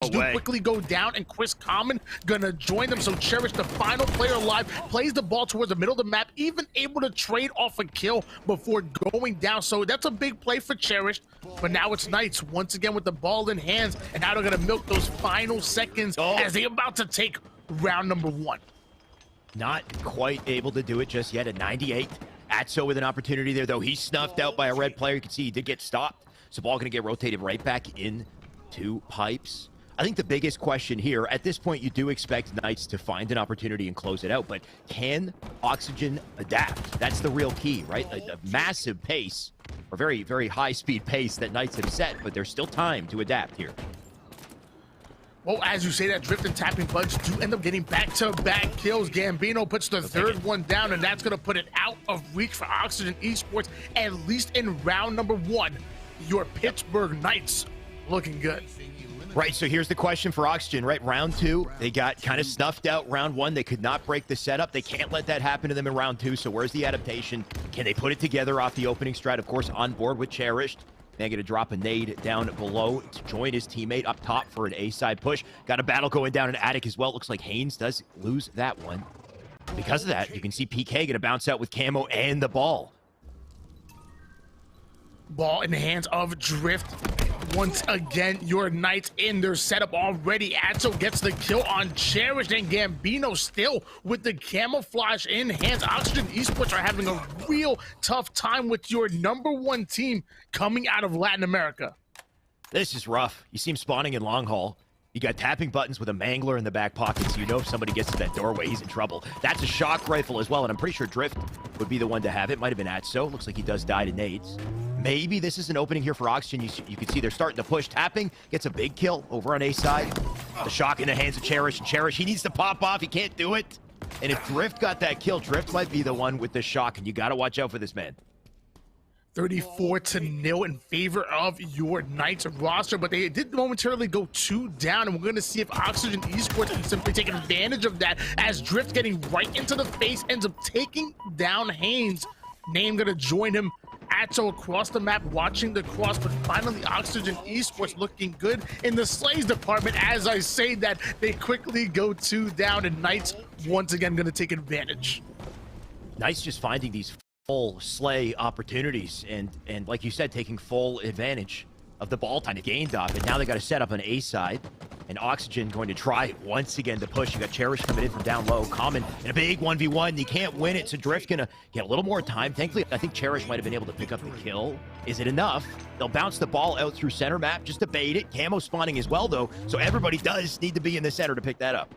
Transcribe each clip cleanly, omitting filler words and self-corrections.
Sprites do quickly go down, and Chris Common gonna join them. So Cherish, the final player alive, plays the ball towards the middle of the map, even able to trade off a kill before going down. So that's a big play for Cherish. But now it's Knights once again with the ball in hands, and now they're gonna milk those final seconds as they're about to take round number 1. Not quite able to do it just yet at 98. Atso with an opportunity there, though. He's snuffed out by a red player. You can see he did get stopped. So ball going to get rotated right back into Pipes. I think the biggest question here, at this point, you do expect Knights to find an opportunity and close it out. But can Oxygen adapt? That's the real key, right? A massive pace, or very, very high-speed pace that Knights have set, but there's still time to adapt here. Well, as you say that, Drift and Tapping Buds do end up getting back-to-back kills. Gambino puts the third one down, and that's going to put it out of reach for Oxygen Esports, at least in round number 1. Your Pittsburgh Knights looking good. Right, so here's the question for Oxygen, right? Round 2, they got kind of snuffed out. Round 1, they could not break the setup. They can't let that happen to them in round 2, so where's the adaptation? Can they put it together off the opening strat? Of course, on board with Cherished. They're going to drop a nade down below to join his teammate up top for an A-side push. Got a battle going down in Attic as well. Looks like Haynes does lose that one. Because of that, you can see PK going to bounce out with Camo and the ball. Ball in the hands of Drift. Once again, your Knights in their setup already. Atso gets the kill on Cherish, and Gambino still with the camouflage in hands. Oxygen Esports are having a real tough time with your number 1 team coming out of Latin America. This is rough. You see him spawning in long haul. You got tapping buttons with a mangler in the back pocket, so you know if somebody gets to that doorway, he's in trouble. That's a shock rifle as well, and I'm pretty sure Drift would be the one to have it. Might have been Atso. Looks like he does die to nades. Maybe this is an opening here for Oxygen. You can see they're starting to push. Tapping gets a big kill over on A side. The shock in the hands of Cherish. And Cherish, he needs to pop off. He can't do it. And if Drift got that kill, Drift might be the one with the shock, and you got to watch out for this man. 34-0 in favor of your Knights roster, but they did momentarily go 2 down, and we're going to see if Oxygen Esports can simply take advantage of that, as Drift getting right into the face ends up taking down Haynes. Name going to join him. Atso across the map watching the cross, but finally Oxygen Esports looking good in the Slays department. As I say that, they quickly go 2 down, and Knights once again going to take advantage. Knights just finding these full slay opportunities, and like you said, taking full advantage of the ball time gained off it. Now they got to set up an A side, and Oxygen going to try once again to push. You got Cherish coming in from down low. Common in a big 1v1. He can't win it, so Drift's gonna get a little more time. Thankfully, I think Cherish might have been able to pick up the kill. Is it enough? They'll bounce the ball out through center map just to bait it. Camo spawning as well, though, so everybody does need to be in the center to pick that up.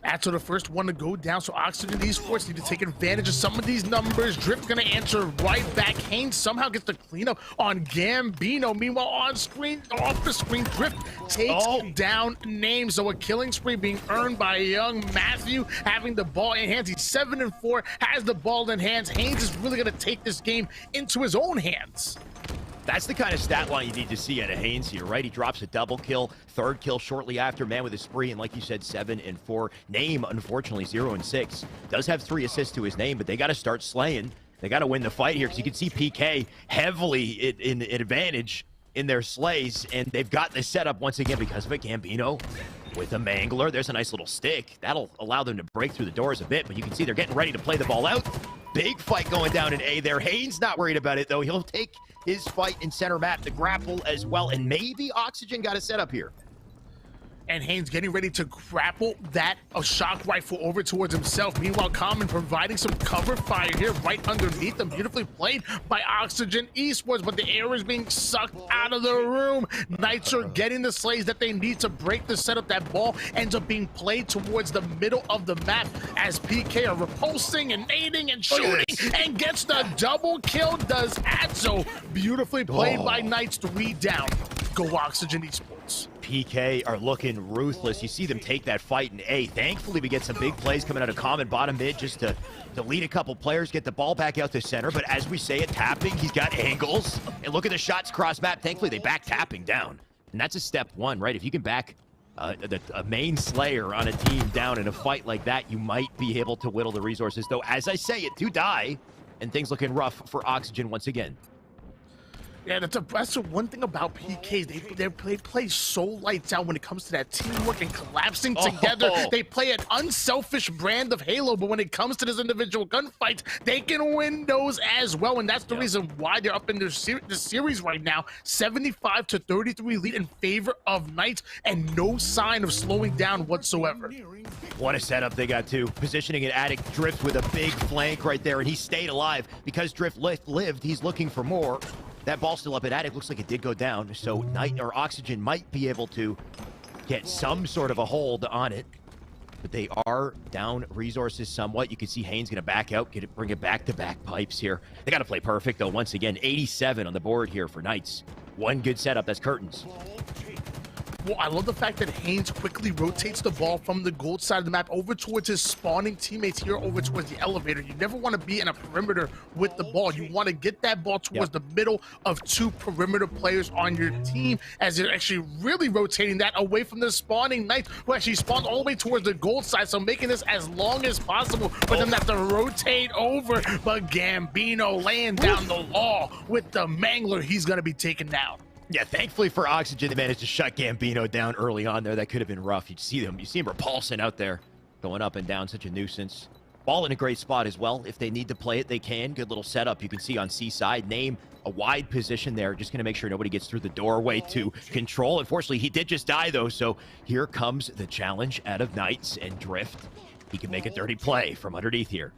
Atso the first one to go down, so Oxygen Esports need to take advantage of some of these numbers. Drift gonna answer right back. Haynes somehow gets the cleanup on Gambino. Meanwhile, on screen, off the screen, Drift takes down Names. So a killing spree being earned by young Matthew, having the ball in hands. He's 7-4, has the ball in hands. Haynes is really gonna take this game into his own hands. That's the kind of stat line you need to see out of Haynes here, right? He drops a double kill, third kill shortly after, man with a spree, and like you said, 7-4. Name, unfortunately, 0-6. Does have 3 assists to his name, but they got to start slaying. They got to win the fight here, because you can see PK heavily in advantage in their slays, and they've got this setup once again because of a Gambino with a mangler. There's a nice little stick. That'll allow them to break through the doors a bit, but you can see they're getting ready to play the ball out. Big fight going down in A there. Haynes not worried about it, though. He'll take his fight in center map, the grapple as well, and maybe Oxygen got a setup here. And Haynes getting ready to grapple that shock rifle over towards himself. Meanwhile, Common providing some cover fire here right underneath them. Beautifully played by Oxygen Esports, but the air is being sucked out of the room. Knights are getting the slays that they need to break the setup. That ball ends up being played towards the middle of the map as PK are repulsing and nading and shooting and gets the double kill. Does Atso. Beautifully played by Knights. 3 down. Go Oxygen Esports. PK are looking ruthless. You see them take that fight in A. Thankfully, we get some big plays coming out of Common bottom mid just to lead a couple players, get the ball back out to center. But as we say it, Tapping, he's got angles. And look at the shots cross map. Thankfully, they back Tapping down. And that's a step 1, right? If you can back a main slayer on a team down in a fight like that, you might be able to whittle the resources. Though, as I say it, 2 die, and things looking rough for Oxygen once again. Yeah, that's the one thing about PKs. They play so lights out when it comes to that teamwork and collapsing together. They play an unselfish brand of Halo, but when it comes to this individual gunfights, they can win those as well. And that's the reason why they're up in the series right now. 75-33 lead in favor of Knights, and no sign of slowing down whatsoever. What a setup they got too. Positioning an Addict. Drift with a big flank right there, and he stayed alive. Because Drift lived, he's looking for more. That ball still up at Addict. Looks like it did go down, so Knight or Oxygen might be able to get some sort of a hold on it. But they are down resources somewhat. You can see Haynes going to back out, bring it back-to-back pipes here. They got to play perfect, though, once again. 87 on the board here for Knights. One good setup. That's Curtains. Well, I love the fact that Haynes quickly rotates the ball from the gold side of the map over towards his spawning teammates here over towards the elevator. You never want to be in a perimeter with the ball. You want to get that ball towards the middle of two perimeter players on your team, as they're actually really rotating that away from the spawning Knights, who actually spawned all the way towards the gold side, so making this as long as possible for them to have to rotate over. But Gambino laying down the law with the Mangler. He's going to be taken down. Yeah, thankfully for Oxygen, they managed to shut Gambino down early on there. That could have been rough. You see him repulsing out there, going up and down, such a nuisance. Ball in a great spot as well. If they need to play it, they can. Good little setup. You can see on C-side, Name a wide position there, just going to make sure nobody gets through the doorway to control. Unfortunately, he did just die, though, so here comes the challenge out of Knights and Drift. He can make a dirty play from underneath here.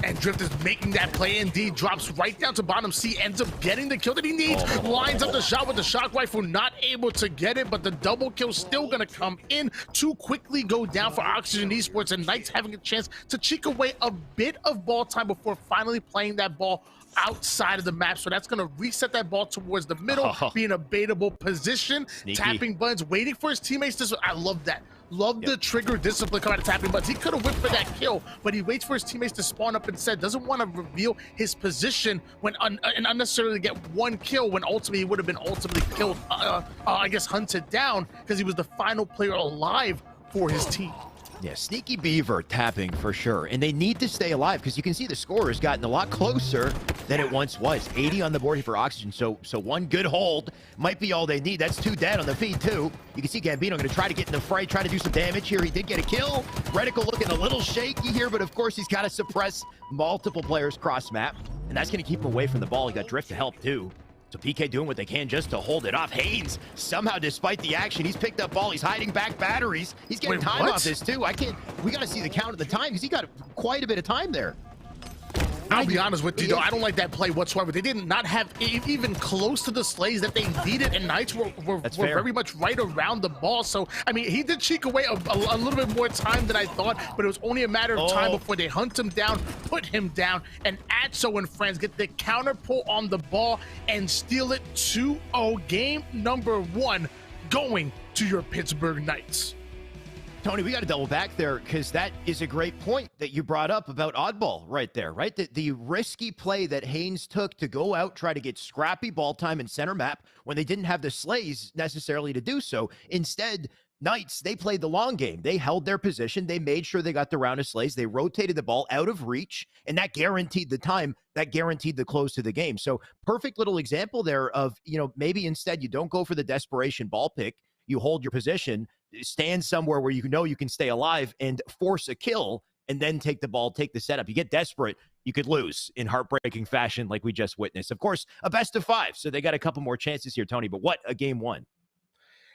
And Drift is making that play indeed. Drops right down to bottom C. Ends up getting the kill that he needs. Lines up the shot with the shock rifle. Not able to get it, but the double kill still going to come in. Too quickly go down for Oxygen Esports. And Knights having a chance to cheek away a bit of ball time before finally playing that ball outside of the map. So that's going to reset that ball towards the middle, be in a baitable position. Sneaky. Tapping buttons, waiting for his teammates to... I love that. Love the trigger discipline coming out of tapping buttons. He could have went for that kill, but he waits for his teammates to spawn up instead. Doesn't want to reveal his position when and unnecessarily get one kill when ultimately he would have been ultimately killed, I guess hunted down, because he was the final player alive for his team. Yeah, Sneaky Beaver tapping for sure. And they need to stay alive because you can see the score has gotten a lot closer than it once was. 80 on the board here for Oxygen. So one good hold might be all they need. That's 2 dead on the feed too. You can see Gambino going to try to get in the fray, try to do some damage here. He did get a kill. Reticle looking a little shaky here, but of course he's got to suppress multiple players cross map. And that's going to keep him away from the ball. He got Drift to help too. So PK doing what they can just to hold it off. Haynes, somehow, despite the action, he's picked up ball. He's hiding back batteries. He's getting time off this, too. We got to see the count of the time because he got quite a bit of time there. I'll be honest with you, though. I don't like that play whatsoever. They did not have even close to the slays that they needed, and Knights were very much right around the ball. So, I mean, he did cheek away a little bit more time than I thought, but it was only a matter of time before they hunt him down, put him down, and Atso and friends get the counter pull on the ball and steal it 2-0. Game number 1 going to your Pittsburgh Knights. Tony, we got to double back there because that is a great point that you brought up about Oddball right there, right? The risky play that Haynes took to go out, try to get scrappy ball time in center map when they didn't have the slays necessarily to do so. Instead, Knights, they played the long game. They held their position. They made sure they got the round of slays. They rotated the ball out of reach, and that guaranteed the time. That guaranteed the close to the game. So perfect little example there of, maybe instead you don't go for the desperation ball pick. You hold your position, stand somewhere where you know you can stay alive and force a kill, and then take the ball, take the setup. You get desperate, you could lose in heartbreaking fashion like we just witnessed. Of course, a best of 5, so they got a couple more chances here, Tony, but what a game 1.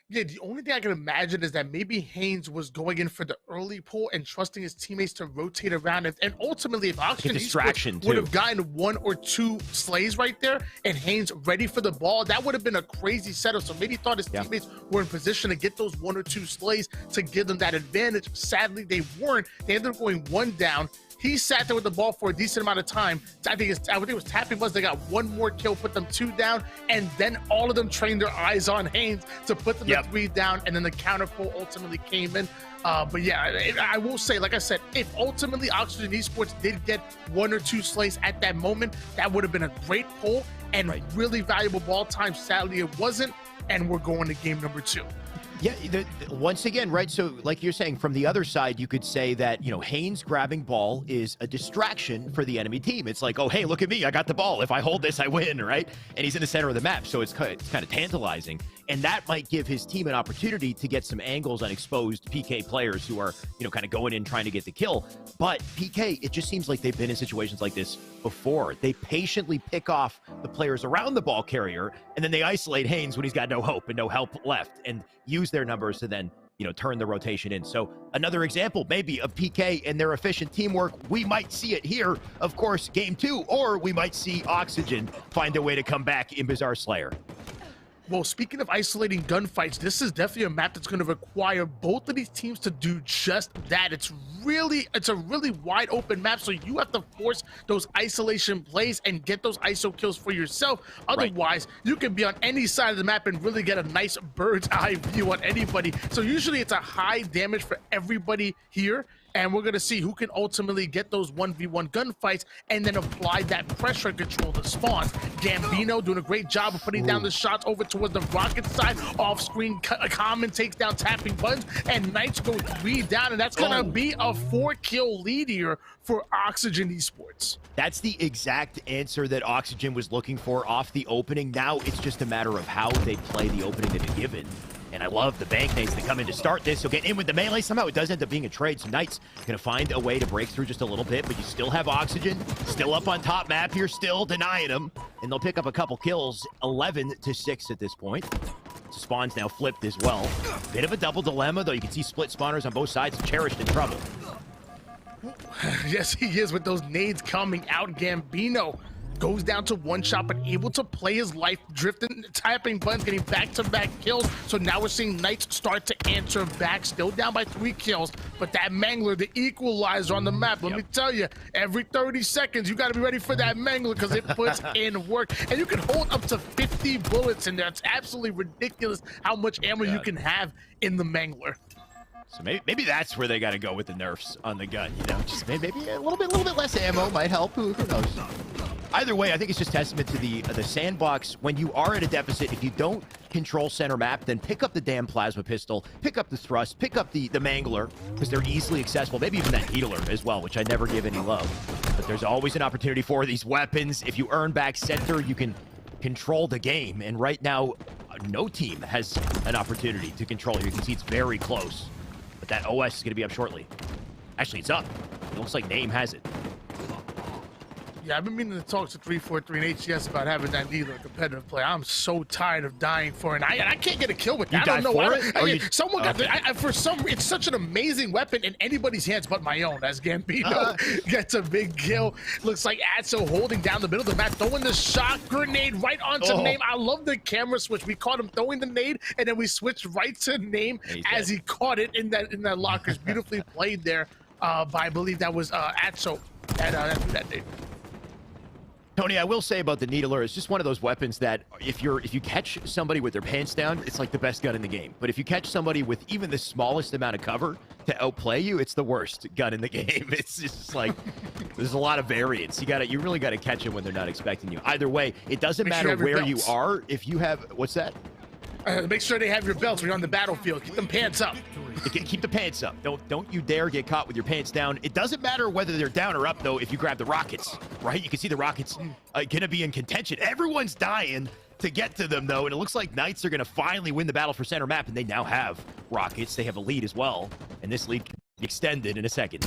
Yeah, the only thing I can imagine is that maybe Haynes was going in for the early pull and trusting his teammates to rotate around. And ultimately, if Oxygen Esports would have gotten 1 or 2 slays right there and Haynes ready for the ball, that would have been a crazy setup. So maybe he thought his teammates were in position to get those 1 or 2 slays to give them that advantage. Sadly, they weren't. They ended up going 1 down. He sat there with the ball for a decent amount of time. I think it was tapping buzz. They got 1 more kill, put them 2 down, and then all of them trained their eyes on Haynes to put them to 3 down, and then the counter pull ultimately came in. But yeah, I will say, like I said, if ultimately Oxygen Esports did get 1 or 2 slays at that moment, that would have been a great pull and really valuable ball time. Sadly, it wasn't, and we're going to game number 2. Yeah, once again, right? So, like you're saying, from the other side, you could say that, Haynes grabbing ball is a distraction for the enemy team. It's like, oh, hey, look at me. I got the ball. If I hold this, I win, right? And he's in the center of the map, so it's kind of tantalizing. And that might give his team an opportunity to get some angles on exposed PK players who are, kind of going in trying to get the kill. But PK, it just seems like they've been in situations like this before. They patiently pick off the players around the ball carrier, and then they isolate Haynes when he's got no hope and no help left, and use their numbers to then, turn the rotation in. So another example maybe of PK and their efficient teamwork. We might see it here, of course, game 2, or we might see Oxygen find a way to come back in Bazaar Slayer. Well, speaking of isolating gunfights, this is definitely a map that's going to require both of these teams to do just that. It's a really wide open map, so you have to force those isolation plays and get those ISO kills for yourself. Otherwise, you can be on any side of the map and really get a nice bird's eye view on anybody. So usually it's a high damage for everybody here. And we're going to see who can ultimately get those 1v1 gunfights and then apply that pressure and control the spawns. Gambino doing a great job of putting down the shots over towards the Rocket side. Off-screen, Common takes down tapping buttons, and Knights go 3 down, and that's going to be a 4-kill lead here for Oxygen Esports. That's the exact answer that Oxygen was looking for off the opening. Now it's just a matter of how they play the opening they've been given. And I love the bank nades that come in to start this. He'll get in with the melee. Somehow it does end up being a trade. So Knights going to find a way to break through just a little bit, but you still have Oxygen still up on top map. You're still denying them, and they'll pick up a couple kills, 11-6 at this point. Spawn's now flipped as well. Bit of a double dilemma, though. You can see split spawners on both sides. Cherished in trouble. Yes, he is, with those nades coming out. Gambino goes down to one shot, but able to play his life, drifting, tapping buttons, getting back-to-back kills. So now we're seeing Knights start to answer back, still down by 3 kills. But that Mangler, the equalizer on the map, let me tell you, every 30 seconds, you got to be ready for that Mangler because it puts in work. And you can hold up to 50 bullets in there. It's absolutely ridiculous how much ammo you can have in the Mangler. So maybe that's where they got to go with the nerfs on the gun, just maybe a little bit less ammo might help. Who knows? Either way, I think it's just testament to the sandbox. When you are at a deficit, if you don't control center map, then pick up the damn plasma pistol, pick up the thrust, pick up the Mangler, because they're easily accessible. Maybe even that Needler as well, which I never give any love. But there's always an opportunity for these weapons. If you earn back center, you can control the game. And right now, no team has an opportunity to control. You can see it's very close. But that OS is going to be up shortly. Actually, it's up. It looks like Name has it. Yeah, I've been meaning to talk to 343 and HCS about having that Needler competitive play. I'm so tired of dying for it. And I can't get a kill with that. You I don't know why. Someone got it's such an amazing weapon in anybody's hands but my own, as Gambino gets a big kill. Looks like Atso holding down the middle of the map, throwing the shock grenade right onto Name. I love the camera switch. We caught him throwing the nade, and then we switched right to Name as he caught it in that lockers. Beautifully played there by, I believe that was Atso that nade. Tony, I will say about the Needler, it's just one of those weapons that if you catch somebody with their pants down, it's like the best gun in the game. But if you catch somebody with even the smallest amount of cover to outplay you, it's the worst gun in the game. It's just like there's a lot of variance. You really got to catch them when they're not expecting you. Either way, it doesn't matter where you are. If you have what's that? Make sure they have your belts when you're on the battlefield. Keep them pants up. Keep the pants up. Don't you dare get caught with your pants down. It doesn't matter whether they're down or up, though, if you grab the rockets, right? You can see the rockets going to be in contention. Everyone's dying to get to them, though, and it looks like Knights are going to finally win the battle for center map, and they now have rockets. They have a lead as well, and this lead can be extended in a second.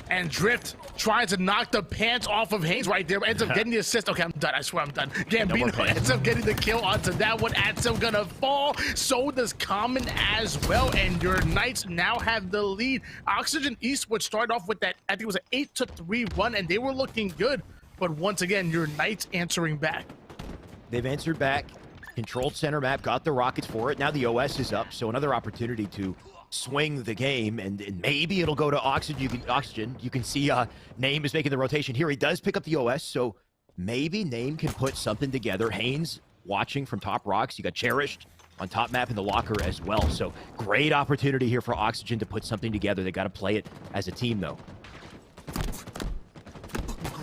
And Drift tries to knock the pants off of Haynes right there, but ends up getting the assist. Okay, I'm done. I swear I'm done. Gambino ends up getting the kill onto that one. Atso gonna fall. So does Common as well. And your Knights now have the lead. Oxygen Eastwood started off with that, I think it was an 8-3 run, and they were looking good. But once again, your Knights answering back. They've answered back, controlled center map, got the rockets for it. Now the OS is up, so another opportunity to swing the game, and maybe it'll go to Oxygen. You can see Name is making the rotation here. He does pick up the OS, so maybe Name can put something together. Haynes watching from top rocks. You got Cherished on top map in the locker as well. So great opportunity here for Oxygen to put something together. They got to play it as a team, though.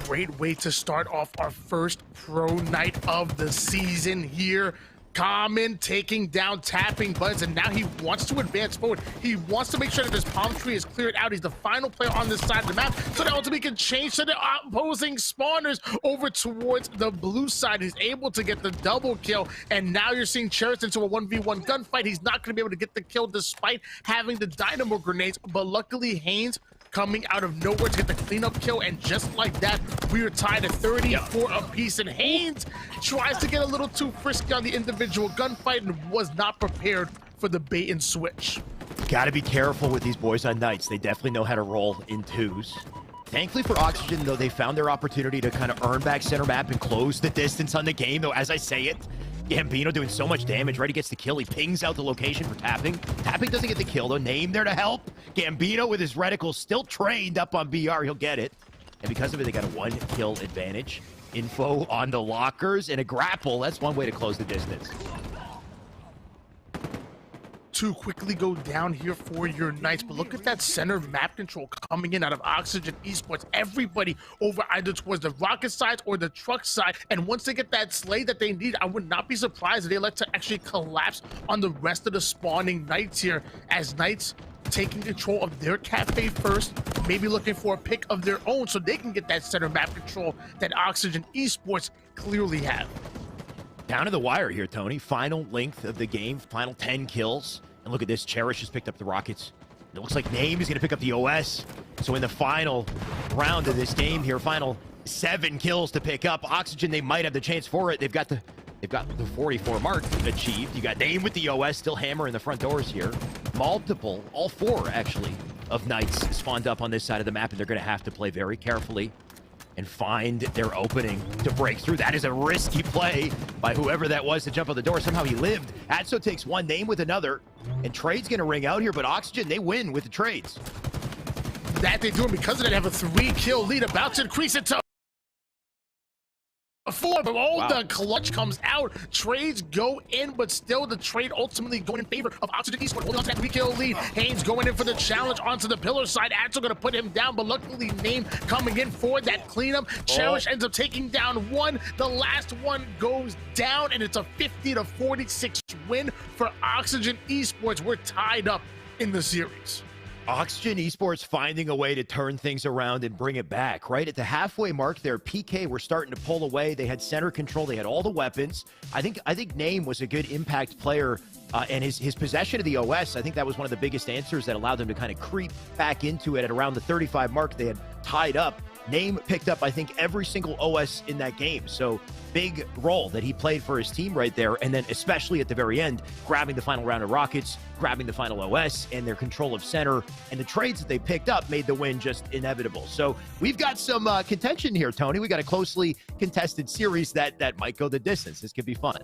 Great way to start off our first pro night of the season here. Common taking down Tapping Buttons, and now he wants to advance forward. He wants to make sure that this palm tree is cleared out. He's the final player on this side of the map, so that ultimately can change to the opposing spawners over towards the blue side. He's able to get the double kill, and now you're seeing Cherish into a 1v1 gunfight. He's not going to be able to get the kill despite having the dynamo grenades, but luckily Haynes coming out of nowhere to get the cleanup kill, and just like that, we are tied at 34 apiece, and Haynes tries to get a little too frisky on the individual gunfight and was not prepared for the bait and switch. Got to be careful with these boys on Knights. They definitely know how to roll in twos. Thankfully for Oxygen, though, they found their opportunity to kind of earn back center map and close the distance on the game, though, as I say it, Gambino doing so much damage, right? He gets the kill. He pings out the location for Tapping. Tapping doesn't get the kill, though. Name there to help. Gambino with his reticle still trained up on BR. He'll get it. And because of it, they got a 1-kill advantage. Info on the lockers and a grapple. That's one way to close the distance. To quickly go down here for your Knights, but look at that center map control coming in out of Oxygen Esports. Everybody over either towards the rocket side or the truck side, and once they get that slay that they need, I would not be surprised if they like to actually collapse on the rest of the spawning Knights here, as Knights taking control of their cafe first, maybe looking for a pick of their own so they can get that center map control that Oxygen Esports clearly have. Down to the wire here, Tony. Final length of the game, final 10 kills. And look at this, Cherish has picked up the Rockets. It looks like Name is going to pick up the OS. So in the final round of this game here, final 7 kills to pick up. Oxygen, they might have the chance for it. They've got the 44 mark achieved. You got Name with the OS, still hammering the front doors here. Multiple, all 4 actually, of Knights spawned up on this side of the map, and they're going to have to play very carefully and find their opening to break through. That is a risky play by whoever that was to jump on the door. Somehow he lived. Adso takes one, Name with another, and Trade's gonna ring out here, but Oxygen, they win with the trades. That they do, and because of that, have a 3-kill lead, about to increase it to 4, but the clutch comes out. Trades go in, but still the trade ultimately going in favor of Oxygen Esports, holding on to that 3-kill lead. Haynes going in for the challenge onto the pillar side. Adso gonna put him down, but luckily Name coming in for that cleanup. Cherish ends up taking down 1. The last one goes down, and it's a 50-46 win for Oxygen Esports. We're tied up in the series. Oxygen Esports finding a way to turn things around and bring it back, right? At the halfway mark there, PK were starting to pull away. They had center control. They had all the weapons. I think Name was a good impact player, and his possession of the OS, I think that was one of the biggest answers that allowed them to kind of creep back into it at around the 35 mark. They had tied up. Name picked up, I think, every single OS in that game. So big role that he played for his team right there. And then especially at the very end, grabbing the final round of Rockets, grabbing the final OS, and their control of center. And the trades that they picked up made the win just inevitable. So we've got some contention here, Tony. We got a closely contested series that might go the distance. This could be fun.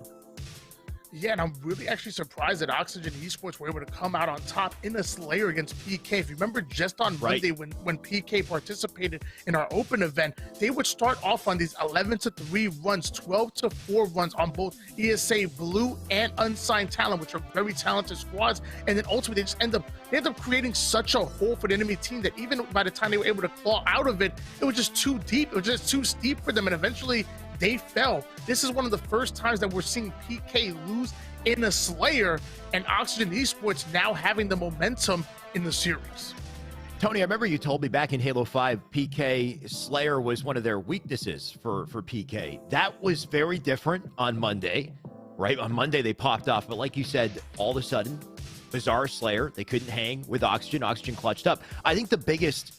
Yeah, and I'm really actually surprised that Oxygen Esports were able to come out on top in a Slayer against PK. If you remember just on Monday when PK participated in our open event, they would start off on these 11-3 runs, 12-4 runs on both ESA Blue and Unsigned Talent, which are very talented squads. And then ultimately they end up creating such a hole for the enemy team that even by the time they were able to claw out of it, it was just too deep. It was just too steep for them, and eventually they fell. This is one of the first times that we're seeing PK lose in a Slayer, and Oxygen Esports now having the momentum in the series. Tony, I remember you told me back in Halo 5, PK Slayer was one of their weaknesses for PK. That was very different on Monday, right? On Monday they popped off, but like you said, all of a sudden, Bizarre Slayer, they couldn't hang with Oxygen. Oxygen clutched up. I think the biggest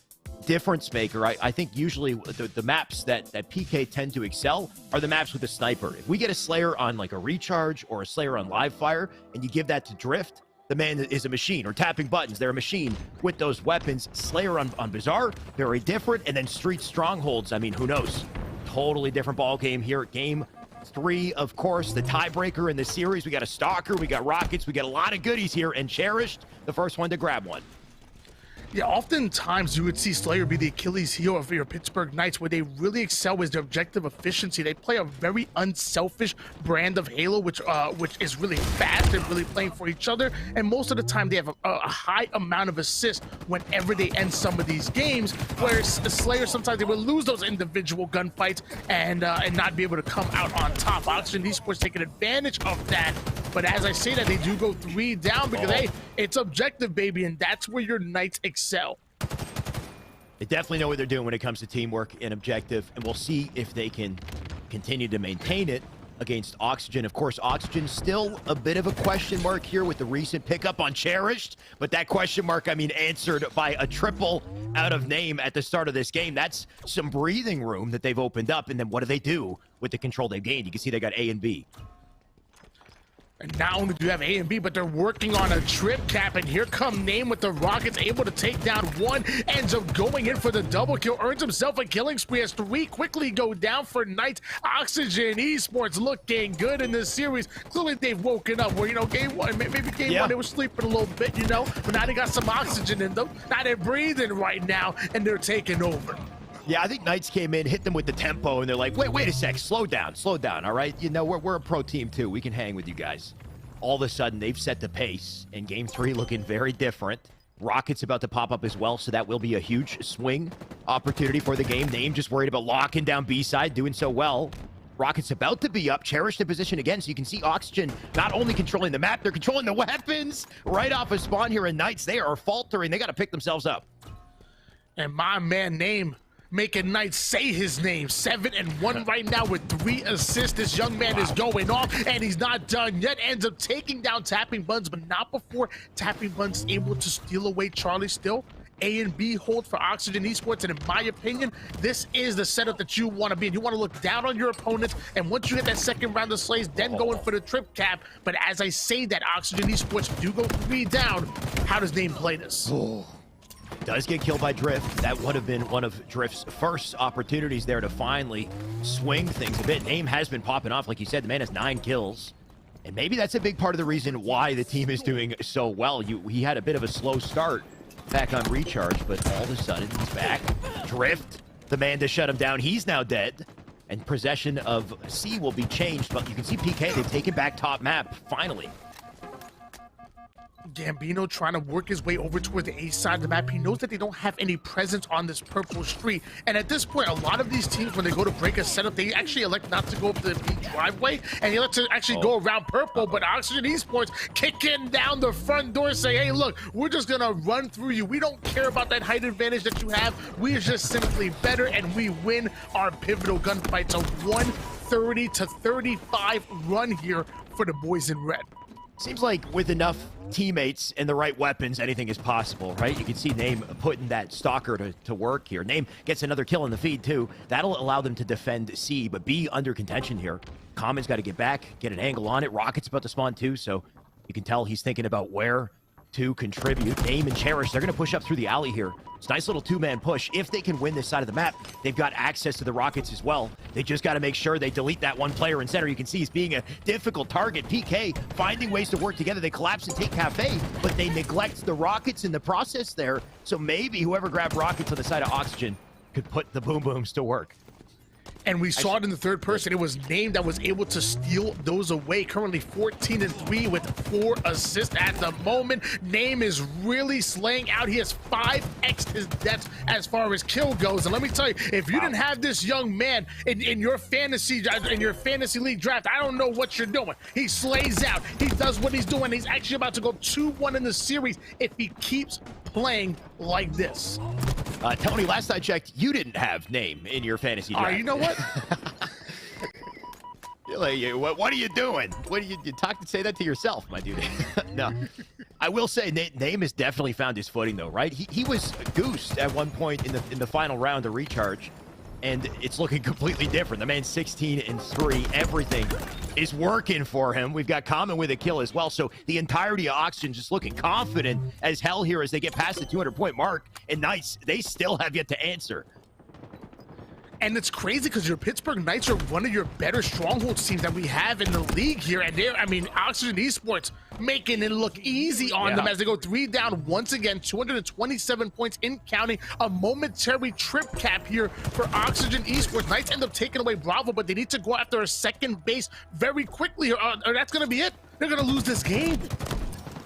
difference maker, I think usually the maps that PK tend to excel are the maps with the sniper. If we get a Slayer on like a recharge or a Slayer on live fire and you give that to Drift, the man is a machine. Or Tapping Buttons, they're a machine with those weapons. Slayer on Bizarre, very different. And then Street Strongholds, I mean, who knows? Totally different ball game here. Game 3, of course, the tiebreaker in the series. We got a Stalker, we got Rockets, we got a lot of goodies here, and Cherished, the first one to grab one. Yeah, oftentimes you would see Slayer be the Achilles heel of your Pittsburgh Knights, where they really excel with their objective efficiency. They play a very unselfish brand of Halo, which is really fast and really playing for each other. And most of the time, they have a high amount of assists whenever they end some of these games. Whereas Slayer, sometimes they will lose those individual gunfights and not be able to come out on top. Oxygen Esports taking advantage of that. But as I say that, they do go 3 down because, hey, it's objective, baby, and that's where your Knights excel. They definitely know what they're doing when it comes to teamwork and objective, and we'll see if they can continue to maintain it against Oxygen. Of course, Oxygen still a bit of a question mark here with the recent pickup on Cherished, but that question mark, I mean, answered by a triple out of name at the start of this game. That's some breathing room that they've opened up, and then what do they do with the control they've gained? You can see they got A and B. And not only do you have A and B, but they're working on a trip cap, and here come Name with the Rockets, able to take down 1, ends up going in for the double kill, earns himself a killing spree as 3 quickly go down for Knights. Oxygen Esports looking good in this series. Clearly they've woken up where, you know, game 1, maybe game 1 they were sleeping a little bit, you know, but now they got some oxygen in them. Now they're breathing right now, and they're taking over. Yeah, I think Knights came in, hit them with the tempo, and they're like, wait a sec, slow down, all right? You know, we're a pro team too. We can hang with you guys. All of a sudden, they've set the pace, and Game 3 looking very different. Rockets about to pop up as well, so that will be a huge swing opportunity for the game. Name just worried about locking down B-side, doing so well. Rockets about to be up, Cherished in position again, so you can see Oxygen not only controlling the map, they're controlling the weapons right off of spawn here in Knights. They are faltering. They got to pick themselves up. And my man Name making Knights say his name. 7 and 1 right now with 3 assists. This young man is going off, and he's not done yet. Ends up taking down Tapping Buns, but not before Tapping Buns able to steal away Charlie still. A and B hold for Oxygen Esports, and in my opinion, this is the setup that you want to be in. You want to look down on your opponents, and once you hit that second round of slays, then going for the trip cap. But as I say that, Oxygen Esports do go 3 down. How does Name play this? Does get killed by Drift. That would have been one of Drift's first opportunities there to finally swing things a bit. Name has been popping off. Like you said, the man has 9 kills. And maybe that's a big part of the reason why the team is doing so well. He had a bit of a slow start back on Recharge, but all of a sudden he's back. Drift, the man to shut him down. He's now dead. And possession of C will be changed, but you can see PK, they've taken back top map, finally. Gambino trying to work his way over towards the A side of the map. He knows that they don't have any presence on this purple street. And at this point, a lot of these teams, when they go to break a setup, they actually elect not to go up the B driveway, and they elect to actually go around purple. But Oxygen Esports kicking down the front door, say, hey, look, we're just going to run through you. We don't care about that height advantage that you have. We are just simply better, and we win our pivotal gunfights. A 130 to 35 run here for the boys in red. Seems like with enough teammates and the right weapons, anything is possible, right? You can see Name putting that Stalker to work here. Name gets another kill in the feed, too. That'll allow them to defend C, but B under contention here. Common's got to get back, get an angle on it. Rocket's about to spawn, too, so you can tell he's thinking about where to contribute. Name and Cherish, they're going to push up through the alley here. It's a nice little 2-man push. If they can win this side of the map, they've got access to the Rockets as well. They just got to make sure they delete that one player in center. You can see he's being a difficult target. PK finding ways to work together. They collapse and take Cafe, but they neglect the Rockets in the process there. So maybe whoever grabbed Rockets on the side of Oxygen could put the Boom Booms to work. And we saw it in the third person. It was Name that was able to steal those away. Currently 14 and 3 with 4 assists at the moment. Name is really slaying out. He has 5x his deaths as far as kill goes. And let me tell you, if you didn't have this young man in your fantasy league draft, I don't know what you're doing. He slays out. He does what he's doing. He's actually about to go 2-1 in the series if he keeps playing like this. Tony, last I checked, you didn't have Name in your fantasy draft. You know what? What are you doing? What do you say that to yourself, my dude? No, I will say Name has definitely found his footing though, right? He was goosed at one point in the final round of Recharge, and it's looking completely different. The man's 16 and 3. Everything is working for him. We've got Common with a kill as well. So the entirety of Oxygen just looking confident as hell here as they get past the 200-point mark. And Knights, they still have yet to answer. And it's crazy because your Pittsburgh Knights are one of your better strongholds teams that we have in the league here. And they're, I mean, Oxygen Esports making it look easy on them as they go 3 down once again, 227 points in counting. A momentary trip cap here for Oxygen Esports. Knights end up taking away Bravo, but they need to go after a second base very quickly, or that's going to be it. They're going to lose this game.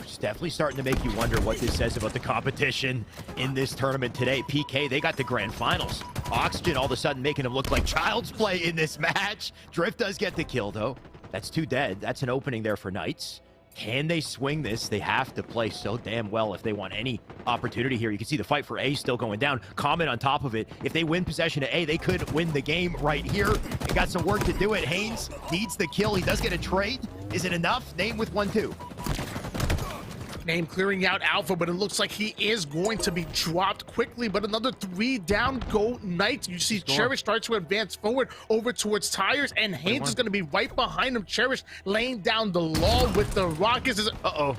It's definitely starting to make you wonder what this says about the competition in this tournament today. PK, they got the grand finals. Oxygen all of a sudden making them look like child's play in this match. Drift does get the kill, though. That's 2 dead. That's an opening there for Knights. Can they swing this? They have to play so damn well if they want any opportunity here. You can see the fight for A still going down. Comment on top of it. If they win possession of A, they could win the game right here. They got some work to do it. Haynes needs the kill. He does get a trade. Is it enough? Name with 1-2. Name clearing out Alpha, but it looks like he is going to be dropped quickly. But another 3 down, go Knights. You see Cherish starts to advance forward over towards Tires, and Haynes is going to be right behind him. Cherish laying down the law with the Rockets. All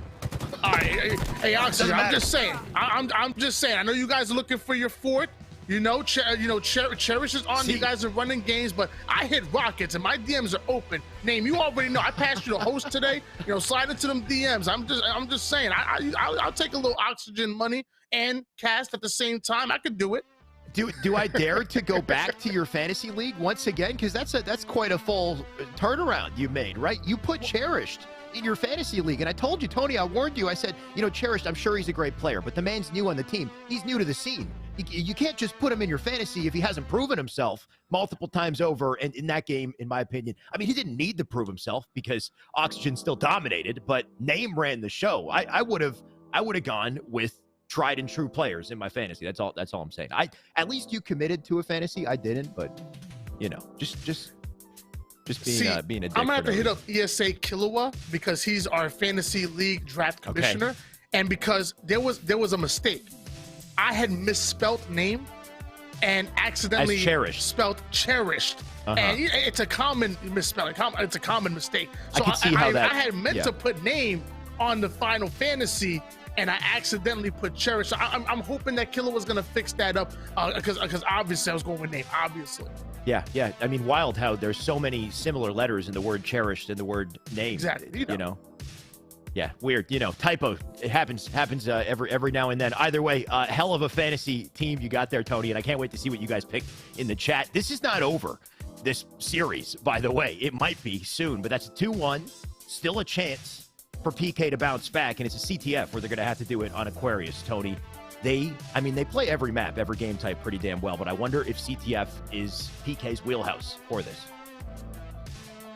right, hey, Oxygen, I'm just saying. I'm just saying. I know you guys are looking for your fourth. Cherish is on. You guys are running games, but I hit Rockets and my DMs are open. Name, you already know. I passed you the host today. Slide into them DMs. I'm just saying. I'll take a little Oxygen money and cast at the same time. I could do it. Do I dare to go back to your fantasy league once again? Because that's quite a full turnaround you made, right? You put Cherished in your fantasy league, and I told you, Tony, I warned you. I said, Cherished, I'm sure he's a great player, but the man's new on the team. He's new to the scene. You can't just put him in your fantasy if he hasn't proven himself multiple times over. And in that game, in my opinion, I mean, he didn't need to prove himself because Oxygen still dominated, but Name ran the show. I would have gone with tried and true players in my fantasy. That's all I'm saying. At least you committed to a fantasy. I didn't, but just being a dick. I'm gonna have to hit up ESA Killua because he's our fantasy league draft commissioner, okay. And because there was a mistake. I had misspelt Name and accidentally spelled Cherished. And it's a common misspelling. It's a common mistake. So I had meant to put Name on the Final Fantasy, and I accidentally put Cherish. So I'm hoping that Killer was going to fix that up because obviously I was going with Name, obviously. Yeah. I mean, wild how there's so many similar letters in the word cherished and the word name. Exactly. Yeah, weird. Typo. It happens every now and then. Either way, hell of a fantasy team you got there, Tony, and I can't wait to see what you guys picked in the chat. This is not over, this series, by the way. It might be soon, but that's a 2-1. Still a chance for PK to bounce back, and it's a CTF where they're going to have to do it on Aquarius, Tony. They play every map, every game type pretty damn well, but I wonder if CTF is PK's wheelhouse for this.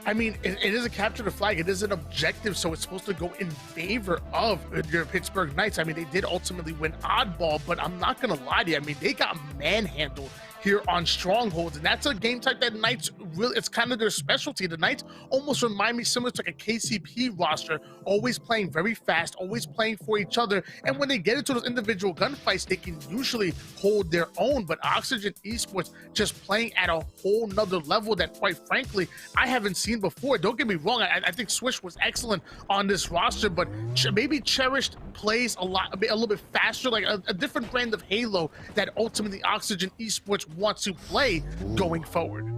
I mean, it is a capture the flag. It is an objective, so it's supposed to go in favor of your Pittsburgh Knights. I mean, they did ultimately win oddball, but I'm not going to lie to you. I mean, they got manhandled here on Strongholds, and that's a game type that Knights really, it's kind of their specialty. The Knights almost remind me similar to like a KCP roster, always playing very fast, always playing for each other, and when they get into those individual gunfights, they can usually hold their own. But Oxygen Esports just playing at a whole nother level that, quite frankly, I haven't seen before. Don't get me wrong, I think Swish was excellent on this roster, but maybe Cherished plays a little bit faster, like a different brand of Halo that ultimately Oxygen Esports wants to play going forward.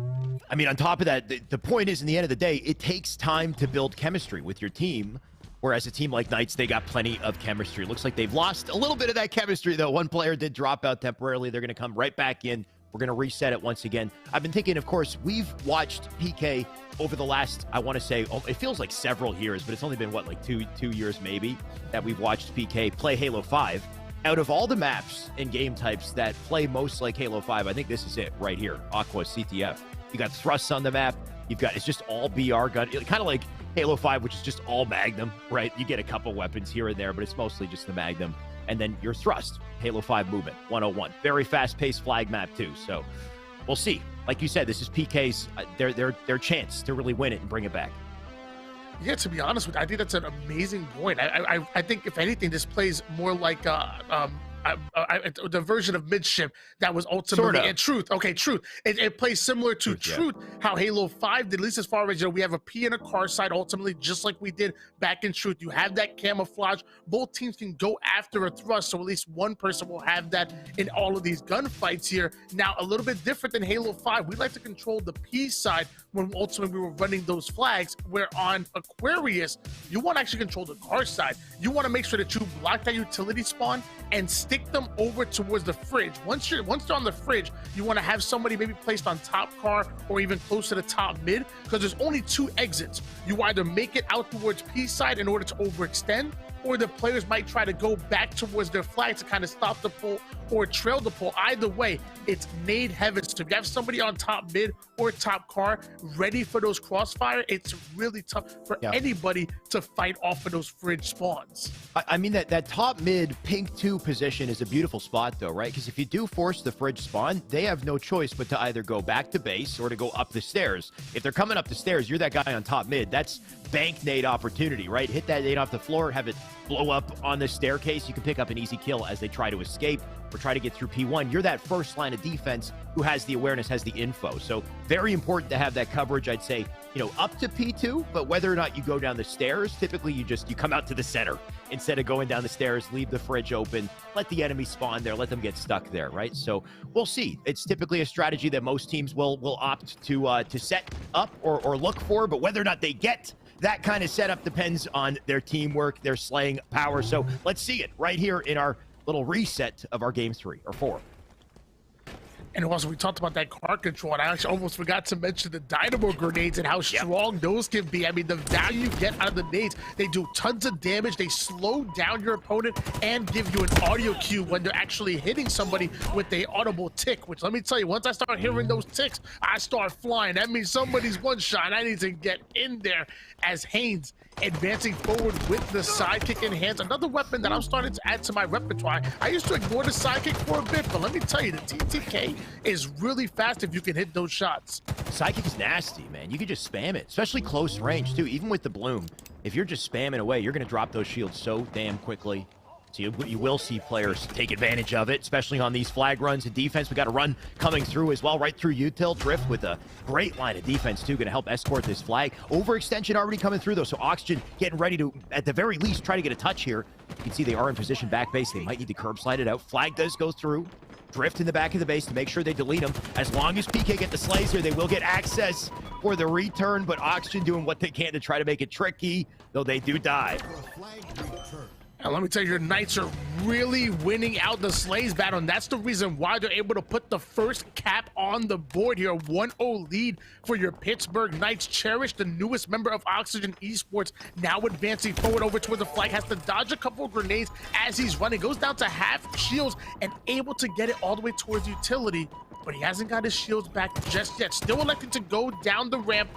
I mean, on top of that, the point is, in the end of the day, it takes time to build chemistry with your team, whereas a team like Knights, they got plenty of chemistry. It looks like they've lost a little bit of that chemistry, though. One player did drop out temporarily. They're going to come right back in. We're going to reset it once again. I've been thinking, of course, we've watched PK over the last, I want to say, it feels like several years, but it's only been, what, like two years maybe, that we've watched PK play Halo 5. Out of all the maps and game types that play most like Halo 5, I think this is it right here, Aqua CTF. You got thrusts on the map. It's just all BR gun, kind of like Halo 5, which is just all Magnum, right? You get a couple weapons here and there, but it's mostly just the Magnum. And then your thrust, Halo 5 movement, 101. Very fast-paced flag map too. So we'll see. Like you said, this is PK's their chance to really win it and bring it back. Yeah, to be honest with you, I think that's an amazing point. I think, if anything, this plays more like the version of midship that was ultimately Sorta. in Truth. Okay, Truth. It plays similar to Truth, yeah. Truth, how Halo 5 did, at least as far as, we have a P and a car side ultimately, just like we did back in Truth. You have that camouflage. Both teams can go after a thrust, so at least one person will have that in all of these gunfights here. Now, a little bit different than Halo 5, we like to control the P side when ultimately we were running those flags, where on Aquarius, you want to actually control the car side. You want to make sure that you block that utility spawn and stick them over towards the fridge. Once they're on the fridge, you want to have somebody maybe placed on top car or even close to the top mid, because there's only 2 exits. You either make it out towards P side in order to overextend, or the players might try to go back towards their flag to kind of stop the pull or trail the pull. Either way, it's nade heaven. So if you have somebody on top mid or top car ready for those crossfire, it's really tough for anybody to fight off of those fridge spawns. I mean, that top mid pink 2 position is a beautiful spot though, right? Because if you do force the fridge spawn, they have no choice but to either go back to base or to go up the stairs. If they're coming up the stairs, you're that guy on top mid. That's bank nade opportunity, right? Hit that nade off the floor, have it blow up on the staircase. You can pick up an easy kill as they try to escape or try to get through P1. You're that first line of defense who has the awareness, has the info. So very important to have that coverage, I'd say, up to P2, but whether or not you go down the stairs, typically you come out to the center instead of going down the stairs, leave the fridge open, let the enemy spawn there, let them get stuck there, right? So we'll see. It's typically a strategy that most teams will opt to set up or look for, but whether or not they get that kind of setup depends on their teamwork, their slaying power. So let's see it right here in our little reset of our game 3 or 4. And also, we talked about that car control, and I actually almost forgot to mention the dynamo grenades and how strong those can be. I mean, the value you get out of the nades, they do tons of damage. They slow down your opponent and give you an audio cue when they're actually hitting somebody with a audible tick, which, let me tell you, once I start hearing those ticks, I start flying. That means somebody's one shot. I need to get in there as Haynes advancing forward with the sidekick in hands. Another weapon that I'm starting to add to my repertoire. I used to ignore the sidekick for a bit, but let me tell you, the TTK is really fast if you can hit those shots. Sidekick is nasty, man. You can just spam it, especially close range, too. Even with the bloom, if you're just spamming away, you're going to drop those shields so damn quickly. So you will see players take advantage of it, especially on these flag runs in defense. We got a run coming through as well, right through util. Drift with a great line of defense, too, going to help escort this flag. Overextension already coming through, though, so Oxygen getting ready to, at the very least, try to get a touch here. You can see they are in position back base. They might need to curb slide it out. Flag does go through. Drift in the back of the base to make sure they delete them. As long as PK get the slays here, they will get access for the return, but Oxygen doing what they can to try to make it tricky, though they do die. And let me tell you, your Knights are really winning out the Slays battle, and that's the reason why they're able to put the first cap on the board here. 1-0 lead for your Pittsburgh Knights. Cherish, the newest member of Oxygen Esports, now advancing forward over towards the flag, has to dodge a couple of grenades as he's running. Goes down to half shields and able to get it all the way towards utility, but he hasn't got his shields back just yet. Still elected to go down the ramp.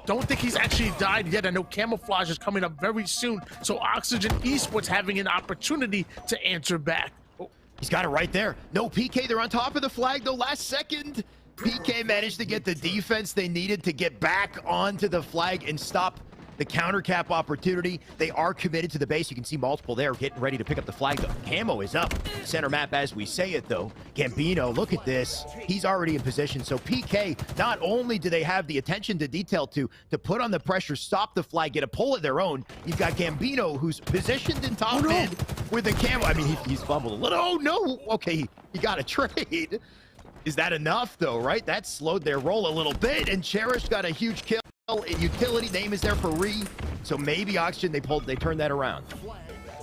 Don't think he's actually died yet. I know camouflage is coming up very soon, so Oxygen Esports having an opportunity to answer back. Oh, he's got it right there. No PK, they're on top of the flag though. Last second, PK managed to get the defense they needed to get back onto the flag and stop the counter cap opportunity. They are committed to the base. You can see multiple there getting ready to pick up the flag though. Camo is up. Center map as we say it though. Gambino, look at this. He's already in position. So PK, not only do they have the attention to detail to put on the pressure, stop the flag, get a pull of their own, you've got Gambino who's positioned in top mid with the camo. I mean, he's fumbled a little. Oh no, okay, he got a trade. Is that enough though, right? That slowed their roll a little bit, and Cherish got a huge kill. Utility name is there for Re, so maybe Oxygen they turned that around.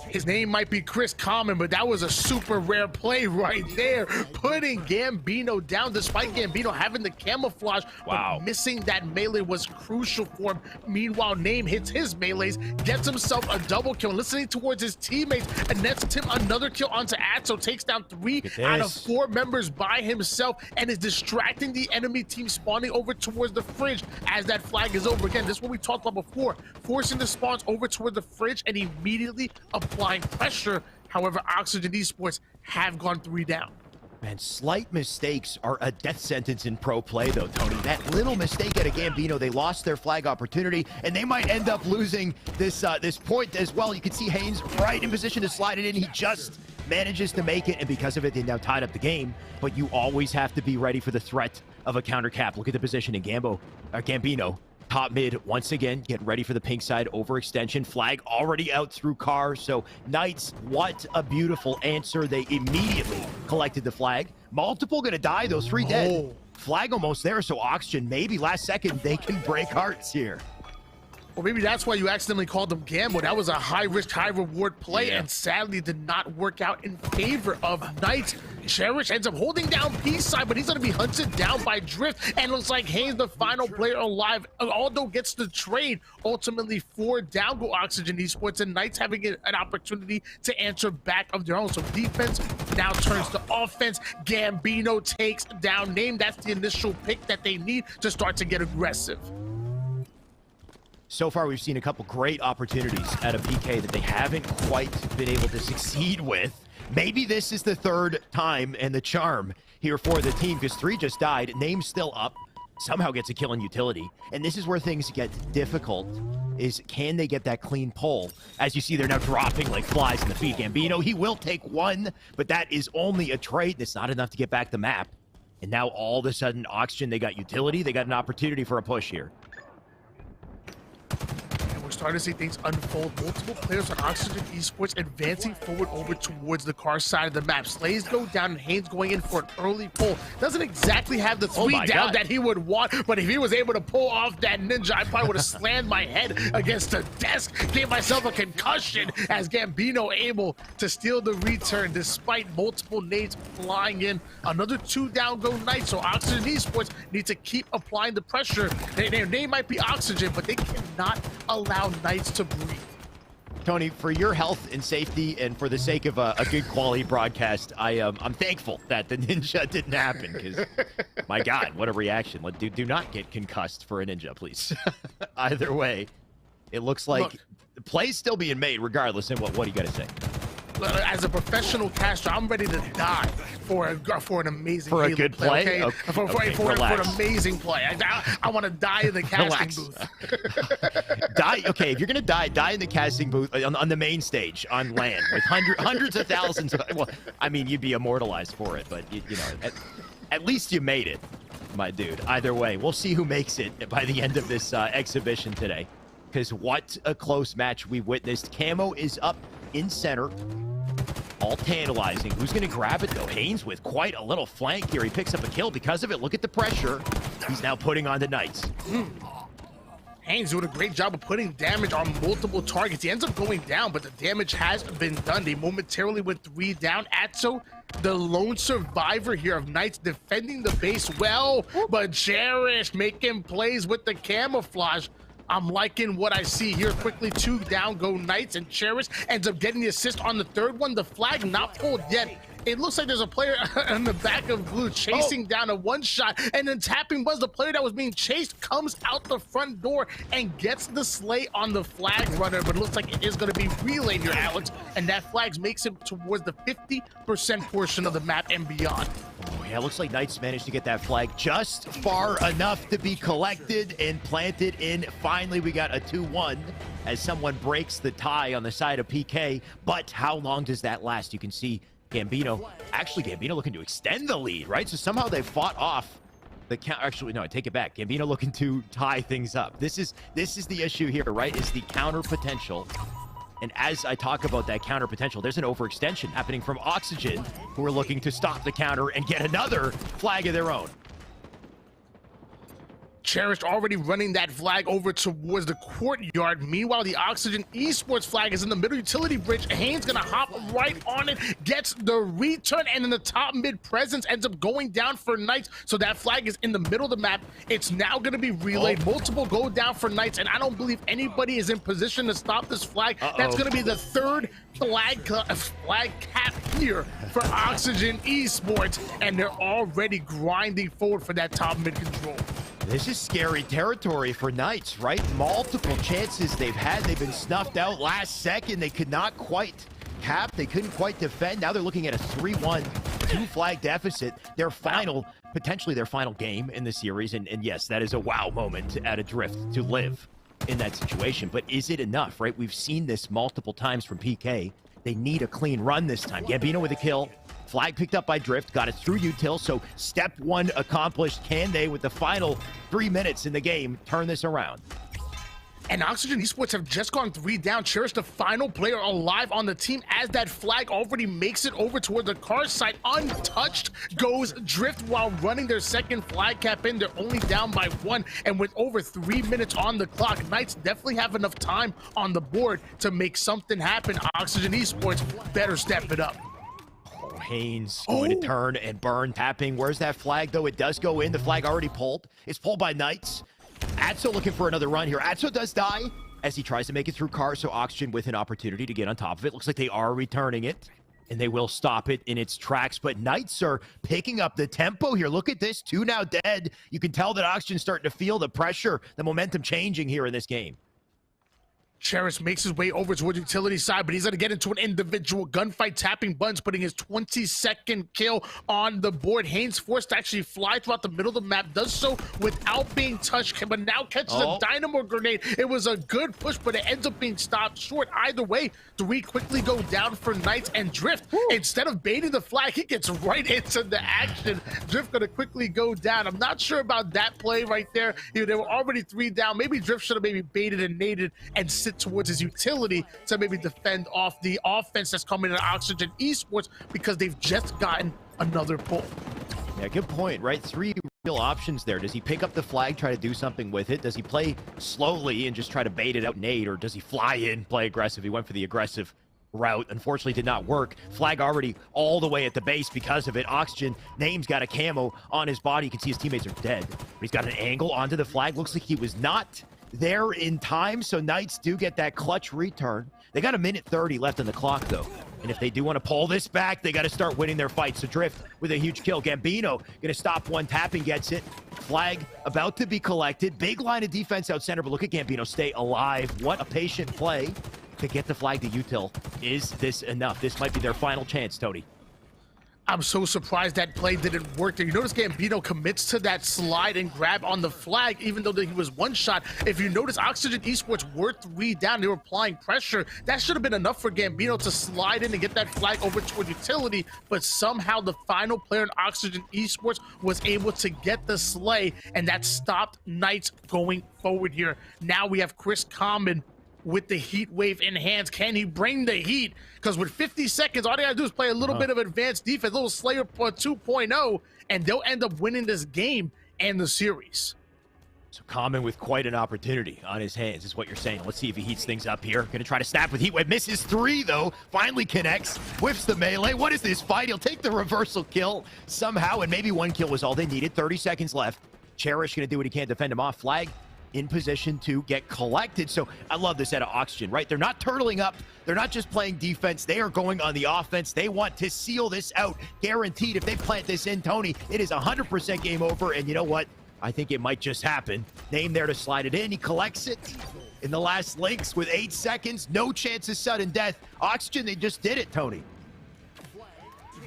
His name might be Chris Common, but that was a super rare play right there, putting Gambino down despite Gambino having the camouflage. Wow. But missing that melee was crucial for him. Meanwhile, Name hits his melees, gets himself a double kill, listening towards his teammates, and nets him another kill onto Atso, takes down 3 out of 4 members by himself, and is distracting the enemy team spawning over towards the fridge as that flag is over. Again, this is what we talked about before, forcing the spawns over toward the fridge and immediately applying pressure. However, Oxygen Esports have gone 3 down. Man, slight mistakes are a death sentence in pro play, though, Tony. That little mistake at a Gambino, they lost their flag opportunity, and they might end up losing this this point as well. You can see Haynes right in position to slide it in. He just manages to make it, and because of it, they now tied up the game. But you always have to be ready for the threat of a counter cap. Look at the position in Gambino. Top mid, once again, getting ready for the pink side overextension. Flag already out through car. So Knights, what a beautiful answer. They immediately collected the flag. Multiple gonna die, those 3 dead. Flag almost there, so Oxygen, maybe last second, they can break hearts here. Well, maybe that's why you accidentally called them gamble. That was a high-risk, high-reward play, and sadly did not work out in favor of Knights. Cherish ends up holding down P-side, but he's going to be hunted down by Drift, and looks like Haynes, the final player alive. Aldo gets the trade, ultimately 4 down go Oxygen Esports, and Knights having an opportunity to answer back of their own. So defense now turns to offense. Gambino takes down Name. That's the initial pick that they need to start to get aggressive. So far, we've seen a couple great opportunities out of PK that they haven't quite been able to succeed with. Maybe this is the 3rd time and the charm here for the team, because 3 just died. Name's still up. Somehow gets a kill in utility. And this is where things get difficult, is can they get that clean pull? As you see, they're now dropping like flies in the feed. Gambino, he will take 1, but that is only a trade. That's not enough to get back the map. And now all of a sudden, Oxygen, they got utility. They got an opportunity for a push here. Starting to see things unfold. Multiple players on Oxygen Esports advancing forward over towards the car side of the map. Slays go down and Haynes going in for an early pull. Doesn't exactly have the 3 down that he would want, but if he was able to pull off that ninja, I probably would have slammed my head against the desk, gave myself a concussion, as Gambino able to steal the return despite multiple nades flying in. Another 2 down go Knights, so Oxygen Esports need to keep applying the pressure. Their name might be Oxygen, but they cannot allow Knights to breathe. Tony, for your health and safety and for the sake of a good quality broadcast, I'm thankful that the ninja didn't happen, because my God, what a reaction. Do not get concussed for a ninja, please. Either way, it looks like the play's still being made regardless. And what do you got to say? As a professional caster, I'm ready to die for an amazing a good play. Okay? For an amazing play. I want to die in the casting booth. Okay, if you're gonna die in the casting booth on the main stage on land with hundreds of thousands. Well, I mean, you'd be immortalized for it, but you know, at least you made it, my dude. Either way, we'll see who makes it by the end of this exhibition today, because what a close match we witnessed. Camo is up in center. All tantalizing. Who's going to grab it, though? Haynes with quite a little flank here. He picks up a kill because of it. Look at the pressure he's now putting on the Knights. Haynes doing a great job of putting damage on multiple targets. He ends up going down, but the damage has been done. They momentarily went 3 down. Atso, the lone survivor here of Knights, defending the base well, but Cherish making plays with the camouflage. I'm liking what I see here. Quickly 2 down go Knights, and Cherish ends up getting the assist on the 3rd one. The flag not pulled yet. It looks like there's a player in the back of blue chasing down a 1-shot, and then tapping Buzz, the player that was being chased, comes out the front door and gets the slay on the flag runner, but it looks like it is going to be relayed here, Alex, and that flag makes it towards the 50% portion of the map and beyond. Oh, yeah, looks like Knights managed to get that flag just far enough to be collected and planted in. Finally, we got a 2-1 as someone breaks the tie on the side of PK, but how long does that last? You can see Gambino looking to extend the lead, right? So somehow they fought off the count. Actually, no, I take it back. Gambino looking to tie things up. This is the issue here, right? Is the counter potential. And as I talk about that counter potential, there's an overextension happening from Oxygen, who are looking to stop the counter and get another flag of their own. Cherish already running that flag over towards the courtyard. Meanwhile, the Oxygen Esports flag is in the middle utility bridge. Haynes gonna hop right on it, gets the return, and then the top mid presence ends up going down for Knights. So that flag is in the middle of the map. It's now gonna be relayed. Multiple go down for Knights, and I don't believe anybody is in position to stop this flag. That's gonna be the 3rd flag cap here for Oxygen Esports, and they're already grinding forward for that top mid control. This is scary territory for Knights, right? Multiple chances they've had. They've been snuffed out last second. They could not quite cap. They couldn't quite defend. Now they're looking at a 3-1, 2-flag deficit. Potentially their final game in the series. And yes, that is a wow moment at Adrift to live in that situation. But is it enough, right? We've seen this multiple times from PK. They need a clean run this time. Gambino with a kill. Flag picked up by Drift. Got it through Util. So step one accomplished. Can they, with the final 3 minutes in the game, turn this around? And Oxygen Esports have just gone 3 down. Cherish, the final player alive on the team, as that flag already makes it over toward the car site. Untouched goes Drift while running their second flag cap in. They're only down by 1. And with over 3 minutes on the clock, Knights definitely have enough time on the board to make something happen. Oxygen Esports better step it up. Oh, Haynes going to turn and burn, tapping. Where's that flag, though? It does go in. The flag already pulled. It's pulled by Knights. Atso looking for another run here. Atso does die as he tries to make it through car, so Oxygen with an opportunity to get on top of it. Looks like they are returning it, and they will stop it in its tracks. But Knights are picking up the tempo here. Look at this, 2 now dead. You can tell that Oxygen's starting to feel the pressure, the momentum changing here in this game. Cherish makes his way over towards utility side, but he's going to get into an individual gunfight, tapping buttons, putting his 22nd kill on the board. Haynes forced to actually fly throughout the middle of the map, does so without being touched, but now catches a dynamo grenade. It was a good push, but it ends up being stopped short. Either way, 3 quickly go down for Knights, and Drift, instead of baiting the flag, he gets right into the action. Drift going to quickly go down. I'm not sure about that play right there. They were already 3 down. Maybe Drift should have maybe baited and naded and sit towards his utility to maybe defend off the offense that's coming in Oxygen Esports, because they've just gotten another pull. Yeah, good point, right? 3 real options there. Does he pick up the flag, try to do something with it? Does he play slowly and just try to bait it out, nade, or does he fly in, play aggressive? He went for the aggressive route. Unfortunately, did not work. Flag already all the way at the base because of it. Oxygen, Name's got a camo on his body. You can see his teammates are dead. But he's got an angle onto the flag. Looks like he was not there in time, so Knights do get that clutch return. They got 1:30 left on the clock, though. And if they do want to pull this back, they got to start winning their fight. So Drift with a huge kill. Gambino going to stop one. Tapping gets it. Flag about to be collected. Big line of defense out center, but look at Gambino stay alive. What a patient play to get the flag to Util. Is this enough? This might be their final chance, Tony. I'm so surprised that play didn't work there. You notice Gambino commits to that slide and grab on the flag, even though he was one shot. If you notice, Oxygen Esports were 3 down. They were applying pressure. That should have been enough for Gambino to slide in and get that flag over toward utility, but somehow the final player in Oxygen Esports was able to get the slay, and that stopped Knights going forward here. Now we have Chris Common with the heat wave in hands. Can he bring the heat? Because with 50 seconds, all they gotta do is play a little bit of advanced defense, a little Slayer 2.0, and they'll end up winning this game and the series. So Common with quite an opportunity on his hands is what you're saying. Let's see if he heats things up here. Gonna try to snap with heat wave. Misses 3 though. Finally connects. Whiffs the melee. What is this fight? He'll take the reversal kill somehow, and maybe 1 kill was all they needed. 30 seconds left. Cherish gonna do what he can to defend him off. Flag in position to get collected. So I love this out of Oxygen, right? They're not turtling up. They're not just playing defense. They are going on the offense. They want to seal this out. Guaranteed, if they plant this in, Tony, it is 100% game over. And you know what? I think it might just happen. Name there to slide it in. He collects it in the last links with 8 seconds. No chance of sudden death. Oxygen, they just did it, Tony.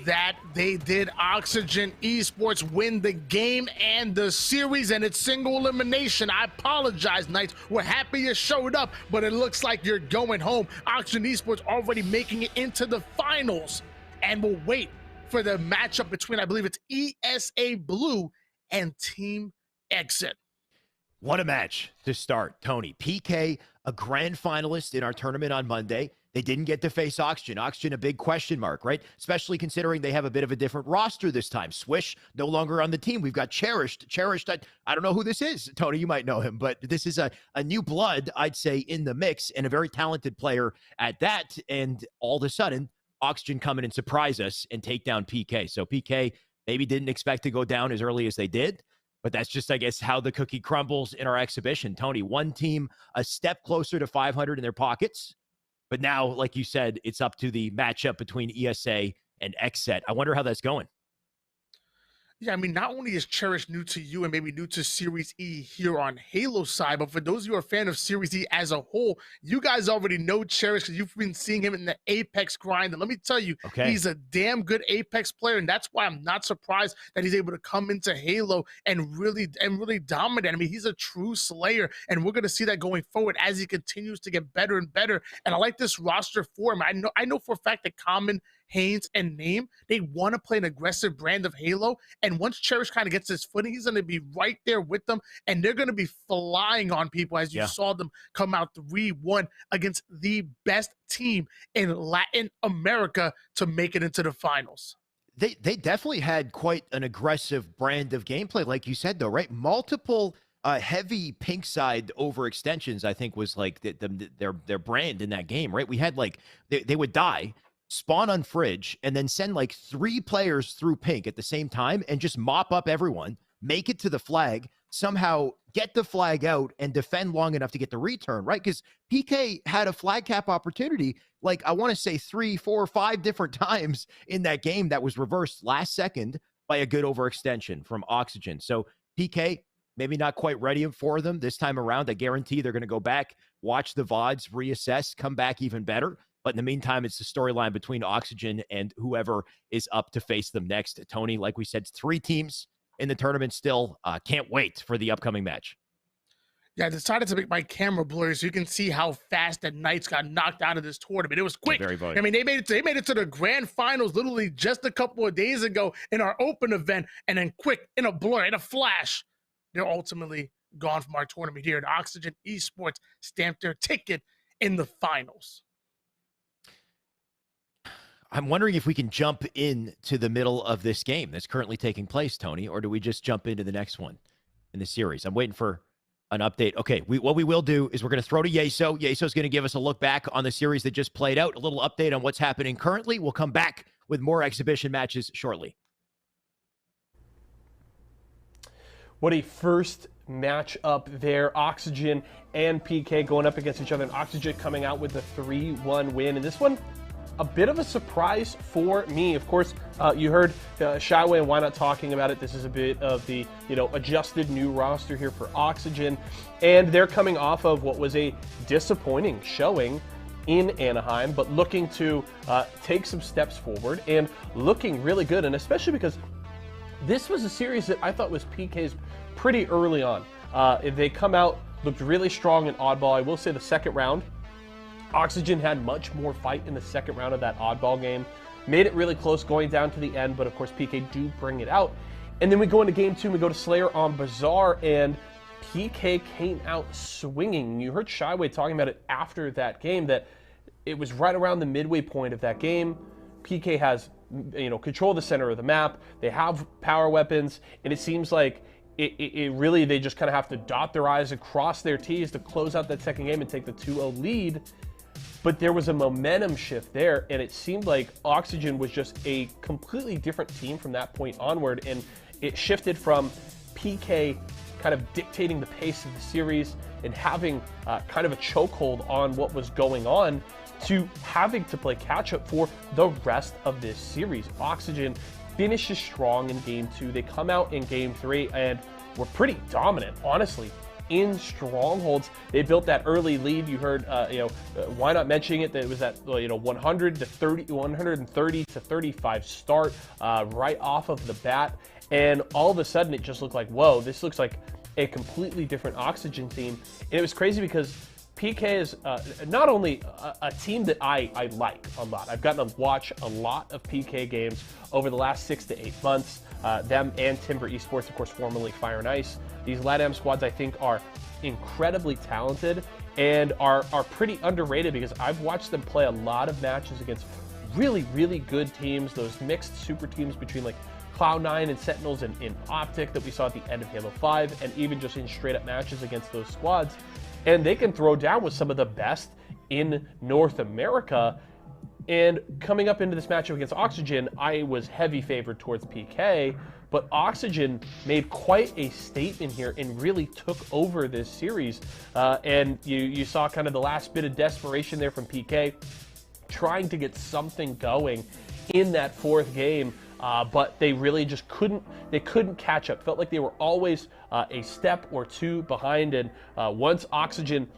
That they did. Oxygen Esports win the game and the series, and it's single elimination. I apologize, Knights. We're happy you showed up, but it looks like you're going home. Oxygen Esports already making it into the finals, and we'll wait for the matchup between, I believe it's ESA Blue and Team Exit. What a match to start, Tony. PK, a grand finalist in our tournament on Monday. They didn't get to face Oxygen. Oxygen, a big question mark, right? Especially considering they have a bit of a different roster this time. Swish, no longer on the team. We've got Cherished. Cherished, I don't know who this is. Tony, you might know him, but this is a new blood, I'd say, in the mix, and a very talented player at that. And all of a sudden, Oxygen come in and surprise us and take down PK. So PK maybe didn't expect to go down as early as they did, but that's just, I guess, how the cookie crumbles in our exhibition. Tony, one team a step closer to 500 in their pockets. But now, like you said, it's up to the matchup between ESA and XSET. I wonder how that's going. Yeah, I mean, not only is Cherish new to you and maybe new to Series E here on Halo side, but for those of you who are a fan of Series E as a whole, you guys already know Cherish because you've been seeing him in the Apex grind. And let me tell you, Okay. he's a damn good Apex player, and that's why I'm not surprised that he's able to come into Halo and really dominate. I mean, he's a true slayer, and we're gonna see that going forward as he continues to get better and better. And I like this roster for him. I know for a fact that Common, Haynes, and Name, they want to play an aggressive brand of Halo. And once Cherish kind of gets his footing, he's going to be right there with them. And they're going to be flying on people as you saw them come out 3-1 against the best team in Latin America to make it into the finals. They definitely had quite an aggressive brand of gameplay, like you said, though, right? Multiple heavy pink side overextensions, I think, was like their brand in that game, right? We had like they would die, spawn on Fridge, and then send like 3 players through pink at the same time and just mop up everyone, make it to the flag, somehow get the flag out and defend long enough to get the return, right? Because PK had a flag cap opportunity, like I want to say 3, 4, 5 different times in that game that was reversed last second by a good overextension from Oxygen. So PK, maybe not quite ready for them this time around. I guarantee they're going to go back, watch the VODs, reassess, come back even better. But in the meantime, it's the storyline between Oxygen and whoever is up to face them next. Tony, like we said, 3 teams in the tournament still. Can't wait for the upcoming match. Yeah, I decided to make my camera blurry so you can see how fast the Knights got knocked out of this tournament. It was quick. Very I mean, they made it to the grand finals literally just a couple of days ago in our open event, and then quick, in a blur, in a flash, they're ultimately gone from our tournament here. And Oxygen Esports stamped their ticket in the finals. I'm wondering if we can jump into the middle of this game that's currently taking place, Tony, or do we just jump into the next one in the series? I'm waiting for an update. Okay, what we will do is we're going to throw to Yeso. Yeso's going to give us a look back on the series that just played out, a little update on what's happening currently. We'll come back with more exhibition matches shortly. What a first match up there. Oxygen and PK going up against each other, and Oxygen coming out with a 3-1 win. And this one, a bit of a surprise for me. Of course, you heard Shyway and Why Not talking about it. This is a bit of the, adjusted new roster here for Oxygen. And they're coming off of what was a disappointing showing in Anaheim, but looking to take some steps forward and looking really good. And especially because this was a series that I thought was PK's pretty early on. They come out, looked really strong in Oddball. I will say the second round, Oxygen had much more fight in the second round of that Oddball game. Made it really close going down to the end, but of course PK do bring it out. And then we go into game 2, we go to Slayer on Bazaar, and PK came out swinging. You heard Shyway talking about it after that game, that it was right around the midway point of that game. PK has, control the center of the map. They have power weapons, and it seems like it really, they just kind of have to dot their I's and cross their T's to close out that second game and take the 2-0 lead. But there was a momentum shift there, and it seemed like Oxygen was just a completely different team from that point onward, and it shifted from PK kind of dictating the pace of the series and having kind of a chokehold on what was going on to having to play catch-up for the rest of this series. Oxygen finishes strong in game 2. They come out in game 3 and were pretty dominant, honestly, in strongholds. They built that early lead. You heard, Why Not mentioning it, that it was at 130 to 35 start right off of the bat, and all of a sudden it just looked like, whoa, this looks like a completely different Oxygen team. And it was crazy because PK is not only a team that I like a lot. I've gotten to watch a lot of PK games over the last 6 to 8 months. Them and Timber Esports, of course, formerly Fire and Ice. These LATAM squads, I think, are incredibly talented and are pretty underrated because I've watched them play a lot of matches against really, really good teams, those mixed super teams between like Cloud9 and Sentinels and in Optic that we saw at the end of Halo 5, and even just in straight-up matches against those squads. And they can throw down with some of the best in North America. And coming up into this matchup against Oxygen, I was heavy favored towards PK, but Oxygen made quite a statement here and really took over this series. And you saw kind of the last bit of desperation there from PK, trying to get something going in that fourth game but they really just couldn't catch up. Felt like they were always a step or two behind, and once Oxygen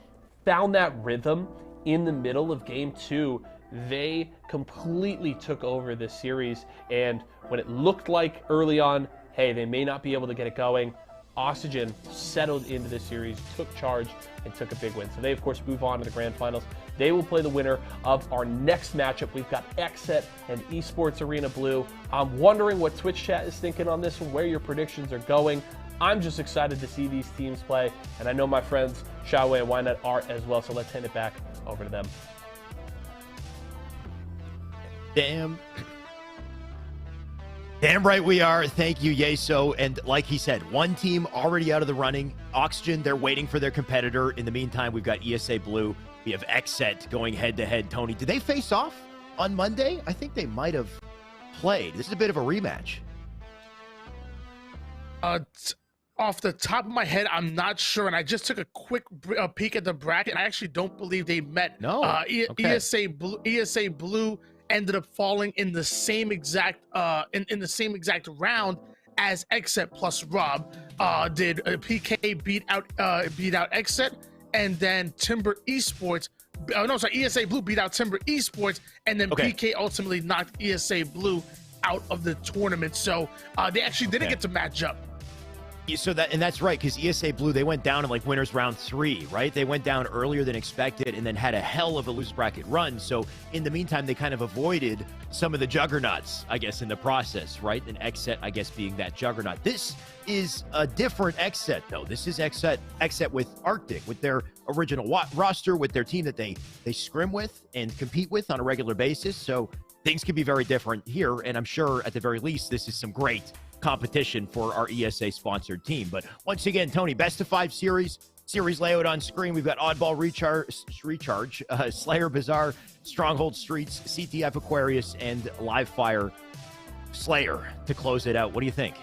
found that rhythm in the middle of game 2, they completely took over this series. And when it looked like early on, hey, they may not be able to get it going, Oxygen settled into this series, took charge, and took a big win. So they, of course, move on to the grand finals. They will play the winner of our next matchup. We've got Xset and Esports Arena Blue. I'm wondering what Twitch chat is thinking on this one, where your predictions are going. I'm just excited to see these teams play, and I know my friends Xiaowei and Wynut are as well, so let's hand it back over to them. Damn right we are. Thank you, Yeso. And like he said, one team already out of the running. Oxygen, they're waiting for their competitor. In the meantime, we've got ESA Blue. We have Xset going head-to-head. Tony, did they face off on Monday? I think they might have played. This is a bit of a rematch. Off the top of my head, I'm not sure, and I just took a quick peek at the bracket. I actually don't believe they met. No. Okay. ESA Blue ended up falling in the same exact in the same exact round as Xset plus Rob did. PK beat out Xset, and then Timber Esports. ESA Blue beat out Timber Esports, and then PK ultimately knocked ESA Blue out of the tournament. So they actually didn't get to match up. So that's right, because ESA Blue, they went down in like winners round 3, right? They went down earlier than expected and then had a hell of a loose bracket run. So in the meantime, they kind of avoided some of the juggernauts, I guess, in the process, right? And Xset, I guess, being that juggernaut. This is a different Xset, though. This is Xset with Arctic, with their original roster, with their team that they scrim with and compete with on a regular basis. So things can be very different here. And I'm sure at the very least, this is some great competition for our ESA sponsored team. But once again, Tony, best of 5 series layout on screen. We've got Oddball Recharge, Slayer Bazaar, Stronghold Streets, CTF Aquarius, and Live Fire Slayer to close it out. What do you think?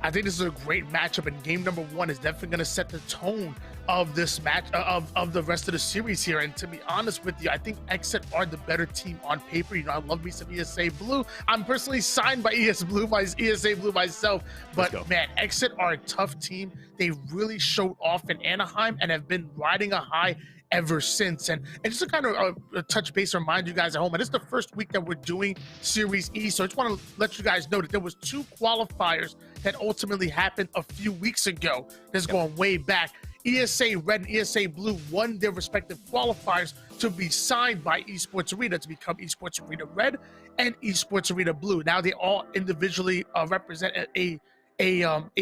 I think this is a great matchup, and game number 1 is definitely going to set the tone of this match, of the rest of the series here. And to be honest with you, I think Xset are the better team on paper. You know, I love me some ESA Blue. I'm personally signed by ESA Blue myself, but man, Xset are a tough team. They really showed off in Anaheim and have been riding a high ever since. And just to kind of touch base, remind you guys at home, and this is the first week that we're doing Series E, so I just want to let you guys know that there was 2 qualifiers that ultimately happened a few weeks ago. This is going way back. ESA Red and ESA Blue won their respective qualifiers to be signed by Esports Arena to become Esports Arena Red and Esports Arena Blue. Now they all individually represent a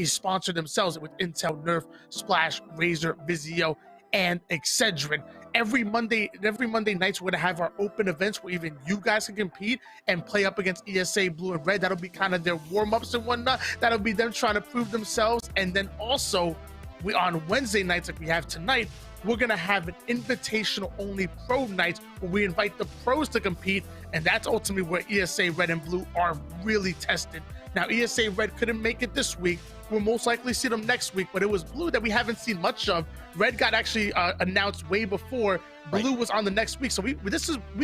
sponsor themselves with Intel, Nerf, Splash, Razer, Vizio, and Excedrin. Every Monday nights, we're gonna have our open events where even you guys can compete and play up against ESA Blue and Red. That'll be kind of their warm-ups and whatnot. That'll be them trying to prove themselves. And then also, on Wednesday nights, like we have tonight, we're gonna have an invitational only pro night where we invite the pros to compete, and that's ultimately where ESA Red and Blue are really tested. Now, ESA Red couldn't make it this week. We'll most likely see them next week, but it was Blue that we haven't seen much of. Red got actually announced way before. Blue was on the next week, so we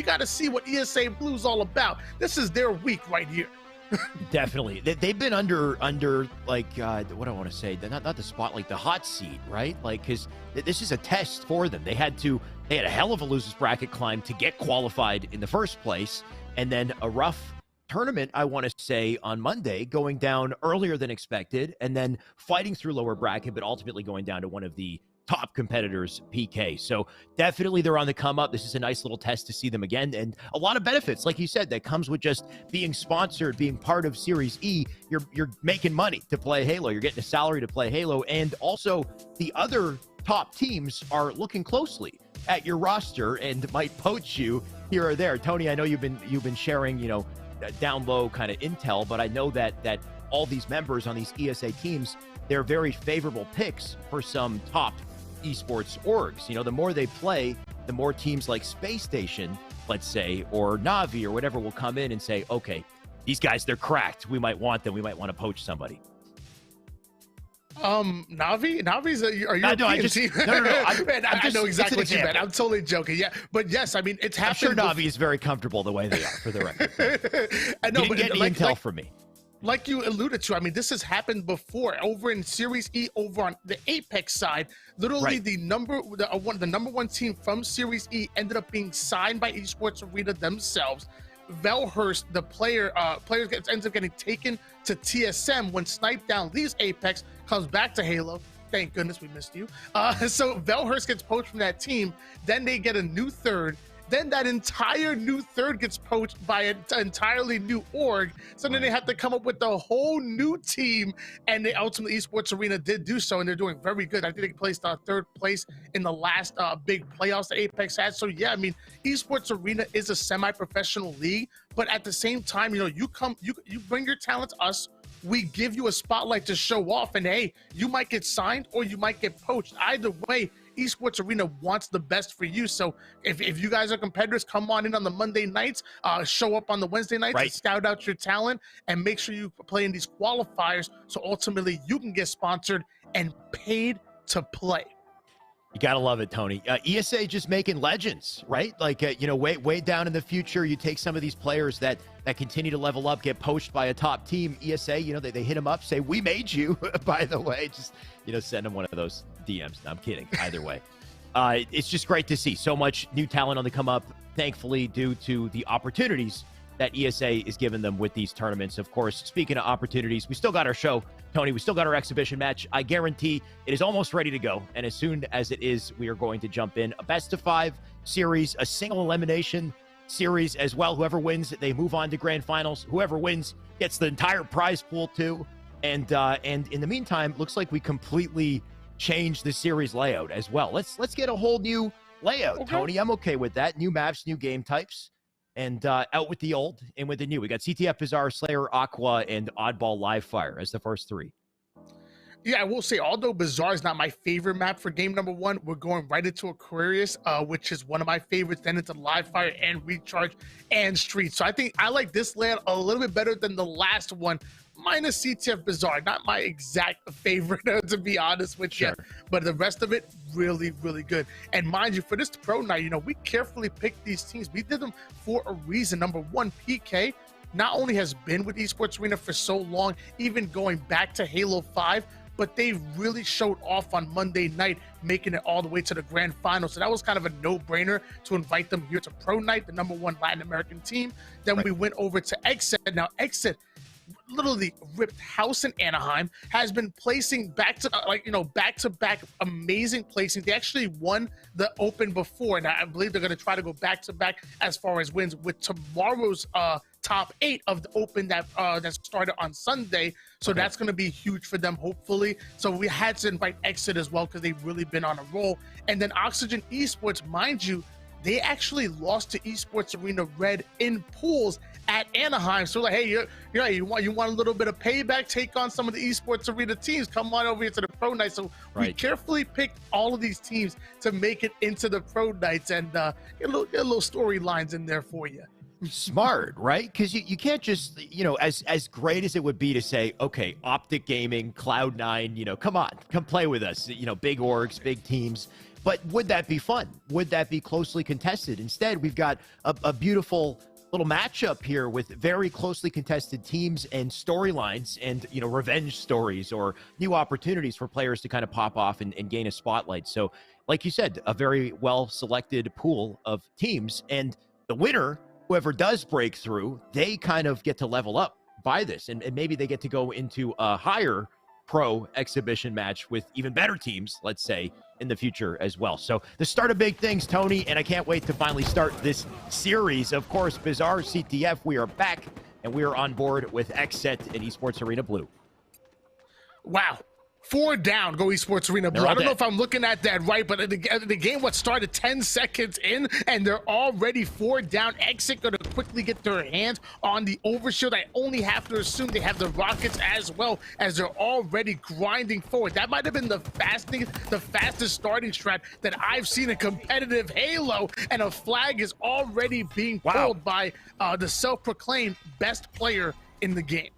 got to see what ESA Blue's all about. This is their week right here. Definitely. They've been under like, what do I want to say? Not the spotlight, the hot seat, right? Like, because this is a test for them. They had a hell of a losers bracket climb to get qualified in the first place, and then a rough tournament, I want to say, on Monday, going down earlier than expected, and then fighting through lower bracket, but ultimately going down to one of the top competitors, PK. So definitely they're on the come up. This is a nice little test to see them again, and a lot of benefits, like you said, that comes with just being sponsored, being part of Series E. You're making money to play Halo. You're getting a salary to play Halo, and also the other top teams are looking closely at your roster and might poach you here or there. Tony, I know you've been sharing, down low kind of intel, but I know that all these members on these ESA teams, they're very favorable picks for some top esports orgs. The more they play, the more teams like Space Station, let's say, or Navi or whatever will come in and say, okay, these guys, they're cracked. We might want them. We might want to poach somebody. Navi's a European No, I just team. no. Man, I know exactly what you meant. I'm totally joking. Yeah, but yes, I mean it's I'm happened. sure Navi is very comfortable the way they are, for the record. I know, You didn't but get any intel from me. like you alluded to, I mean, this has happened before over in Series E, over on the Apex side. Literally, Right. the number one team from Series E ended up being signed by Esports Arena themselves. Velhurst, the ends up getting taken to TSM when Snipe Down leaves Apex, comes back to Halo. Thank goodness we missed you. So Velhurst gets poached from that team. Then they get a new third. Then that entire new third gets poached by an entirely new org. So then they have to come up with a whole new team. And they ultimately, Esports Arena did do so, and they're doing very good. I think they placed third place in the last big playoffs that Apex had. So yeah, I mean, Esports Arena is a semi-professional league, but at the same time, you know, you bring your talent to us. We give you a spotlight to show off, and hey, you might get signed or you might get poached. Either way, Esports Arena wants the best for you. So if you guys are competitors, come on in on the Monday nights, show up on the Wednesday nights, Right. and scout out your talent, and make sure you play in these qualifiers so ultimately you can get sponsored and paid to play. You gotta love it, Tony. ESA just making legends, right? Like, you know, way down in the future, you take some of these players that continue to level up, get poached by a top team. ESA, you know, they hit them up, say, "We made you." By the way, just, you know, send them one of those DMs. No, I'm kidding. Either way, it's just great to see so much new talent on the come up. Thankfully, due to the opportunities that ESA is giving them with these tournaments. Of course, speaking of opportunities, we still got our show, Tony. We still got our exhibition match. I guarantee it is almost ready to go. And as soon as it is, we are going to jump in a best of 5 series, a single elimination series as well. Whoever wins, they move on to grand finals. Whoever wins gets the entire prize pool too. And in the meantime, looks like we completely changed the series layout as well. Let's get a whole new layout, Okay. Tony. I'm okay with that. New maps, new game types. And out with the old, in with the new. We got CTF Bizarre, Slayer, Aqua, and Oddball Live Fire as the first 3. Yeah, I will say, although Bazaar is not my favorite map for game number 1, we're going right into Aquarius, which is one of my favorites, then into Live Fire and Recharge and Street. So I think I like this layout a little bit better than the last one, minus CTF Bazaar. Not my exact favorite, to be honest with you. Sure. But the rest of it, really, really good. And mind you, for this pro night, you know, we carefully picked these teams. We did them for a reason. Number one, PK not only has been with Esports Arena for so long, even going back to Halo 5, but they really showed off on Monday night, making it all the way to the grand final. So that was kind of a no-brainer to invite them here to Pro Night, the number 1 Latin American team. Then Right. we went over to Exit. Now, Exit literally ripped house in Anaheim, has been placing back-to-back amazing placing. They actually won the Open before, and I believe they're going to try to go back-to-back as far as wins with tomorrow's top 8 of the Open that started on Sunday. So that's going to be huge for them, hopefully. So we had to invite Exit as well because they've really been on a roll. And then Oxygen Esports, mind you, they actually lost to Esports Arena Red in pools at Anaheim. So like, hey, you want a little bit of payback? Take on some of the Esports Arena teams. Come on over here to the Pro Night. So we Right. carefully picked all of these teams to make it into the Pro Nights, and get a little storylines in there for you. Smart, right? Because you can't just, you know, as great as it would be to say, okay, Optic Gaming, Cloud9, you know, come on, come play with us, you know, big orgs, big teams. But would that be fun? Would that be closely contested? Instead, we've got a beautiful little matchup here with very closely contested teams and storylines and, you know, revenge stories or new opportunities for players to kind of pop off and gain a spotlight. So, like you said, a very well-selected pool of teams. And the winner, whoever does break through, they kind of get to level up by this. And maybe they get to go into a higher pro exhibition match with even better teams, let's say, in the future as well. So the start of big things, Tony, and I can't wait to finally start this series. Of course, Bizarre CTF, we are back, and we are on board with XSET and Esports Arena Blue. Wow. 4 down, go Esports Arena Blue. They're all I don't know dead. if I'm looking at that right, but the game started 10 seconds in, and they're already 4 down. Exit going to quickly get their hands on the overshield. I only have to assume they have the rockets as well, as they're already grinding forward. That might have been the fastest starting strat that I've seen in competitive Halo, and a flag is already being pulled by the self-proclaimed best player in the game.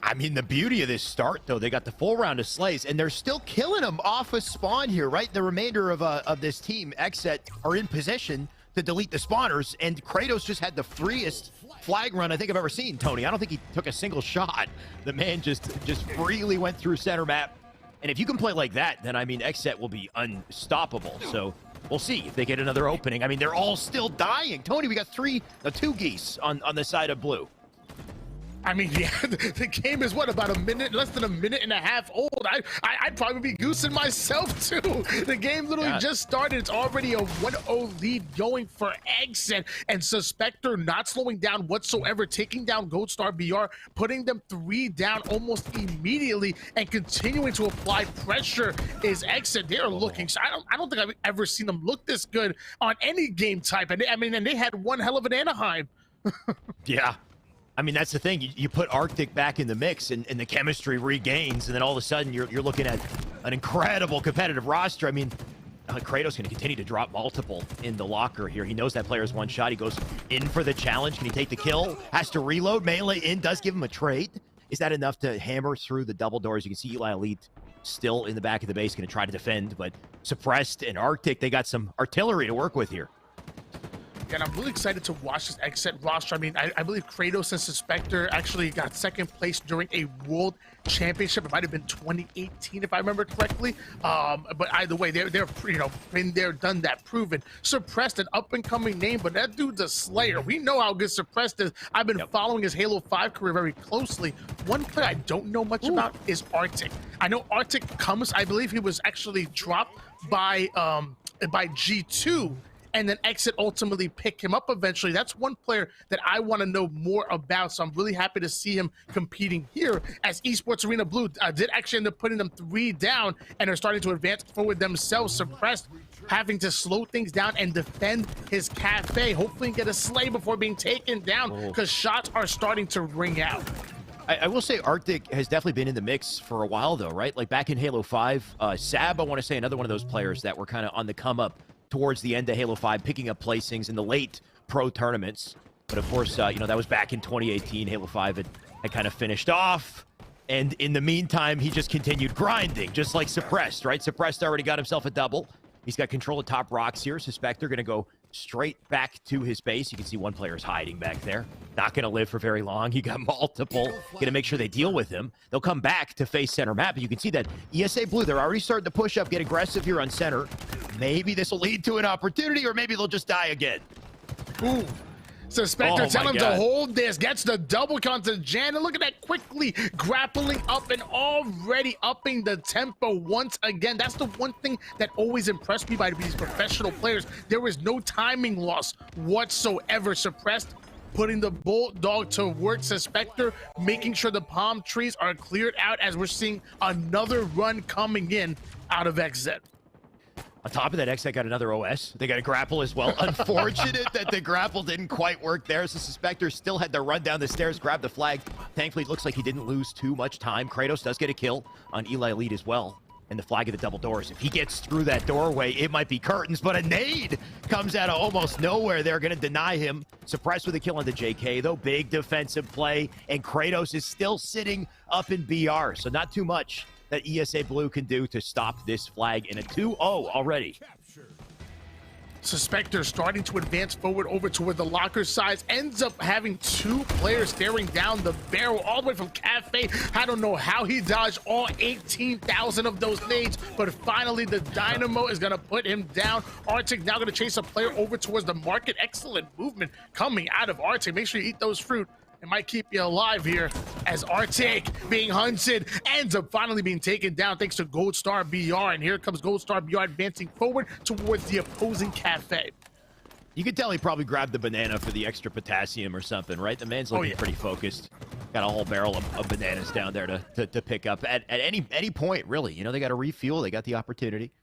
I mean, the beauty of this start, though, they got the full round of slays, and they're still killing them off of spawn here, right? The remainder of this team, Xset, are in position to delete the spawners, and Kratos just had the freest flag run I think I've ever seen, Tony. I don't think he took a single shot. The man just freely went through center map, and if you can play like that, then, I mean, Xset will be unstoppable, so we'll see if they get another opening. I mean, they're all still dying. Tony, we got two geese on the side of blue. I mean, yeah, the game is what, about less than a minute and a half old. I'd probably be goosing myself too. The game literally just started. It's already a 1-0 lead going for Xset, and Suspector not slowing down whatsoever, taking down Goldstar BR, putting them 3 down almost immediately, and continuing to apply pressure is Xset. They're looking, I don't think I've ever seen them look this good on any game type. And they had one hell of an Anaheim. Yeah. I mean, that's the thing. You put Arctic back in the mix, and the chemistry regains, and then all of a sudden you're looking at an incredible competitive roster. I mean, Kratos going to continue to drop multiple in the locker here. He knows that player's one shot. He goes in for the challenge. Can he take the kill? Has to reload. Melee in does give him a trade. Is that enough to hammer through the double doors? You can see Eli Elite still in the back of the base, going to try to defend, but Suppressed and Arctic, they got some artillery to work with here. And I'm really excited to watch this Xset roster. I mean, I believe Kratos and Suspector actually got second place during a World Championship. It might have been 2018, if I remember correctly. But either way, they're been there, done that, proven. Suppressed, an up-and-coming name, but that dude's a slayer. We know how good Suppressed is. I've been following his Halo 5 career very closely. One player I don't know much about is Arctic. I know Arctic comes, I believe he was actually dropped by G2, and then Xset ultimately pick him up eventually. That's one player that I want to know more about, so I'm really happy to see him competing here, as Esports Arena Blue did actually end up putting them 3 down and are starting to advance forward themselves. Suppressed, having to slow things down and defend his cafe, hopefully get a slay before being taken down, because shots are starting to ring out. I will say Arctic has definitely been in the mix for a while, though, right? Like back in Halo 5, Sab, I want to say, another one of those players that were kind of on the come up towards the end of Halo 5, picking up placings in the late pro tournaments. But of course, that was back in 2018. Halo 5 had kind of finished off. And in the meantime, he just continued grinding, just like Suppressed, right? Suppressed already got himself a double. He's got control of top rocks here. Suspector going to go straight back to his base. You can see one player is hiding back there. Not going to live for very long. He got multiple. Going to make sure they deal with him. They'll come back to face center map. But you can see that ESA Blue, they're already starting to push up, get aggressive here on center. Maybe this will lead to an opportunity, or maybe they'll just die again. Ooh. Suspector tell him to hold this, gets the double count to Jan, and look at that, quickly grappling up and already upping the tempo once again. That's the one thing that always impressed me by these professional players. There was no timing loss whatsoever. Suppressed, putting the Bulldog to work. Suspector making sure the palm trees are cleared out, as we're seeing another run coming in out of Xset. On top of that, Xset got another OS. They got a grapple as well. Unfortunate that the grapple didn't quite work there. So Suspector still had to run down the stairs, grab the flag. Thankfully, it looks like he didn't lose too much time. Kratos does get a kill on Eli Elite as well. And the flag of the double doors. If he gets through that doorway, it might be curtains, but a nade comes out of almost nowhere. They're going to deny him. Suppressed with a kill on the JK, though. Big defensive play. And Kratos is still sitting up in BR. So not too much that ESA Blue can do to stop this flag in a 2-0 already. Suspector starting to advance forward over toward the locker sides, ends up having 2 players staring down the barrel all the way from Cafe. I don't know how he dodged all 18,000 of those nades, but finally the Dynamo is going to put him down. Arctic now going to chase a player over towards the market. Excellent movement coming out of Arctic. Make sure you eat those fruit. It might keep you alive here, as Arctic being hunted ends up finally being taken down thanks to Goldstar BR. And here comes Goldstar BR advancing forward towards the opposing Cafe. You can tell he probably grabbed the banana for the extra potassium or something, right? The man's looking pretty focused. Got a whole barrel of bananas down there to pick up at any point, really. You know, they got to refuel. They got the opportunity.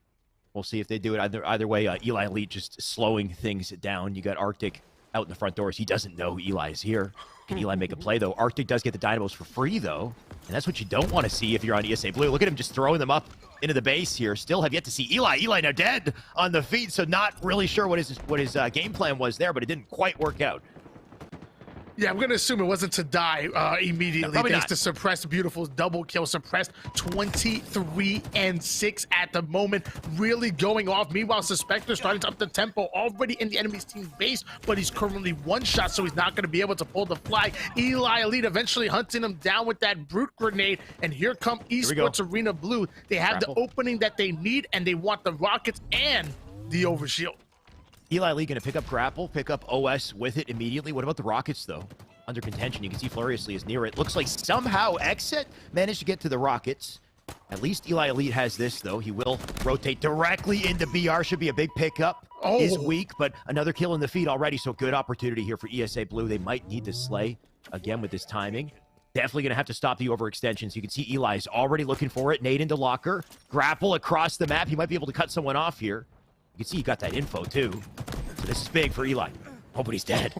We'll see if they do it either way. Eli Elite just slowing things down. You got Arctic out in the front doors. He doesn't know Eli is here. Can Eli make a play, though? Arctic does get the Dynamos for free, though. And that's what you don't want to see if you're on ESA Blue. Look at him just throwing them up into the base here. Still have yet to see Eli. Eli now dead on the feet, so not really sure what his game plan was there, but it didn't quite work out. Yeah, I'm going to assume it wasn't to die immediately. Probably Thanks not. to Suppress. Beautiful double kill. Suppressed 23 and 6 at the moment. Really going off. Meanwhile, Suspector starting to up the tempo. Already in the enemy's team base, but he's currently one shot, so he's not going to be able to pull the flag. Eli Elite eventually hunting him down with that brute grenade. And here come Esports Arena Blue. They have Grapple. the opening that they need, and they want the rockets and the overshield. Eli Lee going to pick up grapple, pick up OS with it immediately. What about the Rockets, though? Under contention, you can see Furiously is near it. Looks like somehow Exit managed to get to the Rockets. At least Eli Elite has this, though. He will rotate directly into BR. Should be a big pickup. Oh. Is weak, but another kill in the feed already, so good opportunity here for ESA Blue. They might need to slay again with this timing. Definitely going to have to stop the overextensions. You can see Eli's already looking for it. Nade into locker. Grapple across the map. He might be able to cut someone off here. You can see he got that info, too. So this is big for Eli. Oh, but he's dead.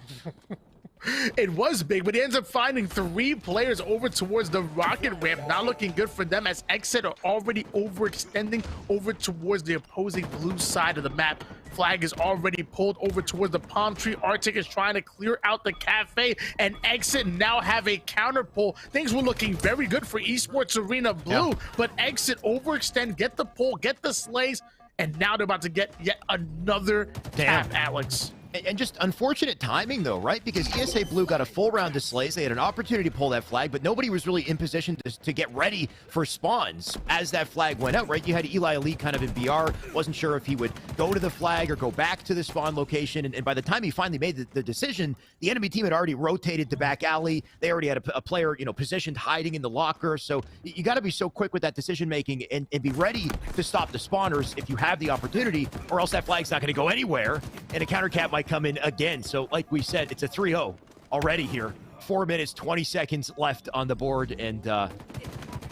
It was big, but he ends up finding 3 players over towards the rocket ramp. Not looking good for them as Exit are already overextending over towards the opposing blue side of the map. Flag is already pulled over towards the palm tree. Arctic is trying to clear out the cafe, and Exit now have a counter pull. Things were looking very good for Esports Arena Blue, but Exit overextend, get the pull, get the slays, and now they're about to get yet another tap, Alex. And just unfortunate timing, though, right? Because ESA Blue got a full round of slays. They had an opportunity to pull that flag, but nobody was really in position to get ready for spawns as that flag went out, right? You had Eli Elite kind of in BR. Wasn't sure if he would go to the flag or go back to the spawn location. And by the time he finally made the decision, the enemy team had already rotated to back alley. They already had a player, positioned hiding in the locker. So you got to be so quick with that decision-making and be ready to stop the spawners if you have the opportunity, or else that flag's not going to go anywhere, and a counter cap might come in again. So like we said, it's a 3-0 already here. 4 minutes, 20 seconds left on the board. And,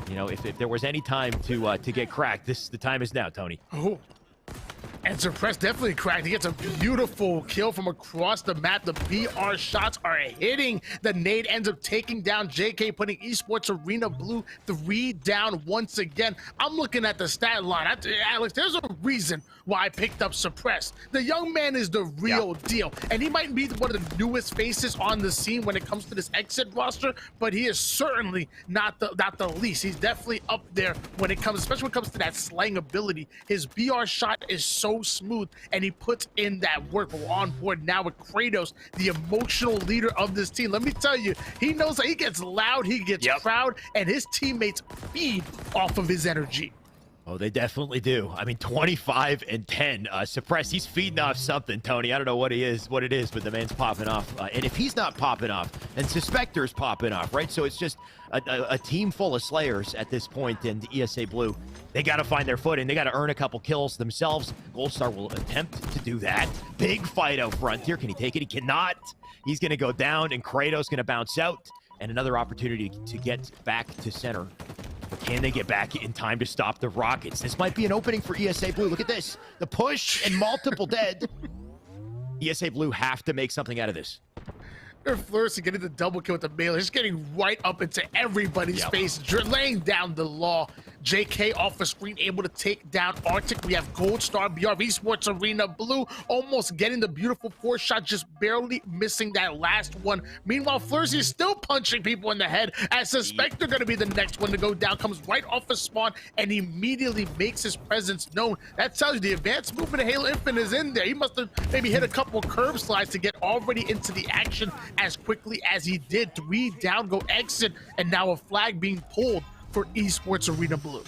if there was any time to get cracked, the time is now, Tony. Oh. And Suppress definitely cracked. He gets a beautiful kill from across the map. The BR shots are hitting. The nade ends up taking down JK, putting Esports Arena Blue 3 down once again. I'm looking at the stat line. Alex, there's a reason why I picked up Suppress. The young man is the real deal. And he might be one of the newest faces on the scene when it comes to this Exit roster, but he is certainly not the least. He's definitely up there when it comes, especially when it comes to that slaying ability. His BR shot is so smooth, and he puts in that work. We're on board now with Kratos, the emotional leader of this team. Let me tell you, he knows that he gets loud, he gets proud, and his teammates feed off of his energy. Oh, they definitely do. I mean, 25 and 10. Suppress, he's feeding off something, Tony. I don't know what it is, but the man's popping off. And if he's not popping off, then Suspector's popping off, right? So it's just a team full of slayers at this point, and ESA Blue, they got to find their footing. They got to earn a couple kills themselves. Goldstar will attempt to do that. Big fight out front here. Can he take it? He cannot. He's going to go down, and Kratos going to bounce out. And another opportunity to get back to center. But can they get back in time to stop the Rockets? This might be an opening for ESA Blue. Look at this. The push and multiple dead. ESA Blue have to make something out of this. They're flourishing, getting the double kill with the melee, just getting right up into everybody's face, laying down the law. JK off the screen, able to take down Arctic. We have Goldstar, BR Esports Arena Blue, almost getting the beautiful 4 shot, just barely missing that last one. Meanwhile, Flurry is still punching people in the head, as Suspector going to be the next one to go down, comes right off the spawn, and immediately makes his presence known. That tells you the advanced movement of Halo Infinite is in there. He must have maybe hit a couple curb slides to get already into the action as quickly as he did. 3 down, go Exit, and now a flag being pulled for Esports Arena Blue.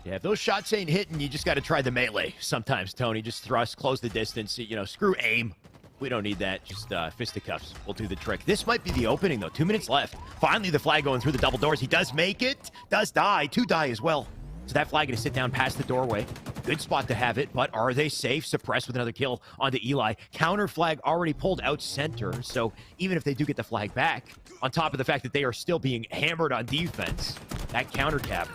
Yeah, if those shots ain't hitting, you just got to try the melee sometimes, Tony. Just thrust, close the distance, screw aim. We don't need that. Just fisticuffs will do the trick. This might be the opening, though. 2 minutes left. Finally, the flag going through the double doors. He does make it. Does die. 2 die as well. So that flag going to sit down past the doorway. Good spot to have it, but are they safe? Suppressed with another kill onto Eli. Counter flag already pulled out center, so even if they do get the flag back, on top of the fact that they are still being hammered on defense, that counter cap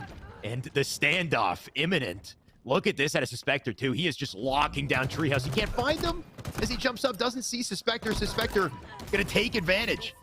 and the standoff imminent. Look at this at a Suspector, too. He is just locking down Treehouse. He can't find him as he jumps up, doesn't see Suspector. Suspector going to take advantage.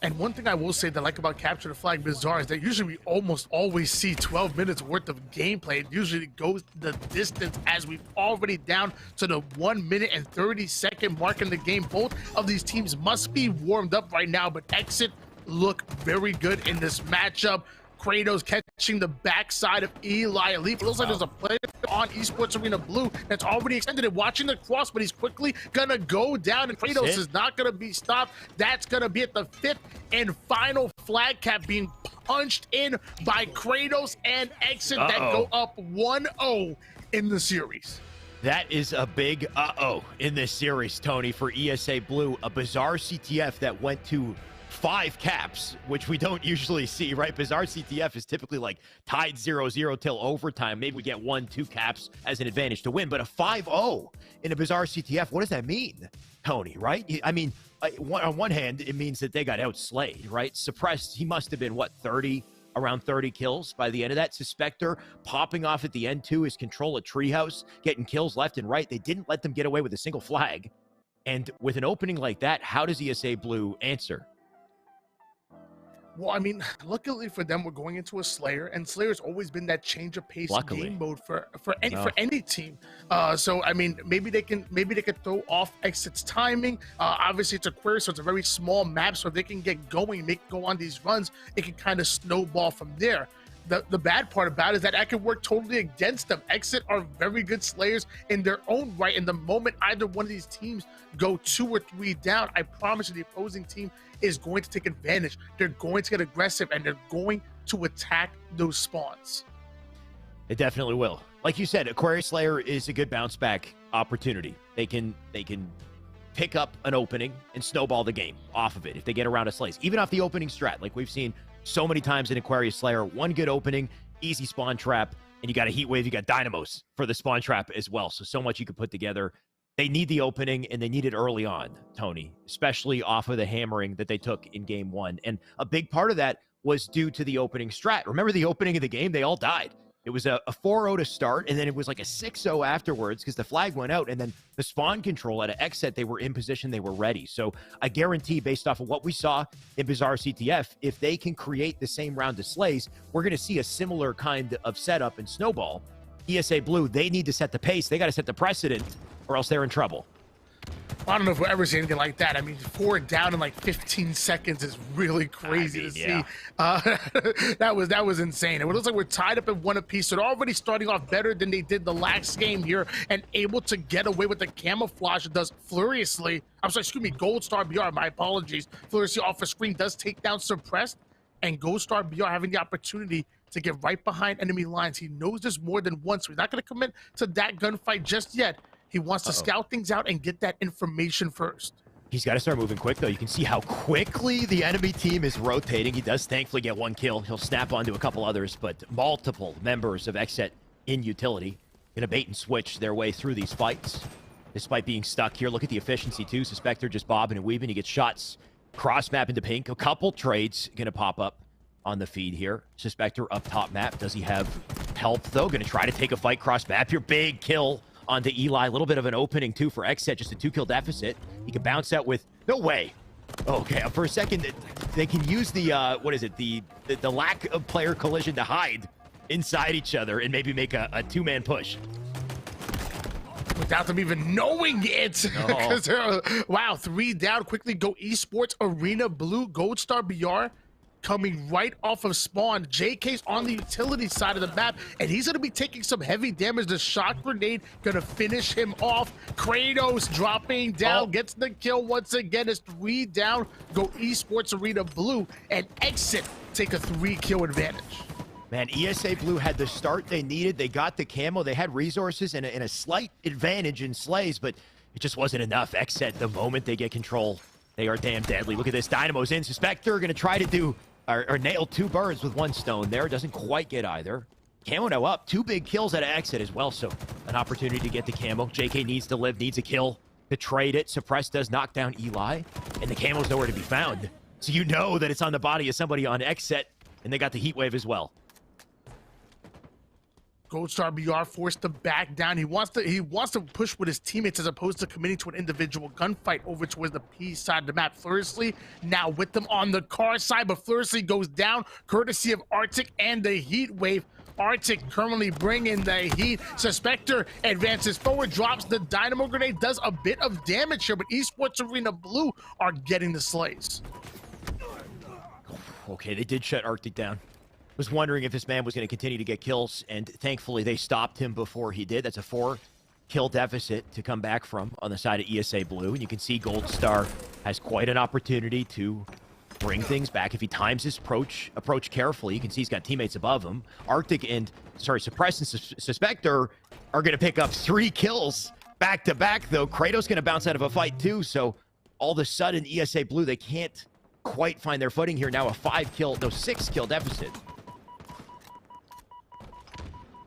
And one thing I will say that I like about Capture the Flag Bizarre is that usually we almost always see 12 minutes worth of gameplay. It usually goes the distance, as we've already down to the 1 minute and 30-second mark in the game. Both of these teams must be warmed up right now, but Exit look very good in this matchup. Kratos catching the backside of Eli. It looks like there's a player on Esports Arena Blue that's already extended it, watching the cross, but he's quickly gonna go down, and Kratos is not gonna be stopped. That's gonna be at the 5th and final flag cap being punched in by Kratos and Exit that go up 1-0 in the series. That is a big in this series, Tony, for ESA Blue. A Bizarre CTF that went to 5 caps, which we don't usually see, right? Bizarre CTF is typically like tied 0-0 till overtime. Maybe we get 1-2 caps as an advantage to win, but a 5-0 in a Bizarre CTF, what does that mean, Tony, right? I mean, on one hand, it means that they got outslayed, right? Suppressed, he must have been, what, around 30 kills by the end of that. Suspector popping off at the end too, his control of Treehouse, getting kills left and right. They didn't let them get away with a single flag. And with an opening like that, how does ESA Blue answer? Well, I mean, luckily for them, we're going into a Slayer, and Slayer's always been that change of pace game mode for any team. So I mean, maybe they could throw off Exit's timing. Obviously, it's Aquarius, so it's a very small map, so if they can get going, go on these runs, it can kind of snowball from there. The bad part about it is that could work totally against them. Exit are very good Slayers in their own right, and the moment either one of these teams go 2 or 3 down, I promise you the opposing team is going to take advantage. They're going to get aggressive, and they're going to attack those spawns. It definitely will. Like you said, Aquarius Slayer is a good bounce back opportunity. They can pick up an opening and snowball the game off of it if they get around a slice, even off the opening strat, like we've seen so many times in Aquarius Slayer. One good opening, easy spawn trap, and you got a heat wave, you got dynamos for the spawn trap as well. So much you could put together. They need the opening, and they need it early on, Tony, especially off of the hammering that they took in game 1. And a big part of that was due to the opening strat. Remember the opening of the game? They all died. It was a 4-0 to start, and then it was like a 6-0 afterwards because the flag went out, and then the spawn control at an exit, they were in position, they were ready. So I guarantee, based off of what we saw in Bizarre CTF, if they can create the same round of slays, we're going to see a similar kind of setup and snowball. ESA Blue, they need to set the pace. They got to set the precedent, or else they're in trouble. I don't know if we'll ever see anything like that. I mean, 4 down in like 15 seconds is really crazy to see. That was insane. It looks like we're tied up at 1 apiece. So they're already starting off better than they did the last game here, and able to get away with the camouflage it does furiously. I'm sorry, excuse me, Gold Star BR, my apologies. Furiously off the screen does take down Suppressed, and Gold Star BR having the opportunity to get right behind enemy lines. He knows this more than once, so he's not going to commit to that gunfight just yet. He wants to scout things out and get that information first. He's got to start moving quick, though. You can see how quickly the enemy team is rotating. He does thankfully get 1 kill. He'll snap onto a couple others, but multiple members of Exit in utility gonna bait and switch their way through these fights, despite being stuck here. Look at the efficiency, too. Suspector just bobbing and weaving. He gets shots cross map into pink. A couple trades gonna pop up on the feed here. Suspector up top map. Does he have help, though? Gonna try to take a fight cross map. Your big kill onto Eli. A little bit of an opening, too, for Exit. Just a 2-kill deficit. He can bounce out with... No way! Okay, for a second, they can use the, what is it? The lack of player collision to hide inside each other and maybe make a 2-man push. Without them even knowing it. No. Wow, 3 down. Quickly go Esports Arena Blue. Gold Star BR coming right off of spawn. JK's on the utility side of the map, and he's going to be taking some heavy damage. The shock grenade going to finish him off. Kratos dropping down, gets the kill once again. It's 3 down. Go Esports Arena Blue, and Exit take a 3-kill advantage. Man, ESA Blue had the start they needed. They got the camo. They had resources and a slight advantage in slays, but it just wasn't enough. Exit, the moment they get control, they are damn deadly. Look at this. Dynamo's in. Suspector going to try to do... Or nail 2 birds with 1 stone there. Doesn't quite get either. Camo now up. 2 big kills at Exit as well, so an opportunity to get the camo. JK needs to live, needs a kill to trade it. Suppress does knock down Eli, and the camo's nowhere to be found. So you know that it's on the body of somebody on Exit, and they got the heat wave as well. Goldstar BR forced to back down. He wants to push with his teammates as opposed to committing to an individual gunfight over towards the P side of the map. Furiously now with them on the car side, but Furiously goes down courtesy of Arctic and the Heat Wave. Arctic currently bringing the heat. Suspector advances forward, drops the dynamo grenade, does a bit of damage here, but Esports Arena Blue are getting the slays. Okay, they did shut Arctic down. Was wondering if this man was going to continue to get kills, and thankfully they stopped him before he did. That's a 4-kill deficit to come back from on the side of ESA Blue, and you can see Goldstar has quite an opportunity to bring things back if he times his approach carefully. You can see he's got teammates above him. Arctic and Suppress and Suspector are going to pick up 3 kills back to back, though. Kratos going to bounce out of a fight too, so all of a sudden ESA Blue, they can't quite find their footing here. Now a 6-kill deficit.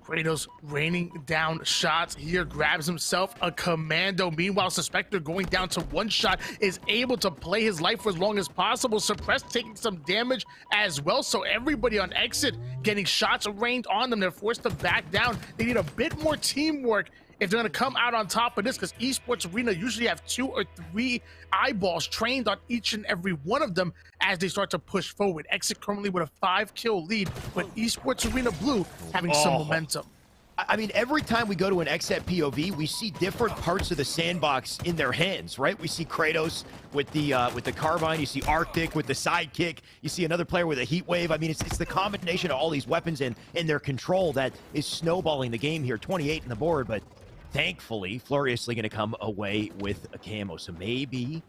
Kratos raining down shots here, grabs himself a commando. Meanwhile, Suspector going down to 1 shot is able to play his life for as long as possible. Suppress taking some damage as well. So everybody on exit getting shots rained on them. They're forced to back down. They need a bit more teamwork if they're going to come out on top of this, because Esports Arena usually have 2 or 3 eyeballs trained on each and every one of them as they start to push forward. Exit currently with a 5-kill lead, but Esports Arena Blue having some momentum. I mean, every time we go to an XSET POV, we see different parts of the sandbox in their hands, right? We see Kratos with the carbine. You see Arctic with the sidekick. You see another player with a heat wave. I mean, it's the combination of all these weapons in their control that is snowballing the game here. 28 on the board, but thankfully, Fluriously going to come away with a camo. So maybe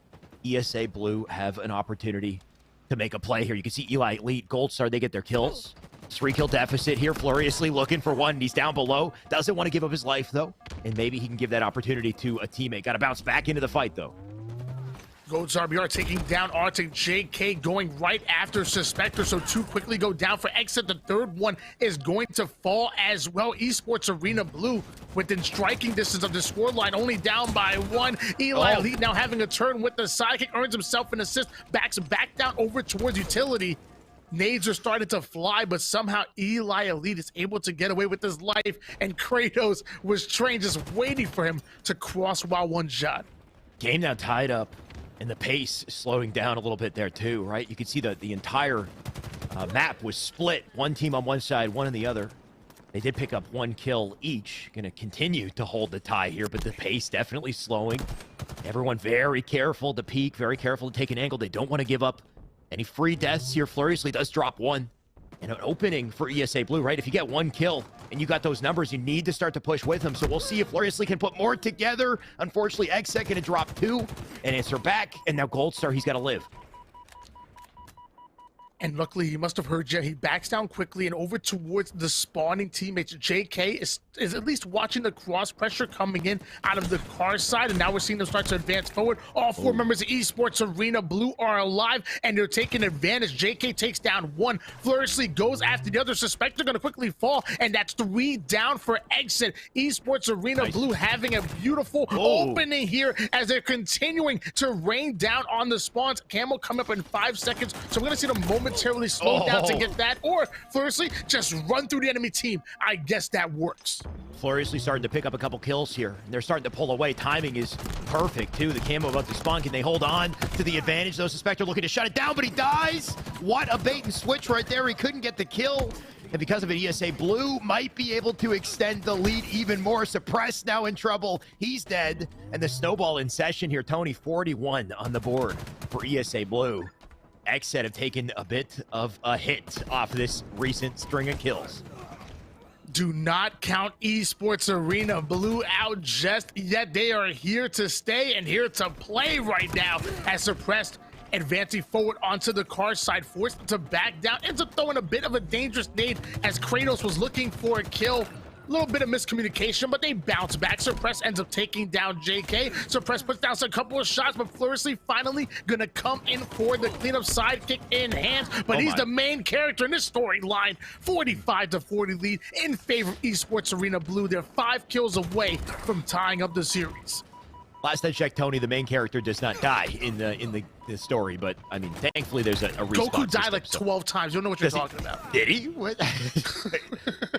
ESA Blue have an opportunity to make a play here. You can see Eli Elite, Goldstar, they get their kills. 3-kill deficit here. Fluriously looking for one. He's down below. Doesn't want to give up his life, though. And maybe he can give that opportunity to a teammate. Got to bounce back into the fight, though. Goldstar BR taking down Arctic. JK going right after Suspector, so 2 quickly go down for Exit. The 3rd one is going to fall as well. Esports Arena Blue within striking distance of the scoreline, only down by 1. Eli Elite now having a turn with the sidekick, earns himself an assist, backs back down over towards utility. Nades are starting to fly, but somehow Eli Elite is able to get away with his life, and Kratos was trained just waiting for him to cross while 1 shot. Game now tied up, and the pace is slowing down a little bit there too, right? You can see the entire map was split. 1 team on one side, 1 on the other. They did pick up 1 kill each. Going to continue to hold the tie here, but the pace definitely slowing. Everyone very careful to peek, very careful to take an angle. They don't want to give up any free deaths here. Fluriously does drop 1. And an opening for ESA Blue, right? If you get 1 kill and you got those numbers, you need to start to push with them. So we'll see if Fluriously can put more together. Unfortunately, XSET going to drop 2 and answer back. And now Goldstar, he's got to live. And luckily, he must have heard you. He backs down quickly and over towards the spawning teammates. JK is at least watching the cross pressure coming in out of the car side. And now we're seeing them start to advance forward. All 4 members of Esports Arena Blue are alive, and they're taking advantage. JK takes down 1. Furiously goes after the other. Suspector going to quickly fall, and that's 3 down for Exit. Esports Arena Blue having a beautiful opening here as they're continuing to rain down on the spawns. Camo coming up in 5 seconds. So we're going to see them momentarily slow down to get that, or Furiously just run through the enemy team. I guess that works. Furiously starting to pick up a couple kills here, and they're starting to pull away. Timing is perfect too. The camo about to spawn. Can they hold on to the advantage? Though Suspector looking to shut it down, but he dies. What a bait and switch right there. He couldn't get the kill, and because of it, ESA Blue might be able to extend the lead even more. Suppress now in trouble. He's dead, and the snowball in session here. Tony, 41 on the board for ESA Blue. XSET have taken a bit of a hit off this recent string of kills. Do not count Esports Arena Blue out just yet. They are here to stay and here to play right now, as Suppressed advancing forward onto the car side, forced to back down, ends up throwing a bit of a dangerous nade as Kratos was looking for a kill. A little bit of miscommunication, but they bounce back. Suppress ends up taking down JK. Suppress puts down a couple of shots, but Furiously finally gonna come in for the cleanup, sidekick in hand. But he's the main character in this storyline. 45-40 lead in favor of Esports Arena Blue. They're 5 kills away from tying up the series. Last I checked, Tony, the main character does not die in the story, but I mean, thankfully there's a respawn Goku died system, like 12 times. You don't know what you're talking about. Did he? What?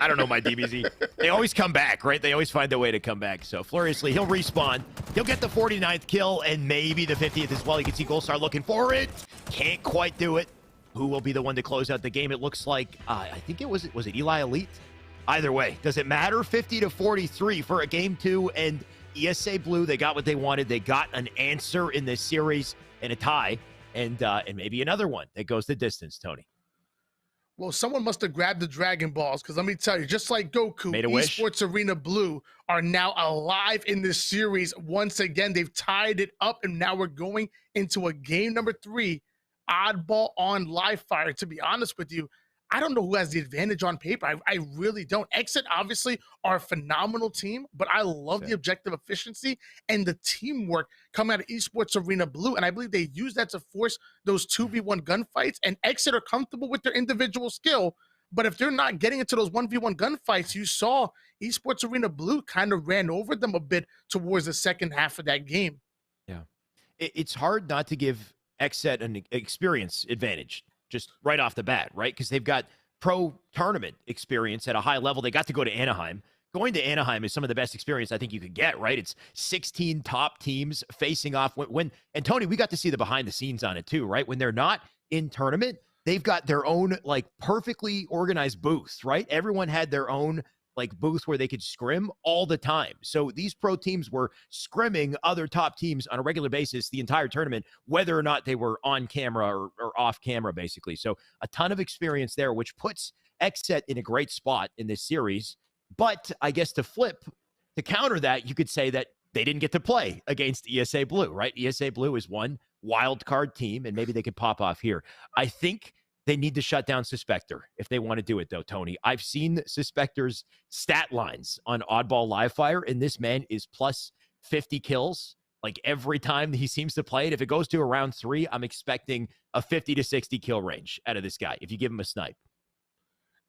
I don't know, my DBZ. They always come back, right? They always find a way to come back. So Furiously, he'll respawn. He'll get the 49th kill and maybe the 50th as well. You can see Goldstar looking for it. Can't quite do it. Who will be the one to close out the game? It looks like, I think was it Eli Elite? Either way, does it matter? 50-43 for a game 2, and ESA Blue, they got what they wanted. They got an answer in this series and a tie, and maybe another one that goes the distance, Tony. Well, someone must have grabbed the Dragon Balls, because let me tell you, just like Goku, Made a wish. Esports Arena Blue are now alive in this series. Once again, they've tied it up, and now we're going into a game number 3, Oddball on Livefire. To be honest with you, I don't know who has the advantage on paper. I really don't. Exit obviously are a phenomenal team, but I love the objective efficiency and the teamwork coming out of Esports Arena Blue. And I believe they use that to force those 2v1 gunfights. And Exit are comfortable with their individual skill. But if they're not getting into those 1v1 gunfights, you saw Esports Arena Blue kind of ran over them a bit towards the second half of that game. Yeah. It's hard not to give Exet an experience advantage just right off the bat, right? Because they've got pro tournament experience at a high level. They got to go to Anaheim. Going to Anaheim is some of the best experience I think you could get, right? It's 16 top teams facing off. And Tony, we got to see the behind the scenes on it too, right? When they're not in tournament, they've got their own like perfectly organized booths, right? Everyone had their own like booth where they could scrim all the time. So these pro teams were scrimming other top teams on a regular basis the entire tournament, whether or not they were on camera or off camera, basically. So a ton of experience there, which puts Exet in a great spot in this series. But I guess to counter that, you could say that they didn't get to play against ESA Blue, right? ESA Blue is one wild card team, and maybe they could pop off here. I think they need to shut down Suspector if they want to do it, though, Tony. I've seen Suspector's stat lines on Oddball Livefire, and this man is plus 50 kills like every time he seems to play it. If it goes to a round 3, I'm expecting a 50 to 60 kill range out of this guy if you give him a snipe.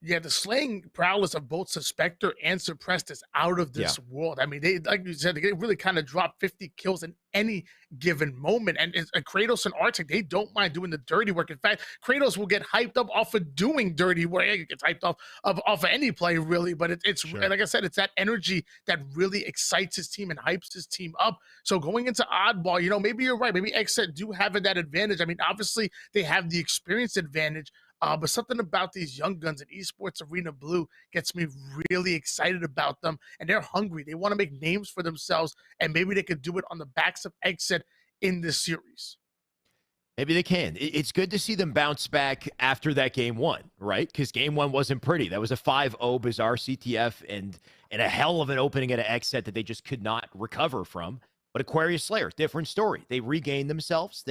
Yeah, the slaying prowess of both Suspector and Suppressed is out of this world. I mean, they, like you said, they really kind of drop 50 kills in any given moment. And Kratos and Arctic, they don't mind doing the dirty work. In fact, Kratos will get hyped up off of doing dirty work. He gets hyped off of any play, really. But it's sure. Like I said, it's that energy that really excites his team and hypes his team up. So going into Oddball, you know, maybe you're right. Maybe Exet do have that advantage. I mean, obviously, they have the experience advantage. But something about these young guns in Esports Arena Blue gets me really excited about them. And they're hungry. They want to make names for themselves. And maybe they could do it on the backs of Exit in this series. Maybe they can. It's good to see them bounce back after that game 1, right? Because game 1 wasn't pretty. That was a 5-0 bizarre CTF and a hell of an opening at an Exet that they just could not recover from. But Aquarius Slayer, different story. They regained themselves.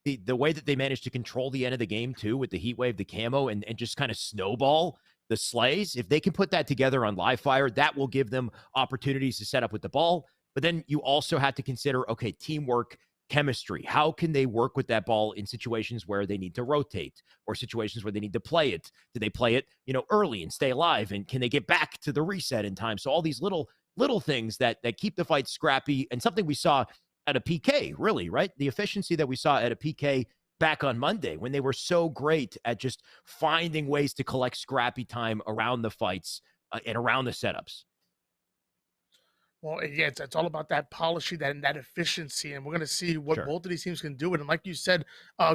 The way that they managed to control the end of the game, too, with the heat wave, the camo, and just kind of snowball the slays, if they can put that together on Livefire, that will give them opportunities to set up with the ball. But then you also have to consider, okay, teamwork, chemistry. How can they work with that ball in situations where they need to rotate or situations where they need to play it? Do they play it, early and stay alive? And can they get back to the reset in time? So all these little things that keep the fight scrappy, and something we saw at a PK, really, right? The efficiency that we saw at a PK back on Monday when they were so great at just finding ways to collect scrappy time around the fights and around the setups. Well, yeah, it's all about that polishing, that efficiency, and we're going to see what both of these teams can do. And like you said,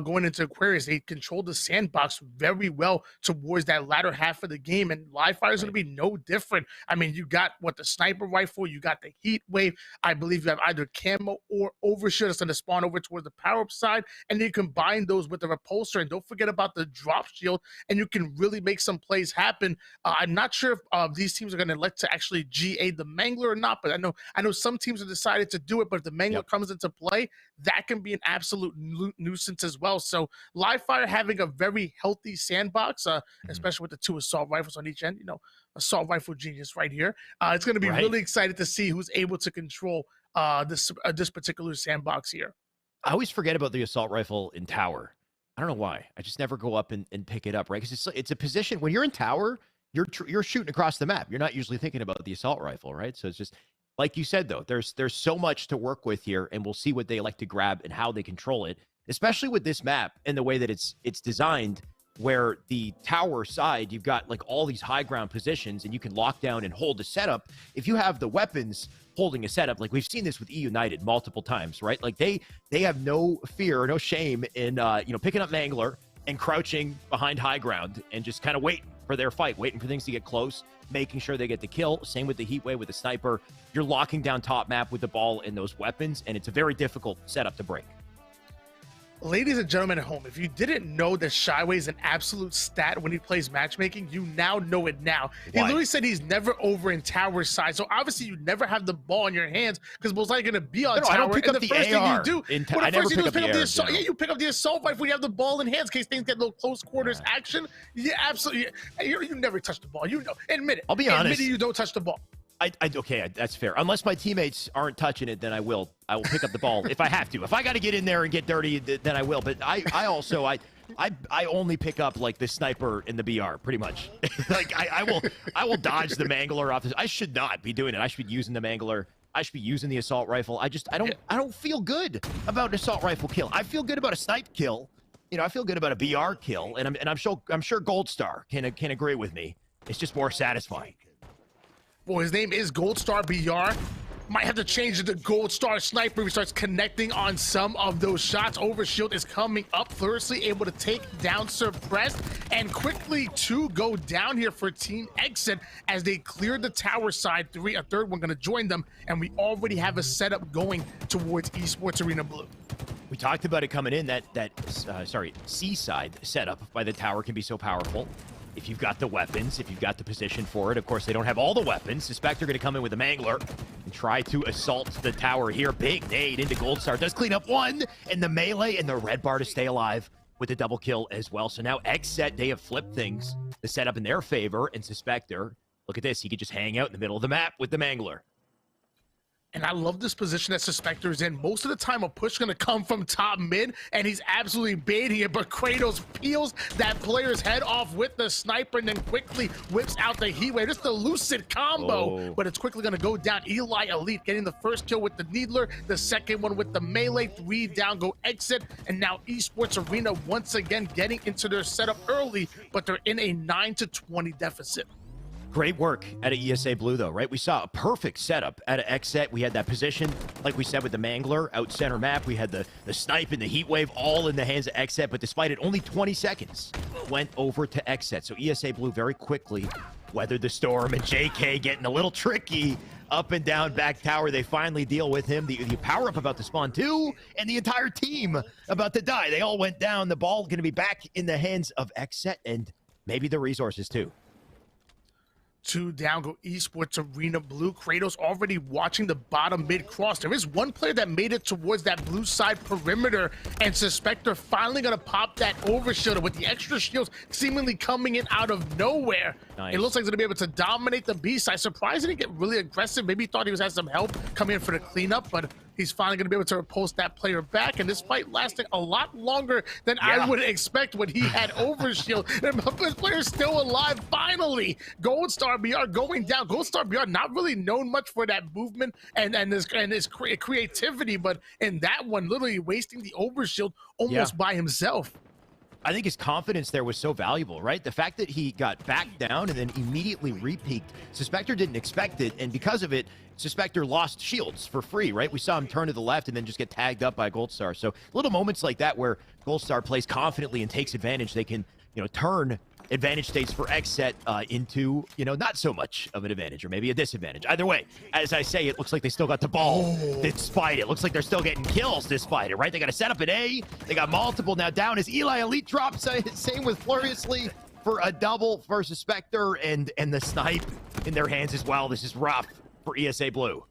going into Aquarius, they controlled the sandbox very well towards that latter half of the game, and Livefire is going to be no different. I mean, you got the sniper rifle, you got the heat wave. I believe you have either camo or overshoot that's going to spawn over towards the power-up side, and then you combine those with the repulsor, and don't forget about the drop shield, and you can really make some plays happen. I'm not sure if these teams are going to elect to actually GA the Mangler or not, but I know some teams have decided to do it, but if the Mangler comes into play, that can be an absolute nuisance as well. So Livefire having a very healthy sandbox, especially with the 2 assault rifles on each end, assault rifle genius right here. It's going to be really excited to see who's able to control this particular sandbox here. I always forget about the assault rifle in tower. I don't know why. I just never go up and pick it up, right? Because it's a position when you're in tower, you're shooting across the map. You're not usually thinking about the assault rifle, right? So it's just like you said, though, there's so much to work with here, and we'll see what they like to grab and how they control it, especially with this map and the way that it's designed. where the tower side, you've got like all these high ground positions and you can lock down and hold a setup. If you have the weapons holding a setup, like we've seen this with E United multiple times, right? Like they have no fear or no shame in picking up Mangler and crouching behind high ground and just kind of waiting for their fight, waiting for things to get close, making sure they get the kill. Same with the Heatwave with the sniper. You're locking down top map with the ball and those weapons, and it's a very difficult setup to break. Ladies and gentlemen at home, if you didn't know that Shyway is an absolute stat when he plays matchmaking, you now know it now. He literally said he's never over in tower side, so obviously you never have the ball in your hands because most likely going to be on tower. I don't pick and up the the first AR thing you do, I never pick up the assault. Yeah, you pick up the assault rifle when you have the ball in hands in case things get a little close quarters action. Yeah, absolutely. You never touch the ball. You know, admit it. I'll be honest. Admit it, you don't touch the ball. Okay, that's fair. Unless my teammates aren't touching it, then I will pick up the ball if I have to. If I got to get in there and get dirty, then I will. But I only pick up like the sniper in the BR pretty much. Like I will dodge the Mangler off this. I should not be doing it. I should be using the Mangler. I should be using the assault rifle. I don't feel good about an assault rifle kill. I feel good about a snipe kill. You know, I feel good about a BR kill, and I'm sure Gold Star can agree with me. It's just more satisfying. Well, his name is Gold Star BR. Might have to change it to Gold Star Sniper. He starts connecting on some of those shots. Overshield is coming up, furiously able to take down Suppressed, and quickly to go down here for Team Exit as they cleared the tower side. A third one going to join them, and we already have a setup going towards Esports Arena Blue. We talked about it coming in, that seaside setup by the tower can be so powerful. If you've got the weapons, if you've got the position for it. Of course, they don't have all the weapons. Suspect they're going to come in with a Mangler and try to assault the tower here. Big nade into Gold Star. Does clean up one, and the melee and the red bar to stay alive with the double kill as well. So now Xset, they have flipped things, the setup in their favor, and Suspector, look at this. He could just hang out in the middle of the map with the Mangler. And I love this position that Suspector is in. Most of the time, a push going to come from top mid, and he's absolutely baiting it. But Kratos peels that player's head off with the sniper and then quickly whips out the Heatwave. This is the Lucid combo, but it's quickly going to go down. Eli Elite getting the first kill with the Needler, the second one with the melee. 3 down, go Exit, and now Esports Arena once again getting into their setup early, but they're in a 9-20 deficit. Great work out of ESA Blue, though, right? We saw a perfect setup out of Xset. We had that position, like we said, with the Mangler out center map. We had the snipe and the Heatwave all in the hands of Xset, but despite it, only 20 seconds went over to Xset. So ESA Blue very quickly weathered the storm, and JK getting a little tricky up and down back tower. They finally deal with him. The power-up about to spawn too, and the entire team about to die. They all went down. The ball going to be back in the hands of Xset, and maybe the resources too. 2 down, go Esports Arena Blue. Kratos already watching the bottom mid cross. There is one player that made it towards that blue side perimeter, and Suspector finally gonna pop that overshield with the extra shields seemingly coming in out of nowhere. Nice. It looks like he's gonna be able to dominate the B side. Surprised he didn't get really aggressive. Maybe he thought he was had some help coming in for the cleanup, but he's finally gonna be able to repulse that player back. And this fight lasting a lot longer than I would expect when he had overshield. This player's still alive finally. Gold Star BR going down. Gold Star BR not really known much for that movement and his creativity, but in that one, literally wasting the overshield almost by himself. I think his confidence there was so valuable, right? The fact that he got back down and then immediately re-peaked. Suspector didn't expect it, and because of it, Suspector lost shields for free, right? We saw him turn to the left and then just get tagged up by Gold Star. So little moments like that where Gold Star plays confidently and takes advantage, they can, turn advantage states for Xset into, not so much of an advantage or maybe a disadvantage. Either way, as I say, it looks like they still got the ball despite it. Looks like they're still getting kills despite it, right? They got to set up an A. They got multiple now down as Eli Elite drops. Same with Furiously for a double versus Spectre and the snipe in their hands as well. This is rough for ESA Blue.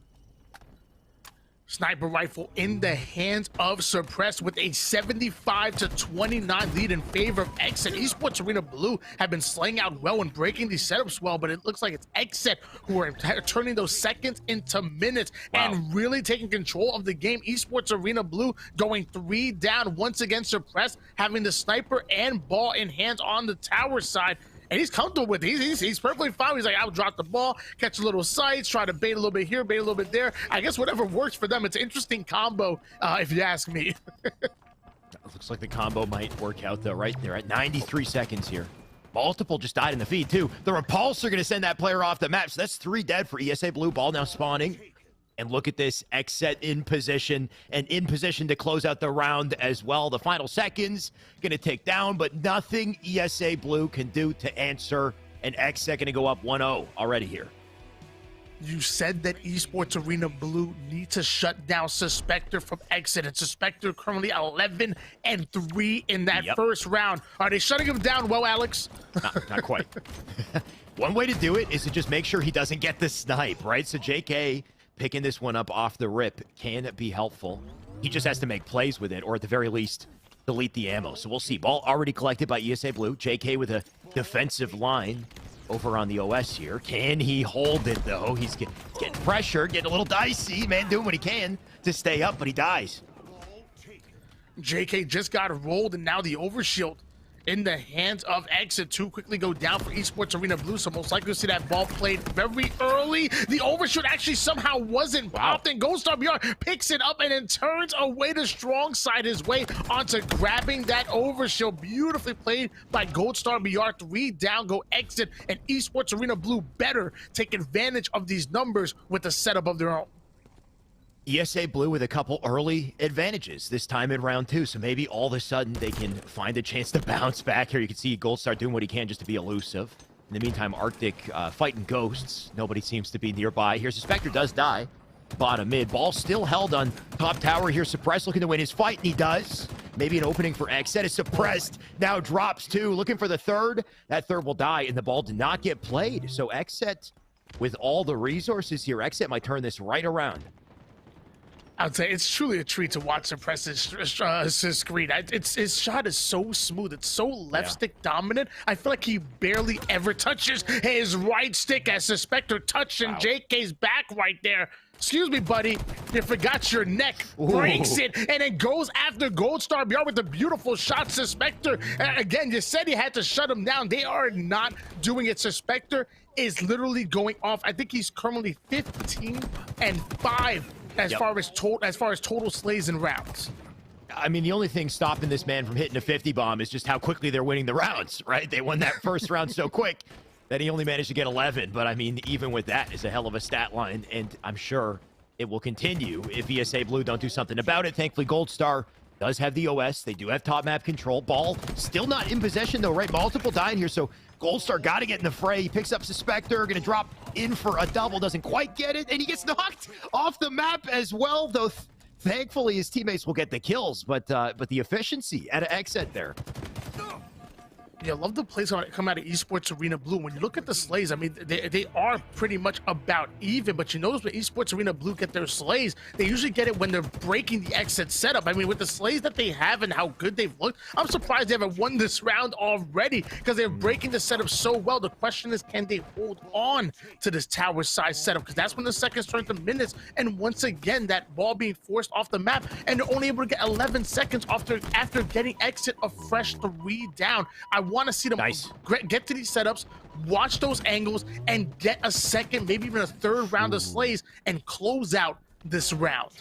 Sniper rifle in the hands of Suppressed with a 75-29 lead in favor of Xset. Esports Arena Blue have been slaying out well and breaking these setups well, but it looks like it's Xset who are turning those seconds into minutes and really taking control of the game. Esports Arena Blue going 3 down once again. Suppressed having the sniper and ball in hands on the tower side. And he's comfortable with it. He's perfectly fine. He's like, I'll drop the ball, catch a little sights, try to bait a little bit here, bait a little bit there. I guess whatever works for them. It's an interesting combo, if you ask me. Looks like the combo might work out, though, right there at 93 seconds here. Multiple just died in the feed, too. The Repulsor going to send that player off the map. So that's 3 dead for ESA Blue. Ball now spawning. And look at this, Xset in position, and in position to close out the round as well. The final seconds, going to take down, but nothing ESA Blue can do to answer. And Xset going to go up 1-0 already here. You said that Esports Arena Blue need to shut down Suspector from Exit, and Suspector currently 11-3 in that first round. Are they shutting him down well, Alex? Not quite. One way to do it is to just make sure he doesn't get the snipe, right? So JK picking this one up off the rip can be helpful. He just has to make plays with it, or at the very least, delete the ammo. So we'll see. Ball already collected by ESA Blue. JK with a defensive line over on the OS here. Can he hold it, though? He's getting pressure, getting a little dicey. Man doing what he can to stay up, but he dies. JK just got rolled, and now the overshield in the hands of Exit. 2 quickly go down for Esports Arena Blue, so most likely to see that ball played very early. The overshoot actually somehow wasn't popped, and Goldstar BR picks it up and then turns away to strong side his way onto grabbing that overshield. Beautifully played by Goldstar BR. 3 down go Exit, and Esports Arena Blue better take advantage of these numbers with a setup of their own. ESA Blue with a couple early advantages this time in round 2, so maybe all of a sudden they can find a chance to bounce back here. You can see Goldstar doing what he can just to be elusive. In the meantime, Arctic fighting ghosts. Nobody seems to be nearby here. Suspector does die. Bottom mid. Ball still held on top tower here. Suppressed looking to win his fight, and he does. Maybe an opening for Xset is Suppressed. Now drops 2. Looking for the third. That third will die, and the ball did not get played. So Xset, with all the resources here, Xset might turn this right around. I'd say it's truly a treat to watch Suppress's screen. His shot is so smooth. It's so left stick dominant. I feel like he barely ever touches his right stick as Suspector touching JK's back right there. Excuse me, buddy. You forgot your neck. Breaks it and then goes after Goldstar BR with a beautiful shot. Suspector, again, you said he had to shut him down. They are not doing it. Suspector is literally going off. I think he's currently 15-5. As far as total slays and rounds. I mean, the only thing stopping this man from hitting a 50 bomb is just how quickly they're winning the rounds, right? They won that first round so quick that he only managed to get 11. But I mean, even with that, is a hell of a stat line, and I'm sure it will continue if ESA Blue don't do something about it. Thankfully, Goldstar does have the OS. They do have top map control. Ball still not in possession, though, right? Multiple dying here, so Goldstar got to get in the fray. He picks up Suspector, going to drop in for a double. Doesn't quite get it, and he gets knocked off the map as well, though thankfully his teammates will get the kills, but the efficiency at an Xset there. Yeah, I love the plays come out of Esports Arena Blue. When you look at the slays, I mean, they are pretty much about even, but you notice when Esports Arena Blue get their slays, they usually get it when they're breaking the Exit setup. I mean, with the slays that they have and how good they've looked, I'm surprised they haven't won this round already because they're breaking the setup so well. The question is, can they hold on to this tower size setup? Because that's when the seconds turn to minutes, and once again, that ball being forced off the map, and they're only able to get 11 seconds after getting Exit a fresh 3 down. I want to see them get to these setups, watch those angles, and get a second, maybe even a third round of slays and close out this round.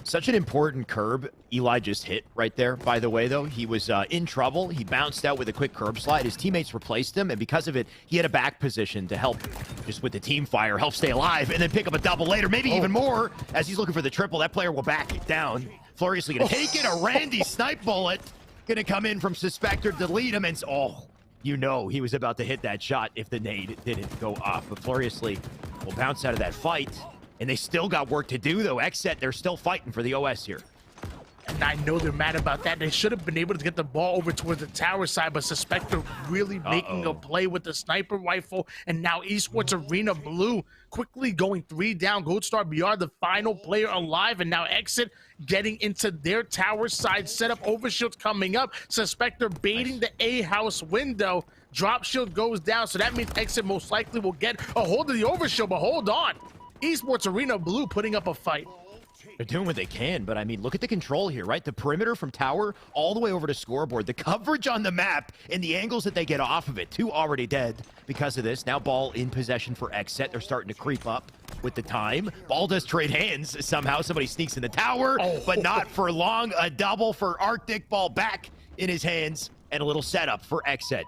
Such an important curb Eli just hit right there, by the way, though. He was in trouble. He bounced out with a quick curb slide. His teammates replaced him, and because of it, he had a back position to help just with the team fire, help stay alive, and then pick up a double later, maybe even more. As he's looking for the triple, that player will back it down. Fluriously going to take it. A Randy snipe bullet going to come in from Suspector, delete him, and you know he was about to hit that shot if the nade didn't go off. But Fluriously will bounce out of that fight. And they still got work to do, though. Xset, they're still fighting for the OS here. And I know they're mad about that. They should have been able to get the ball over towards the tower side, but Suspector really making a play with the sniper rifle. And now Esports Arena Blue quickly going 3 down. Goldstar BR, the final player alive, and now Exit getting into their tower side setup. Overshield coming up. Suspector baiting the A house window. Drop shield goes down, so that means Exit most likely will get a hold of the overshield, but hold on. Esports Arena Blue putting up a fight. They're doing what they can, but I mean, look at the control here, right? The perimeter from tower all the way over to scoreboard. The coverage on the map and the angles that they get off of it. 2 already dead because of this. Now ball in possession for Xset. They're starting to creep up with the time. Ball does trade hands. Somehow somebody sneaks in the tower, but not for long. A double for Arctic. Ball back in his hands and a little setup for Xset.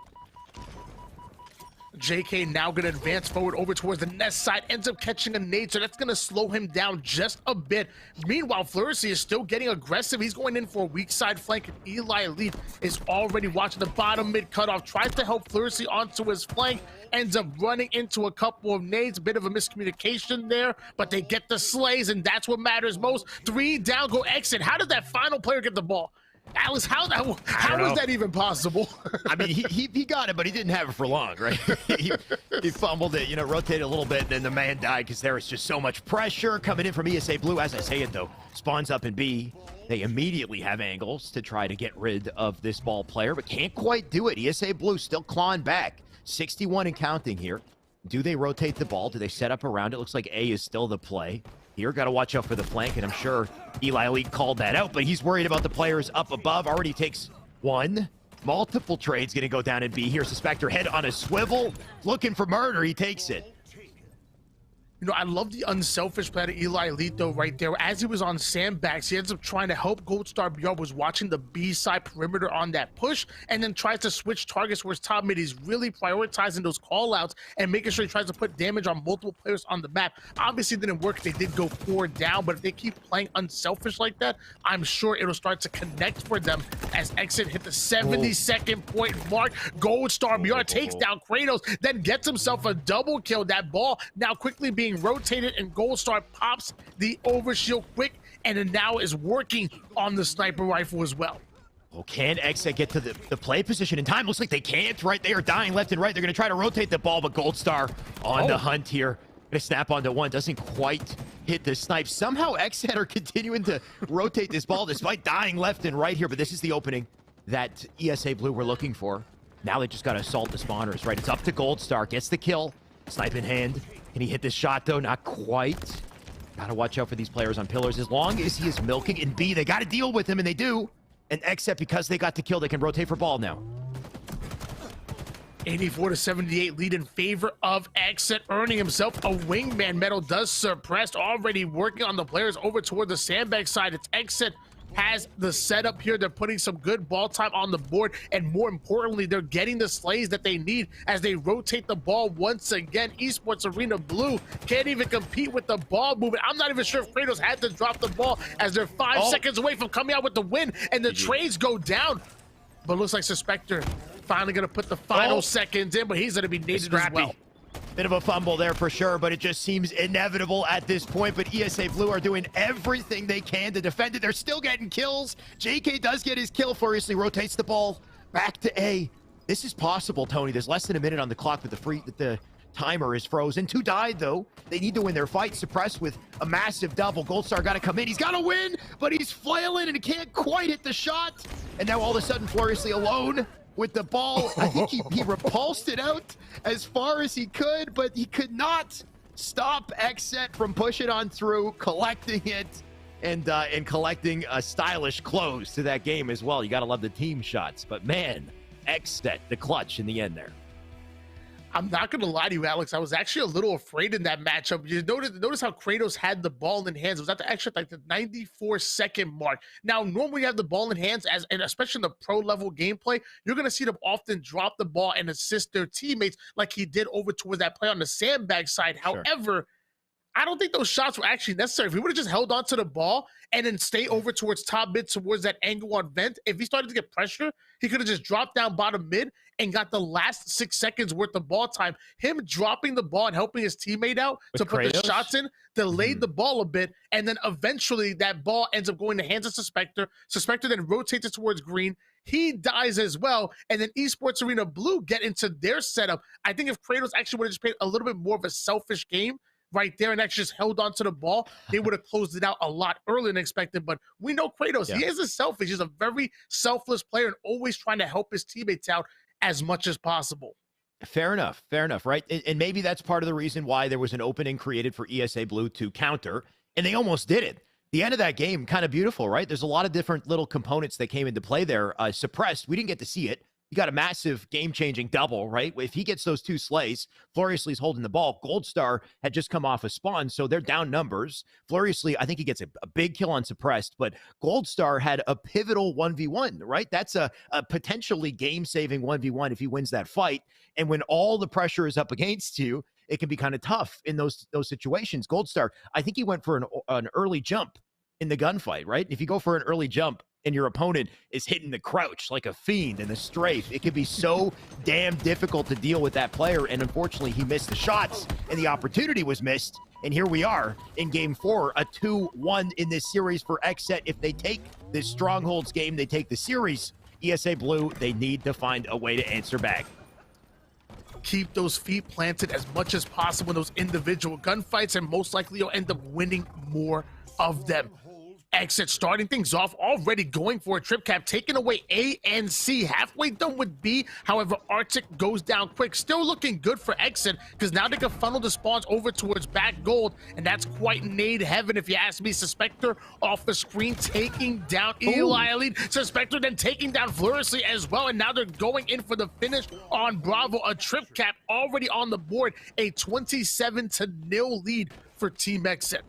JK now going to advance forward over towards the nest side, ends up catching a nade, so that's going to slow him down just a bit. Meanwhile, Fleurisy is still getting aggressive. He's going in for a weak side flank, and Eli Elite is already watching the bottom mid cutoff, tries to help Fleurisy onto his flank, ends up running into a couple of nades, a bit of a miscommunication there, but they get the slays, and that's what matters most. 3 down, go Exit. How did that final player get the ball? Alex, how is that even possible? I mean, he got it, but he didn't have it for long, right? he fumbled it, rotated a little bit, and then the man died because there was just so much pressure coming in from ESA Blue. As I say it, though, spawns up in B. They immediately have angles to try to get rid of this ball player, but can't quite do it. ESA Blue still clawing back. 61 and counting here. Do they rotate the ball? Do they set up around it? Looks like A is still the play. Here, got to watch out for the flank, and I'm sure Eli Elite called that out, but he's worried about the players up above. Already takes 1. Multiple trades going to go down in B. Here's the Spectre, head on a swivel, looking for murder. He takes it. I love the unselfish play of Eli Elite, though, right there. As he was on sandbags, he ends up trying to help Goldstar BR, was watching the B side perimeter on that push, and then tries to switch targets where his top mid. He's really prioritizing those call-outs and making sure he tries to put damage on multiple players on the map. Obviously, it didn't work. They did go 4 down, but if they keep playing unselfish like that, I'm sure it'll start to connect for them as Exit hit the 72nd point mark. Goldstar BR takes down Kratos, then gets himself a double kill. That ball now quickly being rotated, and Goldstar pops the overshield quick, and it now is working on the sniper rifle as well. Well, can Xset get to the play position in time? Looks like they can't, right? They are dying left and right. They're going to try to rotate the ball, but Goldstar on the hunt here. Going to snap onto 1. Doesn't quite hit the snipe. Somehow Xset are continuing to rotate this ball despite dying left and right here, but this is the opening that ESA Blue were looking for. Now they just got to assault the spawners, right? It's up to Goldstar. Gets the kill. Snipe in hand. Can he hit this shot, though? Not quite. Gotta watch out for these players on pillars. As long as he is milking in B, they gotta deal with him, and they do. And Xset, because they got the kill, they can rotate for ball now. 84-78 lead in favor of Exit, earning himself a wingman medal. Does suppressed, already working on the players over toward the sandbag side. It's Exit has the setup here. They're putting some good ball time on the board, and more importantly, they're getting the slays that they need as they rotate the ball once again. Esports Arena Blue can't even compete with the ball movement. I'm not even sure if Kratos had to drop the ball as they're 5 seconds away from coming out with the win, and the trades go down. But looks like Suspector finally going to put the final seconds in, but he's going to be needed as well. Bit of a fumble there for sure, but it just seems inevitable at this point. But ESA Blue are doing everything they can to defend it. They're still getting kills. JK does get his kill. Furiously rotates the ball back to A. This is possible, Tony. There's less than a minute on the clock, but the timer is frozen. 2 died, though. They need to win their fight. Suppressed with a massive double. Goldstar got to come in. He's got to win, but he's flailing and he can't quite hit the shot. And now all of a sudden, Furiously alone with the ball. I think he repulsed it out as far as he could, but he could not stop Xset from pushing on through, collecting it, and collecting a stylish close to that game as well. You got to love the team shots, but man, Xset, the clutch in the end there. I'm not going to lie to you, Alex. I was actually a little afraid in that matchup. You notice how Kratos had the ball in hands. It was at the extra, like the 94-second mark. Now, normally you have the ball in hands, and especially in the pro-level gameplay, you're going to see them often drop the ball and assist their teammates like he did over towards that play on the sandbag side. Sure. However, I don't think those shots were actually necessary. If he would have just held on to the ball and then stay over towards top mid, towards that angle on vent, if he started to get pressure, he could have just dropped down bottom mid and got the last 6 seconds worth of ball time. Him dropping the ball and helping his teammate out to put the shots in, delayed the ball a bit, and then eventually that ball ends up going to hands of Suspector. Suspector then rotates it towards green. He dies as well, and then Esports Arena Blue get into their setup. I think if Kratos actually would have just played a little bit more of a selfish game right there and actually just held on to the ball, they would have closed it out a lot earlier than expected. But we know Kratos, he isn't selfish. He's a very selfless player and always trying to help his teammates out as much as possible. Fair enough, right? And maybe that's part of the reason why there was an opening created for ESA Blue to counter, and they almost did it. The end of that game, kind of beautiful, right? There's a lot of different little components that came into play there. Suppressed, we didn't get to see it. You got a massive game-changing double, right? If he gets those 2 slays, Furiously is holding the ball. Goldstar had just come off a spawn, so they're down numbers. Furiously, I think he gets a big kill on Suppressed, but Goldstar had a pivotal 1v1, right? That's a potentially game-saving 1v1 if he wins that fight. And when all the pressure is up against you, it can be kind of tough in those situations. Goldstar, I think he went for an early jump in the gunfight, right? If you go for an early jump and your opponent is hitting the crouch like a fiend and the strafe, it can be so damn difficult to deal with that player. And unfortunately, he missed the shots and the opportunity was missed. And here we are in game 4, a 2-1 in this series for Xset. If they take this Strongholds game, they take the series. ESA Blue, they need to find a way to answer back. Keep those feet planted as much as possible in those individual gunfights, and most likely you'll end up winning more of them. Xset starting things off, already going for a trip cap, taking away A and C, halfway done with B. However, Arctic goes down quick. Still looking good for Xset, because now they can funnel the spawns over towards back gold, and that's quite nade heaven if you ask me. Suspector off the screen taking down Eli Elite. Suspector then taking down Furiously as well, and now they're going in for the finish on Bravo. A trip cap already on the board, a 27-0 lead for Team Xset.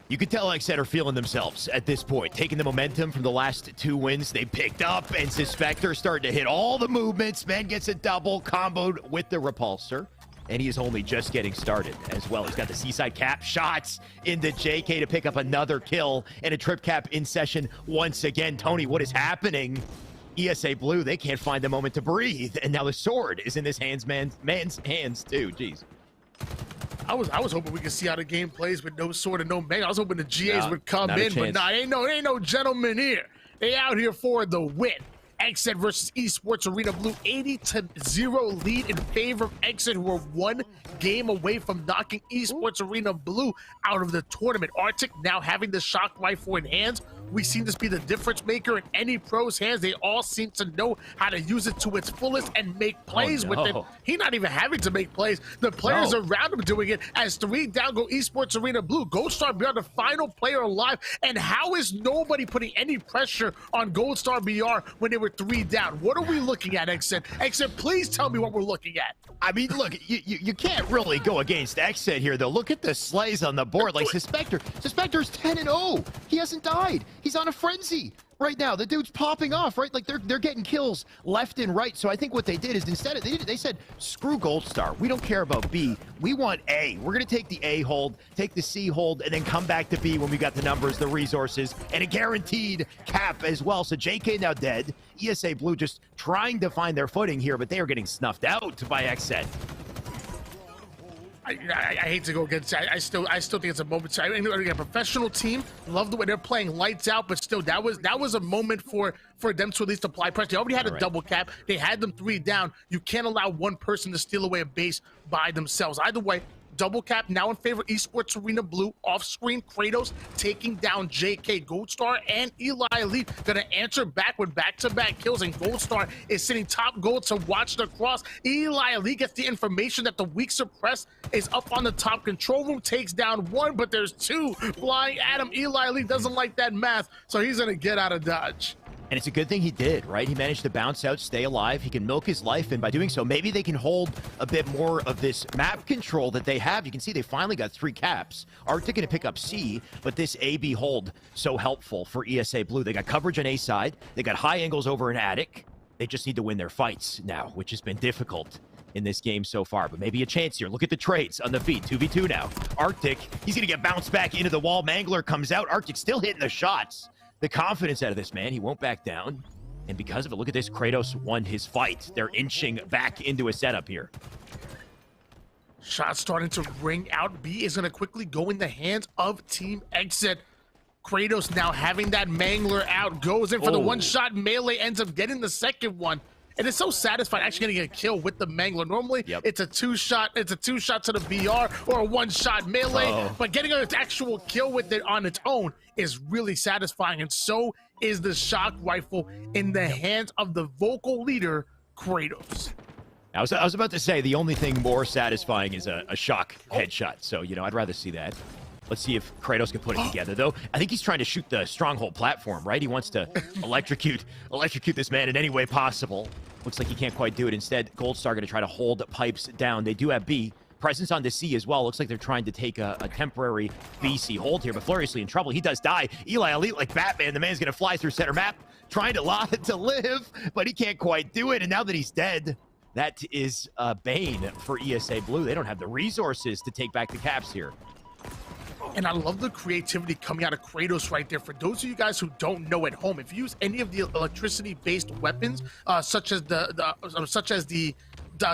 You can tell Xset are feeling themselves at this point, taking the momentum from the last 2 wins they picked up, and Suspector starting to hit all the movements. Man gets a double comboed with the repulsor, and he is only just getting started as well. He's got the Seaside Cap shots into JK to pick up another kill, and a trip cap in session once again. Tony, what is happening? ESA Blue, they can't find the moment to breathe, and now the sword is in this man's hands too. Jeez. I was hoping we could see how the game plays with no sword and no mega. I was hoping the GAs would come in, but nah, ain't no gentlemen here. They out here for the win. Xset versus Esports Arena Blue, 80-0 lead in favor of Xset, who are 1 game away from knocking Esports Arena Blue out of the tournament. Arctic now having the shock rifle in hands. We've seen this be the difference maker in any pro's hands. They all seem to know how to use it to its fullest and make plays with it. He not even having to make plays. The players around him doing it. As 3 down go Esports Arena Blue. Goldstar BR, the final player alive. And how is nobody putting any pressure on Goldstar BR when they were 3 down? What are we looking at, Xset? Xset, please tell me what we're looking at. I mean, look, you can't really go against Xset here, though. Look at the slays on the board. Like Suspector's 10-0. He hasn't died. He's on a frenzy right now. The dude's popping off, right? Like they're getting kills left and right. So I think what they did is instead of they said, screw Goldstar. We don't care about B. We want A. We're gonna take the A hold, take the C hold, and then come back to B when we got the numbers, the resources, and a guaranteed cap as well. So JK now dead. ESA Blue just trying to find their footing here, but they are getting snuffed out by Xset. I hate to go against it. I still think it's a moment. A professional team, love the way they're playing lights out, but still, that was a moment for them to at least apply pressure. They already had a double cap. They had them 3 down. You can't allow one person to steal away a base by themselves. Either way, double cap now in favor of Esports Arena Blue. Off screen, Kratos taking down JK. Goldstar and Eli Elite gonna answer back with back-to-back kills, and Goldstar is sitting top gold to watch the cross. Eli Elite gets the information that the weak suppress is up on the top control room, takes down 1, but there's 2 flying at him. Eli Elite doesn't like that math, so he's gonna get out of dodge. And it's a good thing he did, right? He managed to bounce out, stay alive. He can milk his life, and by doing so, maybe they can hold a bit more of this map control that they have. You can see they finally got 3 caps. Arctic going to pick up C, but this A-B hold, so helpful for ESA Blue. They got coverage on A side. They got high angles over an attic. They just need to win their fights now, which has been difficult in this game so far, but maybe a chance here. Look at the trades on the feed. 2v2 now. Arctic, he's going to get bounced back into the wall. Mangler comes out. Arctic still hitting the shots. The confidence out of this man, he won't back down. And because of it, look at this, Kratos won his fight. They're inching back into a setup here. Shots starting to ring out. B is going to quickly go in the hands of Team Xset. Kratos now having that Mangler out, goes in for the 1-shot melee, ends up getting the second one. And it's so satisfying actually getting a kill with the Mangler. Normally, it's a 2-shot, to the BR or a 1-shot melee, but getting an actual kill with it on its own is really satisfying. And so is the shock rifle in the hands of the vocal leader, Kratos. I was about to say the only thing more satisfying is a shock headshot. So, you know, I'd rather see that. Let's see if Kratos can put it together, though. I think he's trying to shoot the Stronghold platform, right? He wants to electrocute this man in any way possible. Looks like he can't quite do it. Instead, Goldstar going to try to hold Pipes down. They do have B. Presence on the C as well. Looks like they're trying to take a temporary BC hold here, but Furiously in trouble. He does die. Eli Elite like Batman. The man's going to fly through center map, trying to live, but he can't quite do it. And now that he's dead, that is bane for ESA Blue. They don't have the resources to take back the caps here. And I love the creativity coming out of Kratos right there. For those of you guys who don't know at home, if you use any of the electricity-based weapons, such as the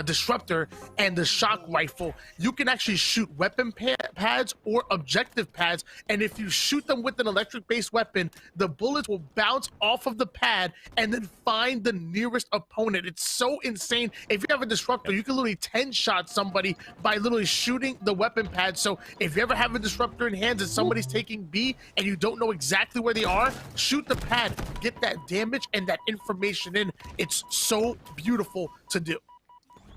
disruptor and the shock rifle, you can actually shoot weapon pads or objective pads, and if you shoot them with an electric-based weapon, the bullets will bounce off of the pad and then find the nearest opponent. It's so insane. If you have a disruptor, you can literally 10-shot somebody by literally shooting the weapon pad. So if you ever have a disruptor in hands and somebody's taking B and you don't know exactly where they are, shoot the pad, get that damage and that information in. It's so beautiful to do.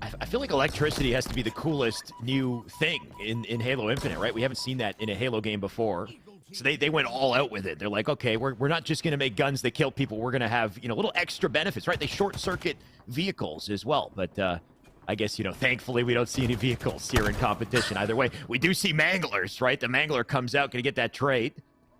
I feel like electricity has to be the coolest new thing in Halo Infinite, right? We haven't seen that in a Halo game before. So they went all out with it. They're like, okay, we're not just going to make guns that kill people. We're going to have, little extra benefits, right? They short-circuit vehicles as well. But I guess, thankfully we don't see any vehicles here in competition. Either way, we do see Manglers, right? The Mangler comes out, going to get that trade.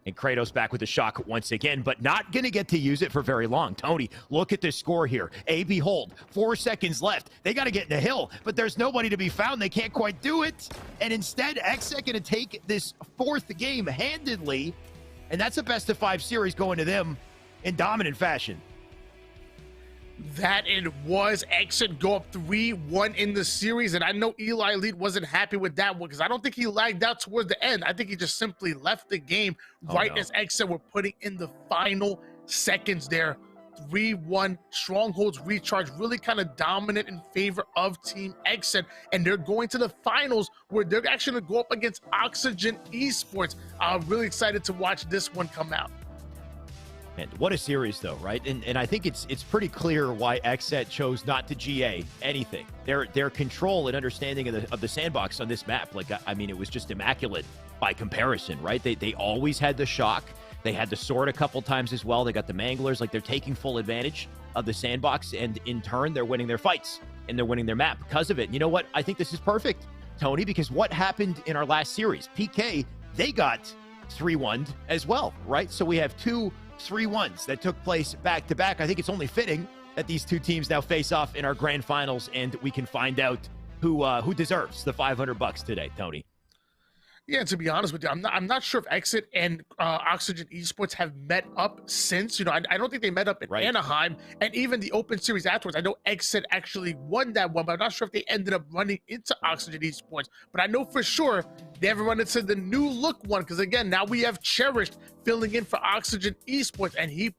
And Kratos back with the shock once again, but not going to get to use it for very long. Tony, look at this score here. AB hold, 4 seconds left. They got to get in the hill, but there's nobody to be found. They can't quite do it. And instead, Xset going to take this 4th game handedly. And that's a best-of-5 series going to them in dominant fashion. That it was. Xset go up 3-1 in the series, and I know Eli Elite wasn't happy with that one because I don't think he lagged out towards the end. I think he just simply left the game as Xset were putting in the final seconds there. 3-1. Strongholds recharge, really kind of dominant in favor of Team Xset, and they're going to the finals where they're actually going to go up against Oxygen Esports. I'm really excited to watch this one come out. And what a series, though, right? And I think it's pretty clear why Xset chose not to GA anything. Their control and understanding of the sandbox on this map, like, I mean, it was just immaculate by comparison, right? They always had the shock. They had the sword a couple times as well. They got the Manglers. Like, they're taking full advantage of the sandbox, and in turn, they're winning their fights, and they're winning their map because of it. And you know what? I think this is perfect, Tony, because what happened in our last series? PK, they got 3-1'd as well, right? So we have 2 3-1s that took place back-to-back. I think it's only fitting that these two teams now face off in our grand finals, and we can find out who deserves the $500 today, Tony. Yeah, to be honest with you, I'm not sure if Xset and Oxygen Esports have met up since. I don't think they met up in Anaheim, and even the Open Series afterwards. I know Xset actually won that one, but I'm not sure if they ended up running into Oxygen Esports. But I know for sure they haven't run into the new look one, because again, now we have Cherished filling in for Oxygen Esports, and he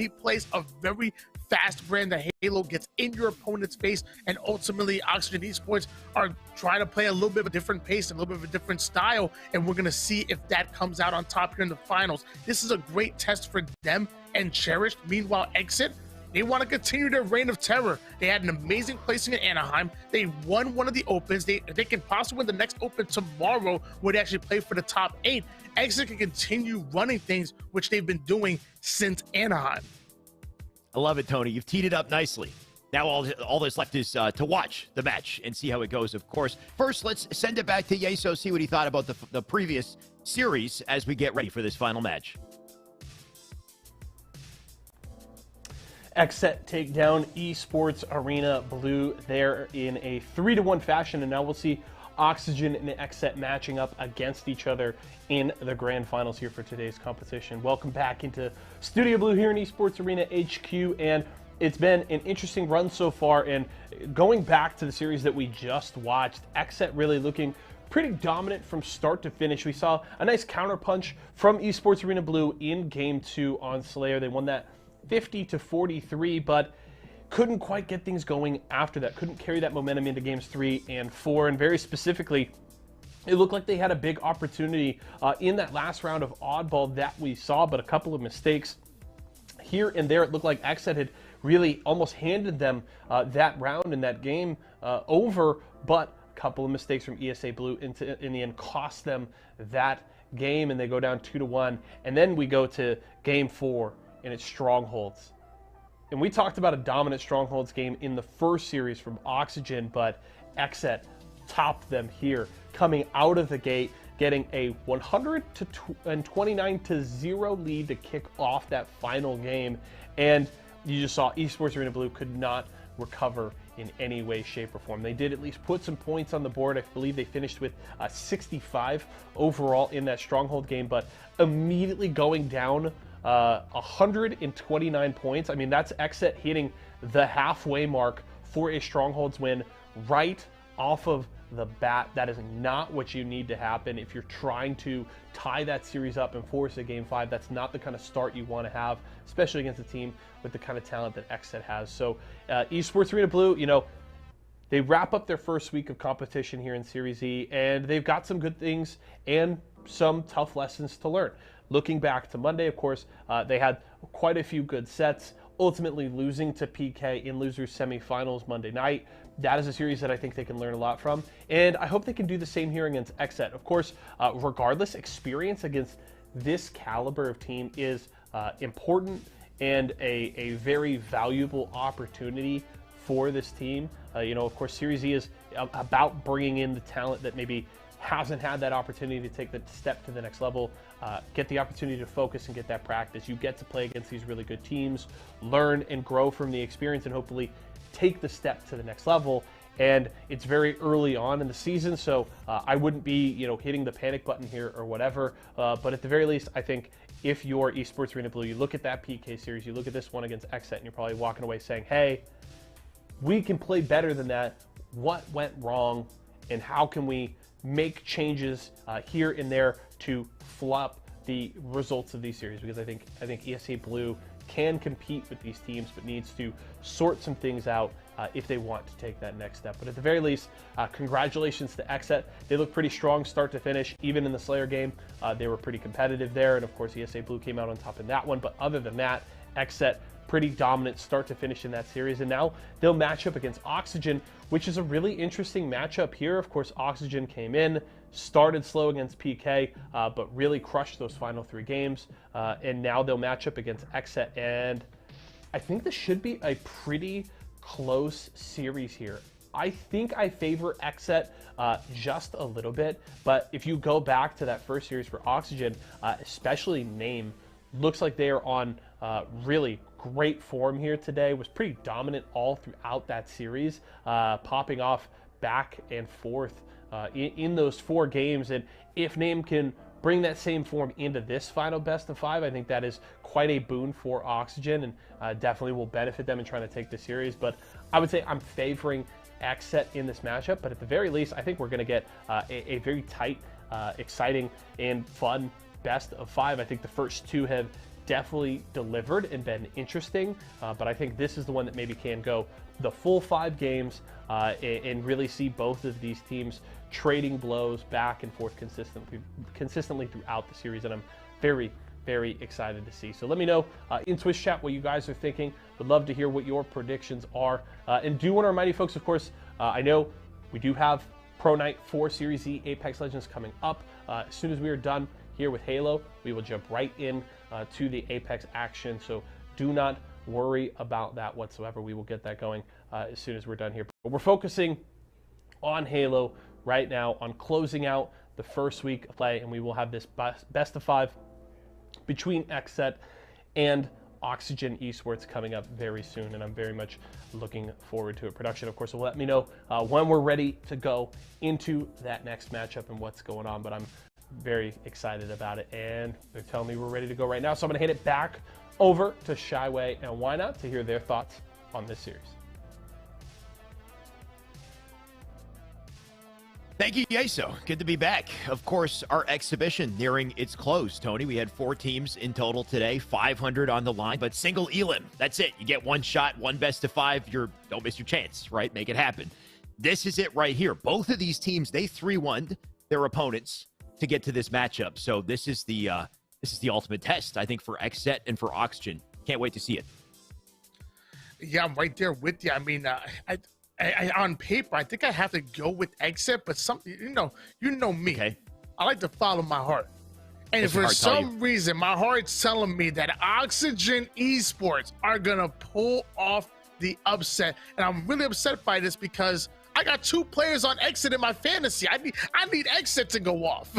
plays a very fast brand that Halo gets in your opponent's face, and ultimately Oxygen Esports are trying to play a little bit of a different pace, a little bit of a different style, and we're going to see if that comes out on top here in the finals. This is a great test for them and Cherished. Meanwhile, Xset, they want to continue their reign of terror. They had an amazing placing in Anaheim. They won one of the Opens. They can possibly win the next Open tomorrow, where they actually play for the top 8. Xset can continue running things, which they've been doing since Anaheim. I love it, Tony. You've teed it up nicely. Now all that's left is to watch the match and see how it goes, of course. First, let's send it back to Yeso, see what he thought about the previous series as we get ready for this final match. Xset take down Esports Arena Blue there in a 3-1 fashion, and now we'll see Oxygen and Xset matching up against each other in the grand finals here for today's competition. Welcome back into Studio Blue here in Esports Arena HQ, and it's been an interesting run so far. And going back to the series that we just watched, Xset really looking pretty dominant from start to finish. We saw a nice counterpunch from Esports Arena Blue in Game 2 on Slayer. They won that 50-43, but couldn't quite get things going after that. Couldn't carry that momentum into games 3 and 4. And very specifically, it looked like they had a big opportunity in that last round of oddball that we saw, but a couple of mistakes here and there. It looked like Xset had really almost handed them that round and that game over, but a couple of mistakes from ESA Blue in the end cost them that game and they go down 2-1. And then we go to game 4 and it's Strongholds. And we talked about a dominant Strongholds game in the first series from Oxygen, but Xset topped them here, coming out of the gate, getting a 129-0 lead to kick off that final game. And you just saw Esports Arena Blue could not recover in any way, shape, or form. They did at least put some points on the board. I believe they finished with 65 overall in that Stronghold game, but immediately going down 129 points. I mean, that's Xset hitting the halfway mark for a Strongholds win right off of the bat. That is not what you need to happen if you're trying to tie that series up and force a game 5. That's not the kind of start you want to have, especially against a team with the kind of talent that Xset has. So Esports Arena Blue, you know, they wrap up their first week of competition here in Series E, and they've got some good things and some tough lessons to learn. Looking back to Monday, of course, they had quite a few good sets, ultimately losing to PK in losers semifinals Monday night. That is a series that I think they can learn a lot from, and I hope they can do the same here against Xset. Of course, regardless, experience against this caliber of team is important and a very valuable opportunity for this team. You know, of course, Series E is about bringing in the talent that maybe hasn't had that opportunity to take the step to the next level, get the opportunity to focus and get that practice. You get to play against these really good teams, learn and grow from the experience, and hopefully take the step to the next level. And it's very early on in the season, so I wouldn't be, you know, hitting the panic button here or whatever. But at the very least, I think if you're Esports Arena Blue, you look at that PK series, you look at this one against Xset, and you're probably walking away saying, hey, we can play better than that. What went wrong, and how can we make changes here and there to flop the results of these series? Because I think ESA Blue can compete with these teams, but needs to sort some things out if they want to take that next step. But at the very least, congratulations to Xset. They look pretty strong start to finish. Even in the Slayer game, they were pretty competitive there, and of course ESA Blue came out on top in that one. But other than that, Xset pretty dominant start to finish in that series, and now they'll match up against Oxygen, which is a really interesting matchup here. Of course, Oxygen came in, started slow against PK, but really crushed those final 3 games, and now they'll match up against Xset, and I think this should be a pretty close series here. I think I favor Xset just a little bit, but if you go back to that first series for Oxygen, especially Name, looks like they are on really great form here today. Was pretty dominant all throughout that series, popping off back and forth in those 4 games. And if Name can bring that same form into this final best of 5, I think that is quite a boon for Oxygen, and definitely will benefit them in trying to take the series. But I would say I'm favoring Xset in this matchup, but at the very least, I think we're going to get a very tight, exciting, and fun best of 5. I think the first 2 have definitely delivered and been interesting, but I think this is the one that maybe can go the full 5 games and really see both of these teams trading blows back and forth consistently throughout the series, and I'm very, very excited to see. So let me know in Twitch chat what you guys are thinking. Would love to hear what your predictions are, and do want to remind you folks, of course, I know we do have Pro Night for Series E Apex Legends coming up. As soon as we are done here with Halo, we will jump right in to the Apex action, so do not worry about that whatsoever. We will get that going as soon as we're done here. But we're focusing on Halo right now, on closing out the first week of play, and we will have this best of 5 between Xset and Oxygen Esports coming up very soon, and I'm very much looking forward to it. Production, of course, will let me know when we're ready to go into that next matchup and what's going on, but I'm very excited about it, and they're telling me we're ready to go right now, so I'm going to hand it back over to Shyway and Wynot to hear their thoughts on this series. Thank you, Yeso. Good to be back. Of course, our exhibition nearing its close, Tony. We had 4 teams in total today, 500 on the line, but single elim. That's it. You get 1 shot, 1 best of 5. Don't miss your chance, right? Make it happen. This is it right here. Both of these teams, they 3-1'd their opponents to get to this matchup. So this is the ultimate test, I think, for Xset and for Oxygen. Can't wait to see it. Yeah, I'm right there with you. I mean, I on paper, I think I have to go with Xset, but you know me. Okay. I like to follow my heart. And What's your for heart tell you? some reason, my heart's telling me that Oxygen Esports are going to pull off the upset. And I'm really upset by this because I got 2 players on Exit in my fantasy. I need Exit to go off.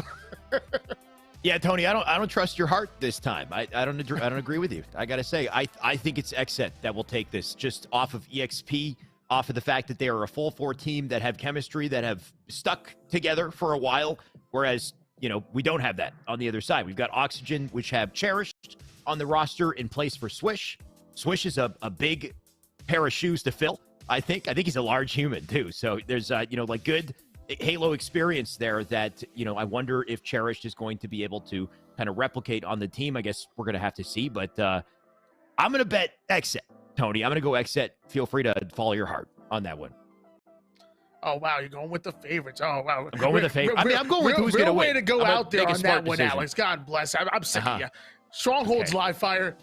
Yeah, Tony, I don't trust your heart this time. I don't agree with you. I gotta say, I think it's Exet that will take this, just off of EXP, off of the fact that they are a full 4 team that have chemistry, that have stuck together for a while, whereas, you know, we don't have that on the other side. We've got Oxygen, which have Cherished on the roster in place for Swish. Swish is a big pair of shoes to fill. I think he's a large human too. So there's you know, like, good Halo experience there that, you know, I wonder if Cherished is going to be able to kind of replicate on the team. I guess we're going to have to see, but I'm going to bet Exet, Tony. I'm going to go Exet. Feel free to follow your heart on that one. Oh, wow, you're going with the favorites. Oh, wow. I'm going with the favorite. I mean, I'm going with who's going to win. Way to go I'm out there make a on smart that one, decision. Alex. God bless. I'm sick of you. Strongholds Live Fire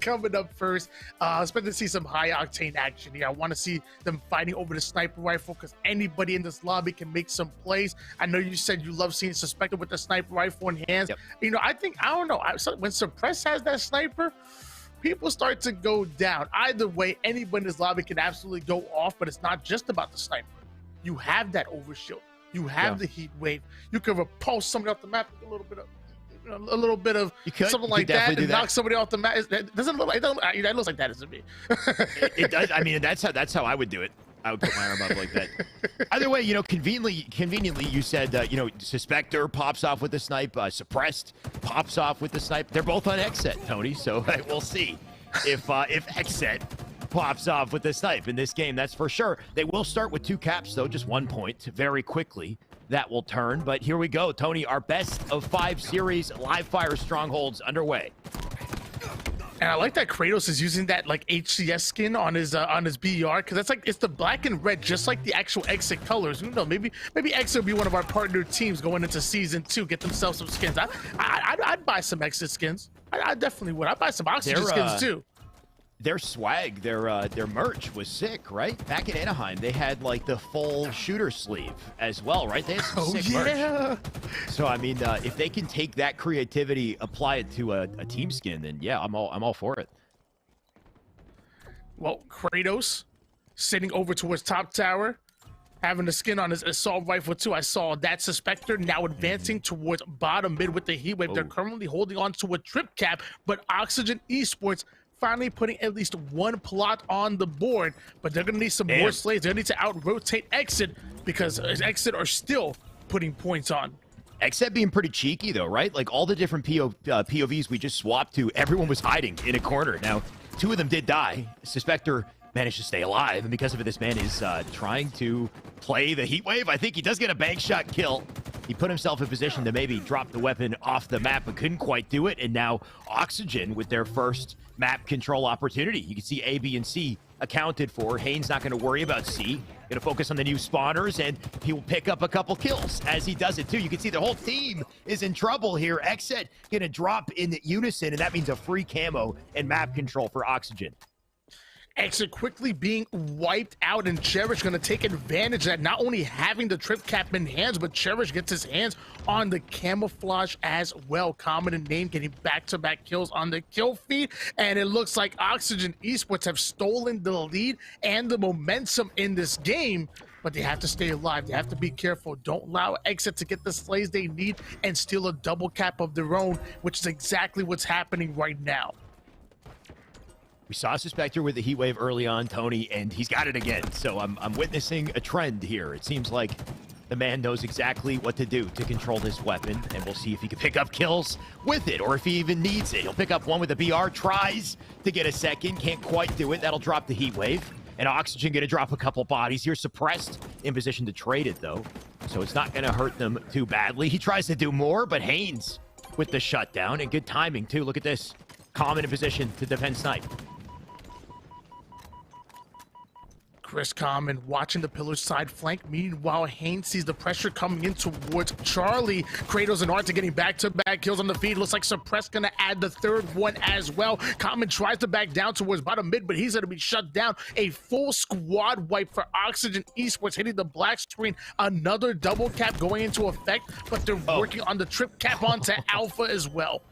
coming up first. Expect to see some high octane action here. I want to see them fighting over the sniper rifle because anybody in this lobby can make some plays. I know you said you love seeing Suspected with the sniper rifle in hands. Yep. You know, I don't know. When Suppress has that sniper, people start to go down. Either way, anybody in this lobby can absolutely go off, but it's not just about the sniper. You have that overshield. You have the heat wave. You can repulse somebody off the map with a little bit of something like that and knock somebody off the map. That doesn't look like that. Looks like that to me. It does. I mean, that's how I would do it. I would put my arm up like that. Either way, you know, conveniently, you said, you know, Suspector pops off with the snipe, Suppressed pops off with the snipe. They're both on Exet, Tony. So we'll see if Exet pops off with the snipe in this game. That's for sure. They will start with 2 caps, though, just 1 point. Very quickly, that will turn. But here we go, Tony. Our best of 5 series live fire strongholds underway. And I like that Kratos is using that like HCS skin on his BR because that's like it's the black and red, just like the actual Exit colors. Who knows? Maybe Exit will be one of our partner teams going into season 2. Get themselves some skins. I'd buy some Exit skins. I definitely would. I'd buy some Oxygen skins too. Their swag, their merch was sick, right? Back in Anaheim, they had like the full shooter sleeve as well, right? They had some sick merch. So I mean, if they can take that creativity, apply it to a team skin, then yeah, I'm all for it. Well, Kratos sitting over towards top tower, having the skin on his assault rifle too. I saw that Suspector now advancing towards bottom mid with the heat wave. They're currently holding on to a trip cap, but Oxygen Esports finally putting at least 1 plot on the board, but they're gonna need some more slaves. They're gonna need to out-rotate Exit because Exit are still putting points on. Except being pretty cheeky though, right? Like all the different POVs we just swapped to, everyone was hiding in a corner. Now, 2 of them did die. Suspector managed to stay alive, and because of it, this man is trying to play the heat wave. I think he does get a bank shot kill. He put himself in position to maybe drop the weapon off the map, but couldn't quite do it. And now Oxygen with their first map control opportunity. You can see A, B, and C accounted for. Haynes not going to worry about C. Going to focus on the new spawners, and he will pick up a couple kills as he does it too. You can see the whole team is in trouble here. Exet going to drop in unison, and that means a free camo and map control for Oxygen. Exit quickly being wiped out, and Cherish going to take advantage of that, not only having the trip cap in hands, but Cherish gets his hands on the camouflage as well. Common in name, getting back-to-back kills on the kill feed, and it looks like Oxygen Esports have stolen the lead and the momentum in this game, but they have to stay alive. They have to be careful. Don't allow Exit to get the slays they need and steal a double cap of their own, which is exactly what's happening right now. We saw Suspector with the heat wave early on, Tony, and he's got it again. So I'm witnessing a trend here. It seems like the man knows exactly what to do to control this weapon, and we'll see if he can pick up kills with it, or if he even needs it. He'll pick up one with a BR, tries to get a second, can't quite do it. That'll drop the heat wave, and Oxygen gonna drop a couple bodies here. Suppressed in position to trade it, though, so it's not gonna hurt them too badly. He tries to do more, but Haynes with the shutdown, and good timing, too. Look at this. Common in position to defend snipe. Chris Common watching the pillar side flank. Meanwhile, Haynes sees the pressure coming in towards Charlie. Kratos and Arctic getting back-to-back kills on the feed. Looks like Suppress gonna add the third one as well. Common tries to back down towards bottom mid, but he's gonna be shut down. A full squad wipe for Oxygen Esports hitting the black screen. Another double cap going into effect, but they're working on the trip cap onto Alpha as well.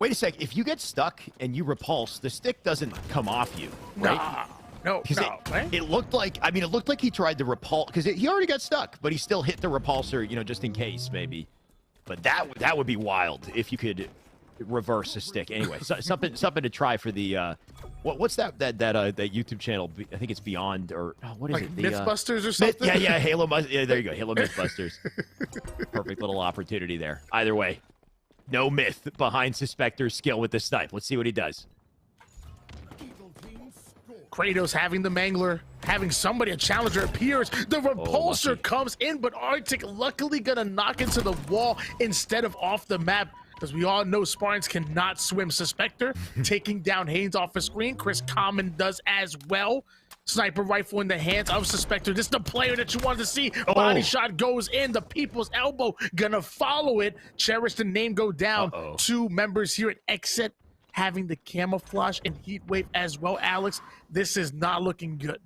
Wait a sec. If you get stuck and you repulse, the stick doesn't come off you, right? No. It looked like, I mean, it looked like he tried to repulse, because he already got stuck, but he still hit the repulsor, you know, just in case, maybe. But that would be wild if you could reverse a stick. Anyway, something to try for the, what's that YouTube channel? I think it's Beyond, or what is like it? Mythbusters or something? Yeah, Halo. Yeah, there you go, Halo Mythbusters. Perfect little opportunity there. Either way, no myth behind Suspector's skill with the snipe. Let's see what he does. Kratos having the Mangler, having somebody, a challenger appears. The repulsor comes in, but Arctic luckily gonna knock into the wall instead of off the map. Because we all know Spartans cannot swim. Suspector taking down Haynes off the screen. Chris Common does as well. Sniper rifle in the hands of Suspector. This is the player that you wanted to see. Body shot goes in. The people's elbow gonna follow it. Cherish the name go down. Two members here at Exit having the camouflage and heat wave as well. Alex, this is not looking good.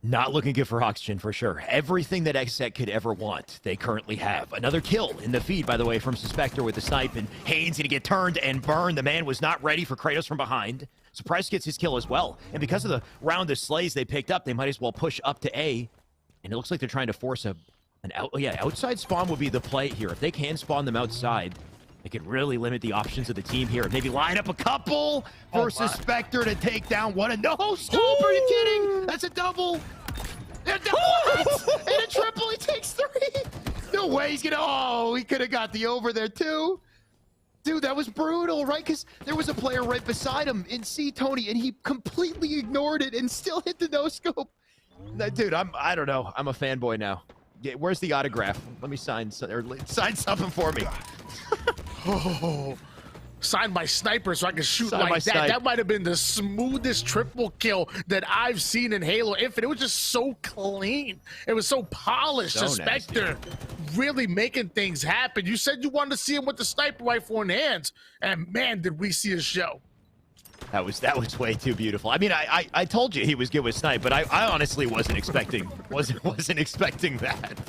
Not looking good for Oxygen, for sure. Everything that Exet could ever want, they currently have. Another kill in the feed, by the way, from Suspector with the snipe, and Haynes gonna get turned and burned. The man was not ready for Kratos from behind. Surprise gets his kill as well. And because of the round of slays they picked up, they might as well push up to A. And it looks like they're trying to force an outside spawn would be the play here. If they can spawn them outside, they could really limit the options of the team here. Maybe line up a couple for Suspector to take down one. No-scope, are you kidding? That's a double. And a triple, he takes 3. No way he's gonna, he could have got the over there too. Dude, that was brutal, right? Because there was a player right beside him in C, Tony, and he completely ignored it and still hit the no-scope. Dude, I don't know. I'm a fanboy now. Yeah, where's the autograph? Let me sign something for me. Sign my sniper so I can shoot Sign like that. snipe. That might have been the smoothest triple kill that I've seen in Halo Infinite. It was just so clean. It was so polished. So Suspector really making things happen. You said you wanted to see him with the sniper rifle in hands, and man, did we see a show. That was way too beautiful. I mean, I told you he was good with snipe, but I honestly wasn't expecting expecting that.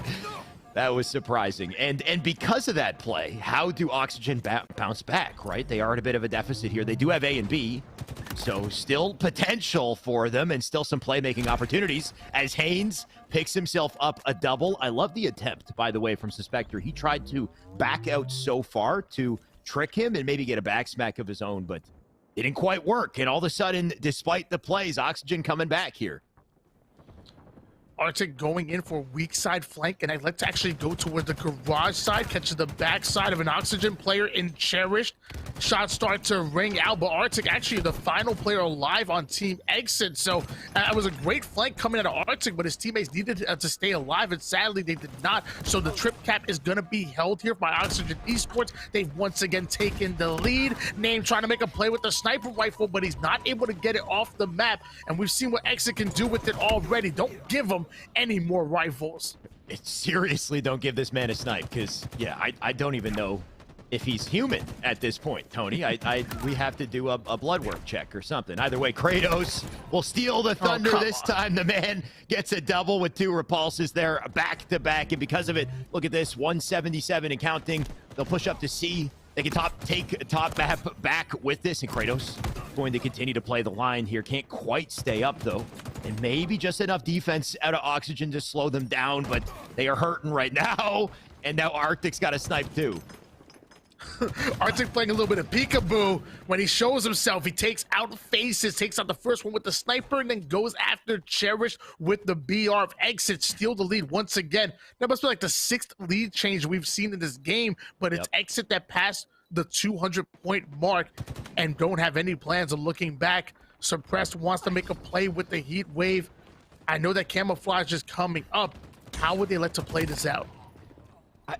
That was surprising. And because of that play, how do Oxygen bounce back, right? They are at a bit of a deficit here. They do have A and B, so still potential for them and still some playmaking opportunities as Haynes picks himself up a double. I love the attempt, by the way, from Suspector. He tried to back out so far to trick him and maybe get a back smack of his own, but it didn't quite work. And all of a sudden, despite the plays, Oxygen coming back here. Arctic going in for weak side flank, and I'd like to actually go towards the garage side, catches the back side of an Oxygen player in Cherished. Shots start to ring out, but Arctic actually the final player alive on Team Exit, so it was a great flank coming out of Arctic, but his teammates needed to stay alive, and sadly they did not, so the trip cap is going to be held here by Oxygen Esports. They've once again taken the lead. Name trying to make a play with the sniper rifle, but he's not able to get it off the map, and we've seen what Exit can do with it already. Don't give him any more rifles. Seriously, don't give this man a snipe, because yeah, I don't even know if he's human at this point, Tony. We have to do a blood work check or something. Either way, Kratos will steal the thunder this time. The man gets a double with 2 repulses there back to back, and because of it, look at this, 177 and counting. They'll push up to C. They can take top map back with this, and Kratos going to continue to play the line here. Can't quite stay up, though. And maybe just enough defense out of Oxygen to slow them down, but they are hurting right now. And now Arctic's got a snipe, too. Arctic playing a little bit of peekaboo. When he shows himself, he takes out Faces, takes out the first one with the sniper, and then goes after Cherish with the BR of Exit, steal the lead once again. That must be like the 6th lead change we've seen in this game, but it's Exit that passed the 200-point mark and don't have any plans of looking back. Suppressed wants to make a play with the heat wave. I know that camouflage is coming up. How would they like to play this out?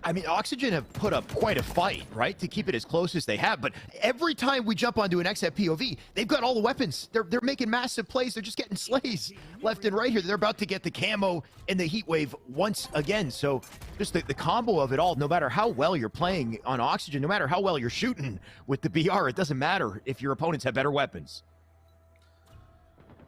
I mean, Oxygen have put up quite a fight, right, to keep it as close as they have. But every time we jump onto an XF POV, they've got all the weapons. They're making massive plays. They're just getting slays left and right here. They're about to get the camo and the heat wave once again. So just the combo of it all, no matter how well you're playing on Oxygen, no matter how well you're shooting with the BR, it doesn't matter if your opponents have better weapons.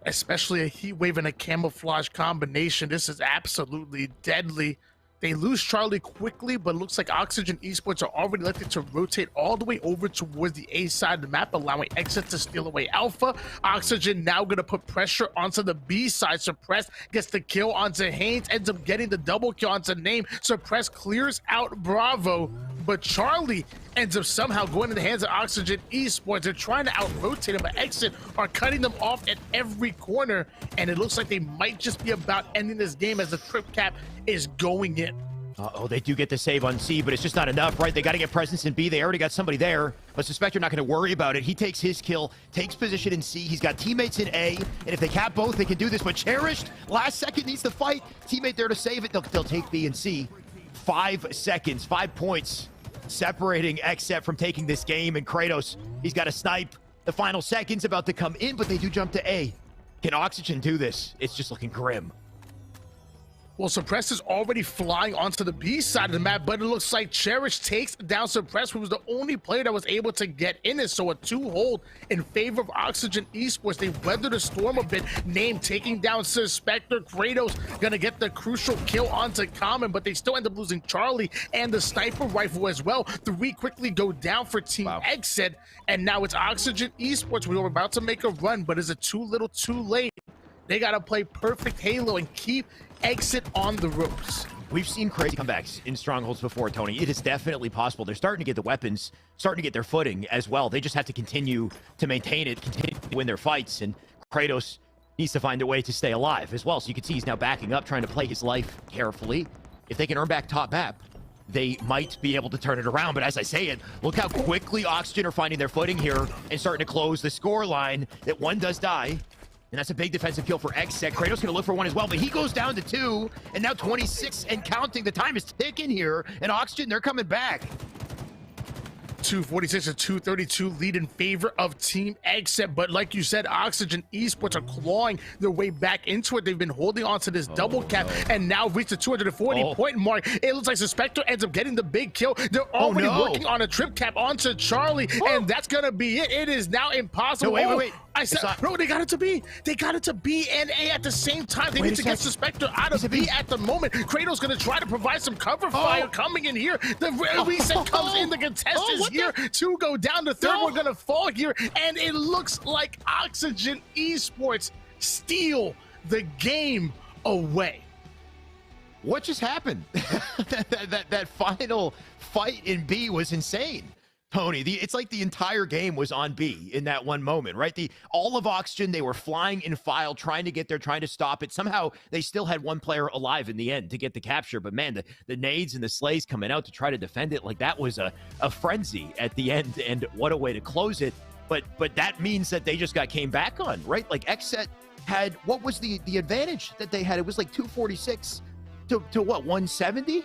Especially a heat wave and a camouflage combination. This is absolutely deadly. They lose Charlie quickly, but it looks like Oxygen Esports are already elected to rotate all the way over towards the A side of the map, allowing Exit to steal away Alpha. Oxygen now going to put pressure onto the B side. Suppress gets the kill onto Haynes, ends up getting the double kill onto Name. Suppress clears out Bravo, but Charlie ends up somehow going in the hands of Oxygen Esports. They're trying to out-rotate him, but Exit are cutting them off at every corner, and it looks like they might just be about ending this game as the trip cap is going in. Uh-oh, they do get the save on C, but it's just not enough, right? They got to get presence in B. They already got somebody there, but Suspector not going to worry about it. He takes his kill, takes position in C. He's got teammates in A, and if they cap both, they can do this. But Cherished, last second, needs to fight. Teammate there to save it. They'll take B and C. 5 seconds, 5 points separating XSET from taking this game, and Kratos, he's got a snipe. The final seconds about to come in, but they do jump to A. Can Oxygen do this? It's just looking grim. Well, Suppress is already flying onto the B side of the map, but it looks like Cherish takes down Suppress, who was the only player that was able to get in it. So a 2-hold in favor of Oxygen Esports. They weathered the storm a bit. Name taking down Suspector. Kratos gonna get the crucial kill onto Common, but they still end up losing Charlie and the sniper rifle as well. 3 quickly go down for Team Exit, and now it's Oxygen Esports. We were about to make a run, but is it too little too late? They gotta play perfect Halo and keep Exit on the ropes. We've seen crazy comebacks in Strongholds before, Tony. It is definitely possible. They're starting to get the weapons, starting to get their footing as well. They just have to continue to maintain it, continue to win their fights, and Kratos needs to find a way to stay alive as well. So you can see he's now backing up, trying to play his life carefully. If they can earn back top map, they might be able to turn it around. But as I say it, look how quickly Oxygen are finding their footing here and starting to close the score line. That one does die. And that's a big defensive kill for XSET. Kratos going to look for one as well, but he goes down to 2, and now 26 and counting. The time is ticking here, and Oxygen, they're coming back. 246 to 232 lead in favor of Team Exit, but like you said, Oxygen Esports are clawing their way back into it. They've been holding on to this double cap and now reached the 240 point mark. It looks like Suspector ends up getting the big kill. They're already working on a trip cap onto Charlie, and that's gonna be it. It is now impossible. No, wait. I said, bro, they got it to B. They got it to B and A at the same time. They need to get Suspector out of B at the moment. Kratos gonna try to provide some cover fire coming in here. The reset comes in. The contest is here. 2 go down. The third one gonna fall here, and it looks like Oxygen Esports steal the game away. What just happened? that final fight in B was insane. Tony, it's like the entire game was on B in that one moment, right? All of Oxygen, they were flying in file, trying to get there, trying to stop it. Somehow, they still had one player alive in the end to get the capture. But man, the nades and the slays coming out to try to defend it, like that was a frenzy at the end, and what a way to close it. But that means that they just came back on, right? Like XSET had, what was the advantage that they had? It was like 246 to what, 170?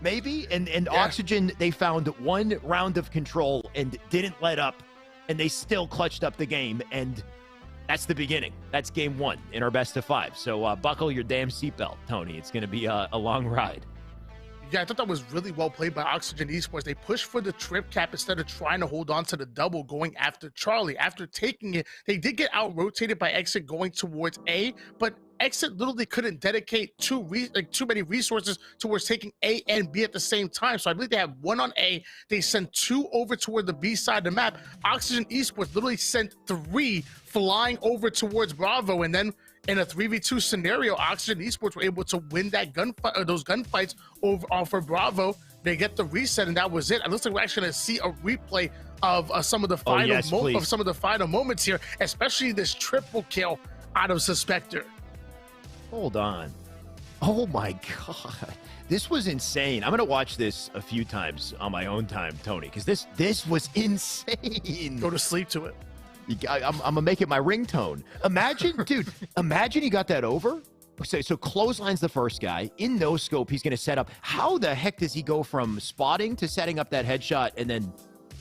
Maybe, and Oxygen, they found one round of control and didn't let up, and they still clutched up the game, and that's the beginning. That's game 1 in our best of 5. So buckle your damn seatbelt, Tony. It's going to be a long ride. Yeah, I thought that was really well played by Oxygen Esports. They pushed for the trip cap instead of trying to hold on to the double, going after Charlie. After taking it, they did get out-rotated by Exit going towards A, but Exit literally couldn't dedicate too many resources towards taking A and B at the same time. So I believe they have 1 on A. They sent 2 over toward the B side of the map. Oxygen Esports literally sent 3 flying over towards Bravo, and then in a 3v2 scenario, Oxygen Esports were able to win that gunfight, or those gunfights over for Bravo. They get the reset, and that was it. It looks like we're actually going to see a replay of some of the final moments here, especially this triple kill out of Suspector. Hold on. Oh my God. This was insane. I'm going to watch this a few times on my own time, Tony, because this was insane. Go to sleep to it. I'm going to make it my ringtone. Imagine, dude, imagine you got that over So clotheslines the first guy. In no scope, he's going to set up. How the heck does he go from spotting to setting up that headshot? And then,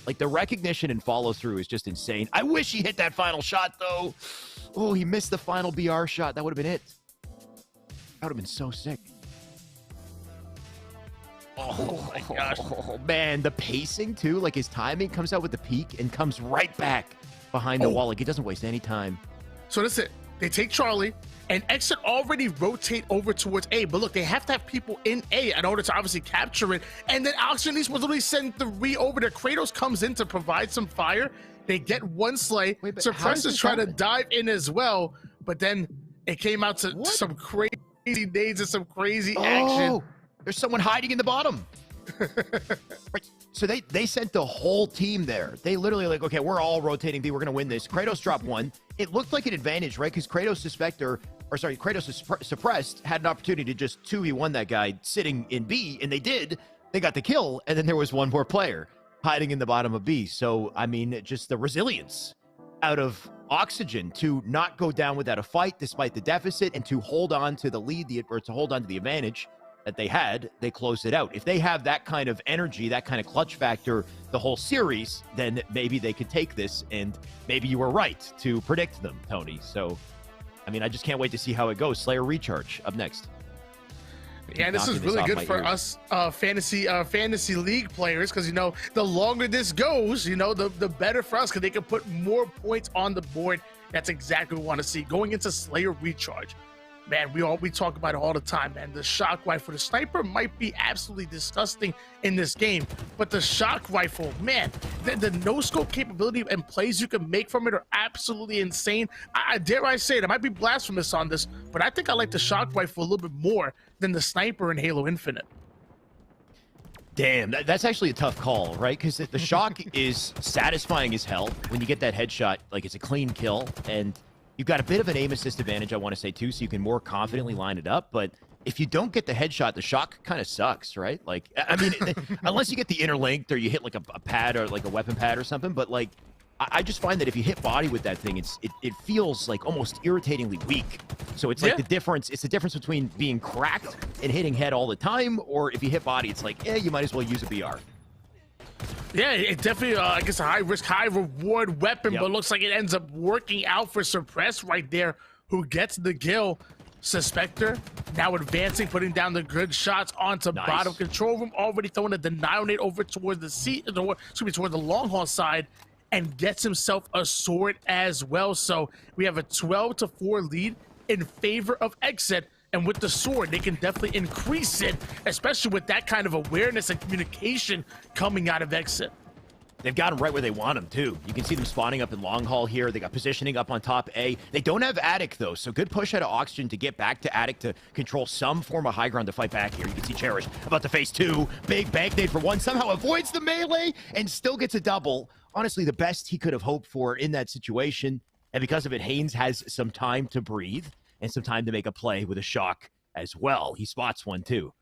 like, the recognition and follow through is just insane. I wish he hit that final shot, though. Oh, he missed the final BR shot. That would have been it. That would have been so sick. Oh my gosh. Oh, man, the pacing, too. Like, his timing comes out with the peak and comes right back behind the wall. Like, he doesn't waste any time. So that's it. They take Charlie, and Exit already rotate over towards A. But look, they have to have people in A in order to obviously capture it. And then Oxygen East was literally sending 3 over there. Kratos comes in to provide some fire. They get 1 slay. Wait, Suppress is trying to dive in as well. But then it came out to some crazy nades and some crazy action. There's someone hiding in the bottom. Right. So they sent the whole team there. They literally like, okay, we're all rotating B. We're going to win this. Kratos dropped 1. It looked like an advantage, right? Because Kratos Suppressed had an opportunity to just 2v1 that guy sitting in B, and they did. They got the kill, and then there was 1 more player hiding in the bottom of B. So, I mean, just the resilience out of Oxygen to not go down without a fight despite the deficit and to hold on to the lead, or to hold on to the advantage that they had. They closed it out. If they have that kind of energy, that kind of clutch factor the whole series, then maybe they could take this, and maybe you were right to predict them, Tony. So, I mean, I just can't wait to see how it goes. Slayer Recharge up next. Yeah, this is really good for us fantasy league players, because, you know, the longer this goes, you know, the better for us, because they can put more points on the board. That's exactly what we want to see. Going into Slayer Recharge, man, we talk about it all the time, man. The shock rifle, the sniper might be absolutely disgusting in this game, but the shock rifle, man, the no-scope capability and plays you can make from it are absolutely insane. I dare I say it, I might be blasphemous on this, but I think I like the shock rifle a little bit more than the sniper in Halo Infinite. Damn, that's actually a tough call, right? Because the shock is satisfying as hell when you get that headshot. Like, it's a clean kill, and you've got a bit of an aim assist advantage, I want to say, too, so you can more confidently line it up. But if you don't get the headshot, the shock kind of sucks, right? Like, I mean, unless you get the interlinked or you hit like a pad or like a weapon pad or something. But like, I just find that if you hit body with that thing, it feels like almost irritatingly weak. So it's like the difference. It's the difference between being cracked and hitting head all the time, or if you hit body, it's like, you might as well use a BR. Yeah, it definitely, I guess, a high-risk, high-reward weapon, but looks like it ends up working out for Suppress right there, who gets the kill. Suspector now advancing, putting down the good shots onto bottom control room, already throwing a denial nade over towards the towards the long haul side, and gets himself a sword as well. So we have a 12-4 lead in favor of Exit. And with the sword, they can definitely increase it, especially with that kind of awareness and communication coming out of Exit. They've got them right where they want them, too. You can see them spawning up in long haul here. They got positioning up on top A. They don't have Attic, though, so good push out of Oxygen to get back to Attic to control some form of high ground to fight back here. You can see Cherish about to face 2. Big bank nade for 1. Somehow avoids the melee and still gets a double. Honestly, the best he could have hoped for in that situation. And because of it, Haynes has some time to breathe and some time to make a play with a shock as well. He spots 1, too.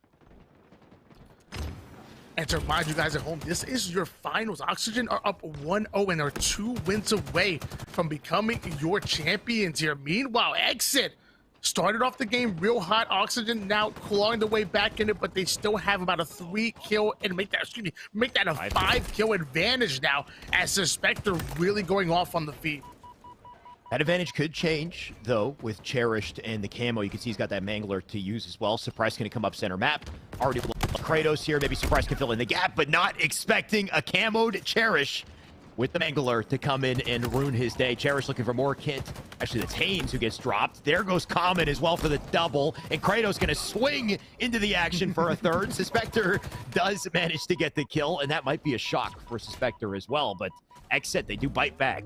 And to remind you guys at home, this is your finals. Oxygen are up 1-0 and are 2 wins away from becoming your champions here. Meanwhile, Exit started off the game real hot. Oxygen now clawing the way back in it, but they still have about a 3-kill and make that a 5-kill advantage now, as Suspector really going off on the feed. That advantage could change, though, with Cherished and the camo. You can see he's got that Mangler to use as well. Surprise going to come up center map. Already Kratos here. Maybe Surprise can fill in the gap, but not expecting a camoed Cherish with the Mangler to come in and ruin his day. Cherish looking for more kit. Actually, that's Haynes who gets dropped. There goes Common as well for the double, and Kratos going to swing into the action for a third. Suspector does manage to get the kill, and that might be a shock for Suspector as well, but Exit, they do bite back.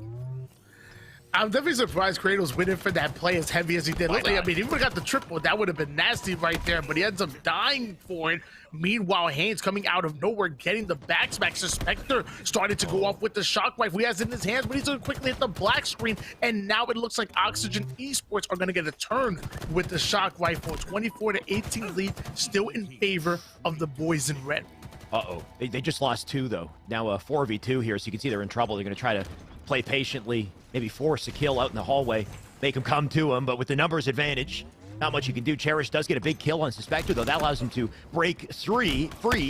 I'm definitely surprised Kratos went in for that play as heavy as he did. I mean, he would have got the triple. That would have been nasty right there, but he ends up dying for it. Meanwhile, Haynes coming out of nowhere, getting the back smack. Suspector started to go off with the shock rifle he has in his hands, but he's going to quickly hit the black screen, and now it looks like Oxygen Esports are going to get a turn with the shock rifle. 24-18 lead, still in favor of the boys in red. Uh-oh. They just lost 2, though. Now a 4v2 here, so you can see they're in trouble. They're going to try to play patiently, maybe force a kill out in the hallway, make him come to him, but with the numbers advantage, not much you can do. Cherish does get a big kill on Suspector, though. That allows him to break free,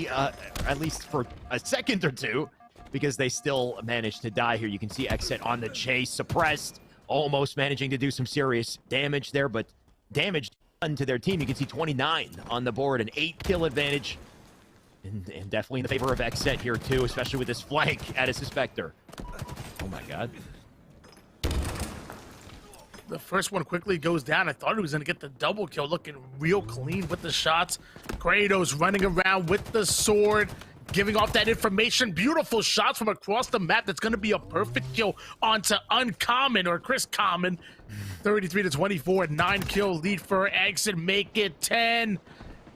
at least for a second or two, because they still managed to die here. You can see Xset on the chase, suppressed, almost managing to do some serious damage there, but damage done to their team. You can see 29 on the board, an 8-kill advantage, and definitely in the favor of Xset here, too, especially with this flank at a Suspector. Oh, my God. The first one quickly goes down. I thought he was going to get the double kill, looking real clean with the shots. Kratos running around with the sword, giving off that information. Beautiful shots from across the map. That's going to be a perfect kill onto Uncommon or Chris Common. 33-24, 9-kill lead for Xset. Make it 10.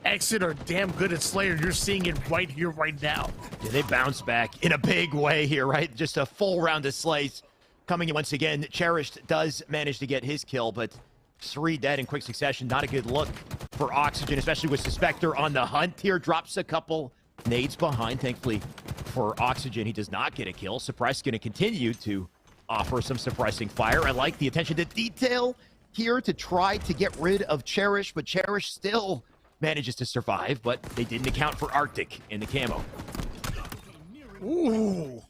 Xset are damn good at Slayer. You're seeing it right here, right now. Yeah, they bounce back in a big way here, right? Just a full round of Slays. Coming in once again, Cherished does manage to get his kill, but 3 dead in quick succession. Not a good look for Oxygen, especially with Suspector on the hunt here. Drops a couple nades behind. Thankfully for Oxygen, he does not get a kill. Suppress going to continue to offer some suppressing fire. I like the attention to detail here to try to get rid of Cherish, but Cherish still manages to survive, but they didn't account for Arctic in the camo. Ooh.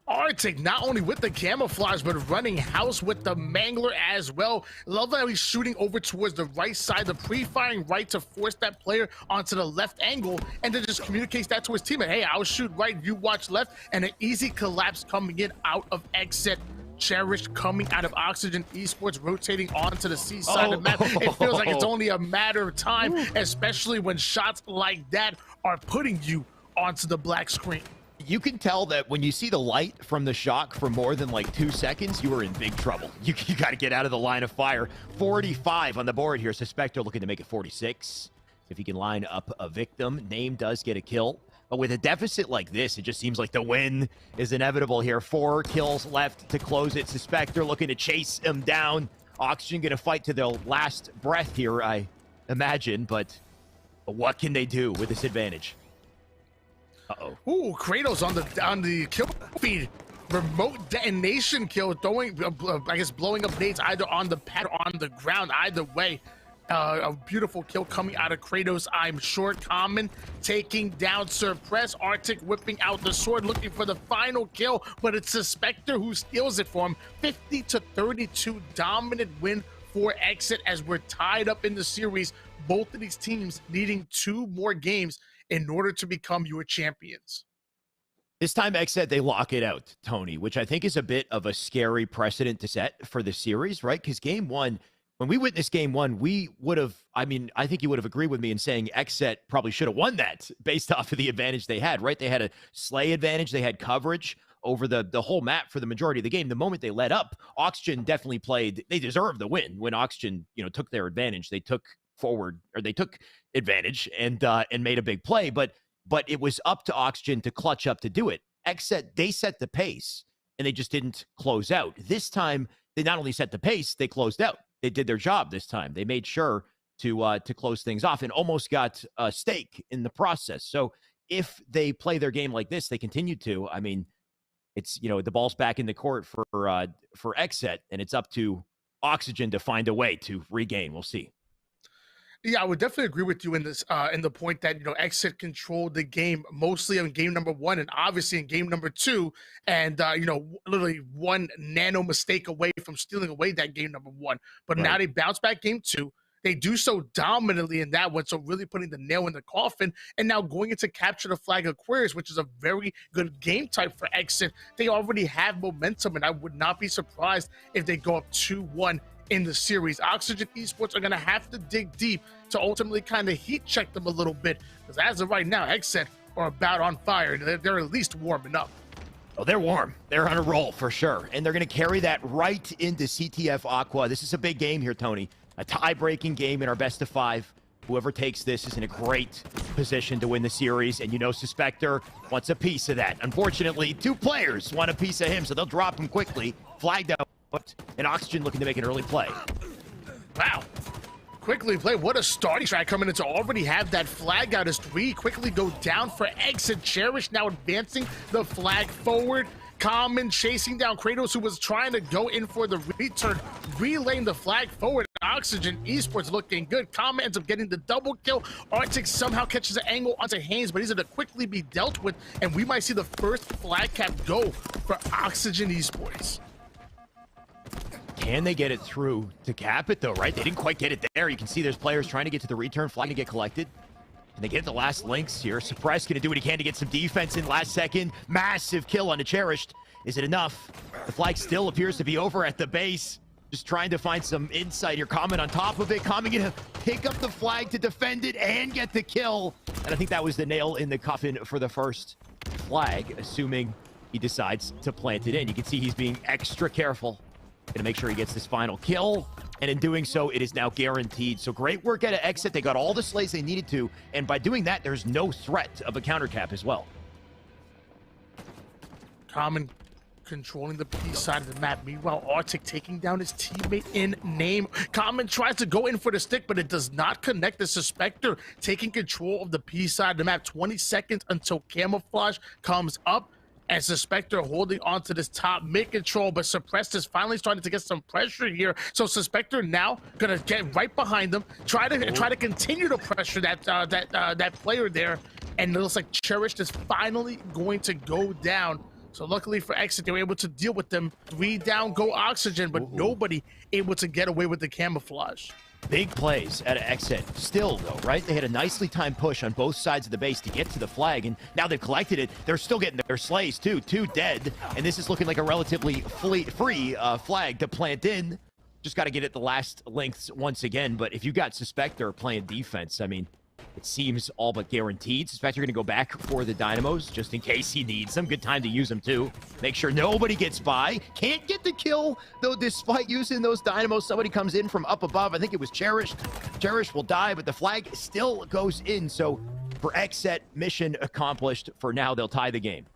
Arctic not only with the camouflage, but running house with the Mangler as well. Love how he's shooting over towards the right side, the pre-firing right to force that player onto the left angle, and then just communicates that to his teammate. Hey, I'll shoot right, you watch left, and an easy collapse coming in out of Xset. Cherish coming out of Oxygen Esports, rotating onto the C side of the map. It feels like it's only a matter of time, especially when shots like that are putting you onto the black screen. You can tell that when you see the light from the shock for more than like 2 seconds, you are in big trouble. You got to get out of the line of fire. 45 on the board here. Suspector looking to make it 46. If he can line up a victim, Name does get a kill. But with a deficit like this, it just seems like the win is inevitable here. 4 kills left to close it. Suspector looking to chase him down. Oxygen going to fight to their last breath here, I imagine. But what can they do with this advantage? Uh-oh. Ooh, Kratos on the kill feed. Remote detonation kill, throwing, I guess, blowing up nades either on the pad or on the ground. Either way, a beautiful kill coming out of Kratos, I'm sure. Common taking down Suppress. Arctic whipping out the sword, looking for the final kill, but it's Suspector who steals it for him. 50-32 dominant win for Xset as we're tied up in the series. Both of these teams needing 2 more games in order to become your champions. This time, Xset, they lock it out, Tony, which I think is a bit of a scary precedent to set for the series, right? Because game 1, when we witnessed game 1, we would have, I think you would have agreed with me in saying Xset probably should have won that based off of the advantage they had, right? They had a Slay advantage. They had coverage over the whole map for the majority of the game. The moment they let up, Oxygen definitely played, they deserved the win. When Oxygen, took their advantage, they took forward, or they took advantage and made a big play, but it was up to Oxygen to clutch up to do it. Xset, they set the pace and they just didn't close out. This time, they not only set the pace, they closed out. They did their job this time. They made sure to close things off and almost got a stake in the process. So if they play their game like this, they continue to, it's, the ball's back in the court for Xset, and it's up to Oxygen to find a way to regain. We'll see. Yeah, I would definitely agree with you in this, in the point that, Xset controlled the game mostly in game number 1 and obviously in game number 2, and, literally 1 nano mistake away from stealing away that game number 1. But now they bounce back game 2. They do so dominantly in that one, so really putting the nail in the coffin, and now going into capture the flag Aquarius, which is a very good game type for Xset. They already have momentum, and I would not be surprised if they go up 2-1 in the series. Oxygen Esports are going to have to dig deep to ultimately kind of heat check them a little bit, because as of right now, Xset are about on fire. They're at least warming up. Oh, they're warm. They're on a roll for sure, and they're going to carry that right into CTF Aqua. This is a big game here, Tony. A tie-breaking game in our best of 5. Whoever takes this is in a great position to win the series, and Suspector wants a piece of that. Unfortunately, 2 players want a piece of him, so they'll drop him quickly. Flagged out, and Oxygen looking to make an early play. Wow. Quickly play. What a starting track coming in to already have that flag out as 3 quickly go down for Xset. Cherish now advancing the flag forward. Common chasing down Kratos, who was trying to go in for the return, relaying the flag forward. Oxygen Esports looking good. Common ends up getting the double kill. Arctic somehow catches an angle onto Haynes, but he's going to quickly be dealt with, and we might see the first flag cap go for Oxygen Esports. Can they get it through to cap it, though, right? They didn't quite get it there. You can see there's players trying to get to the return flag to get collected. And they get the last links here. Suppress going to do what he can to get some defense in last second. Massive kill on the Cherished. Is it enough? The flag still appears to be over at the base. Just trying to find some insight here. Common on top of it. Common going to pick up the flag to defend it and get the kill. And I think that was the nail in the coffin for the first flag, assuming he decides to plant it in. You can see he's being extra careful. Going to make sure he gets this final kill. And in doing so, it is now guaranteed. So great work out of Exit. They got all the slays they needed to. And by doing that, there's no threat of a counter cap as well. Common controlling the P side of the map. Meanwhile, Arctic taking down his teammate in name. Common tries to go in for the stick, but it does not connect. The Suspector taking control of the P side of the map. 20 seconds until Camouflage comes up. And Suspector holding on to this top mid control, but Suppressed is finally starting to get some pressure here. So Suspector now gonna get right behind them, try to continue to pressure that player there, and it looks like Cherished is finally going to go down. So luckily for Exit, they were able to deal with them. 3 down, go Oxygen, but nobody able to get away with the Camouflage. Big plays at Exit. Still, though, right? They had a nicely timed push on both sides of the base to get to the flag, and now they've collected it. They're still getting their slays, too. 2 dead, and this is looking like a relatively free flag to plant in. Just got to get it the last lengths once again, but if you got Suspector playing defense, I mean, it seems all but guaranteed. Suspector going to go back for the Dynamos just in case he needs them. Good time to use them, too. Make sure nobody gets by. Can't get the kill, though, despite using those Dynamos. Somebody comes in from up above. I think it was Cherished. Cherished will die, but the flag still goes in. So for Exet, mission accomplished. For now, they'll tie the game.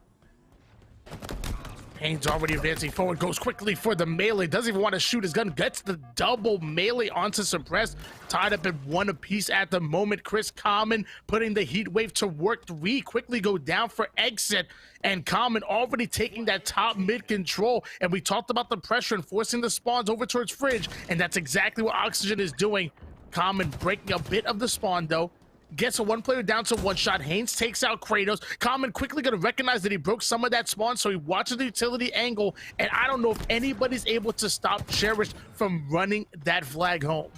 Haynes already advancing forward, goes quickly for the melee, doesn't even want to shoot his gun, gets the double melee onto Suppressed, tied up at 1 apiece at the moment. Chris Common putting the heat wave to work. 3 quickly go down for Exit, and Common already taking that top mid control. And we talked about the pressure and forcing the spawns over towards Fridge, and that's exactly what Oxygen is doing. Common breaking a bit of the spawn though. Gets a 1 player down to 1 shot. Haynes takes out Kratos. Common quickly going to recognize that he broke some of that spawn, so he watches the utility angle, and I don't know if anybody's able to stop Cherished from running that flag home.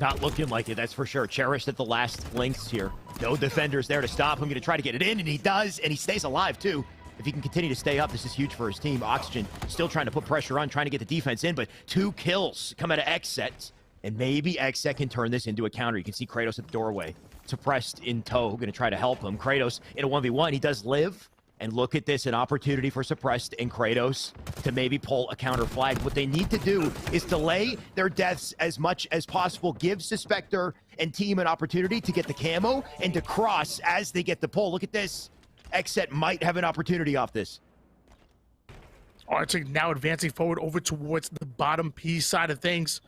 Not looking like it, that's for sure. Cherished at the last lengths here. No defenders there to stop him. Going to try to get it in, and he does, and he stays alive, too. If he can continue to stay up, this is huge for his team. Oxygen still trying to put pressure on, trying to get the defense in, but 2 kills come out of Exet, and maybe Exet can turn this into a counter. You can see Kratos at the doorway. Suppressed in tow, going to try to help him. Kratos in a 1v1, he does live. And look at this, an opportunity for Suppressed and Kratos to maybe pull a counter flag. What they need to do is delay their deaths as much as possible. Give Suspector and team an opportunity to get the camo and to cross as they get the pull. Look at this. Exet might have an opportunity off this. Arctic now advancing forward over towards the bottom P side of things.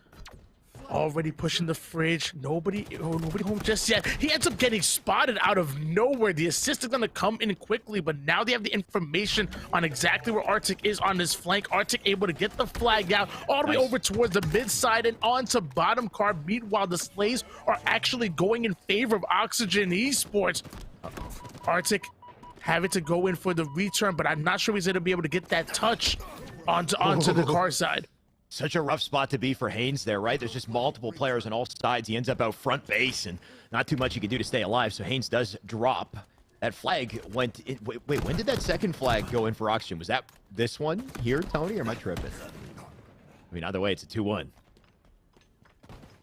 Already pushing the Fridge. Nobody home just yet. He ends up getting spotted out of nowhere. The assist is going to come in quickly, but now they have the information on exactly where Arctic is on this flank. Arctic able to get the flag out all the way over towards the mid side and onto bottom card. Meanwhile, the slays are actually going in favor of Oxygen Esports. Arctic having to go in for the return, but I'm not sure he's going to be able to get that touch onto the car side. Such a rough spot to be for Haynes there, right? There's just multiple players on all sides. He ends up out front base, and not too much he can do to stay alive, so Haynes does drop. That flag went in. Wait, when did that second flag go in for Oxygen? Was that this one here, Tony, or am I tripping? I mean, either way, it's a 2-1.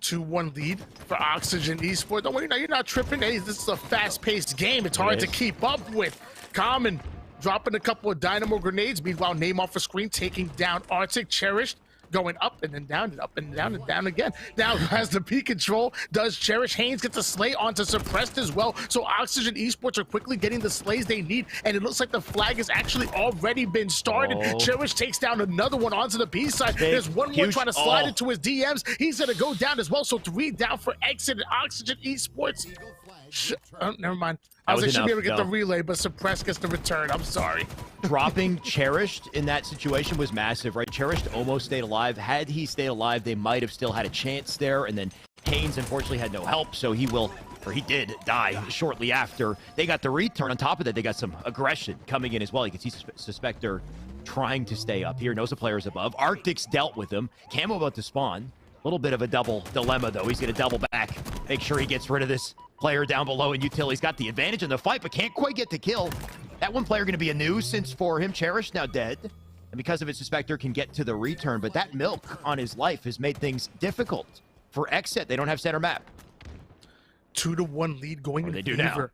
2-1 lead for Oxygen Esports. Don't worry, no, you're not tripping. Hey, this is a fast-paced game. It's hard to keep up with. Common dropping a couple of dynamo grenades. Meanwhile, name off a screen, taking down Arctic. Cherished going up and then down and up and down and down again. Now has the P control, does Cherish. Haynes gets a slay onto Suppressed as well. So Oxygen Esports are quickly getting the slays they need, and it looks like the flag has actually already been started. Cherish takes down another one onto the B side. There's one more trying to slide into his DMs. He's gonna go down as well. So 3 down for Exit and Oxygen Esports Oh, never mind. I was was like, should be able enough, to get no. the relay, but Suppress gets the return. I'm sorry. Dropping Cherished in that situation was massive, right? Cherished almost stayed alive. Had he stayed alive, they might have still had a chance there. And then Haynes, unfortunately, had no help, so he did die shortly after. They got the return. On top of that, they got some aggression coming in as well. You can see Suspector trying to stay up here. Knows the player's above. Arctic's dealt with him. Camo about to spawn. A little bit of a double dilemma, though. He's going to double back. Make sure he gets rid of this player down below in Util. He's got the advantage in the fight, but can't quite get the kill. That one player going to be a nuisance for him. Cherish now dead. And because of it, Suspector can get to the return. But that milk on his life has made things difficult for Exit. They don't have center map. 2-1 lead going What in do they do now? favor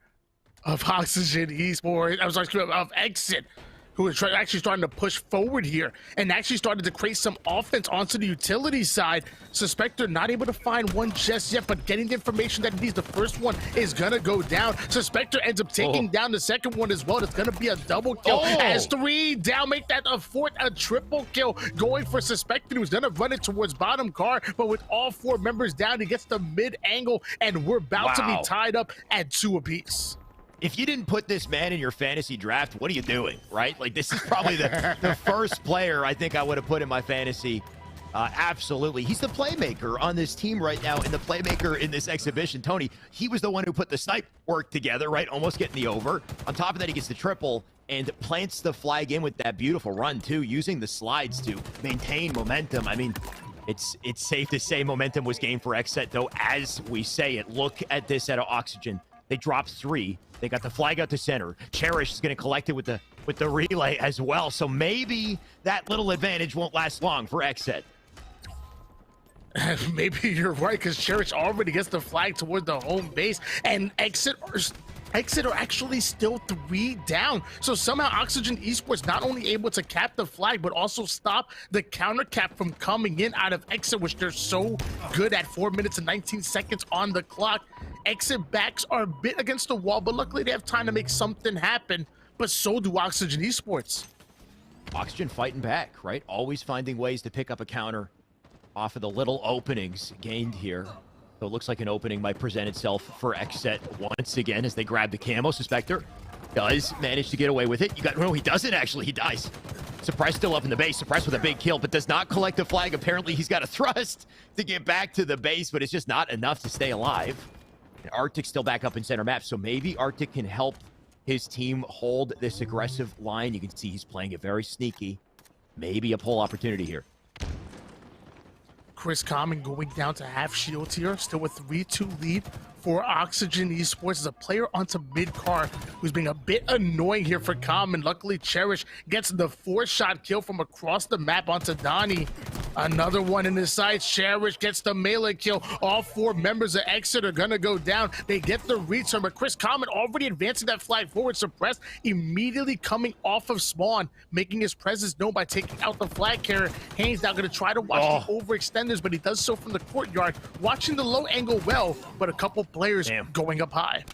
of Oxygen Esports. I was sorry, of Exit, who is actually starting to push forward here and actually started to create some offense onto the utility side. Suspector not able to find one just yet, but getting the information that he needs. The first one is gonna go down. Suspector ends up taking down the second one as well. It's gonna be a double kill. As 3 down, make that a fourth, a triple kill going for Suspector, who's gonna run it towards bottom car, but with all 4 members down, he gets the mid angle, and we're about to be tied up at 2 apiece. If you didn't put this man in your fantasy draft, what are you doing, right? Like, this is probably the first player I think I would have put in my fantasy. Absolutely. He's the playmaker on this team right now, and the playmaker in this exhibition. Tony, he was the one who put the snipe work together, right? Almost getting the over. On top of that, he gets the triple and plants the flag in with that beautiful run, too, using the slides to maintain momentum. I mean, it's safe to say momentum was gained for Xset, though, as we say it. Look at this out of Oxygen. They dropped 3. They got the flag out to center. Cherish is going to collect it with the relay as well. So maybe that little advantage won't last long for Xset. Maybe you're right, because Cherish already gets the flag toward the home base, and Exit are actually still 3 down. So somehow Oxygen Esports not only able to cap the flag, but also stop the counter cap from coming in out of Exit, which they're so good at. 4 minutes and 19 seconds on the clock. Exit backs are a bit against the wall, but luckily they have time to make something happen. But so do Oxygen Esports. Oxygen fighting back, right? Always finding ways to pick up a counter off of the little openings gained here. So it looks like an opening might present itself for Xset once again as they grab the camo. Suspector does manage to get away with it. No, he doesn't actually. He dies. Suppress still up in the base. Suppress with a big kill, but does not collect the flag. Apparently, he's got a thrust to get back to the base, but it's just not enough to stay alive. And Arctic still back up in center map, so maybe Arctic can help his team hold this aggressive line. You can see he's playing it very sneaky. Maybe a pull opportunity here. Chris Common going down to half shield here, still with 3-2 lead for Oxygen Esports as a player onto mid-car who's being a bit annoying here for Common. Luckily, Cherish gets the 4-shot kill from across the map onto Donnie. Another one in his sights. Cherish gets the melee kill. All 4 members of Exit are gonna go down. They get the return, but Chris Common already advancing that flag forward. Suppressed immediately coming off of spawn, making his presence known by taking out the flag carrier. Haynes now gonna try to watch the overextenders, but he does so from the courtyard, watching the low angle well, but a couple players going up high.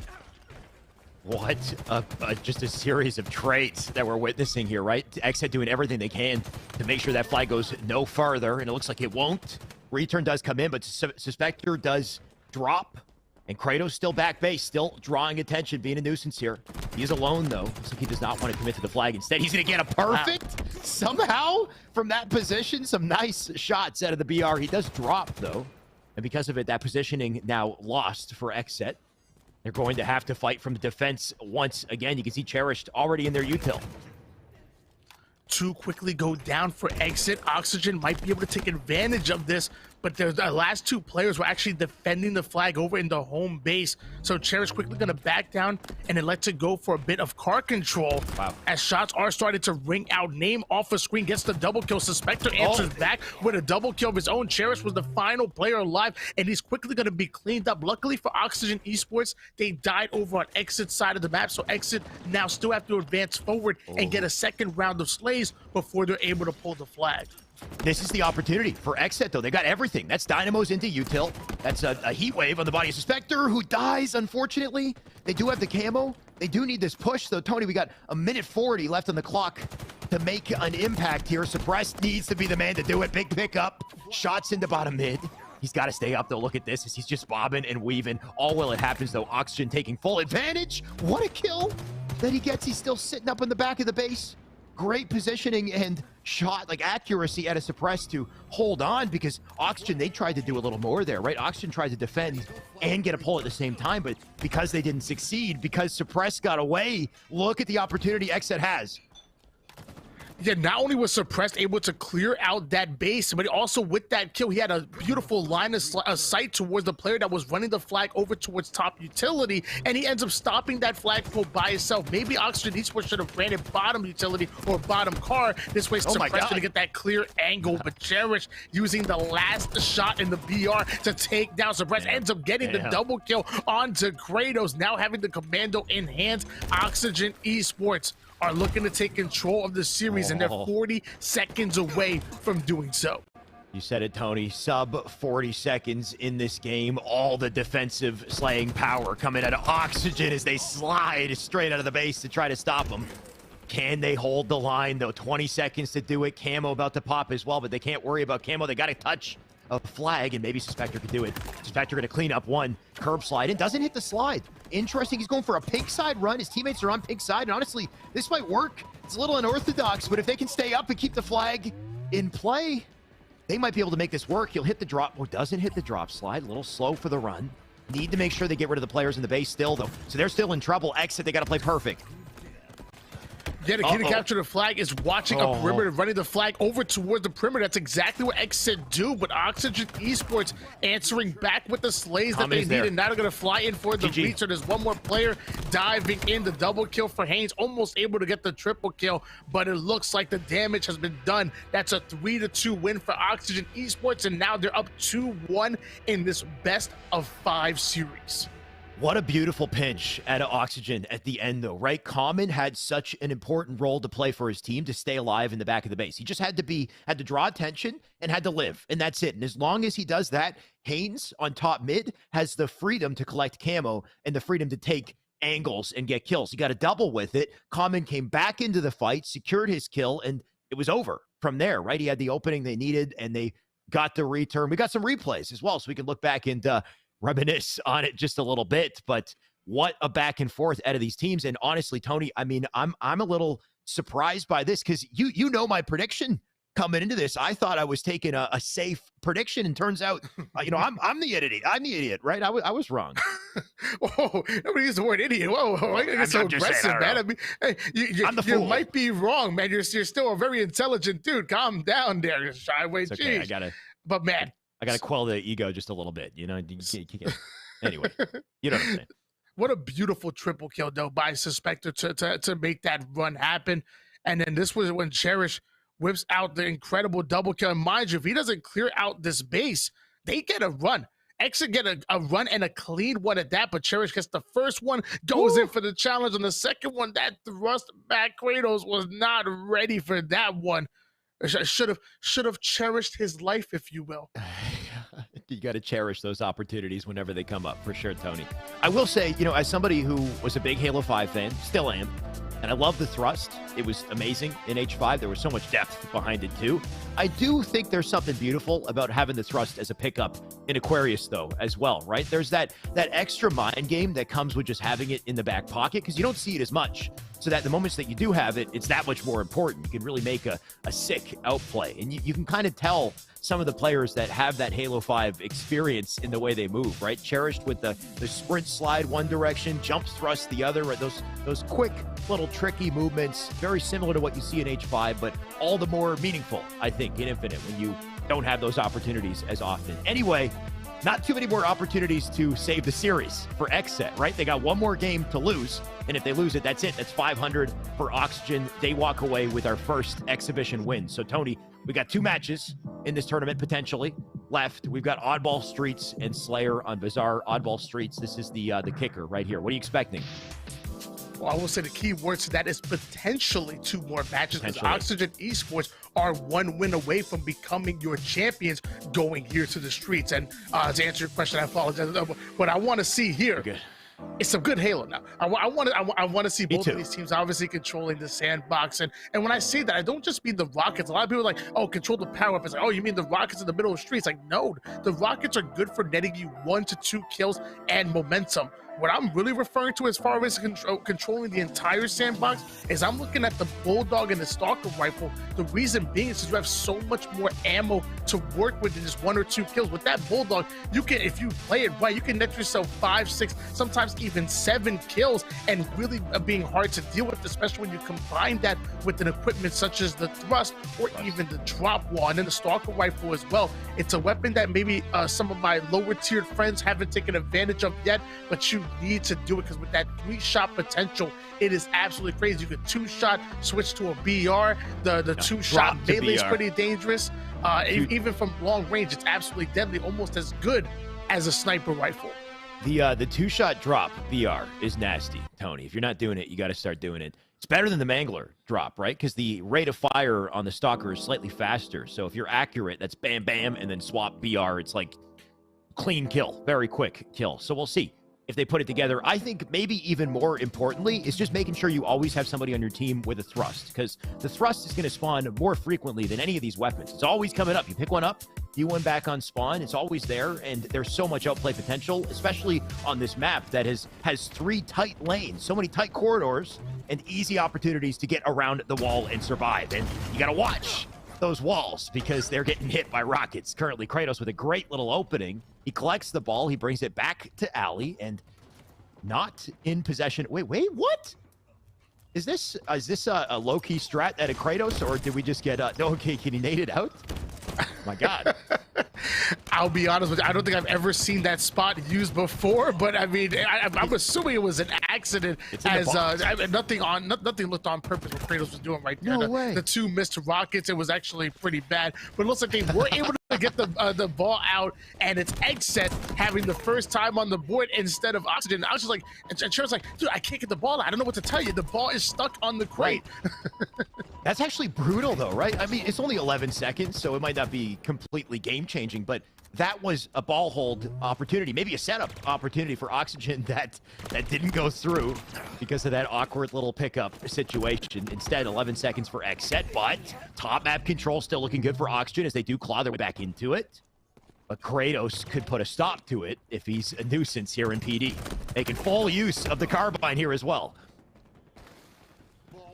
What just a series of traits that we're witnessing here, right? Xset doing everything they can to make sure that flag goes no farther, and it looks like it won't. Return does come in, but Suspector does drop, and Kratos still back base, still drawing attention, being a nuisance here. He is alone, though. Looks like he does not want to commit to the flag. Instead, he's going to get a perfect somehow from that position. Some nice shots out of the BR. He does drop, though, and because of it, that positioning now lost for Xset. They're going to have to fight from the defense once again. You can see Cherished already in their util. 2 quickly go down for Exit. Oxygen might be able to take advantage of this, but the last 2 players were actually defending the flag over in the home base. So Cherish quickly going to back down and then lets it go for a bit of car control. Wow. As shots are starting to ring out. Name off the screen, gets the double kill. Suspector answers back with a double kill of his own. Cherish was the final player alive, and he's quickly going to be cleaned up. Luckily for Oxygen Esports, they died over on Exit's side of the map, so Exit now still have to advance forward and get a second round of slays before they're able to pull the flag. This is the opportunity for Xset, though. They got everything. That's Dynamos into util. That's a heat wave on the body of Suspector, who dies, unfortunately. They do have the camo. They do need this push, though. Tony, we got a minute 40 left on the clock to make an impact here. Suppressed needs to be the man to do it. Big pickup. Shots into bottom mid. He's got to stay up, though. Look at this as he's just bobbing and weaving. All while it happens, though, Oxygen taking full advantage. What a kill that he gets. He's still sitting up in the back of the base. Great positioning and shot, like accuracy at a suppress to hold on, because Oxygen, they tried to do a little more there, right? Oxygen tried to defend and get a pull at the same time, but because they didn't succeed, because suppress got away, look at the opportunity Xset has. Yeah, not only was Suppressed able to clear out that base, but also with that kill, he had a beautiful line of sight towards the player that was running the flag over towards top utility, and he ends up stopping that flagpole by himself. Maybe Oxygen Esports should have ran it bottom utility or bottom car. This way, Suppressed to get that clear angle, but Cherish using the last shot in the BR to take down Suppressed, ends up getting the double kill onto Kratos, now having the commando in hand. Oxygen Esports are looking to take control of the series, and they're 40 seconds away from doing so. You said it, Tony. Sub 40 seconds in this game. All the defensive slaying power coming out of Oxygen as they slide straight out of the base to try to stop them. Can they hold the line, though? 20 seconds to do it. Camo about to pop as well, but they can't worry about Camo. They got to touch a flag, and maybe Suspector could do it. Suspector going to clean up one curb slide and doesn't hit the slide. Interesting, he's going for a pink side run. His teammates are on pink side, and honestly, this might work. It's a little unorthodox, but if they can stay up and keep the flag in play, they might be able to make this work. He'll hit the drop, or doesn't hit the drop slide. A little slow for the run. Need to make sure they get rid of the players in the base still, though. So they're still in trouble. Exit, they got to play perfect. Yeah, the key to capture the flag is watching a perimeter, running the flag over towards the perimeter. That's exactly what Exit do, but Oxygen Esports answering back with the slays that they need, and now they're going to fly in for the reach. So there's one more player diving in. The double kill for Haynes, almost able to get the triple kill, but it looks like the damage has been done. That's a 3-2 win for Oxygen Esports, and now they're up 2-1 in this best of 5 series. What a beautiful pinch out of Oxygen at the end, though, right? Common had such an important role to play for his team to stay alive in the back of the base. He just had to draw attention and had to live, and that's it. And as long as he does that, Haynes on top mid has the freedom to collect camo and the freedom to take angles and get kills. He got a double with it. Common came back into the fight, secured his kill, and it was over from there, right? He had the opening they needed, and they got the return. We got some replays as well, so we can look back and reminisce on it just a little bit. But what a back and forth out of these teams. And honestly, Tony, I mean, I'm a little surprised by this, because you know my prediction coming into this. I thought I was taking a safe prediction, and turns out I'm the idiot. I'm the idiot, right? I was wrong. Whoa, nobody used the word idiot. Whoa, I get so aggressive, man. I mean, hey, you might be wrong, man. You're still a very intelligent dude. Calm down there, Shyway. Okay, but man, I gotta quell the ego just a little bit, you know. Anyway, you know what I'm saying. What a beautiful triple kill, though, by Suspector to make that run happen. And then this was when Cherish whips out the incredible double kill. And mind you, if he doesn't clear out this base, they get a run. Exit get a run and a clean one at that, but Cherish gets the first one, goes in for the challenge. On the second one, that thrust back, Kratos was not ready for that one. Should have cherished his life, if you will. You got to cherish those opportunities whenever they come up, for sure, Tony. I will say, as somebody who was a big Halo 5 fan, still am, and I love the thrust. It was amazing in H5. There was so much depth behind it, too. I do think there's something beautiful about having the thrust as a pickup in Aquarius, though, as well, right? There's that extra mind game that comes with just having it in the back pocket, because you don't see it as much. So that the moments that you do have it, it's that much more important. You can really make a sick outplay. And you can kind of tell some of the players that have that Halo 5 experience in the way they move, right? Cherished with the sprint slide one direction, jump thrust the other, right? Those quick little tricky movements, very similar to what you see in H5, but all the more meaningful, I think, in Infinite when you don't have those opportunities as often. Anyway, not too many more opportunities to save the series for Xset, right? They got one more game to lose, and if they lose it, that's it. That's 500 for Oxygen. They walk away with our first exhibition win. So, Tony, we got 2 matches in this tournament potentially left. We've got Oddball Streets and Slayer on Bazaar. Oddball Streets, this is the kicker right here. What are you expecting? Well, I will say the key word to that is potentially 2 more matches, because Oxygen Esports are 1 win away from becoming your champions going here to the streets. And to answer your question, I apologize, but I want to see here. it's some good Halo now. I want to see both too. of these teams obviously controlling the sandbox, and when I say that, I don't just mean the Rockets. A lot of people are like, oh, control the power up. It's like, oh, you mean the Rockets in the middle of the streets? Like, no, the Rockets are good for netting you 1 to 2 kills and momentum. What I'm really referring to as far as controlling the entire sandbox is I'm looking at the Bulldog and the Stalker rifle. The reason being is you have so much more ammo to work with than just 1 or 2 kills. With that Bulldog, you can, if you play it right, you can net yourself 5, 6, sometimes even 7 kills, and really being hard to deal with, especially when you combine that with an equipment such as the thrust or even the drop wall. And then the Stalker rifle as well. It's a weapon that maybe some of my lower tiered friends haven't taken advantage of yet, but you need to do it, because with that 3-shot potential, it is absolutely crazy. You could 2-shot, switch to a BR. The 2-shot melee is pretty dangerous. Even from long range, it's absolutely deadly, almost as good as a sniper rifle. The 2-shot drop BR is nasty, Tony. If you're not doing it, you got to start doing it. It's better than the Mangler drop, right? Because the rate of fire on the Stalker is slightly faster. So if you're accurate, that's bam, bam, and then swap BR. It's like clean kill, very quick kill. So we'll see if they put it together. I think maybe even more importantly is just making sure you always have somebody on your team with a thrust, because the thrust is going to spawn more frequently than any of these weapons. It's always coming up. You pick one up, you one back on spawn. It's always there, and there's so much outplay potential, especially on this map that has 3 tight lanes, so many tight corridors, and easy opportunities to get around the wall and survive. And you got to watch those walls because they're getting hit by rockets. Currently, Kratos with a great little opening. He collects the ball. He brings it back to Ali, and not in possession. Wait, what? Is this a low-key strat at a Kratos, or did we just get no? Okay, can he nade it out? My God. I'll be honest with you, I don't think I've ever seen that spot used before, but I mean, I'm assuming it was an accident, as nothing looked on purpose what Kratos was doing right there. No way. The 2 missed rockets, it was actually pretty bad, but it looks like they were able to get the ball out, and it's Xset having the first time on the board instead of Oxygen. I was just like, and Cheryl's like, dude, I can't get the ball out. I don't know what to tell you. The ball is stuck on the crate. Right. That's actually brutal, though, right? I mean, it's only 11 seconds, so it might not be completely game-changing, but that was a ball hold opportunity, maybe a setup opportunity for Oxygen that didn't go through because of that awkward little pickup situation. Instead, 11 seconds for Xset, but top map control still looking good for Oxygen as they do claw their way back into it. But Kratos could put a stop to it if he's a nuisance here in PD. Making full use of the carbine here as well.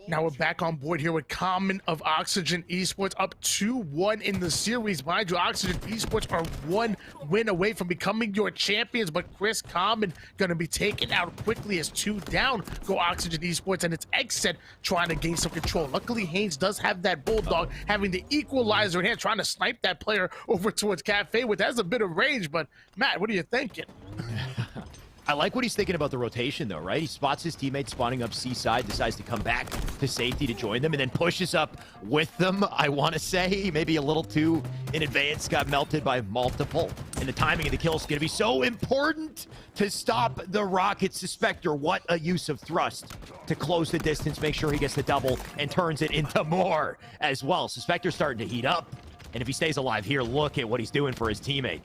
Now we're back on board here with Common of Oxygen Esports, up 2-1 in the series. Mind you, Oxygen Esports are 1 win away from becoming your champions, but Chris Common going to be taken out quickly as 2 down go Oxygen Esports, and it's Xset trying to gain some control. Luckily, Haynes does have that Bulldog, having the equalizer in hand, trying to snipe that player over towards Cafe, which has a bit of range, but Matt, what are you thinking? I like what he's thinking about the rotation, though, right? He spots his teammates spawning up C-side, decides to come back to safety to join them, and then pushes up with them, I want to say. Maybe a little too in advance, got melted by multiple. And the timing of the kill is going to be so important to stop the Rockets. Suspector, what a use of thrust to close the distance, make sure he gets the double, and turns it into more as well. Suspector's starting to heat up, and if he stays alive here, look at what he's doing for his teammate.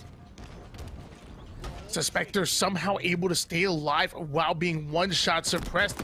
Suspector somehow able to stay alive while being 1-shot suppressed,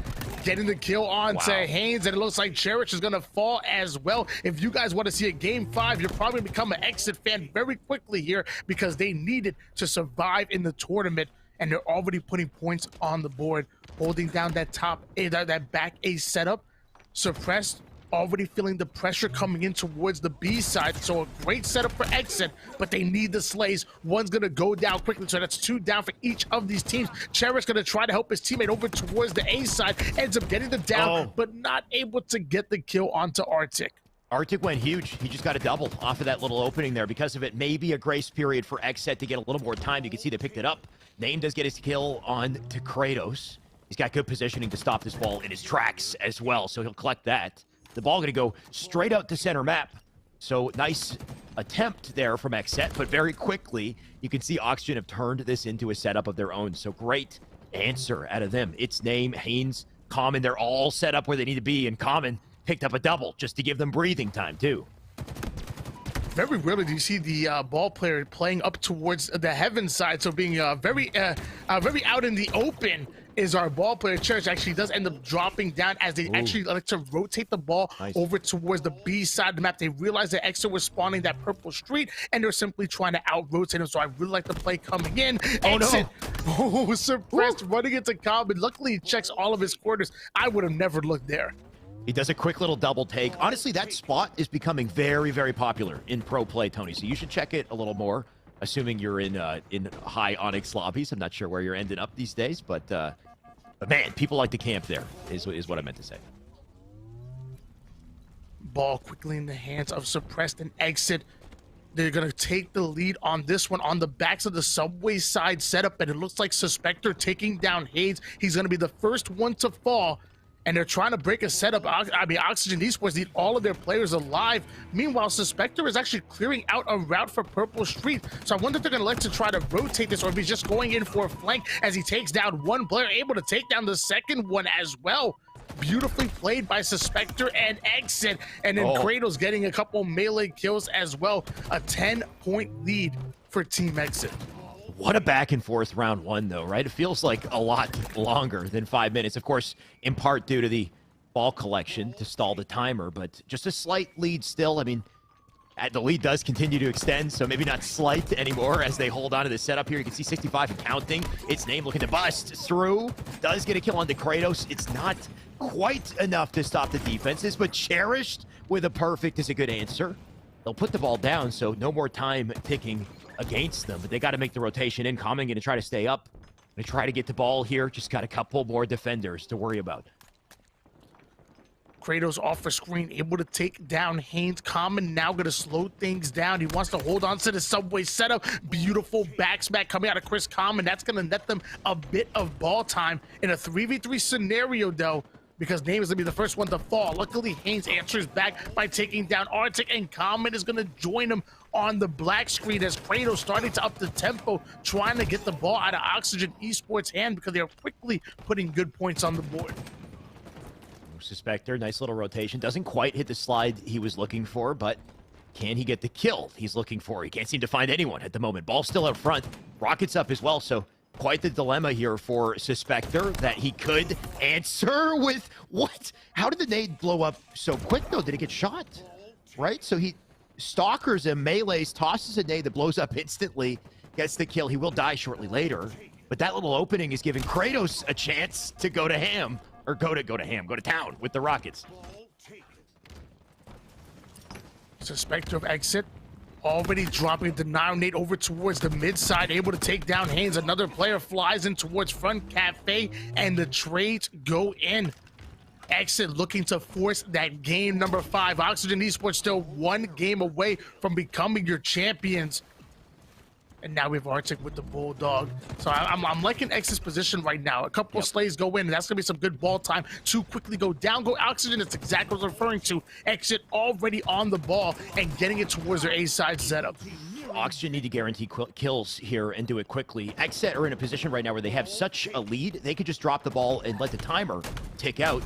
getting the kill on to Haynes, and it looks like Cherish is going to fall as well. If you guys want to see a Game 5, you're probably going to become an Xset fan very quickly here, because they needed to survive in the tournament, and they're already putting points on the board, holding down that top A, that back A setup. Suppressed, already feeling the pressure coming in towards the B side. So a great setup for Xset, but they need the slays. One's gonna go down quickly, so that's 2 down for each of these teams. Cherish gonna try to help his teammate over towards the A side, ends up getting the down, but not able to get the kill onto Arctic. Arctic went huge. He just got a double off of that little opening there. Because of it, maybe a grace period for Xset to get a little more time. You can see they picked it up. Name does get his kill on to Kratos. He's got good positioning to stop this ball in his tracks as well, so he'll collect that. The ball going to go straight out to center map. So nice attempt there from Xset, but very quickly you can see Oxygen have turned this into a setup of their own. So great answer out of them. It's Name, Haynes, Common. They're all set up where they need to be, and Common picked up a double just to give them breathing time too. Very rarely do you see the ball player playing up towards the heaven side, so being very out in the open is our ball player. Cherish actually does end up dropping down as they actually like to rotate the ball over towards the B side of the map. They realized that Exit was spawning that purple street, and they're simply trying to out-rotate him. So I really like the play coming in. Oh, Exit, no. suppressed, running into Common. Luckily, he checks all of his quarters. I would have never looked there. He does a quick little double take. Honestly, that spot is becoming very, very popular in pro play, Tony. So you should check it a little more, assuming you're in high Onyx lobbies. I'm not sure where you're ending up these days, but man, people like to camp there, is what I meant to say. Ball quickly in the hands of Suppressed and Exit. They're going to take the lead on this one on the backs of the Subway side setup, and it looks like Suspector taking down Hades. He's going to be the first one to fall, and they're trying to break a setup. I mean, Oxygen Esports need all of their players alive. Meanwhile, Suspector is actually clearing out a route for Purple Street. So I wonder if they're going to like to try to rotate this, or if he's just going in for a flank as he takes down one player, able to take down the second one as well. Beautifully played by Suspector and Exit. And then Kratos getting a couple melee kills as well. A 10-point lead for Team Exit. What a back and forth round one, though, right? It feels like a lot longer than 5 minutes. Of course, in part due to the ball collection to stall the timer, but just a slight lead still. I mean, the lead does continue to extend, so maybe not slight anymore as they hold on to the setup here. You can see 65 and counting. Its name looking to bust through. Does get a kill onto Kratos. It's not quite enough to stop the defenses, but Cherished with a perfect is a good answer. They'll put the ball down, so no more time ticking against them, but they got to make the rotation in. Common going to try to stay up. Going to try to get the ball here. Just got a couple more defenders to worry about. Kratos off the screen, able to take down Haynes. Common now going to slow things down. He wants to hold on to the Subway setup. Beautiful back smack coming out of Chris Common. That's going to net them a bit of ball time in a 3v3 scenario, though, because Name is going to be the first one to fall. Luckily, Haynes answers back by taking down Arctic, and Common is going to join him on the black screen as Kratos starting to up the tempo, trying to get the ball out of Oxygen Esports' hand because they are quickly putting good points on the board. Suspector, nice little rotation. Doesn't quite hit the slide he was looking for, but can he get the kill he's looking for? He can't seem to find anyone at the moment. Ball still out front. Rockets up as well, so quite the dilemma here for Suspector that he could answer with what? How did the nade blow up so quick, though? Did it get shot? Right? So he stalkers him, melees, tosses a nade that blows up instantly, gets the kill. He will die shortly later, but that little opening is giving Kratos a chance to go to ham. Or go to town with the Rockets. Suspector of Exit already dropping the denial nade over towards the mid side, able to take down Haynes. Another player flies in towards front cafe, and the trades go in. Exit looking to force that game number 5. Oxygen Esports still one game away from becoming your champions. And now we have Arctic with the Bulldog. So I'm liking Exit's position right now. A couple of slays go in, and that's going to be some good ball time to quickly go down. Go Oxygen, that's exactly what I was referring to. Exit already on the ball and getting it towards their A-side setup. Oxygen need to guarantee kills here and do it quickly. Exit are in a position right now where they have such a lead, they could just drop the ball and let the timer tick out,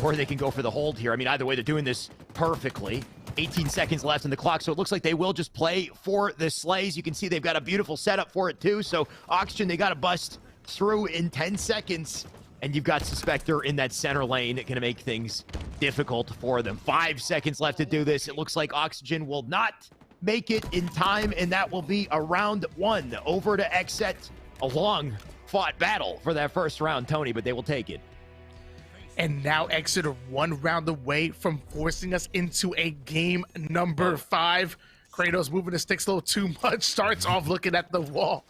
or they can go for the hold here. I mean, either way, they're doing this perfectly. 18 seconds left on the clock, so it looks like they will just play for the slays. You can see they've got a beautiful setup for it, too. So, Oxygen, they got to bust through in 10 seconds. And you've got Suspector in that center lane. Going to make things difficult for them. 5 seconds left to do this. It looks like Oxygen will not make it in time, and that will be a round 1 over to Exet. A long-fought battle for that first round, Tony, but they will take it. And now Exit are one round away from forcing us into a game number 5. Kratos moving the sticks a little too much, starts off looking at the wall,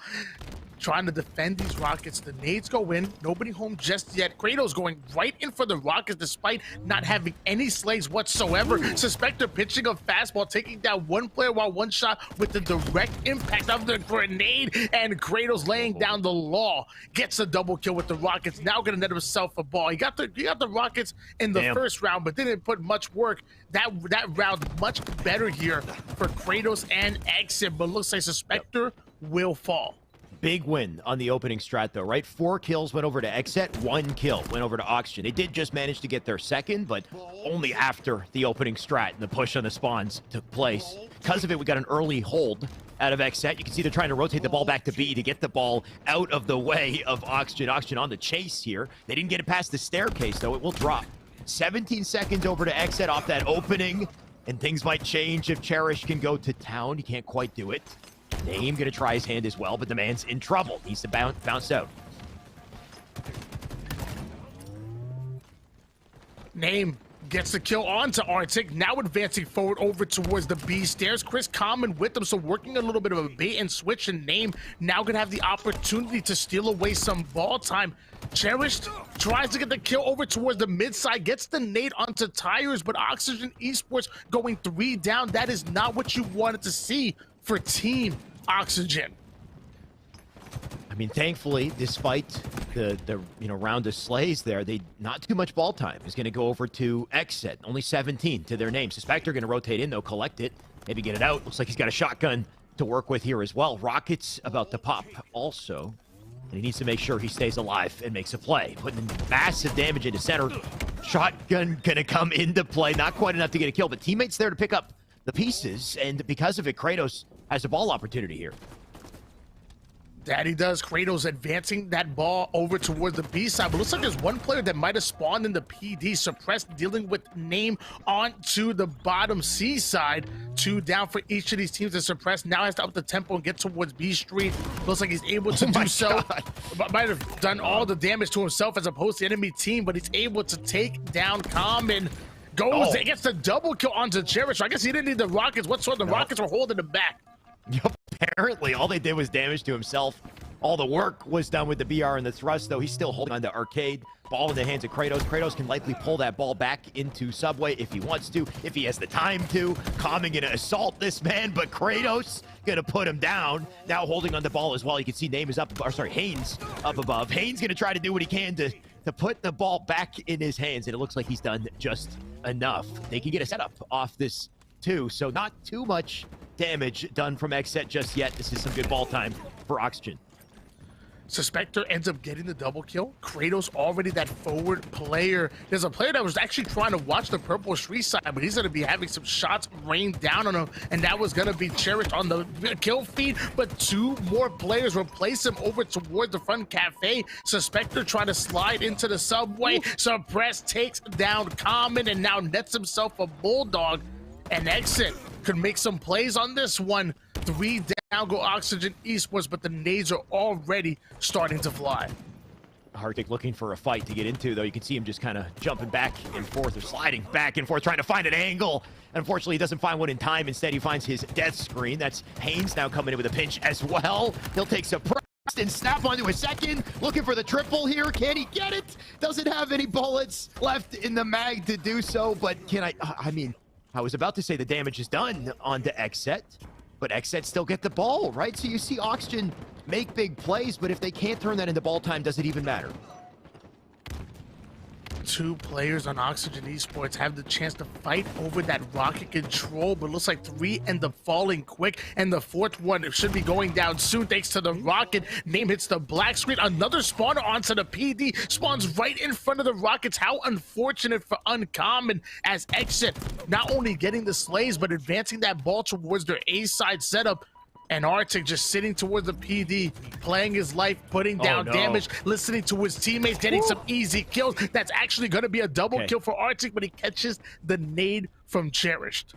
trying to defend these Rockets. The nades go in, nobody home just yet. Kratos going right in for the Rockets despite not having any slays whatsoever. Suspector pitching a fastball, taking down one player while one shot with the direct impact of the grenade, and Kratos laying down the law. Gets a double kill with the Rockets, now gonna net himself a ball. He got the Rockets in the first round, but didn't put much work. That round much better here for Kratos and Exit, but looks like Suspector will fall. Big win on the opening strat, though, right? 4 kills went over to Exet, 1 kill went over to Oxygen. They did just manage to get their second, but only after the opening strat and the push on the spawns took place. Because of it, we got an early hold out of Xset. You can see they're trying to rotate the ball back to B to get the ball out of the way of Oxygen. Oxygen on the chase here. They didn't get it past the staircase, though. It will drop. 17 seconds over to Xset off that opening, and things might change if Cherish can go to town. He can't quite do it. Name gonna try his hand as well, but the man's in trouble. Needs to bounce out. Name gets the kill onto Arctic, now advancing forward over towards the B stairs. Chris Common with them, so working a little bit of a bait and switch, and Name now gonna have the opportunity to steal away some ball time. Cherished tries to get the kill over towards the mid side, gets the nade onto Tires, but Oxygen Esports going 3 down. That is not what you wanted to see for Team Oxygen. I mean, thankfully, despite the round of slays there, they not too much ball time is going to go over to Xset. Only 17 to their name. Suspector going to rotate in, though, collect it, maybe get it out. Looks like he's got a shotgun to work with here as well. Rockets about to pop also. And he needs to make sure he stays alive and makes a play. Putting massive damage into center. Shotgun going to come into play. Not quite enough to get a kill, but teammates there to pick up the pieces. And because of it, Kratos has a ball opportunity here. That he does. Kratos advancing that ball over towards the B side, but looks like there's one player that might have spawned in the PD. Suppressed dealing with Name onto the bottom C side. 2 down for each of these teams. And Suppressed now has to up the tempo and get towards B Street. Looks like he's able to do so. Might have done all the damage to himself as opposed to the enemy team, but he's able to take down Common. Goes and gets the double kill onto Cherish. I guess he didn't need the rockets. What's the Rockets were holding him back. Yep, apparently all they did was damage to himself. All the work was done with the BR and the thrust, though. He's still holding on to Arcade. Ball in the hands of Kratos. Kratos can likely pull that ball back into Subway if he wants to, if he has the time to. Common gonna assault this man, but Kratos gonna put him down. Now holding on the ball as well. You can see Name is up, or sorry, Haynes up above. Haynes gonna try to do what he can to put the ball back in his hands, and it looks like he's done just enough. They can get a setup off this too, so not too much damage done from Xset just yet. This is some good ball time for Oxygen. Suspector ends up getting the double kill. Kratos already that forward player. There's a player that was actually trying to watch the purple street side, but he's going to be having some shots rained down on him, and that was going to be Cherished on the kill feed, but 2 more players replace him over towards the front cafe. Suspector trying to slide into the subway. Suppressed takes down Common and now nets himself a bulldog, and Exit could make some plays on this one. 3 down go Oxygen Esports, but the nades are already starting to fly. Arctic looking for a fight to get into, though. You can see him just kind of jumping back and forth or sliding back and forth, trying to find an angle. Unfortunately, he doesn't find one in time. Instead, he finds his death screen. That's Haynes now coming in with a pinch as well. He'll take Suppressed and snap onto a second. Looking for the triple here. Can he get it? Doesn't have any bullets left in the mag to do so, but can I mean, I was about to say the damage is done onto Xset, but Xset still get the ball, right? So you see Oxygen make big plays, but if they can't turn that into ball time, does it even matter? 2 players on Oxygen Esports have the chance to fight over that rocket control, but looks like 3 end up falling quick, and the 4th one should be going down soon thanks to the rocket. Name hits the black screen. Another spawner onto the PD. Spawns right in front of the Rockets. How unfortunate for Uncommon, as Exit not only getting the slays, but advancing that ball towards their A-side setup. And Arctic just sitting towards the PD, playing his life, putting down damage, listening to his teammates, getting some easy kills. That's actually going to be a double kill for Arctic, but he catches the nade from Cherished.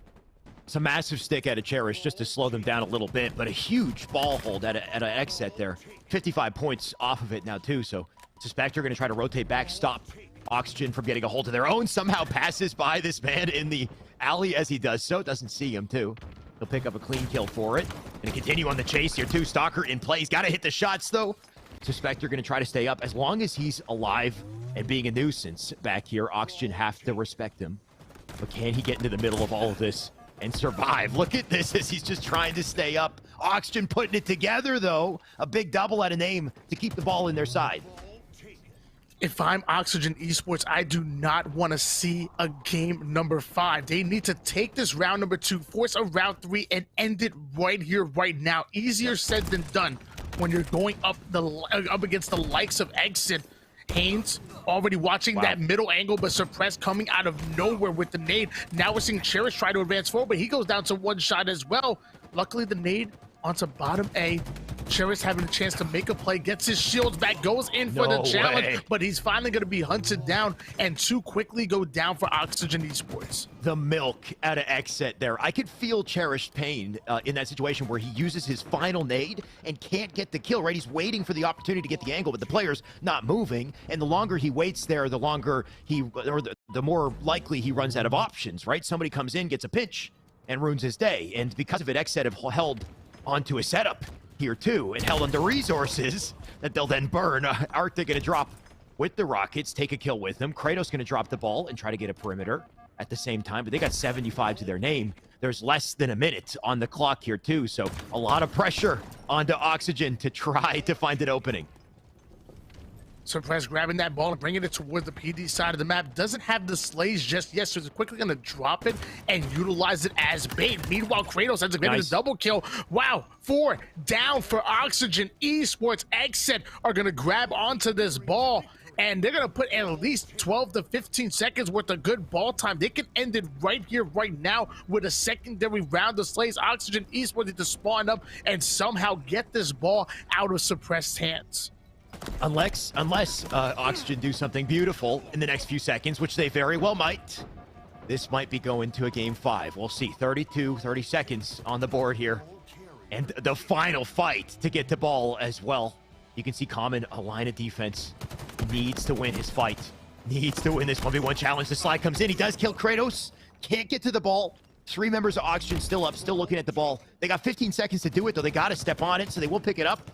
It's a massive stick out of Cherish just to slow them down a little bit, but a huge ball hold at an Xset there. 55 points off of it now, too, so Suspector going to try to rotate back, stop Oxygen from getting a hold of their own. Somehow passes by this man in the alley as he does so. Doesn't see him, too. He'll pick up a clean kill for it. Gonna continue on the chase here, too. Stalker in play. He's got to hit the shots, though. Suspector gonna try to stay up. As long as he's alive and being a nuisance back here, Oxygen have to respect him. But can he get into the middle of all of this and survive? Look at this as he's just trying to stay up. Oxygen putting it together, though. A big double out of Name to keep the ball in their side. If I'm Oxygen Esports, I do not want to see a game number 5. They need to take this round number 2, force a round 3, and end it right here, right now. Easier said than done when you're going up against the likes of Exit. Haynes already watching that middle angle, but Suppressed coming out of nowhere with the nade. Now we're seeing Cherish try to advance forward, but he goes down to 1 shot as well. Luckily, the nade onto bottom A. Cherish having a chance to make a play, gets his shields back, goes in for the No challenge, way. but he's finally going to be hunted down, and two quickly go down for Oxygen Esports. The milk out of Exit there. I could feel Cherished pain in that situation where he uses his final nade and can't get the kill, right? He's waiting for the opportunity to get the angle, but the player's not moving, and the longer he waits there, the longer the more likely he runs out of options, right? Somebody comes in, gets a pinch, and ruins his day, and because of it, Exit have held onto a setup here too, and held onto resources that they'll then burn. Arctic gonna drop with the Rockets, take a kill with them. Kratos gonna drop the ball and try to get a perimeter at the same time, but they got 75 to their name. There's less than a minute on the clock here too, so a lot of pressure onto Oxygen to try to find an opening. Suppress grabbing that ball and bringing it towards the PD side of the map. Doesn't have the slays just yet, so he's quickly going to drop it and utilize it as bait. Meanwhile, Kratos ends up getting a double kill. Wow, 4 down for Oxygen Esports. Exit are going to grab onto this ball, and they're going to put at least 12 to 15 seconds worth of good ball time. They can end it right here, right now, with a secondary round of slays. Oxygen Esports need to spawn up and somehow get this ball out of Suppressed hands. Unless Oxygen do something beautiful in the next few seconds, which they very well might. This might be going to a game 5. We'll see. 30 seconds on the board here. And the final fight to get the ball as well. You can see Common, a line of defense, needs to win his fight. Needs to win this 1v1 challenge. The slide comes in. He does kill Kratos. Can't get to the ball. 3 members of Oxygen still up, still looking at the ball. They got 15 seconds to do it, though. They got to step on it, so they will pick it up.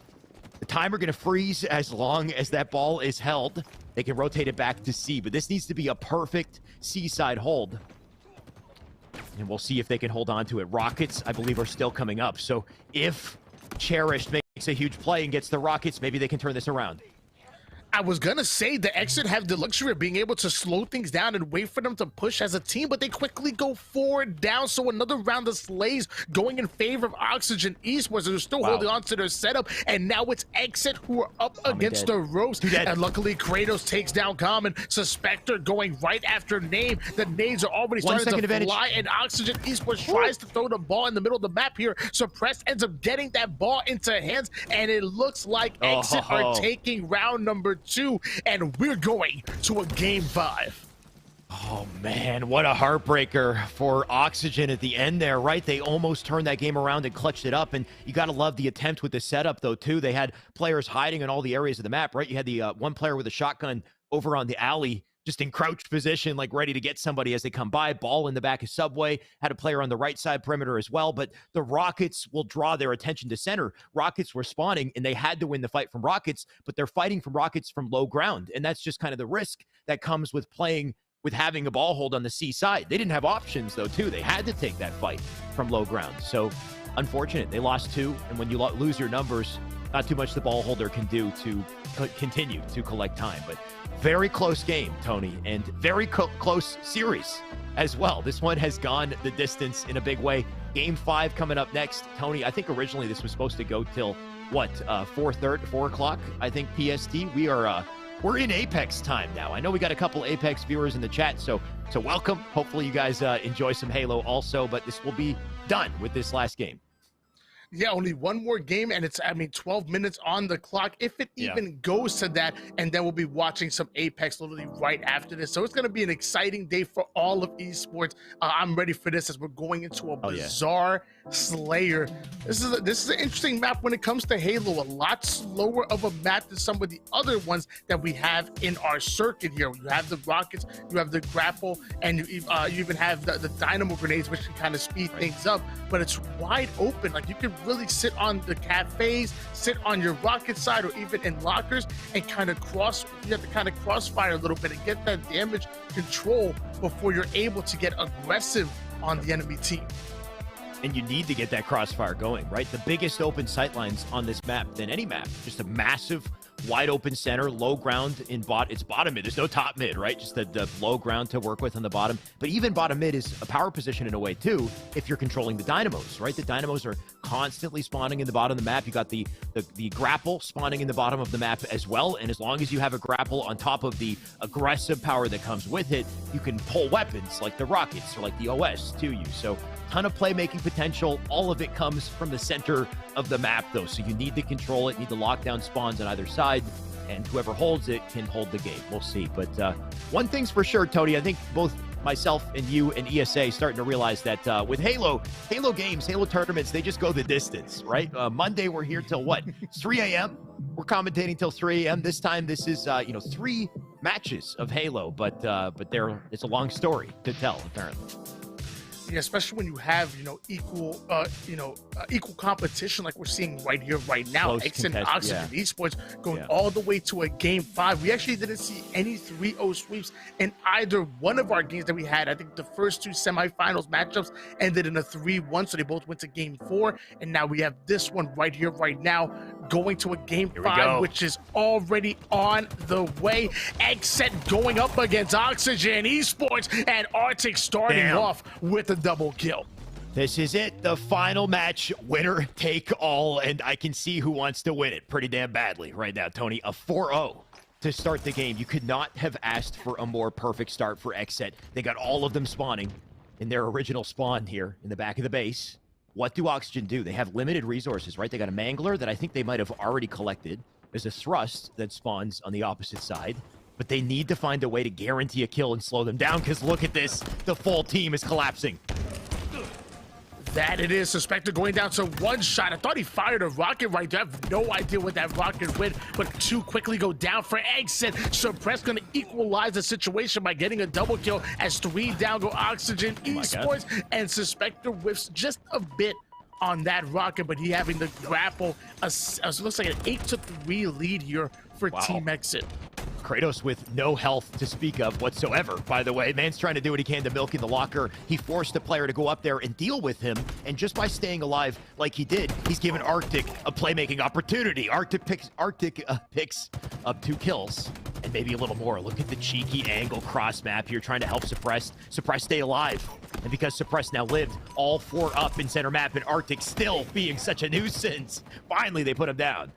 The timer going to freeze as long as that ball is held. They can rotate it back to C, but this needs to be a perfect C-side hold. And we'll see if they can hold on to it. Rockets, I believe, are still coming up. So if Cherished makes a huge play and gets the Rockets, maybe they can turn this around. I was gonna say the Exit have the luxury of being able to slow things down and wait for them to push as a team, but they quickly go 4 down. So another round of slays going in favor of Oxygen Esports. They're still holding on to their setup, and now it's Exit who are up against the ropes. And luckily, Kratos takes down Common. Suspector going right after Name. The nades are already starting to fly, and Oxygen Esports tries to throw the ball in the middle of the map here. Suppressed ends up getting that ball into hands, and it looks like Exit are taking round number 2, and we're going to a game 5. Oh man, what a heartbreaker for Oxygen at the end there, right? They almost turned that game around and clutched it up, and you got to love the attempt with the setup though too. They had players hiding in all the areas of the map, right? You had the one player with a shotgun over on the alley, just in crouched position, like ready to get somebody as they come by. Ball in the back of Subway, had a player on the right side perimeter as well, but the Rockets will draw their attention to center. Rockets were spawning, and they had to win the fight from Rockets, but they're fighting from Rockets from low ground, and that's just kind of the risk that comes with playing with having a ball hold on the C side. They didn't have options, though, too. They had to take that fight from low ground, so unfortunate. They lost 2, and when you lose your numbers, not too much the ball holder can do to continue to collect time, but very close game, Tony, and very close series as well. This one has gone the distance in a big way. Game 5 coming up next. Tony, I think originally this was supposed to go till, what, 4 o'clock, I think, PST. We're in Apex time now. I know we got a couple Apex viewers in the chat, so welcome. Hopefully you guys enjoy some Halo also, but this will be done with this last game. Yeah, only one more game, and it's, 12 minutes on the clock, if it even goes to that, and then we'll be watching some Apex literally right after this. So it's going to be an exciting day for all of esports. I'm ready for this as we're going into a bizarre Slayer. This is an interesting map when it comes to Halo. A lot slower of a map than some of the other ones that we have in our circuit here. You have the rockets, you have the grapple, and you even have the dynamo grenades, which can kind of speed things up, but it's wide open. Like, you can really sit on the cafes, sit on your rocket side, or even in lockers, and kind of you have to kind of crossfire a little bit and get that damage control before you're able to get aggressive on the enemy team. And you need to get that crossfire going, right? The biggest open sightlines on this map than any map. Just a massive, wide open center, low ground in it's bottom mid. There's no top mid, right? Just the low ground to work with on the bottom. But even bottom mid is a power position in a way too, if you're controlling the dynamos, right? The dynamos are constantly spawning in the bottom of the map. You got the grapple spawning in the bottom of the map as well. And as long as you have a grapple on top of the aggressive power that comes with it, you can pull weapons like the rockets or like the OS to you. So ton of playmaking potential. All of it comes from the center of the map, though. So you need to control it, need to lock down spawns on either side, and whoever holds it can hold the game. We'll see. But one thing's for sure, Tony, I think both myself and you and ESA starting to realize that with Halo games, Halo tournaments, they just go the distance, right? Monday, we're here till what? 3 a.m.? We're commentating till 3 a.m. This time, this is, 3 matches of Halo, but it's a long story to tell, apparently. Yeah, especially when you have, equal competition like we're seeing right here, right now. Close X and contest, Oxygen Esports going all the way to a Game 5. We actually didn't see any 3-0 sweeps in either one of our games that we had. I think the first 2 semifinals matchups ended in a 3-1, so they both went to Game 4. And now we have this one right here, right now, going to a Game 5, which is already on the way. Xset going up against Oxygen Esports, and Arctic starting off with a double kill. This is it, the final match, winner take all, and I can see who wants to win it pretty damn badly right now, Tony. A 4-0 to start the game. You could not have asked for a more perfect start for Xset. They got all of them spawning in their original spawn here in the back of the base. What do Oxygen do? They have limited resources, right? They got a Mangler that I think they might have already collected. There's a Thrust that spawns on the opposite side. But they need to find a way to guarantee a kill and slow them down, because look at this. The full team is collapsing. That it is. Suspector going down to 1 shot. I thought he fired a rocket right there. I have no idea what that rocket went, but 2 quickly go down for Exit. Suppress going to equalize the situation by getting a double kill as 3 down go Oxygen Esports, and Suspector whiffs just a bit on that rocket, but he having the grapple. Looks like an 8-3 lead here for Team Exit. Kratos with no health to speak of whatsoever, by the way. Man's trying to do what he can to milk in the locker. He forced the player to go up there and deal with him, and just by staying alive like he did, he's given Arctic a playmaking opportunity. Arctic picks up 2 kills, and maybe a little more. Look at the cheeky angle cross map here, trying to help Suppress stay alive. And because Suppress now lived, all 4 up in center map, and Arctic still being such a nuisance. Finally, they put him down.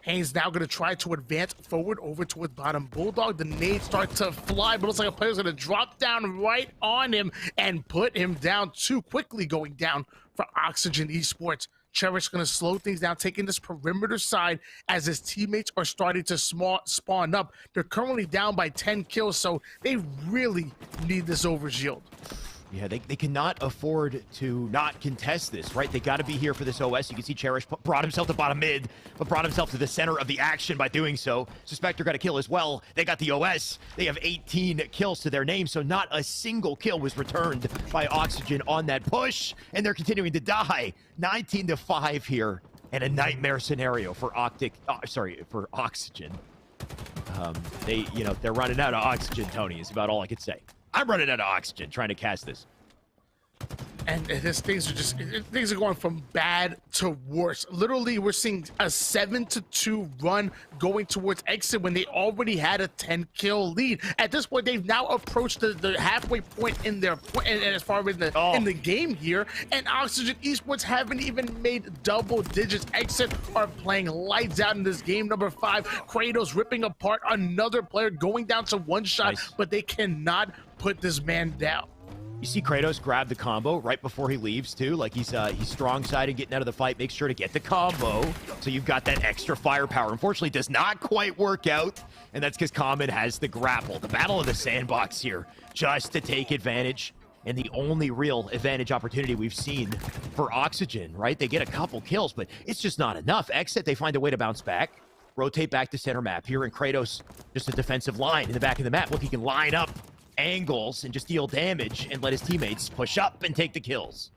Haynes now going to try to advance forward over towards bottom Bulldog. The nades start to fly, but looks like a player's going to drop down right on him and put him down. Too quickly going down for Oxygen Esports. Cherish going to slow things down, taking this perimeter side as his teammates are starting to spawn up. They're currently down by 10 kills, so they really need this overshield. Yeah, they cannot afford to not contest this, right? They got to be here for this OS. You can see Cherish brought himself to bottom mid, but brought himself to the center of the action by doing so. Suspector got a kill as well. They got the OS. They have 18 kills to their name, so not a single kill was returned by Oxygen on that push, and they're continuing to die. 19-5 here, and a nightmare scenario for for Oxygen. They're running out of oxygen, Tony, is about all I could say. I'm running out of oxygen trying to cast this. And things are going from bad to worse. Literally, we're seeing a 7-2 run going towards Exit when they already had a 10-kill lead. At this point, they've now approached the halfway point in their and as far as in the game here. And Oxygen Esports haven't even made double digits. Exit are playing lights out in this game. Number 5, Kratos ripping apart another player, going down to 1 shot, but they cannot put this man down. You see Kratos grab the combo right before he leaves, too. Like he's strong-sided, getting out of the fight. Makes sure to get the combo, so you've got that extra firepower. Unfortunately, does not quite work out, and that's because Common has the grapple. The battle of the sandbox here, just to take advantage, and the only real advantage opportunity we've seen for Oxygen, right? They get a couple kills, but it's just not enough. Exit, they find a way to bounce back, rotate back to center map. Here in Kratos, just a defensive line in the back of the map. Look, he can line up angles and just deal damage and let his teammates push up and take the kills.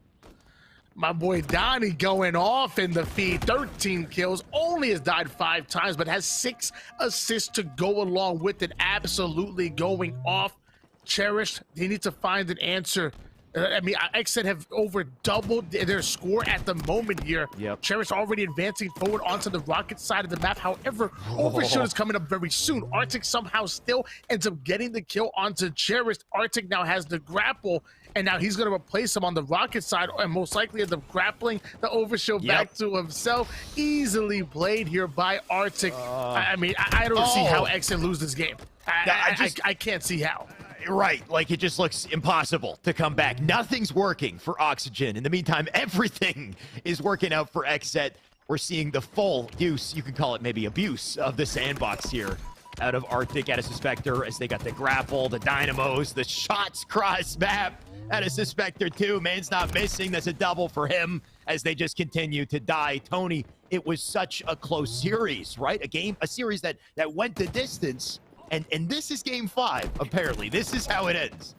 My boy Donnie going off in the feed. 13 kills, only has died 5 times, but has 6 assists to go along with it. Absolutely going off. Cherished, they need to find an answer I mean, XSET have over doubled their score at the moment here. Yep. Cherish already advancing forward onto the Rocket side of the map. However, Overshield is coming up very soon. Arctic somehow still ends up getting the kill onto Cherish. Arctic now has the grapple, and now he's going to replace him on the Rocket side, and most likely end up grappling the Overshield back to himself. Easily played here by Arctic. I mean, I don't see how XSET lose this game. I can't see how. Right, like it just looks impossible to come back. Nothing's working for Oxygen. In the meantime, everything is working out for XSET. We're seeing the full use, you can call it maybe abuse, of the sandbox here out of Arctic, out of Suspector, as they got the grapple, the dynamos, the shots cross map out of Suspector too. Man's not missing. That's a double for him as they just continue to die. Tony, it was such a close series, right? A series that went the distance. And this is game 5, apparently. This is how it ends.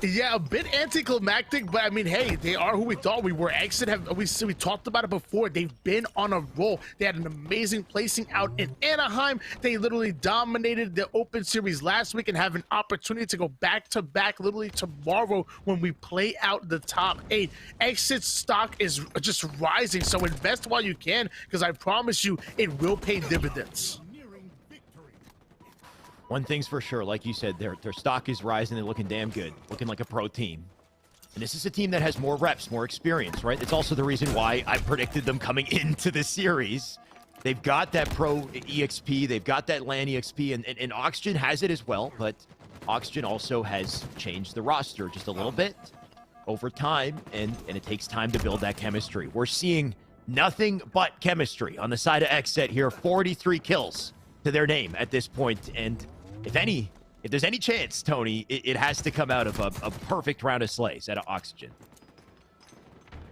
Yeah, a bit anticlimactic, but I mean, hey, they are who we thought we were. XSET we talked about it before. They've been on a roll. They had an amazing placing out in Anaheim. They literally dominated the Open Series last week and have an opportunity to go back-to-back literally tomorrow when we play out the top 8. XSET's stock is just rising, so invest while you can, because I promise you, it will pay dividends. One thing's for sure, like you said, their stock is rising. They're looking damn good, looking like a pro team. And this is a team that has more reps, more experience, right? It's also the reason why I predicted them coming into the series. They've got that pro EXP, they've got that LAN EXP, and Oxygen has it as well, but Oxygen also has changed the roster just a little bit over time, and it takes time to build that chemistry. We're seeing nothing but chemistry on the side of XSET here. 43 kills to their name at this point, and if there's any chance, Tony, it has to come out of a perfect round of slays out of Oxygen.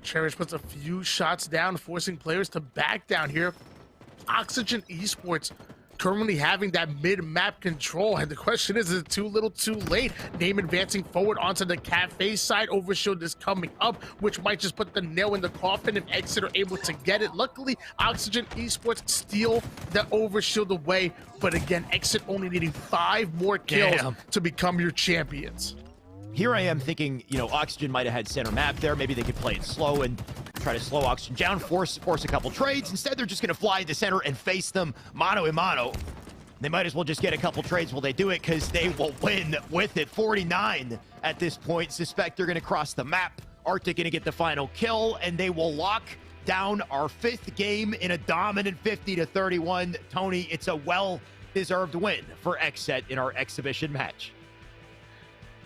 Cherish puts a few shots down, forcing players to back down here. Oxygen Esports currently having that mid-map control, and the question is it too little too late? Name advancing forward onto the cafe side. Overshield is coming up, which might just put the nail in the coffin if XSET are able to get it. Luckily, Oxygen Esports steal the Overshield away, but again, XSET only needing 5 more kills to become your champions. Here I am thinking, you know, Oxygen might have had center map there. Maybe they could play it slow and try to slow Oxygen down, force a couple trades. Instead, they're just going to fly into center and face them mano a mano. They might as well just get a couple trades while they do it, because they will win with it. 49 at this point. Suspector going to cross the map. Arctic going to get the final kill, and they will lock down our 5th game in a dominant 50-31. Tony, it's a well-deserved win for XSET in our exhibition match.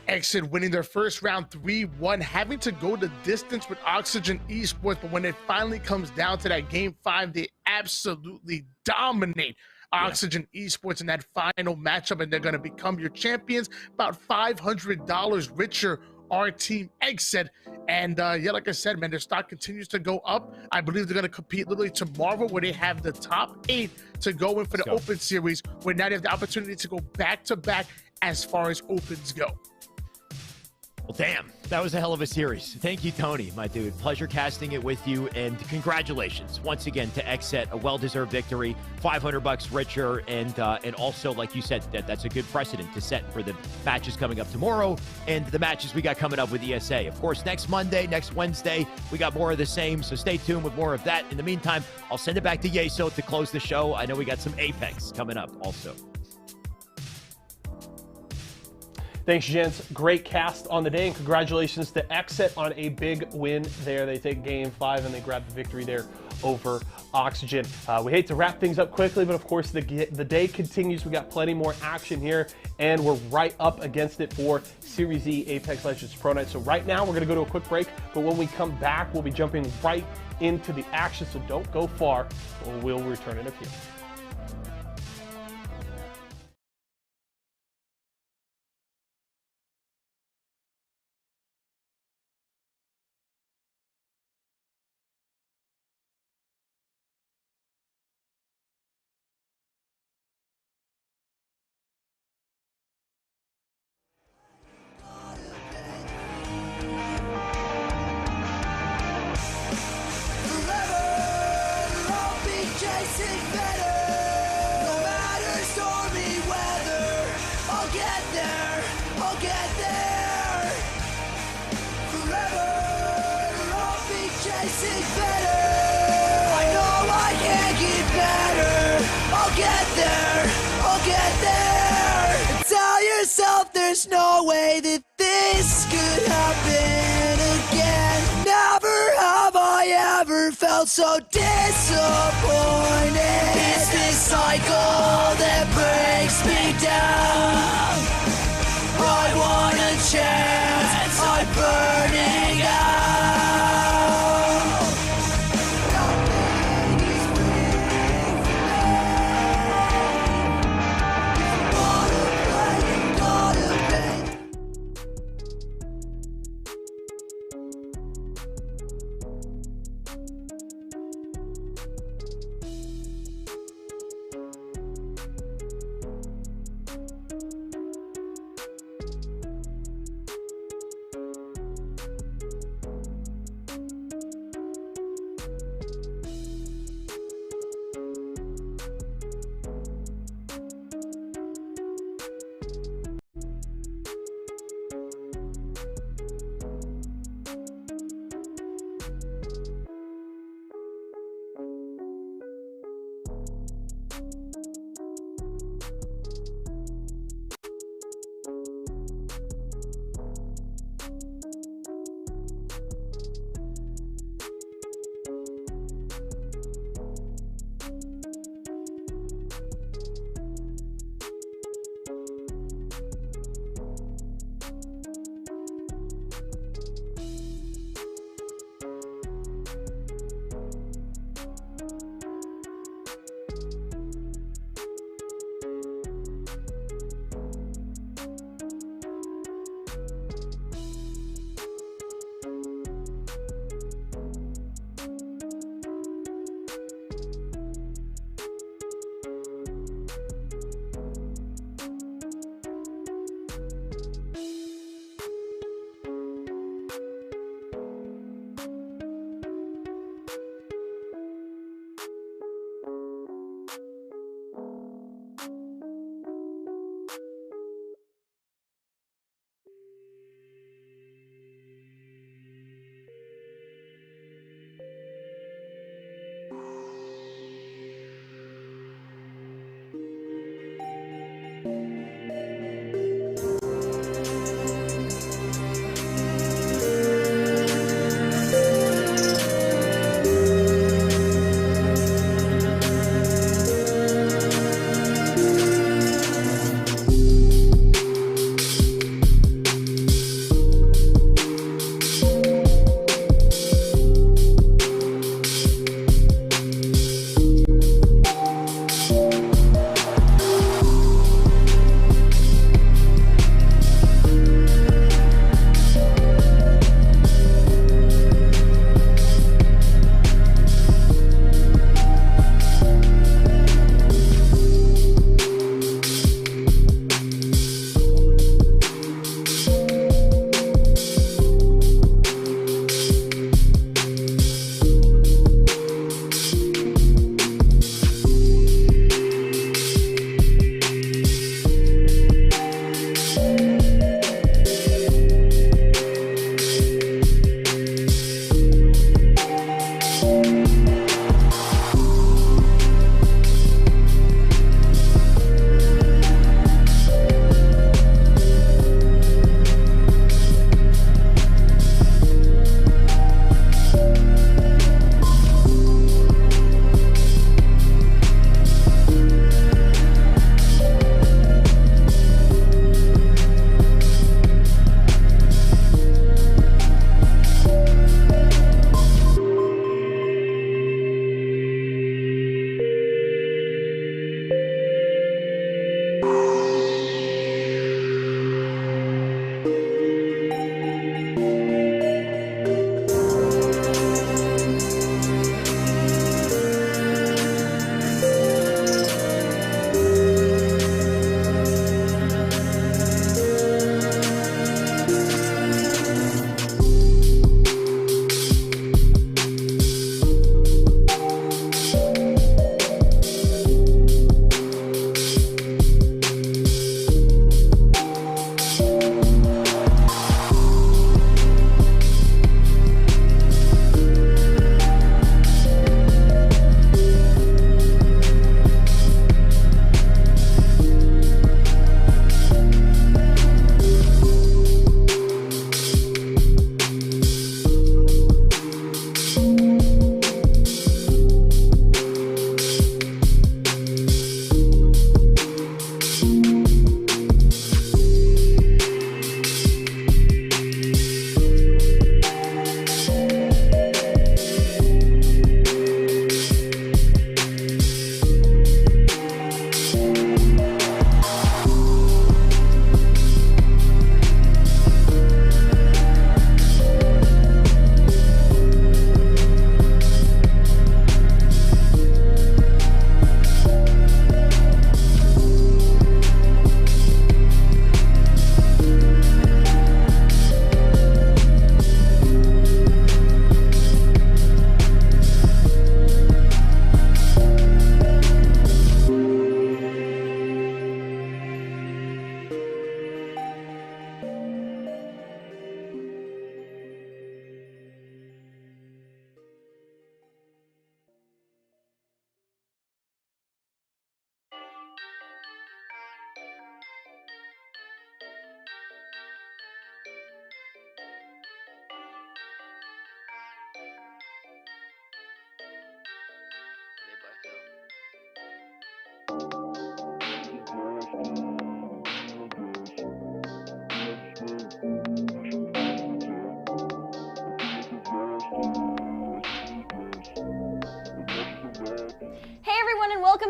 XSET winning their first round 3-1, having to go the distance with Oxygen Esports, but when it finally comes down to that game 5, they absolutely dominate Oxygen Esports in that final matchup, and they're going to become your champions. About $500 richer our team XSET, and yeah, like I said, man, their stock continues to go up. I believe they're going to compete literally tomorrow, where they have the top 8 to go in for the Open Series, where now they have the opportunity to go back-to-back as far as Opens go. Well, damn, that was a hell of a series. Thank you, Tony, my dude. Pleasure casting it with you, and congratulations once again to XSET. A well-deserved victory, $500 richer, and also, like you said, that's a good precedent to set for the matches coming up tomorrow and the matches we got coming up with ESA. Of course, next Monday, next Wednesday, we got more of the same, so stay tuned with more of that. In the meantime, I'll send it back to Yeso to close the show. I know we got some Apex coming up also. Thanks, gents. Great cast on the day, and congratulations to XSET on a big win there. They take game 5 and they grab the victory there over Oxygen. We hate to wrap things up quickly, but of course the day continues. We got plenty more action here, and we're right up against it for Series E Apex Legends Pro Night. So right now we're going to go to a quick break, but when we come back, we'll be jumping right into the action. So don't go far, or we'll return in a few. it better. I know I can get better. I'll get there. I'll get there. And tell yourself there's no way that this could happen again. Never have I ever felt so disappointed. It's this cycle that breaks me down. I want a chance. I'm burning out. Nothing is free for me. Gotta play, gotta play.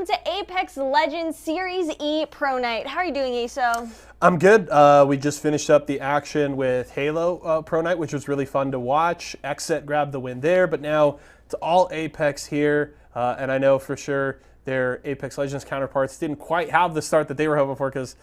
welcome to Apex Legends Series E Pro Night. How are you doing, ESO? I'm good. We just finished up the action with Halo Pro Night, which was really fun to watch. Xset grabbed the win there, but now it's all Apex here, and I know for sure their Apex Legends counterparts didn't quite have the start that they were hoping for because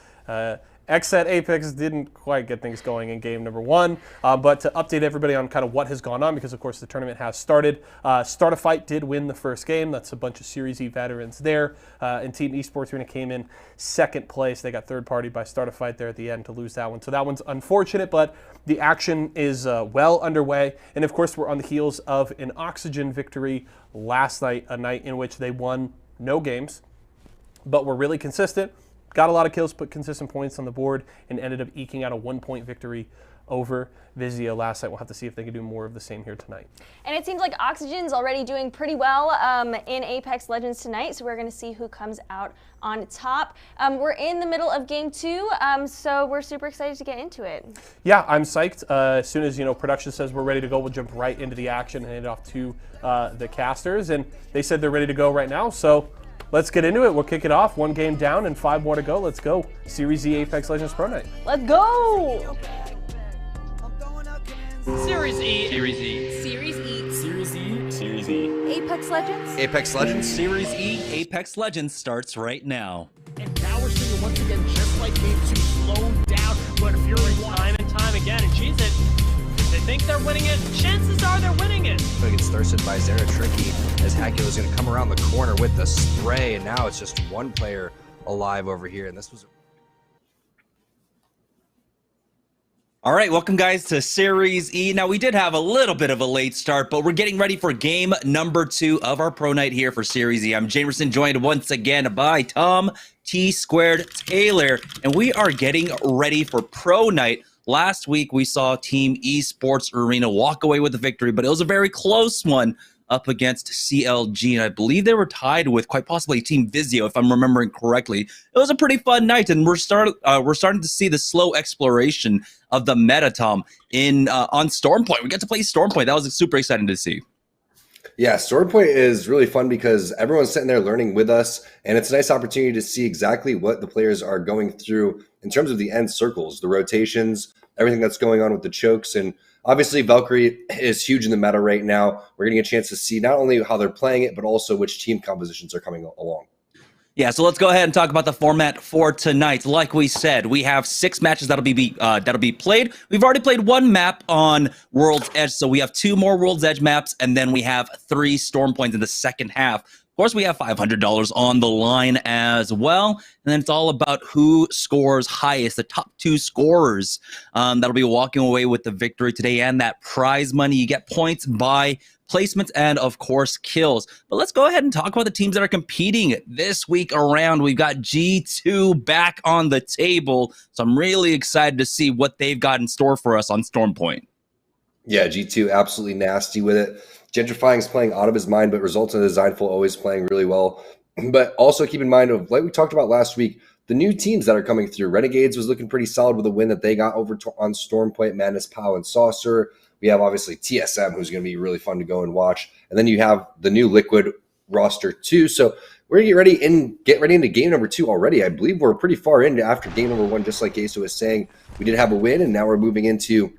Xset Apex didn't quite get things going in game number 1, but to update everybody on kind of what has gone on, because of course the tournament has started. Start a Fight did win the first game. That's a bunch of Series E veterans there, and Team Esports Arena came in second place. They got third party by Start a Fight there at the end to lose that one. So that one's unfortunate, but the action is well underway. And of course we're on the heels of an Oxygen victory last night, a night in which they won no games, but were really consistent. Got a lot of kills, put consistent points on the board, and ended up eking out a 1-point victory over Vizio last night. We'll have to see if they can do more of the same here tonight. And it seems like Oxygen's already doing pretty well in Apex Legends tonight, so we're going to see who comes out on top. We're in the middle of game 2, so we're super excited to get into it. Yeah, I'm psyched. As soon as production says we're ready to go, we'll jump right into the action and hand it off to the casters. And they said they're ready to go right now, so let's get into it. We'll kick it off. 1 game down and 5 more to go. Let's go. Series E Apex Legends Pro Night. Let's go! Series E. Series E. Series E. Series E. Series E. Apex Legends. Apex Legends. Series E. Apex Legends starts right now. And now we're seeing it once again, just like game 2, slowed down, but Fury won. Time and time again, and Cheez It, if they think they're winning it, chances are they're winning it. So it gets thirsted by Zera Tricky as Hakula is going to come around the corner with the spray, and now it's just one player alive over here, and this was... All right, welcome guys to Series E. Now we did have a little bit of a late start, but we're getting ready for game number 2 of our Pro Night here for Series E. I'm Jamerson, joined once again by Tom T Squared Taylor, and we are getting ready for Pro Night. Last week we saw Team Esports Arena walk away with the victory, but it was a very close one up against CLG, and I believe they were tied with quite possibly Team Vizio, if I'm remembering correctly. It was a pretty fun night, and we're starting to see the slow exploration of the meta, Tom, on Stormpoint. We got to play Stormpoint. That was super exciting to see. Yeah, Stormpoint is really fun because everyone's sitting there learning with us, and it's a nice opportunity to see exactly what the players are going through in terms of the end circles, the rotations, everything that's going on with the chokes. And obviously, Valkyrie is huge in the meta right now. We're getting a chance to see not only how they're playing it, but also which team compositions are coming along. Yeah, so let's go ahead and talk about the format for tonight. Like we said, we have 6 matches that'll be played. We've already played 1 map on World's Edge, so we have 2 more World's Edge maps, and then we have 3 storm points in the second half. Of course, we have $500 on the line as well, and then it's all about who scores highest, the top 2 scorers that'll be walking away with the victory today, and that prize money. You get points by placements and, of course, kills. But let's go ahead and talk about the teams that are competing this week around. We've got G2 back on the table, so I'm really excited to see what they've got in store for us on Stormpoint. Yeah, G2 absolutely nasty with it. Gentrifying's playing out of his mind, but Results and Designful always playing really well. But also keep in mind, like we talked about last week, the new teams that are coming through. Renegades was looking pretty solid with a win that they got over on Stormpoint, Madness, Pow, and Saucer. We have obviously TSM, who's going to be really fun to go and watch. And then you have the new Liquid roster too. So we're going to get ready into game number 2 already. I believe we're pretty far into after game number 1, just like Aso was saying. We did have a win, and now we're moving into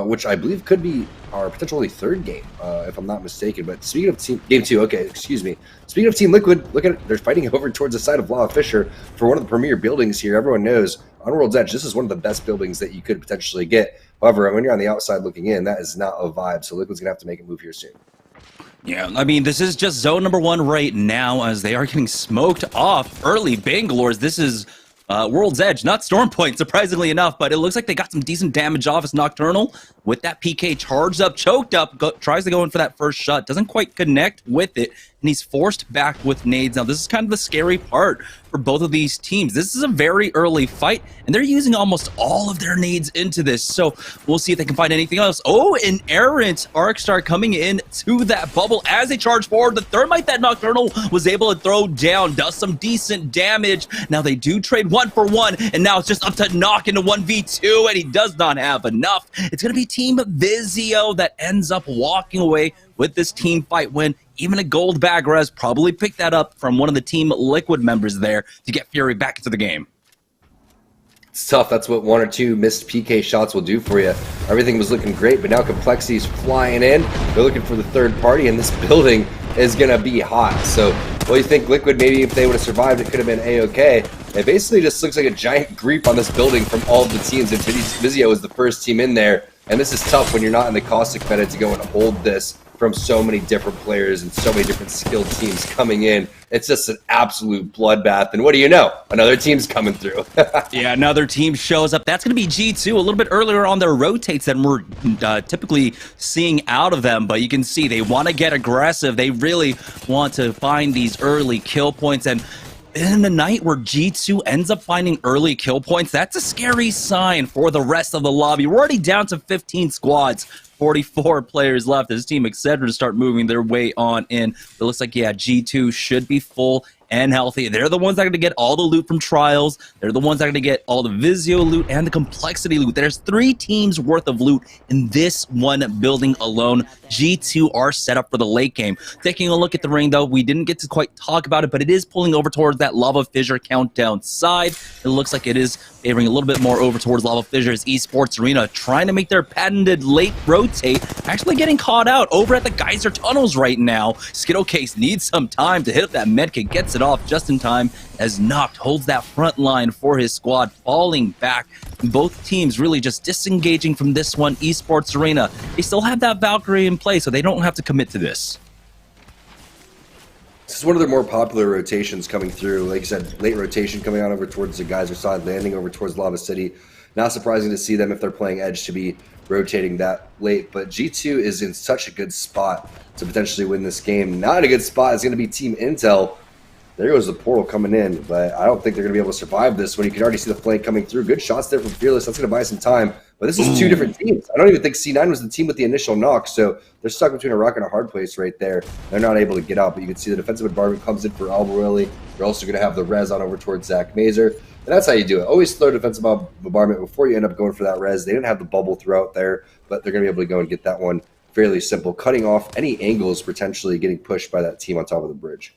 which I believe could be our potentially 3rd game, if I'm not mistaken. But speaking of game 2, okay, excuse me. Speaking of Team Liquid, look at it. They're fighting over towards the side of Lava Fisher for one of the premier buildings here. Everyone knows on World's Edge, this is one of the best buildings that you could potentially get. However, when you're on the outside looking in, that is not a vibe. So Liquid's going to have to make a move here soon. Yeah, I mean, this is just zone number 1 right now as they are getting smoked off early. Bangalores, this is World's Edge, not Stormpoint, surprisingly enough, but it looks like they got some decent damage off as Nocturnal with that PK charged up, choked up, tries to go in for that first shot, doesn't quite connect with it, and he's forced back with nades. Now, this is kind of the scary part for both of these teams. This is a very early fight, and they're using almost all of their nades into this, so we'll see if they can find anything else. Oh, an errant Arcstar coming in to that bubble as they charge forward. The Thermite that Nocturnal was able to throw down does some decent damage. Now, they do trade 1 for 1, and now it's just up to Knock into 1v2, and he does not have enough. It's going to be Team Vizio that ends up walking away with this team fight win. even a gold bag res. Probably picked that up from one of the Team Liquid members there to get Fury back into the game. It's tough. That's what 1 or 2 missed PK shots will do for you. Everything was looking great, but now Complexity's flying in. They're looking for the third party, and this building is going to be hot. So, well, you think Liquid, maybe if they would have survived, it could have been A-okay. It basically just looks like a giant creep on this building from all of the teams, and Vizio is the first team in there. And this is tough when you're not in the Caustic meta to go and hold this from so many different players and so many different skilled teams coming in. It's just an absolute bloodbath. And what do you know? Another team's coming through. Yeah, another team shows up. That's going to be G2 a little bit earlier on their rotates than we're typically seeing out of them. But you can see they want to get aggressive. They really want to find these early kill points. And in the night where G2 ends up finding early kill points, that's a scary sign for the rest of the lobby. We're already down to 15 squads. 44 players left. This team excited to start moving their way on in. It looks like, yeah, G2 should be full and healthy. They're the ones that are going to get all the loot from Trials. They're the ones that are going to get all the Vizio loot and the Complexity loot. There's 3 teams worth of loot in this one building alone. G2 are set up for the late game. Taking a look at the ring, though, we didn't get to quite talk about it, but it is pulling over towards that Lava Fissure countdown side. It looks like it is favoring a little bit more over towards Lava Fissure's Esports Arena, trying to make their patented late rotate, actually getting caught out over at the Geyser Tunnels right now. Skittlecase needs some time to hit up that medkit, gets it off just in time as Noct holds that front line for his squad, falling back. Both teams really just disengaging from this one. Esports Arena, they still have that Valkyrie in play, so they don't have to commit to this. This is one of their more popular rotations coming through. Like you said, late rotation coming on over towards the Geyser side, landing over towards Lava City. Not surprising to see them, if they're playing Edge, to be rotating that late. But G2 is in such a good spot to potentially win this game. Not a good spot is going to be Team Intel. There goes the portal coming in, but I don't think they're going to be able to survive this when you can already see the flank coming through. Good shots there from Fearless. That's going to buy some time. But this is 2 different teams. I don't even think C9 was the team with the initial knock, so they're stuck between a rock and a hard place right there. They're not able to get out, but you can see the defensive bombardment comes in for Albarelli. You're also going to have the res on over towards Zach Mazer. And that's how you do it. Always throw defensive bombardment before you end up going for that res. They didn't have the bubble throughout there, but they're going to be able to go and get that one fairly simple, cutting off any angles potentially getting pushed by that team on top of the bridge.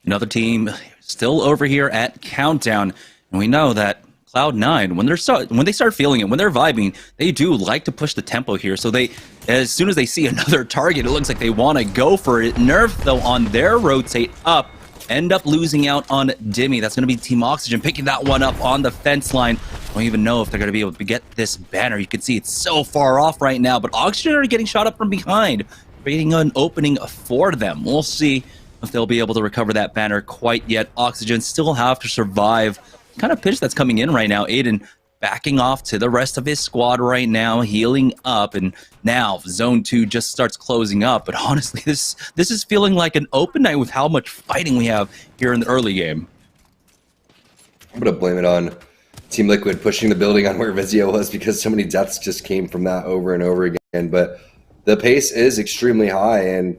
Another team still over here at Countdown, and we know that Cloud9, when they start feeling it, when they're vibing, they do like to push the tempo here. So they, as soon as they see another target, it looks like they want to go for it. Nerf, though, on their rotate up, end up losing out on Dimmy. That's going to be Team Oxygen picking that one up on the fence line. Don't even know if they're going to be able to get this banner. You can see it's so far off right now, but Oxygen are getting shot up from behind, creating an opening for them. We'll see if they'll be able to recover that banner quite yet. Oxygen still have to survive. Kind of pitch that's coming in right now. Aiden backing off to the rest of his squad right now, healing up, and now Zone 2 just starts closing up. But honestly, this is feeling like an open night with how much fighting we have here in the early game. I'm going to blame it on Team Liquid pushing the building on where Vizio was, because so many deaths just came from that over and over again. But the pace is extremely high, and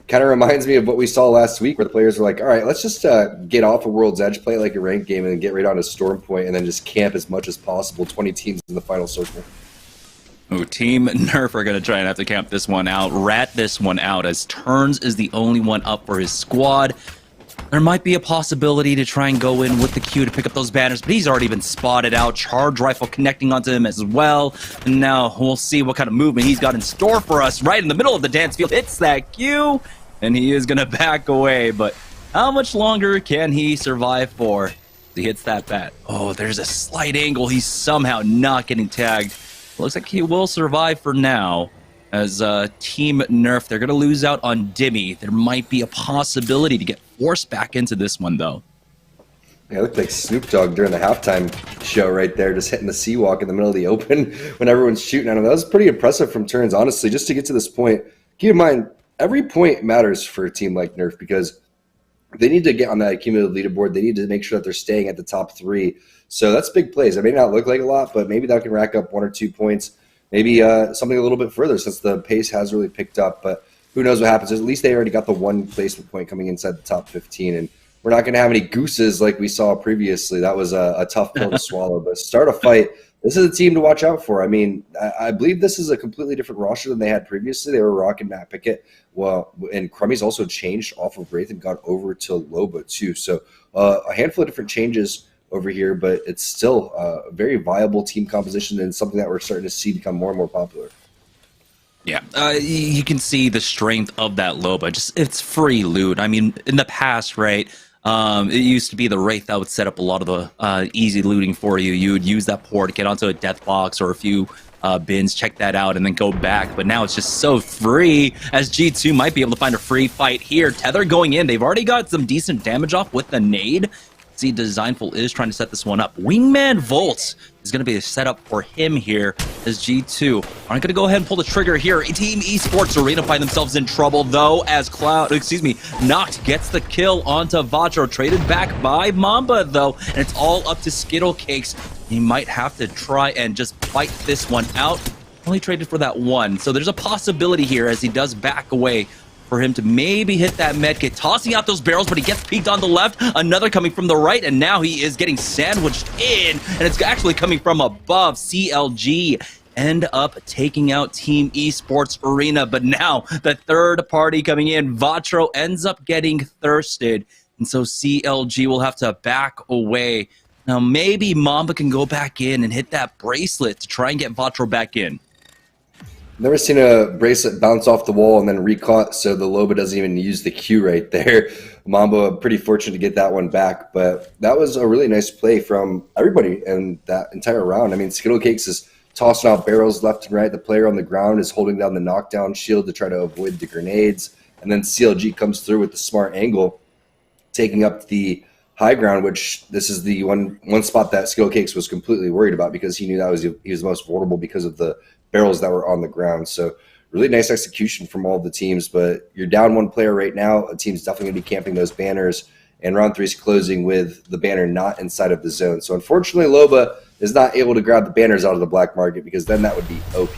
kind of reminds me of what we saw last week, where the players were like, all right, let's just get off of World's Edge, play it like a ranked game, and then get right on to Storm Point, and then just camp as much as possible. 20 teams in the final circle. Ooh, Team Nerf are going to try and have to camp this one out, rat this one out, as Turns is the only one up for his squad. There might be a possibility to try and go in with the Q to pick up those banners, but he's already been spotted out. Charge Rifle connecting onto him as well. And now we'll see what kind of movement he's got in store for us right in the middle of the dance field. Hits that Q, and he is going to back away. But how much longer can he survive for? He hits that bat. Oh, there's a slight angle. He's somehow not getting tagged. Looks like he will survive for now. As Team Nerf, they're going to lose out on Dimmy. There might be a possibility to get forced back into this one, though. Yeah, it looked like Snoop Dogg during the halftime show right there, just hitting the C-Walk in the middle of the open when everyone's shooting at him. That was pretty impressive from Turns, honestly, just to get to this point. Keep in mind, every point matters for a team like Nerf, because they need to get on that cumulative leaderboard. They need to make sure that they're staying at the top 3. So that's big plays. It may not look like a lot, but maybe that can rack up 1 or 2 points. Maybe something a little bit further, since the pace has really picked up. But who knows what happens. At least they already got the 1 placement point coming inside the top 15. And we're not going to have any gooses like we saw previously. That was a tough pill to swallow. But start a fight, this is a team to watch out for. I mean, I believe this is a completely different roster than they had previously. They were rocking Matt Pickett. Well, and Crummy's also changed off of Wraith and got over to Loba too. So a handful of different changes over here, but it's still a very viable team composition and something that we're starting to see become more and more popular. Yeah, you can see the strength of that Loba. Just it's free loot. I mean, in the past, right? It used to be the Wraith that would set up a lot of the easy looting for you. You would use that port, get onto a death box or a few bins, check that out, and then go back. But now it's just so free, as G2 might be able to find a free fight here. Tether going in. They've already got some decent damage off with the nade. See, Designful is trying to set this one up. Wingman Volt is going to be a setup for him here as G2 aren't going to go ahead and pull the trigger here. Team Esports Arena find themselves in trouble, though, as Noct gets the kill onto Vatro. Traded back by Mamba, though, and it's all up to Skittlecakes. He might have to try and just fight this one out. Only traded for that one, so there's a possibility here as he does back away for him to maybe hit that medkit, tossing out those barrels, but he gets peeked on the left, another coming from the right, and now he is getting sandwiched in, and it's actually coming from above. CLG end up taking out Team Esports Arena, but now the third party coming in, Vatro ends up getting thirsted, and so CLG will have to back away. Now maybe Mamba can go back in and hit that bracelet to try and get Vatro back in. Never seen a bracelet bounce off the wall and then recaught, so the Loba doesn't even use the Q right there. Mamba pretty fortunate to get that one back, but that was a really nice play from everybody in that entire round. I mean, Skittlecakes is tossing out barrels left and right. The player on the ground is holding down the knockdown shield to try to avoid the grenades, and then CLG comes through with the smart angle, taking up the high ground, which this is the one spot that Skittlecakes was completely worried about because he knew that he was most vulnerable because of the barrels that were on the ground. So really nice execution from all of the teams, but you're down one player right now. A team's definitely going to be camping those banners, and round 3 is closing with the banner not inside of the zone. So unfortunately, Loba is not able to grab the banners out of the black market because then that would be OP.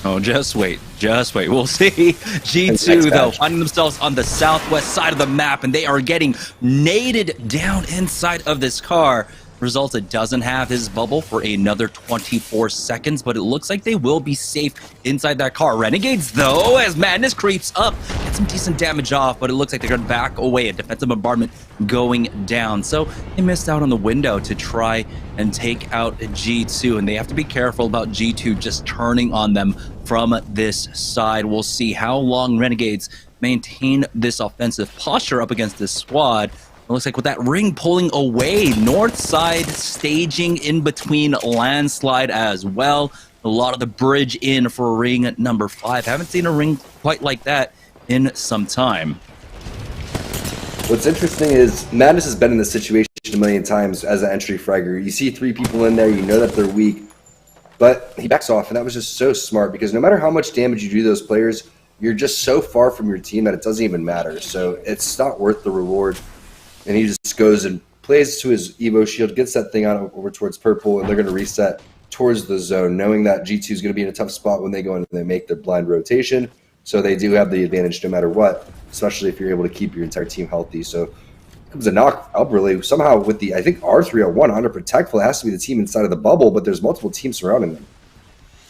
Oh, just wait. We'll see. G2, though, finding themselves on the southwest side of the map, and they are getting naded down inside of this car. Result, it doesn't have his bubble for another 24 seconds, but it looks like they will be safe inside that car. Renegades, though, as Madness creeps up, get some decent damage off, but it looks like they're going to back away. A defensive bombardment going down. So they missed out on the window to try and take out G2, and they have to be careful about G2 just turning on them from this side. We'll see how long Renegades maintain this offensive posture up against this squad. It looks like with that ring pulling away, north side staging in between landslide as well. A lot of the bridge in for ring number 5. Haven't seen a ring quite like that in some time. What's interesting is Madness has been in this situation a million times as an entry fragger. You see 3 people in there, you know that they're weak, but he backs off, and that was just so smart because no matter how much damage you do to those players, you're just so far from your team that it doesn't even matter. So it's not worth the reward. And he just goes and plays to his Evo shield, gets that thing out over towards purple, and they're going to reset towards the zone, knowing that G2 is going to be in a tough spot when they go in and they make their blind rotation. So they do have the advantage no matter what, especially if you're able to keep your entire team healthy. So comes a knock up really somehow with the, I think, R301 under Protectful. It has to be the team inside of the bubble, but there's multiple teams surrounding them.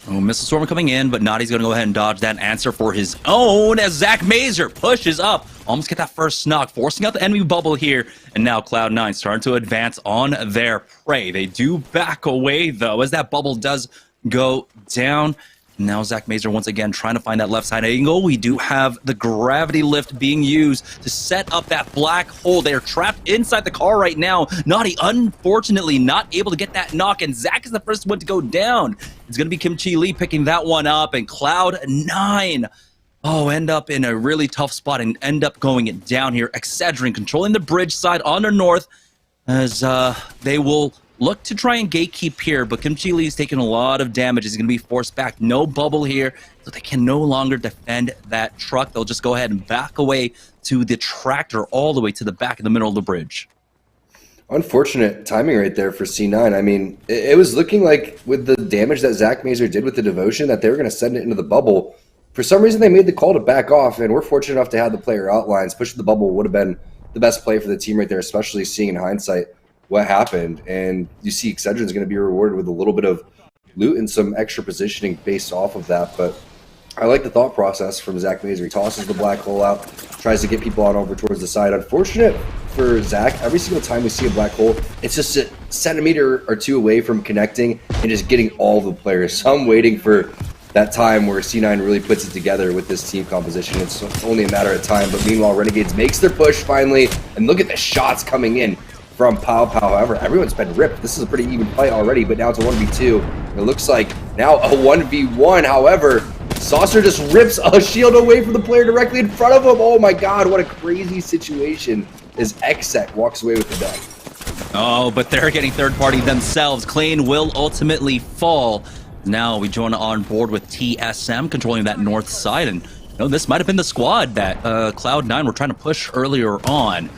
Oh, Missile Storm coming in, but Naughty's going to go ahead and dodge that answer for his own as Zach Mazer pushes up. Almost get that first knock, forcing out the enemy bubble here. And now Cloud9 starting to advance on their prey. They do back away, though, as that bubble does go down. Now Zach Mazer once again trying to find that left side angle. We do have the gravity lift being used to set up that black hole. They are trapped inside the car right now. Naughty, unfortunately, not able to get that knock, and Zach is the first one to go down. It's going to be Kimchi Lee picking that one up, and Cloud9, end up in a really tough spot and end up going down here. Excedrin controlling the bridge side on the north as they will look to try and gatekeep here, but Kimchi Lee is taking a lot of damage. He's going to be forced back. No bubble here, so they can no longer defend that truck. They'll just go ahead and back away to the tractor all the way to the back of the middle of the bridge. Unfortunate timing right there for C9. I mean, it was looking like with the damage that Zach Mazer did with the devotion that they were going to send it into the bubble. For some reason, they made the call to back off, and we're fortunate enough to have the player outlines. Pushing the bubble would have been the best play for the team right there, especially seeing in hindsight what happened. And you see Excedrin's going to be rewarded with a little bit of loot and some extra positioning based off of that. But I like the thought process from Zach Mazer. He tosses the black hole out, tries to get people on over towards the side. Unfortunate for Zach, every single time we see a black hole, it's just a centimeter or two away from connecting and just getting all the players. So I'm waiting for that time where C9 really puts it together with this team composition. It's only a matter of time. But meanwhile, Renegades makes their push finally. And look at the shots coming in from Pow Pow. However, everyone's been ripped. This is a pretty even fight already, but now it's a 1v2. It looks like now a 1v1. However, Saucer just rips a shield away from the player directly in front of him. Oh my god, what a crazy situation as Exec walks away with the dub. Oh, but they're getting third party themselves. Clayton will ultimately fall. Now we join on board with TSM controlling that north side, and this might have been the squad that Cloud9 were trying to push earlier on.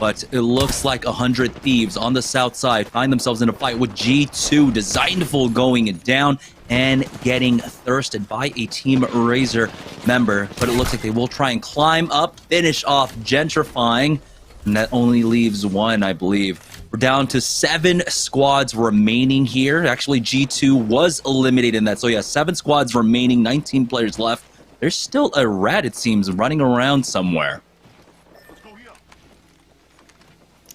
But it looks like 100 Thieves on the south side find themselves in a fight with G2, Designful going down and getting thirsted by a Team Razor member. But it looks like they will try and climb up, finish off Gentrifying, and that only leaves one, I believe. We're down to 7 squads remaining here. Actually, G2 was eliminated in that. So yeah, 7 squads remaining, 19 players left. There's still a rat, it seems, running around somewhere.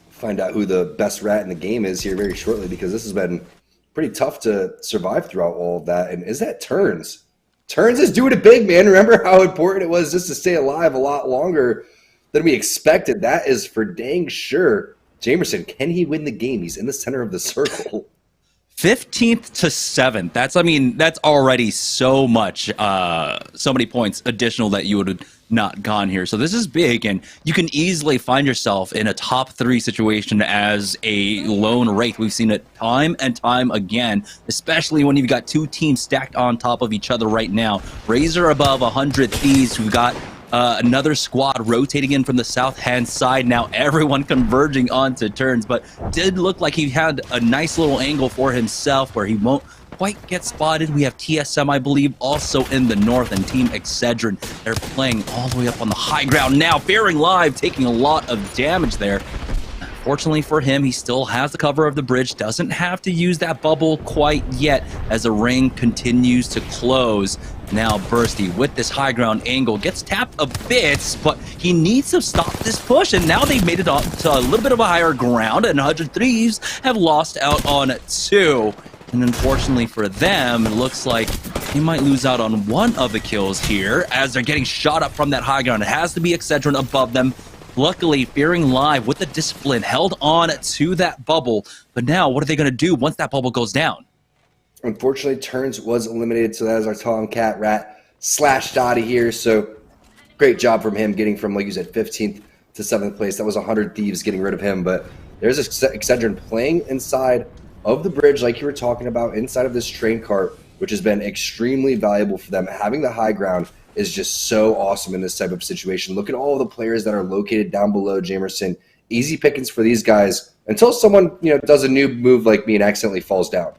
Find out who the best rat in the game is here very shortly, because this has been pretty tough to survive throughout all of that. And is that Turns? Turns is doing it big, man. Remember how important it was just to stay alive a lot longer than we expected. That is for dang sure. Jamerson, can he win the game? He's in the center of the circle. 15th to 7th. That's already so much, so many points additional that you would have not gone here. So this is big, and you can easily find yourself in a top 3 situation as a lone Wraith. We've seen it time and time again, especially when you've got 2 teams stacked on top of each other right now. Razor above 100 Thieves. We've got another squad rotating in from the south-hand side. Now everyone converging onto Turns, but did look like he had a nice little angle for himself where he won't quite get spotted. We have TSM, I believe, also in the north, and Team Excedrin. They're playing all the way up on the high ground now. Fearing Live taking a lot of damage there. Fortunately for him, he still has the cover of the bridge, doesn't have to use that bubble quite yet as the ring continues to close. Now Bursty with this high ground angle gets tapped a bit, but he needs to stop this push, and now they've made it up to a little bit of a higher ground, and 100 Thieves have lost out on 2. And unfortunately for them, it looks like he might lose out on one of the kills here as they're getting shot up from that high ground. It has to be Excedrin above them. Luckily, Fearing Live with the discipline held on to that bubble. But now, what are they going to do once that bubble goes down? Unfortunately, Turns was eliminated, so that is our Tomcat Rat slashed out of here. So great job from him getting from, like you said, 15th to 7th place. That was 100 Thieves getting rid of him. But there's Excedrin playing inside of the bridge, like you were talking about, inside of this train cart, which has been extremely valuable for them. Having the high ground is just so awesome in this type of situation. Look at all the players that are located down below Jamerson. Easy pickings for these guys until someone does a new move like me and accidentally falls down.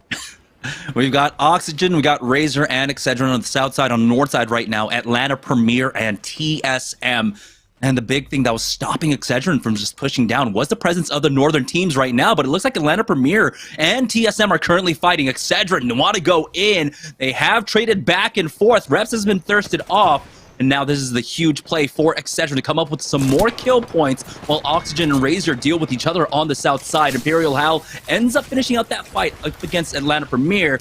We've got Oxygen, we got Razor and Excedrin on the south side. On the north side right now, Atlanta Premier and TSM. And the big thing that was stopping Excedrin from just pushing down was the presence of the northern teams right now. But it looks like Atlanta Premier and TSM are currently fighting. Excedrin want to go in. They have traded back and forth. Reps has been thirsted off. And now this is the huge play for Excedrin to come up with some more kill points while Oxygen and Razor deal with each other on the south side. Imperial Hal ends up finishing out that fight against Atlanta Premier.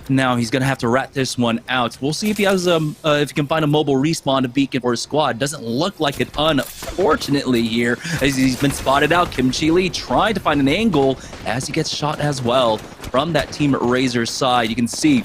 Now he's going to have to rat this one out. We'll see if he has if he can find a mobile respawn beacon for his squad. Doesn't look like it, unfortunately, here, as he's been spotted out. Kimchi Lee trying to find an angle as he gets shot as well from that Team Razor side. You can see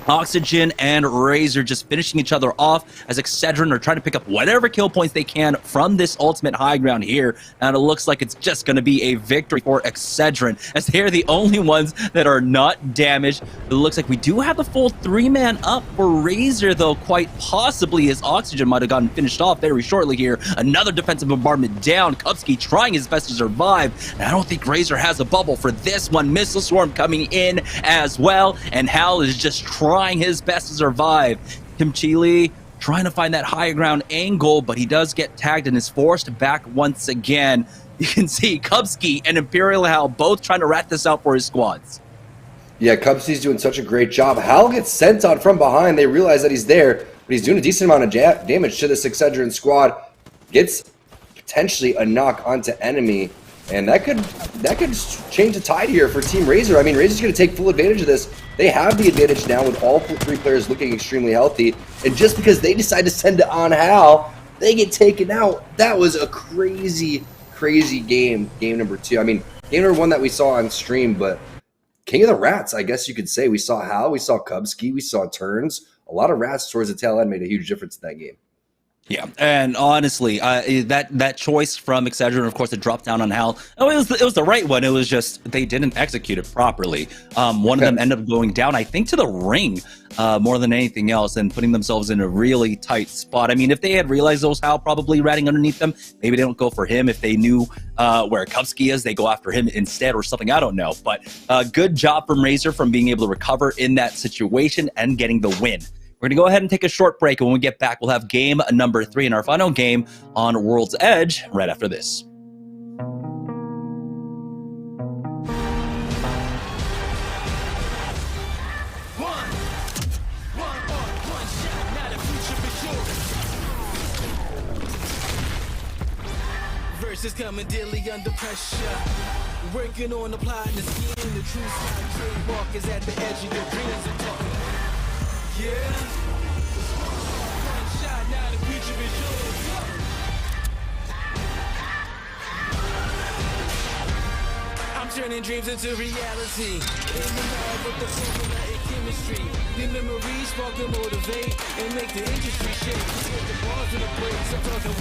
Oxygen and Razor just finishing each other off as Excedrin are trying to pick up whatever kill points they can from this ultimate high ground here. And it looks like it's just going to be a victory for Excedrin as they're the only ones that are not damaged. It looks like we do have the full 3-man up for Razor, though, quite possibly, as Oxygen might have gotten finished off very shortly here. Another defensive bombardment down. Kupski trying his best to survive. And I don't think Razor has a bubble for this one. Missile Swarm coming in as well. And Hal is just trying his best to survive. Kimchi Lee trying to find that higher ground angle, but he does get tagged and is forced back once again. you can see Kubsky and Imperial Hal both trying to rat this out for his squads. Yeah, Cubsy's doing such a great job. Hal gets sent on from behind. They realize that he's there, but he's doing a decent amount of damage to the Excedrin squad. Gets potentially a knock onto enemy, and that could change the tide here for Team Razor. I mean, Razor's going to take full advantage of this. They have the advantage now with all 3 players looking extremely healthy, and just because they decide to send it on Hal, they get taken out. That was a crazy game number 2. I mean, game number 1 that we saw on stream, but King of the Rats, I guess you could say. We saw Hal, we saw Kubsky, we saw Turns. A lot of rats towards the tail end made a huge difference in that game. Yeah, and honestly, that choice from Excedrin, of course, to drop down on Hal, it was the right one. It was just they didn't execute it properly. One of them ended up going down, I think, to the ring more than anything else, and putting themselves in a really tight spot. I mean, if they had realized those Hal probably ratting underneath them, maybe they don't go for him. If they knew where Kubsky is, they go after him instead or something. I don't know. But good job from Razor from being able to recover in that situation and getting the win. We're going to go ahead and take a short break, and when we get back, we'll have game number 3 in our final game on World's Edge right after this. Versus coming daily under pressure. Working on the plot and the scheme. The true side trademark is at the edge of your dreams. I'm talking. Yeah. One shot, now the future is yours. I'm turning dreams into reality. In the lab with the formula and chemistry. Your memories spark and motivate and make the industry shake. With the bars and the breaks, I'm talking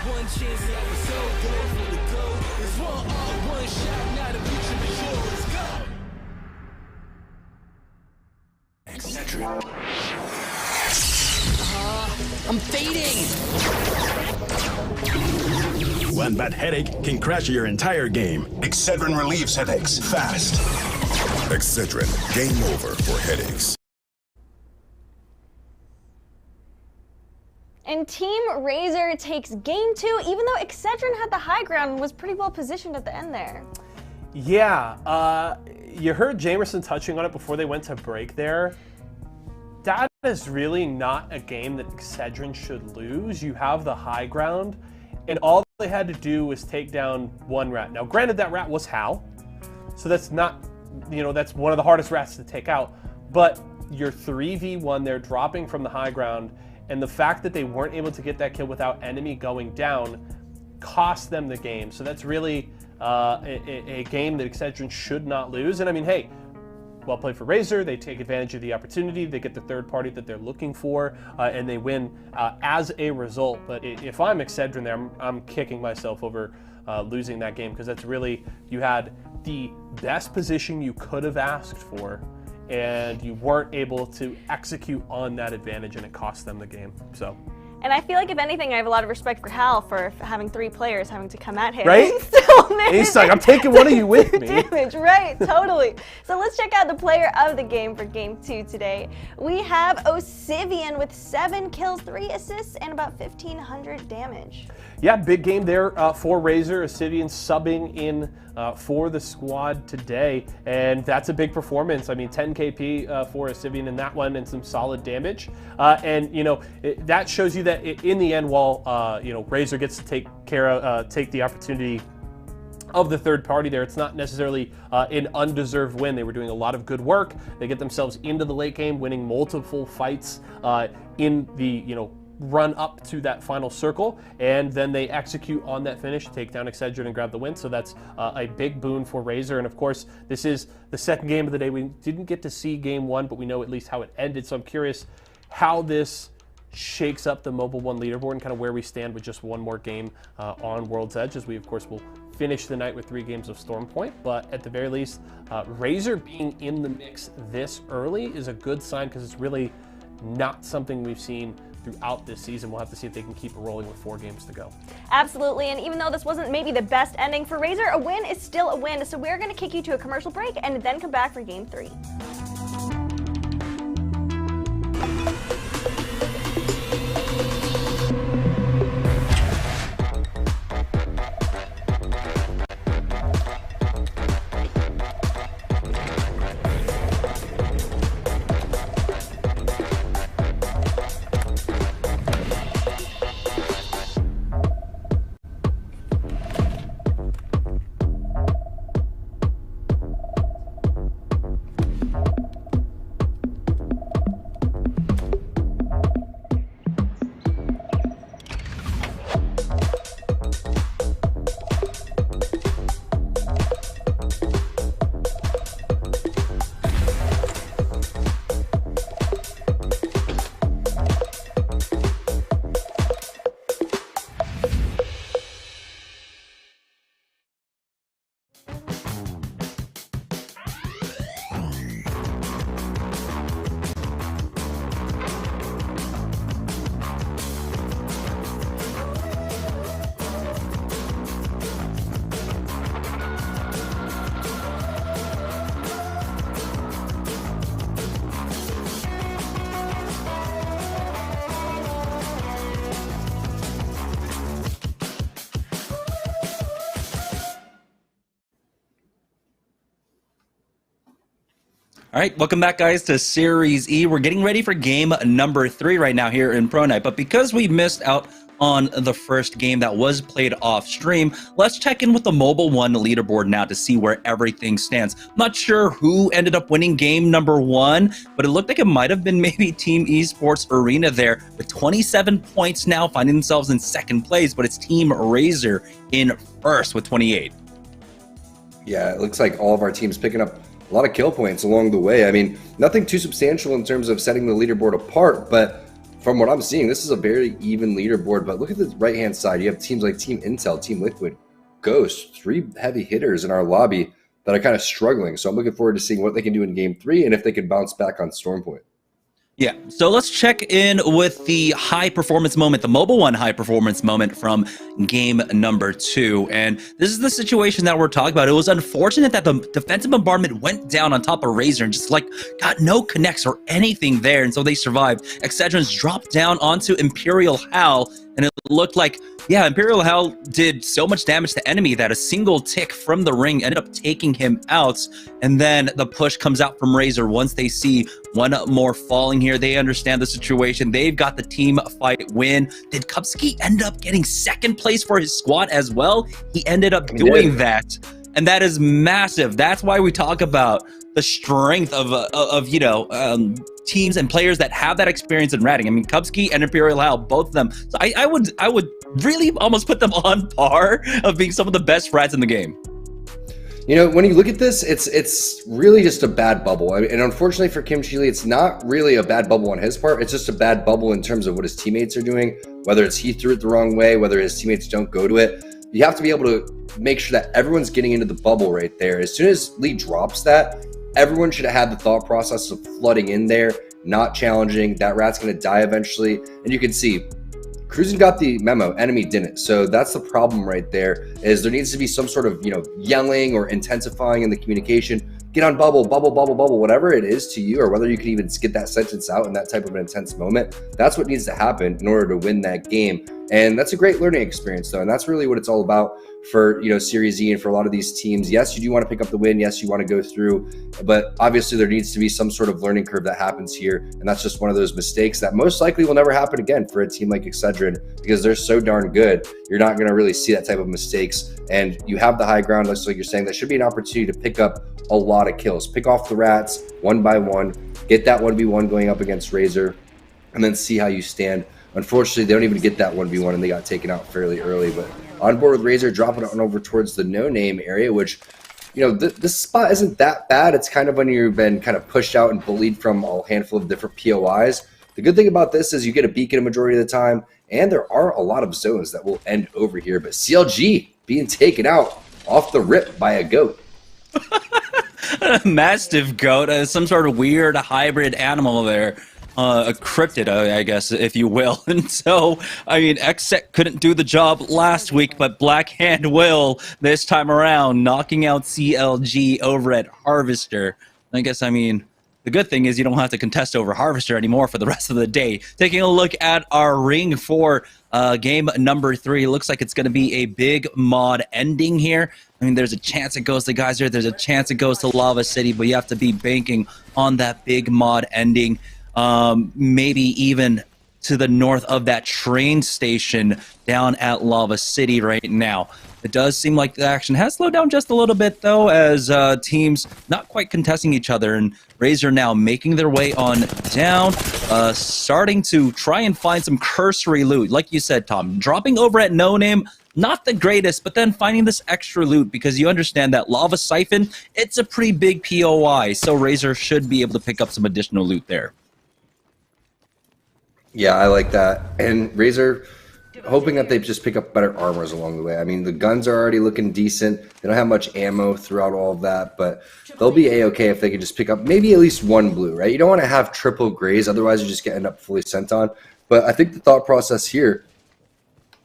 one chance that was so good for the goal. It's one shot, now the future is yours. Go. I'm fading. One bad headache can crash your entire game. Excedrin relieves headaches fast. Excedrin, game over for headaches. And Team Razor takes game 2, even though Excedrin had the high ground and was pretty well positioned at the end there. Yeah, you heard Jamerson touching on it before they went to break there. That is really not a game that Excedrin should lose. You have the high ground, and all they had to do was take down one rat. Now, granted, that rat was Hal, so that's not, that's one of the hardest rats to take out, but you're 3v1 there, dropping from the high ground, and the fact that they weren't able to get that kill without enemy going down cost them the game. So that's really a game that Excedrin should not lose. And I mean, hey, well played for Razor. They take advantage of the opportunity. They get the third party that they're looking for, and they win as a result. But if I'm Excedrin there, I'm kicking myself over losing that game, because that's really, you had the best position you could have asked for, and you weren't able to execute on that advantage, and it cost them the game. So. And I feel like, if anything, I have a lot of respect for Hal for having 3 players having to come at him. Right? And he's like, I'm taking one of you with me. Damage, right, totally. So let's check out the player of the game for game 2 today. We have Osivian with 7 kills, 3 assists, and about 1,500 damage. Yeah, big game there for Razor. Osivian subbing in for the squad today, and that's a big performance. I mean, 10 KP for Osivian in that one, and some solid damage. And that shows you that in the end, while Razor gets to take the opportunity of the third party there, it's not necessarily an undeserved win. They were doing a lot of good work. They get themselves into the late game, winning multiple fights in the run up to that final circle, and then they execute on that finish, take down Excedrin and grab the win. So that's a big boon for Razor. And of course, this is the second game of the day. We didn't get to see game 1, but we know at least how it ended. So I'm curious how this shakes up the Mobile 1 leaderboard and kind of where we stand with just one more game on World's Edge, as we of course will finish the night with 3 games of Stormpoint. But at the very least, Razor being in the mix this early is a good sign, because it's really not something we've seen throughout this season. We'll have to see if they can keep it rolling with 4 games to go. Absolutely, and even though this wasn't maybe the best ending for Razor, a win is still a win. So we're going to kick you to a commercial break and then come back for game 3. All right, welcome back, guys, to Series E. We're getting ready for game number 3 right now here in Pro Night. But because we missed out on the first game that was played off stream, let's check in with the Mobile One leaderboard now to see where everything stands. Not sure who ended up winning game number 1, but it looked like it might have been maybe Team Esports Arena there with 27 points now, finding themselves in second place, but it's Team Razor in first with 28. Yeah, it looks like all of our teams picking up a lot of kill points along the way. I mean, nothing too substantial in terms of setting the leaderboard apart, but from what I'm seeing, this is a very even leaderboard. But look at the right-hand side. You have teams like Team Intel, Team Liquid, Ghost, 3 heavy hitters in our lobby that are kind of struggling. So I'm looking forward to seeing what they can do in game 3 and if they can bounce back on Stormpoint. Yeah, so let's check in with the high performance moment, the Mobile One high performance moment from game number 2. And this is the situation that we're talking about. It was unfortunate that the defensive bombardment went down on top of Razor and just like got no connects or anything there. And so they survived. Excedrins dropped down onto Imperial Hal, and it looked like, yeah, Imperial Hal did so much damage to enemy that a single tick from the ring ended up taking him out. And then the push comes out from Razor once they see one more falling here. They understand the situation. They've got the team fight win. Did Kupski end up getting second place for his squad as well? He ended up doing that. And that is massive. That's why we talk about the strength of teams and players that have that experience in ratting. I mean, Kupski and Imperial Hal, both of them. So I would really almost put them on par of being some of the best rats in the game. You know, when you look at this, it's really just a bad bubble. I mean, and unfortunately for Kim Chi Lee, it's not really a bad bubble on his part. It's just a bad bubble in terms of what his teammates are doing, whether it's he threw it the wrong way, whether his teammates don't go to it. You have to be able to make sure that everyone's getting into the bubble right there. As soon as Lee drops that, everyone should have had the thought process of flooding in there, not challenging. That rat's going to die eventually. And you can see Cruzen got the memo, enemy didn't. So that's the problem right there, is there needs to be some sort of, yelling or intensifying in the communication. Get on bubble, bubble, bubble, bubble, whatever it is to you, or whether you can even get that sentence out in that type of an intense moment. That's what needs to happen in order to win that game. And that's a great learning experience, though. And that's really what it's all about for, Series E and for a lot of these teams. Yes, you do want to pick up the win. Yes, you want to go through. But obviously, there needs to be some sort of learning curve that happens here. And that's just one of those mistakes that most likely will never happen again for a team like Excedrin, because they're so darn good. You're not going to really see that type of mistakes. And you have the high ground, like you're saying. That should be an opportunity to pick up a lot of kills. Pick off the rats one by one. Get that 1v1 going up against Razor. And then see how you stand. Unfortunately, they don't even get that 1v1, and they got taken out fairly early. But on board with Razor, dropping it on over towards the no-name area, which, this spot isn't that bad. It's kind of when you've been kind of pushed out and bullied from a handful of different POIs. The good thing about this is you get a beacon a majority of the time, and there are a lot of zones that will end over here. But CLG being taken out off the rip by a goat. A mastiff goat, some sort of weird hybrid animal there. A cryptid, I guess, if you will. And so, I mean, Xsec couldn't do the job last week, but Black Hand will this time around, knocking out CLG over at Harvester. I guess, the good thing is you don't have to contest over Harvester anymore for the rest of the day. Taking a look at our ring for game number 3, looks like it's going to be a big mod ending here. There's a chance it goes to Geyser, there's a chance it goes to Lava City, but you have to be banking on that big mod ending. Maybe even to the north of that train station down at Lava City right now. It does seem like the action has slowed down just a little bit, though, as teams not quite contesting each other, and Razor now making their way on down, starting to try and find some cursory loot. Like you said, Tom, dropping over at No Name, not the greatest, but then finding this extra loot, because you understand that Lava Siphon, it's a pretty big POI, so Razor should be able to pick up some additional loot there. Yeah, I like that. And Razor, hoping that they just pick up better armors along the way. The guns are already looking decent. They don't have much ammo throughout all of that, but they'll be A-okay if they can just pick up maybe at least one blue, right? You don't want to have triple grays, otherwise you just end up fully sent on. But I think the thought process here,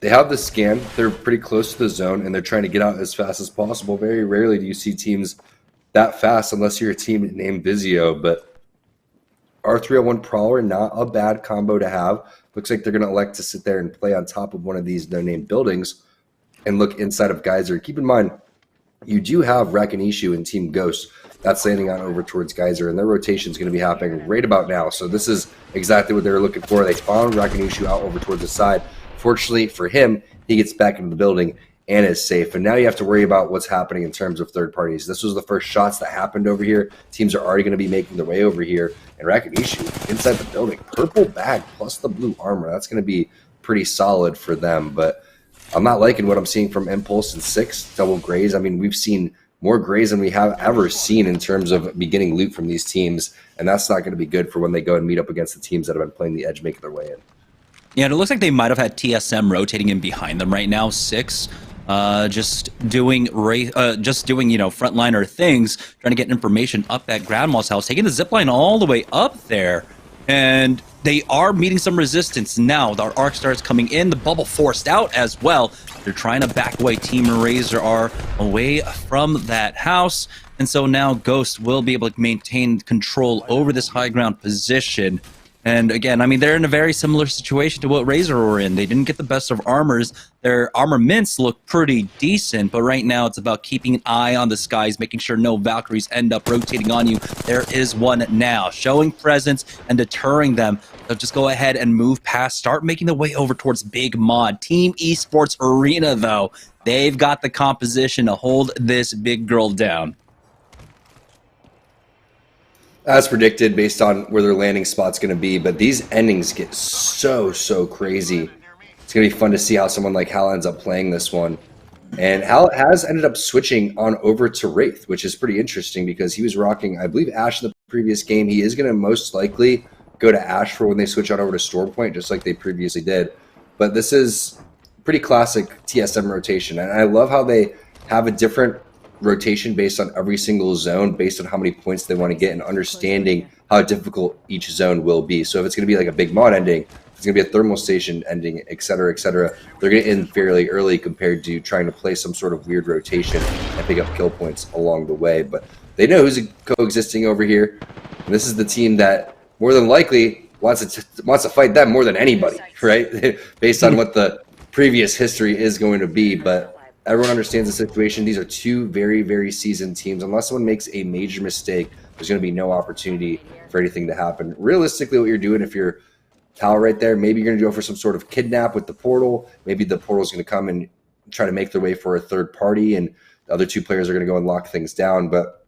they have the scan, they're pretty close to the zone, and they're trying to get out as fast as possible. Very rarely do you see teams that fast, unless you're a team named Vizio, but R301 Prowler, not a bad combo to have. Looks like they're going to elect to sit there and play on top of one of these no-name buildings and look inside of Geyser. Keep in mind, you do have Rakinishu and Team Ghost that's landing on over towards Geyser, and their rotation is going to be happening right about now. So this is exactly what they were looking for. They found Rakinishu out over towards the side. Fortunately for him, he gets back into the building and is safe. And now you have to worry about what's happening in terms of third parties. This was the first shots that happened over here. Teams are already going to be making their way over here. And Rakinishu inside the building, purple bag plus the blue armor. That's going to be pretty solid for them. But I'm not liking what I'm seeing from Impulse and 6 double grays. I mean, we've seen more grays than we have ever seen in terms of beginning loot from these teams. And that's not going to be good for when they go and meet up against the teams that have been playing the edge, making their way in. Yeah, and it looks like they might have had TSM rotating in behind them right now. 6, just doing frontliner things, trying to get information up at Grandma's house, taking the zipline all the way up there, and they are meeting some resistance now. The Arc Stars coming in, the bubble forced out as well. They're trying to back away. Team Razor are away from that house, and so now Ghost will be able to maintain control over this high ground position. And again, I mean, they're in a very similar situation to what Razor were in. They didn't get the best of armors. Their armaments look pretty decent, but right now it's about keeping an eye on the skies, making sure no Valkyries end up rotating on you. There is one now, showing presence and deterring them. So just go ahead and move past, start making the way over towards Big Mod. Team Esports Arena, though, they've got the composition to hold this big girl down. As predicted, based on where their landing spot's going to be, but these endings get so crazy. It's going to be fun to see how someone like Hal ends up playing this one. And Hal has ended up switching on over to Wraith, which is pretty interesting because he was rocking, I believe, Ashe in the previous game. He is going to most likely go to Ashe for when they switch on over to Stormpoint, just like they previously did. But this is pretty classic TSM rotation, and I love how they have a different rotation based on every single zone, based on how many points they want to get, and understanding how difficult each zone will be. So if it's going to be like a Big Mod ending, if it's going to be a thermal station ending, etc., they're going to end fairly early compared to trying to play some sort of weird rotation and pick up kill points along the way. But they know who's coexisting over here. And this is the team that more than likely wants to fight them more than anybody, right? Based on what the previous history is going to be. But everyone understands the situation. These are two very seasoned teams. Unless someone makes a major mistake, there's going to be no opportunity for anything to happen. Realistically, what you're doing, if you're Tal right there, maybe you're going to go for some sort of kidnap with the portal. Maybe the portal is going to come and try to make their way for a third party, and the other two players are going to go and lock things down. But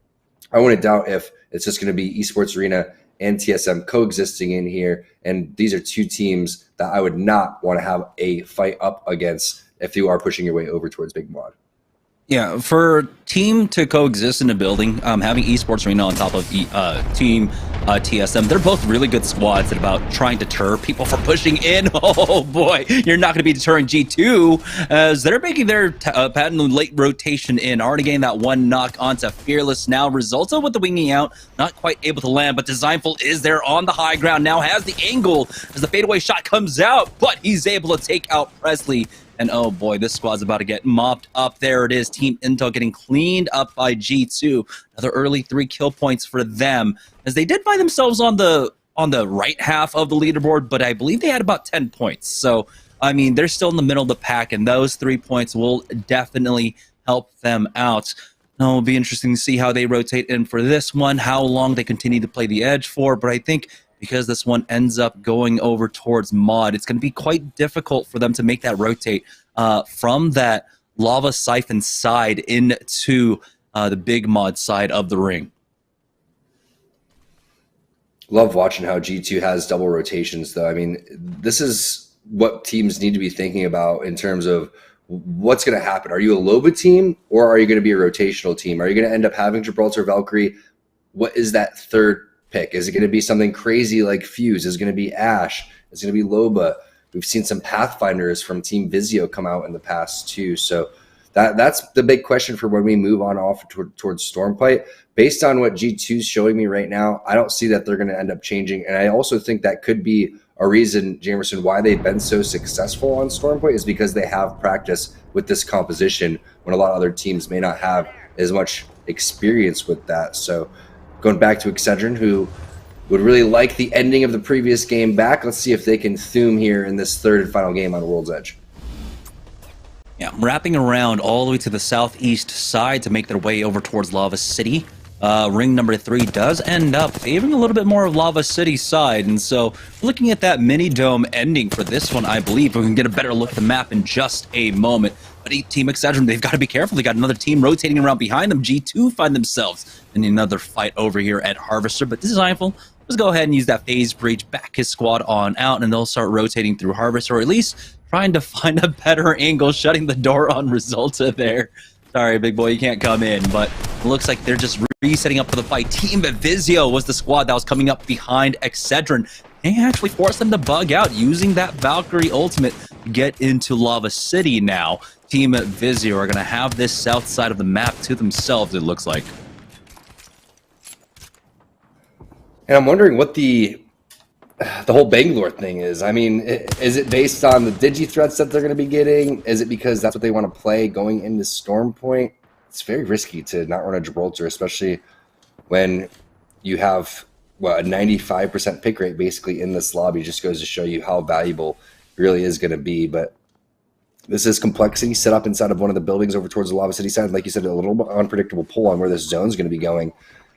I wouldn't doubt if it's just going to be Esports Arena and TSM coexisting in here. And these are two teams that I would not want to have a fight up against if you are pushing your way over towards Big Mod. Yeah, for a team to coexist in a building, having Esports Arena on top of Team TSM, they're both really good squads at about trying to deter people from pushing in. Oh boy, you're not going to be deterring G2 as they're making their patent late rotation in, already getting that one knock onto Fearless now. Resulta with the winging out, not quite able to land, but Designful is there on the high ground, now has the angle as the fadeaway shot comes out, but he's able to take out Presley. And oh boy, this squad's about to get mopped up. There it is, Team Intel getting cleaned up by G2. Another early 3 kill points for them, as they did find themselves on the right half of the leaderboard, but I believe they had about 10 points. So, I mean, they're still in the middle of the pack, and those 3 points will definitely help them out. Now, it'll be interesting to see how they rotate in for this one, how long they continue to play the edge for, but I think because this one ends up going over towards Mod, it's going to be quite difficult for them to make that rotate from that Lava Siphon side into the Big Mod side of the ring. Love watching how G2 has double rotations, though. I mean, this is what teams need to be thinking about in terms of what's going to happen. Are you a Loba team, or are you going to be a rotational team? Are you going to end up having Gibraltar Valkyrie? What is that third pick? Is it going to be something crazy like Fuse? Is it going to be Ashe? Is it going to be Loba? We've seen some Pathfinders from Team Vizio come out in the past too. So that's the big question for when we move on off towards Stormfight. Based on what G2 is showing me right now, I don't see that they're going to end up changing. And I also think that could be a reason, Jamerson, why they've been so successful on Stormfight is because they have practice with this composition when a lot of other teams may not have as much experience with that. So going back to Excedrin, who would really like the ending of the previous game back. Let's see if they can Thum here in this third and final game on World's Edge. Yeah, wrapping around all the way to the southeast side to make their way over towards Lava City. Ring number 3 does end up favoring a little bit more of Lava City's side, and so looking at that mini dome ending for this one, I believe we can get a better look at the map in just a moment. But Team Excedrin, they've got to be careful. They got another team rotating around behind them. G2 find themselves in another fight over here at Harvester, but Designful, let's go ahead and use that phase breach, back his squad on out, and they'll start rotating through Harvester, or at least trying to find a better angle, shutting the door on Resulta there. Sorry, big boy, you can't come in, but it looks like they're just resetting up for the fight. Team Vizio was the squad that was coming up behind Excedrin. They actually forced them to bug out using that Valkyrie ultimate to get into Lava City now. Team Vizio are going to have this south side of the map to themselves, it looks like. And I'm wondering what the whole Bangalore thing is. I mean, is it based on the digi threats that they're going to be getting? Is it because that's what they want to play going into Storm Point? It's very risky to not run a Gibraltar, especially when you have a 95% pick rate basically in this lobby. Just goes to show you how valuable it really is going to be. But this is Complexity set up inside of one of the buildings over towards the Lava City side. Like you said, a little bit unpredictable pull on where this zone is going to be going.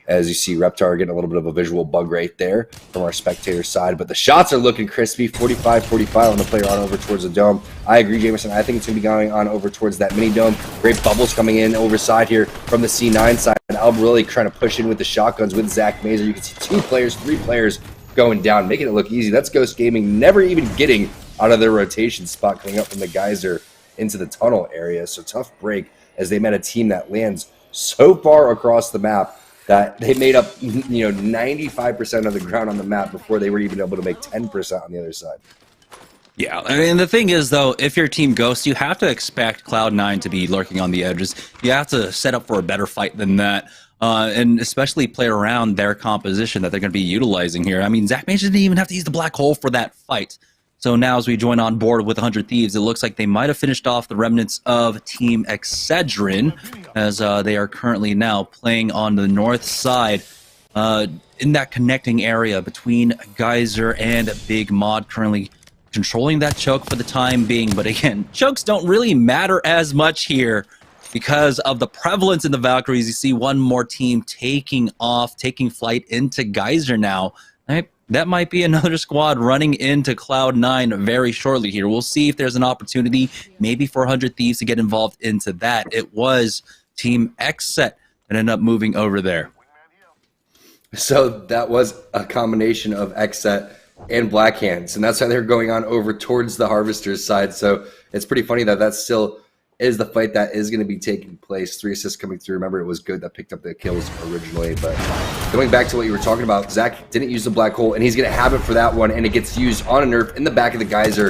As you see, Reptar getting a little bit of a visual bug right there from our spectator side. But the shots are looking crispy. 45-45 on the player on over towards the dome. I agree, Jamerson. I think it's going to be going on over towards that mini dome. Great bubbles coming in over side here from the C9 side. And Albarelli trying to push in with the shotguns with Zach Mazer. You can see 2 players, 3 players going down, making it look easy. That's Ghost Gaming never even getting out of their rotation spot coming up from the geyser into the tunnel area. So tough break as they met a team that lands so far across the map that they made up 95% of the ground on the map before they were even able to make 10% on the other side. Yeah, I mean, the thing is, though, if your team Ghost, you have to expect Cloud9 to be lurking on the edges. You have to set up for a better fight than that, and especially play around their composition that they're going to be utilizing here. I mean, Zach Mason didn't even have to use the black hole for that fight. So now as we join on board with 100 Thieves, it looks like they might have finished off the remnants of Team Excedrin, as they are currently now playing on the north side in that connecting area between Geyser and Big Mod, currently controlling that choke for the time being. But again, chokes don't really matter as much here because of the prevalence in the Valkyries. You see one more team taking flight into Geyser now. That might be another squad running into Cloud9 very shortly here. We'll see if there's an opportunity, maybe for 100 Thieves to get involved into that. It was Team Xset that ended up moving over there. So that was a combination of Xset and Black Hands, and that's why they're going on over towards the Harvester's side. So it's pretty funny that still is the fight that is going to be taking place. 3 assists coming through. Remember, it was Good that picked up the kills originally. But going back to what you were talking about, Zach didn't use the black hole, and he's going to have it for that one, and it gets used on a nerf in the back of the geyser.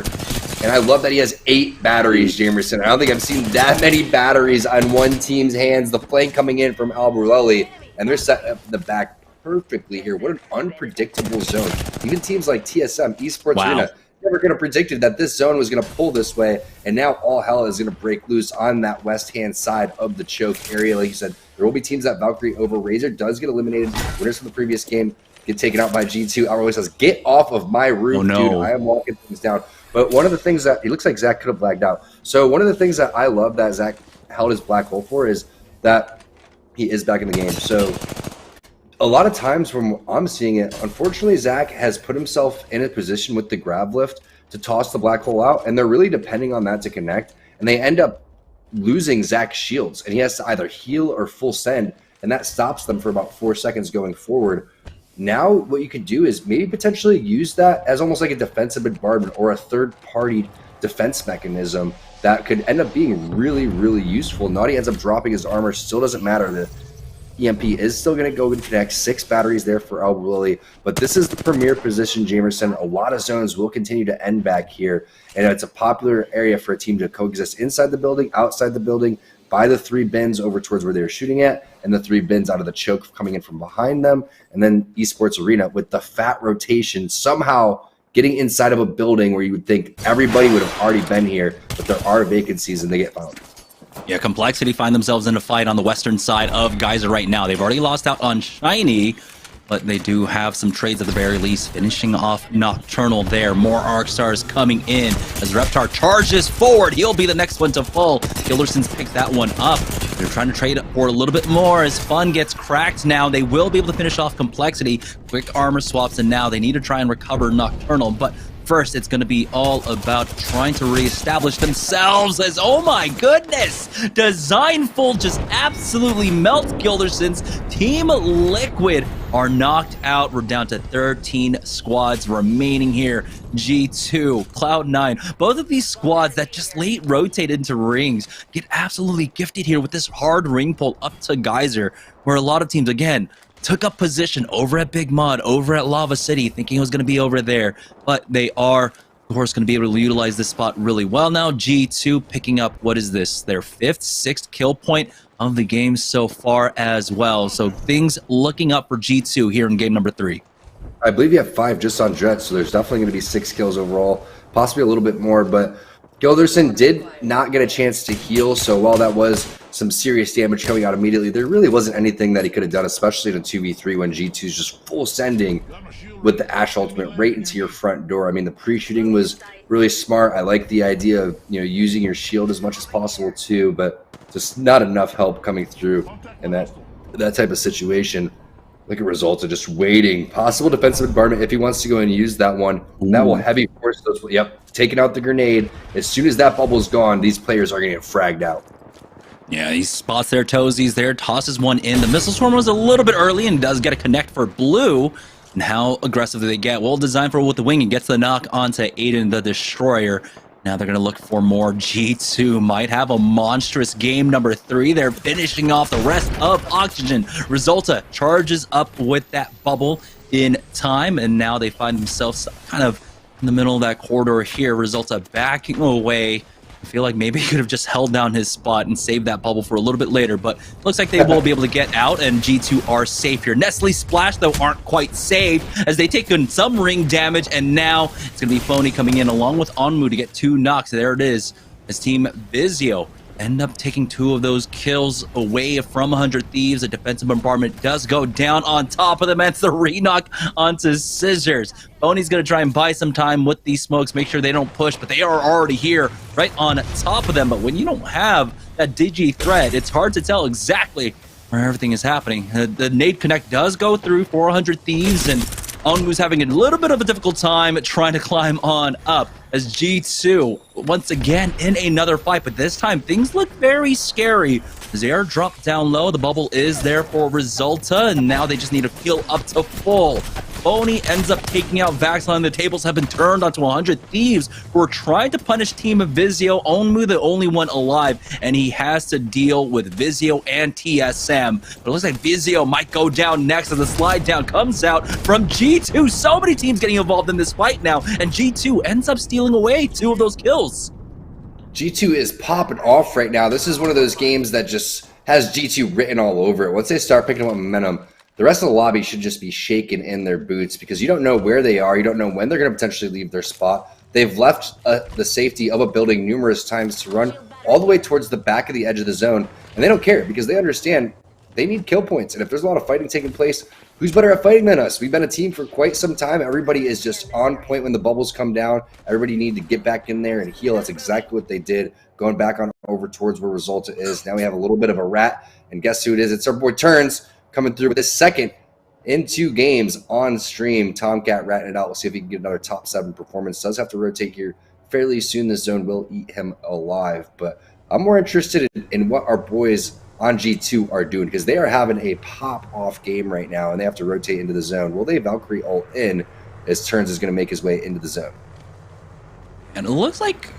And I love that he has 8 batteries, Jamerson. I don't think I've seen that many batteries on one team's hands. The flank coming in from Albarelli, and they're set up the back perfectly here. What an unpredictable zone. Even teams like TSM, Esports Arena, never could have predicted that this zone was going to pull this way, and now all hell is going to break loose on that west-hand side of the choke area. Like you said, there will be teams that Valkyrie over. Razor does get eliminated. Winners from the previous game get taken out by G2. Albarelli says, "Get off of my roof, dude. I am walking things down." But one of the things that it looks like Zach could have blacked out. So one of the things that I love that Zach held his black hole for is that he is back in the game. So a lot of times from I'm seeing it, unfortunately, Zach has put himself in a position with the grab lift to toss the black hole out, and they're really depending on that to connect, and they end up losing Zach's shields, and he has to either heal or full send, and that stops them for about 4 seconds going forward. Now what you could do is maybe potentially use that as almost like a defensive bombardment or a third-party defense mechanism that could end up being really, really useful. Naughty ends up dropping his armor, still doesn't matter. The EMP is still going to go and connect. 6 batteries there for Albarelli, but this is the premier position, Jamerson. A lot of zones will continue to end back here, and it's a popular area for a team to coexist inside the building, outside the building, by the 3 bins over towards where they were shooting at, and the 3 bins out of the choke coming in from behind them, and then Esports Arena with the fat rotation somehow getting inside of a building where you would think everybody would have already been here, but there are vacancies and they get found. Yeah, Complexity find themselves in a fight on the western side of Geyser right now. They've already lost out on Shiny, but they do have some trades at the very least, finishing off Nocturnal there. More Arc Stars coming in as Reptar charges forward. He'll be the next one to fall. Gilderson's picked that one up. They're trying to trade for a little bit more as Fun gets cracked now. They will be able to finish off Complexity. Quick armor swaps, and now they need to try and recover Nocturnal, but first, it's going to be all about trying to reestablish themselves as, oh my goodness, Designful just absolutely melts Gilderson's. Team Liquid are knocked out. We're down to 13 squads remaining here. G2, Cloud9, both of these squads that just late rotate into rings get absolutely gifted here with this hard ring pull up to Geyser, where a lot of teams, again, took up position over at Big Mud, over at Lava City, thinking it was going to be over there. But they are, of course, going to be able to utilize this spot really well now. G2 picking up, what is this, their 5th, 6th kill point of the game so far as well. So things looking up for G2 here in game number 3. I believe you have 5 just on Jet, so there's definitely going to be 6 kills overall, possibly a little bit more, but Gilderson did not get a chance to heal, so while that was some serious damage coming out immediately, there really wasn't anything that he could have done, especially in a 2v3 when G2's just full sending with the Ashe ultimate right into your front door. I mean, the pre-shooting was really smart. I like the idea of, you know, using your shield as much as possible too, but just not enough help coming through in that type of situation. Look at Resulta just waiting. Possible defensive bombardment if he wants to go and use that one. And that will heavy force those. Yep, taking out the grenade. As soon as that bubble's gone, these players are going to get fragged out. Yeah, he spots their toesies there, tosses one in. The missile swarm was a little bit early and does get a connect for Blue. And how aggressive do they get? Well, Designful with the wing and gets the knock onto Aiden the Destroyer. Now they're going to look for more. G2 might have a monstrous game number 3. They're finishing off the rest of Oxygen. Resulta charges up with that bubble in time, and now they find themselves kind of in the middle of that corridor here. Resulta backing away. I feel like maybe he could have just held down his spot and saved that bubble for a little bit later, but looks like they will be able to get out, and G2 are safe here. Nestle Splash, though, aren't quite safe as they take in some ring damage, and now it's going to be Phony coming in along with Onmu to get 2 knocks. There it is, as Team Vizio end up taking 2 of those kills away from 100 Thieves. A defensive bombardment does go down on top of them, and it's the re-knock onto Scissors. Phony's going to try and buy some time with these smokes, make sure they don't push, but they are already here right on top of them. But when you don't have that Digi threat, it's hard to tell exactly where everything is happening. The nade connect does go through 400 Thieves, and Onmu's having a little bit of a difficult time trying to climb on up as G2 once again in another fight, but this time things look very scary as they are dropped down low. The bubble is there for Resulta, and now they just need to heal up to full. Phony ends up taking out Vaxline. The tables have been turned onto 100 Thieves who are trying to punish Team Vizio. Onmu the only one alive, and he has to deal with Vizio and TSM. But it looks like Vizio might go down next as the slide down comes out from G2. So many teams getting involved in this fight now, and G2 ends up stealing away 2 of those kills. G2 is popping off right now. This is one of those games that just has G2 written all over it. Once they start picking up momentum, the rest of the lobby should just be shaken in their boots because you don't know where they are. You don't know when they're going to potentially leave their spot. They've left the safety of a building numerous times to run all the way towards the back of the edge of the zone, and they don't care because they understand they need kill points. And if there's a lot of fighting taking place, who's better at fighting than us? We've been a team for quite some time. Everybody is just on point when the bubbles come down. Everybody need to get back in there and heal. That's exactly what they did, going back on over towards where Resulta is. Now we have a little bit of a rat, and guess who it is? It's our boy Turns coming through with his second in 2 games on stream. Tomcat ratting it out. We'll see if he can get another top 7 performance. Does have to rotate here fairly soon. The zone will eat him alive, but I'm more interested in what our boys on G2 are doing because they are having a pop-off game right now, and they have to rotate into the zone. Will they Valkyrie ult in as Turns is going to make his way into the zone? And it looks like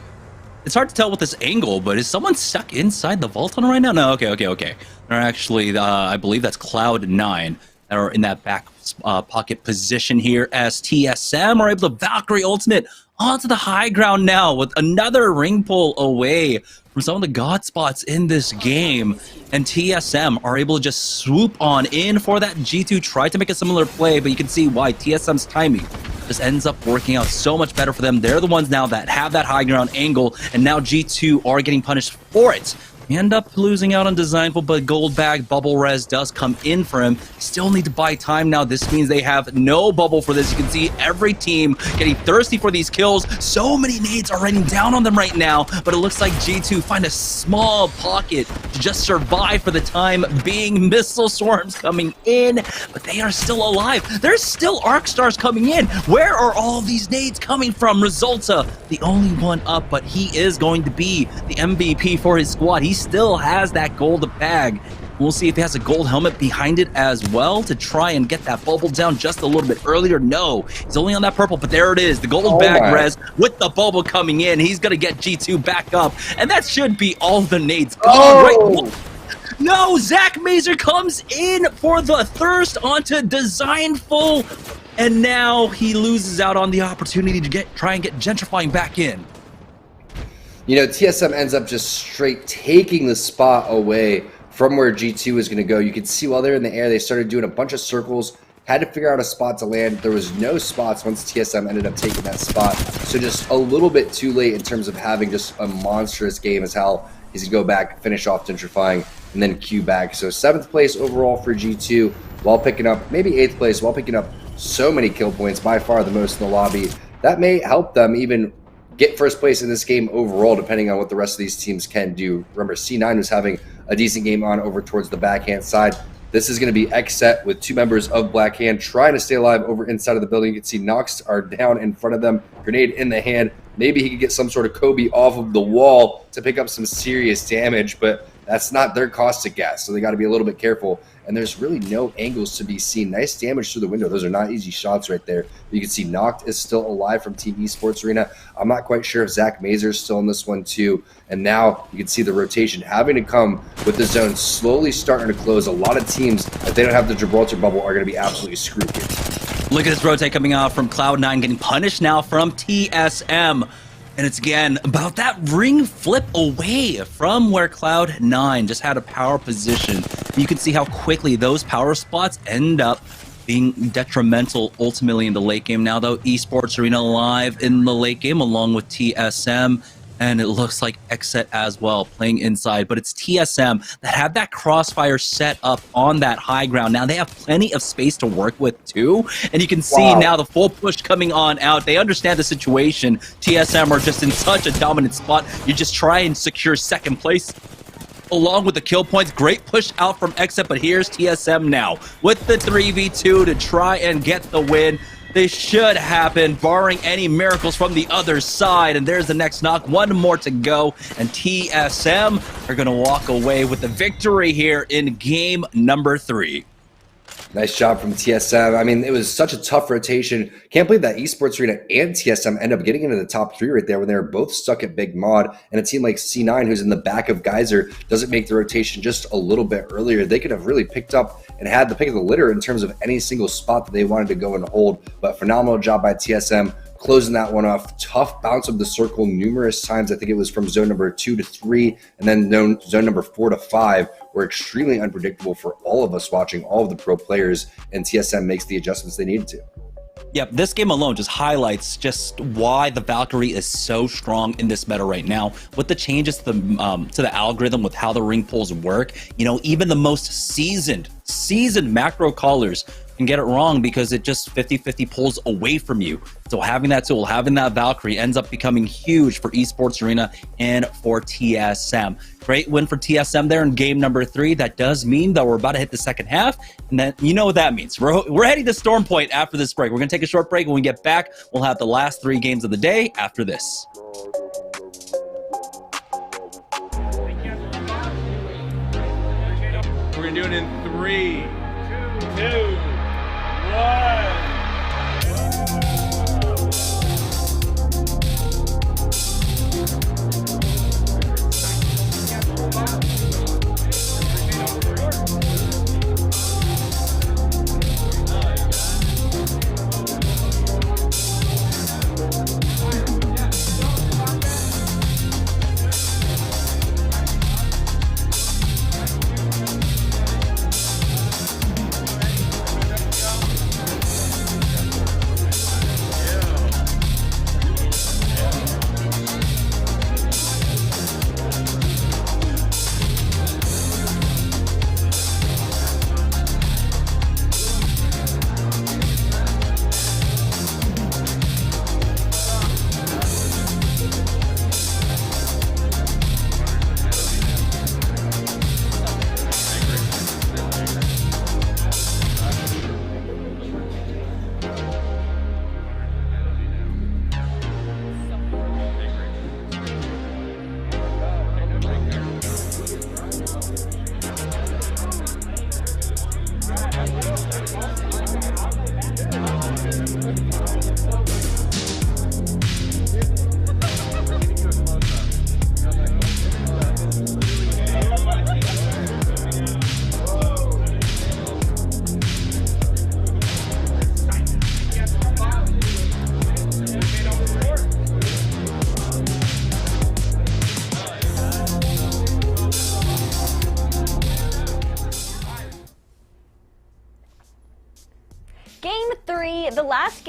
it's hard to tell with this angle, but is someone stuck inside the vault tunnel right now? No, okay. They're actually, I believe that's Cloud9 that are in that back pocket position here as TSM are able to Valkyrie ultimate onto the high ground now with another ring pull away from some of the god spots in this game, and TSM are able to just swoop on in for that. G2 tried to make a similar play, but you can see why TSM's timing just ends up working out so much better for them. They're the ones now that have that high ground angle, and now G2 are getting punished for it. End up losing out on Designful, but Gold Bag Bubble Res does come in for him. Still need to buy time now. This means they have no bubble for this. You can see every team getting thirsty for these kills. So many nades are raining down on them right now, but it looks like G2 find a small pocket to just survive for the time being. Missile swarms coming in, but they are still alive. There's still Arc Stars coming in. Where are all these nades coming from? Resulta, the only one up, but he is going to be the MVP for his squad. He still has that gold bag. We'll see if he has a gold helmet behind it as well to try and get that bubble down just a little bit earlier. No, he's only on that purple, but there it is. The gold bag Res with the bubble coming in. He's going to get G2 back up, and that should be all the nades gone, right? No, Zach Mazer comes in for the thirst onto Designful, and now he loses out on the opportunity to try and get Gentrifying back in. You know, TSM ends up just straight taking the spot away from where G2 is going to go. You can see while they're in the air, they started doing a bunch of circles, had to figure out a spot to land. There was no spots once TSM ended up taking that spot. So just a little bit too late in terms of having just a monstrous game as hell. He's going to go back, finish off Gentrifying, and then queue back. So 7th place overall for G2 while picking up, maybe 8th place, while picking up so many kill points, by far the most in the lobby. That may help them even get first place in this game overall, depending on what the rest of these teams can do. Remember, C9 was having a decent game on over towards the backhand side. This is going to be Xset with 2 members of Blackhand trying to stay alive over inside of the building. You can see Nox are down in front of them, grenade in the hand. Maybe he could get some sort of Kobe off of the wall to pick up some serious damage, but that's not their caustic gas, so they got to be a little bit careful. And there's really no angles to be seen. Nice damage through the window. Those are not easy shots right there. You can see Noct is still alive from Team Esports Arena. I'm not quite sure if Zach Mazer is still in this one too. And now you can see the rotation having to come with the zone slowly starting to close. A lot of teams, if they don't have the Gibraltar bubble, are going to be absolutely screwed here. Look at this rotate coming out from Cloud9, getting punished now from TSM. And it's again about that ring flip away from where Cloud9 just had a power position. You can see how quickly those power spots end up being detrimental ultimately in the late game. Now though, Esports Arena live in the late game along with TSM. And it looks like Xset as well playing inside, but it's TSM that have that crossfire set up on that high ground. Now they have plenty of space to work with too, and you can see now the full push coming on out. They understand the situation. TSM are just in such a dominant spot. You just try and secure second place along with the kill points. Great push out from Xset, but here's TSM now with the 3v2 to try and get the win. They should happen, barring any miracles from the other side. And there's the next knock. One more to go. And TSM are going to walk away with the victory here in game number 3. Nice job from TSM. I mean, it was such a tough rotation. Can't believe that Esports Arena and TSM end up getting into the top 3 right there when they were both stuck at Big Mod. And a team like C9, who's in the back of Geyser, doesn't make the rotation just a little bit earlier. They could have really picked up and had the pick of the litter in terms of any single spot that they wanted to go and hold. But phenomenal job by TSM closing that one off. Tough bounce of the circle numerous times. I think it was from zone number 2 to 3, and then zone number 4 to 5 were extremely unpredictable for all of us watching, all of the pro players, and TSM makes the adjustments they needed to. Yep, this game alone just highlights just why the Valkyrie is so strong in this meta right now. With the changes to the algorithm, with how the ring pulls work, you know, even the most seasoned macro callers can get it wrong because it just 50-50 pulls away from you. So having that tool, having that Valkyrie ends up becoming huge for Esports Arena and for TSM. Great win for TSM there in game number 3. That does mean that we're about to hit the second half, and then you know what that means. We're heading to Storm Point after this break. We're going to take a short break. When we get back, we'll have the last 3 games of the day after this. We're going to do it in 3, 2, 1.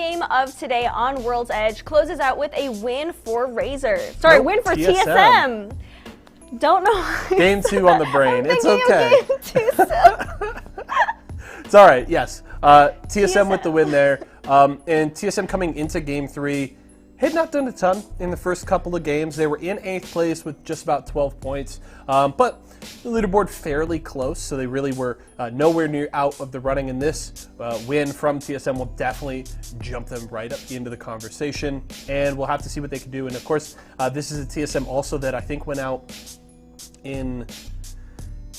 game of today on World's Edge closes out with a win for Razor. Sorry, Nope, win for TSM. TSM. Don't know. Game 2 on the brain. It's okay. Game 2 still. It's all right. Yes. TSM with the win there. And TSM coming into Game 3 had not done a ton in the first couple of games. They were in 8th place with just about 12 points. But the leaderboard fairly close, so they really were nowhere near out of the running. And this win from TSM will definitely jump them right up into the conversation. And we'll have to see what they can do. And of course, this is a TSM also that I think went out in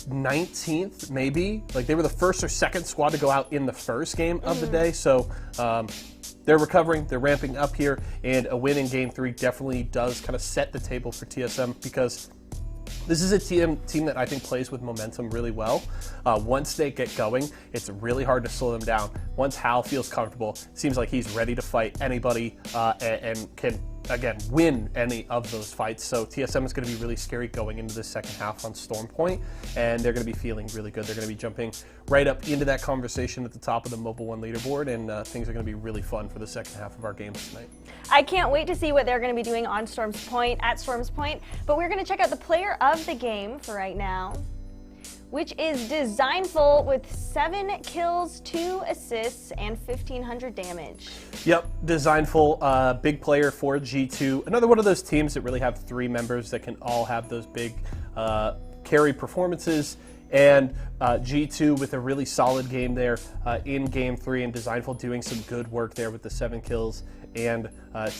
19th, maybe. Like they were the first or second squad to go out in the first game of the day. So they're recovering, they're ramping up here, and a win in Game 3 definitely does kind of set the table for TSM because this is a team that I think plays with momentum really well. Once they get going, it's really hard to slow them down. Once Hal feels comfortable, it seems like he's ready to fight anybody and can, again, win any of those fights. So TSM is going to be really scary going into the second half on Storm Point, and they're going to be feeling really good. They're going to be jumping right up into that conversation at the top of the Mobile One leaderboard, and things are going to be really fun for the second half of our games tonight. I can't wait to see what they're going to be doing on Storm's Point, at Storm's Point, but we're going to check out the player of the game for right now, which is Designful with 7 kills, 2 assists, and 1,500 damage. Yep, Designful, big player for G2. Another one of those teams that really have 3 members that can all have those big carry performances. And G2 with a really solid game there in Game 3, and Designful doing some good work there with the 7 kills and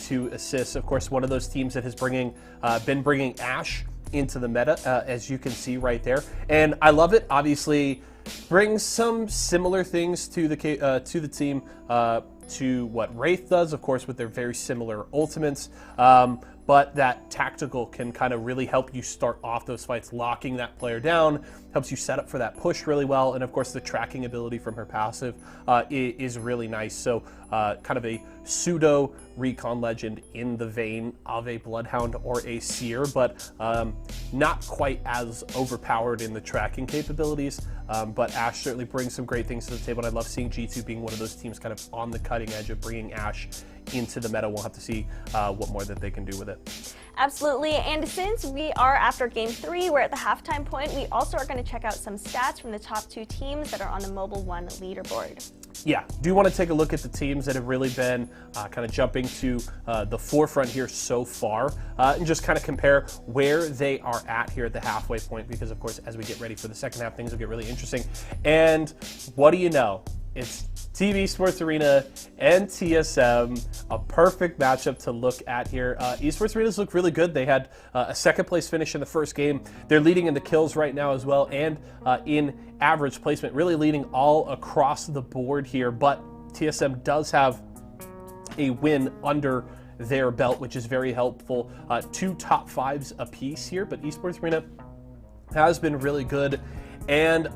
2 assists. Of course, one of those teams that has been bringing Ashe into the meta, as you can see right there, and I love it. Obviously, brings some similar things to the team to what Wraith does, of course, with their very similar ultimates. But that tactical can kind of really help you start off those fights, locking that player down, helps you set up for that push really well. And of course, the tracking ability from her passive is really nice. So kind of a pseudo recon legend in the vein of a Bloodhound or a Seer, but not quite as overpowered in the tracking capabilities. But Ashe certainly brings some great things to the table, and I love seeing G2 being one of those teams kind of on the cutting edge of bringing Ashe into the meta. We'll have to see what more that they can do with it. Absolutely, and since we are after Game 3, we're at the halftime point, we also are going to check out some stats from the top 2 teams that are on the Mobile One leaderboard. Yeah, do want to take a look at the teams that have really been kind of jumping to the forefront here so far, and just kind of compare where they are at here at the halfway point, because of course, as we get ready for the second half, things will get really interesting. And what do you know? It's TV Sports Arena and TSM, a perfect matchup to look at here. Esports Arenas look really good. They had a second place finish in the first game. They're leading in the kills right now as well, and in average placement, really leading all across the board here. But TSM does have a win under their belt, which is very helpful. 2 top 5s apiece here, but Esports Arena has been really good. And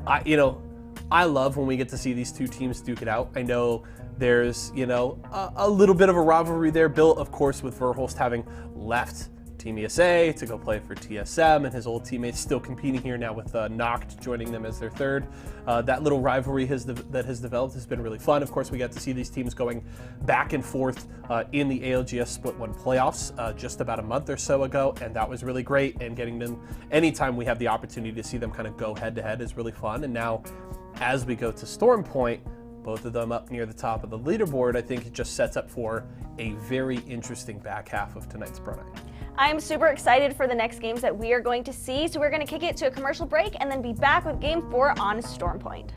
I love when we get to see these 2 teams duke it out. I know there's, a little bit of a rivalry there, built, of course, with Verhulst having left Team ESA to go play for TSM, and his old teammates still competing here now with Noct joining them as their third. That little rivalry that has developed has been really fun. Of course, we got to see these teams going back and forth in the ALGS Split 1 playoffs just about a month or so ago, and that was really great. And getting them, anytime we have the opportunity to see them kind of go head-to-head is really fun. And now, as we go to Storm Point, both of them up near the top of the leaderboard, I think it just sets up for a very interesting back half of tonight's Pro Night. I'm super excited for the next games that we are going to see, so we're going to kick it to a commercial break and then be back with Game 4 on Storm Point.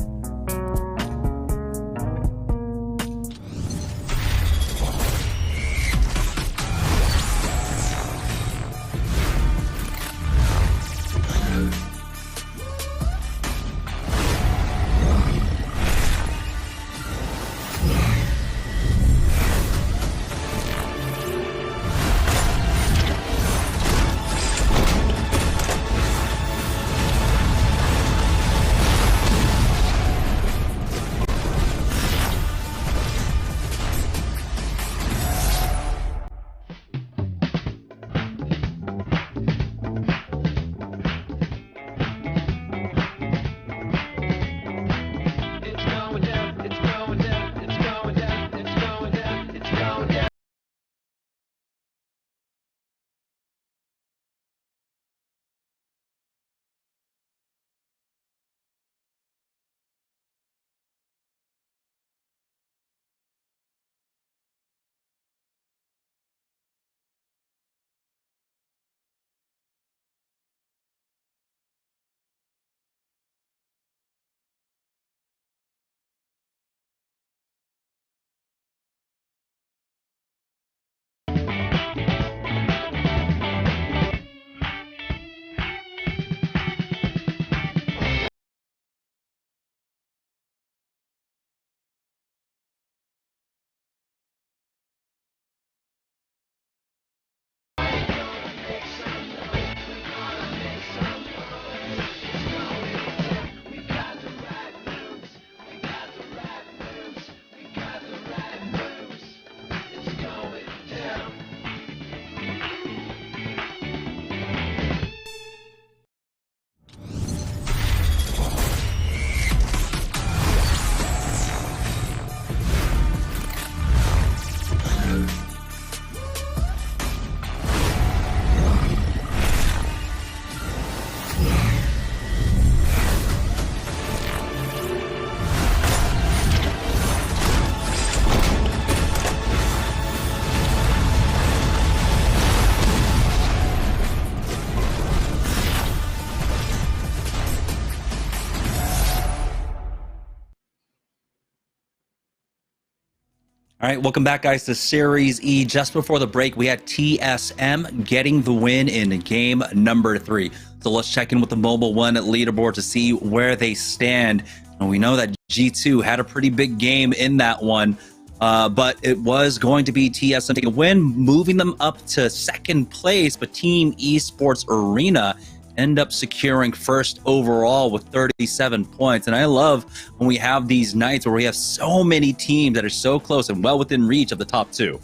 All right, welcome back, guys, to Series E. Just before the break, we had TSM getting the win in game number 3. So let's check in with the Mobile One leaderboard to see where they stand. And we know that G2 had a pretty big game in that one, but it was going to be TSM taking a win, moving them up to second place. But Team Esports Arena end up securing first overall with 37 points. And I love when we have these nights where we have so many teams that are so close and well within reach of the top 2.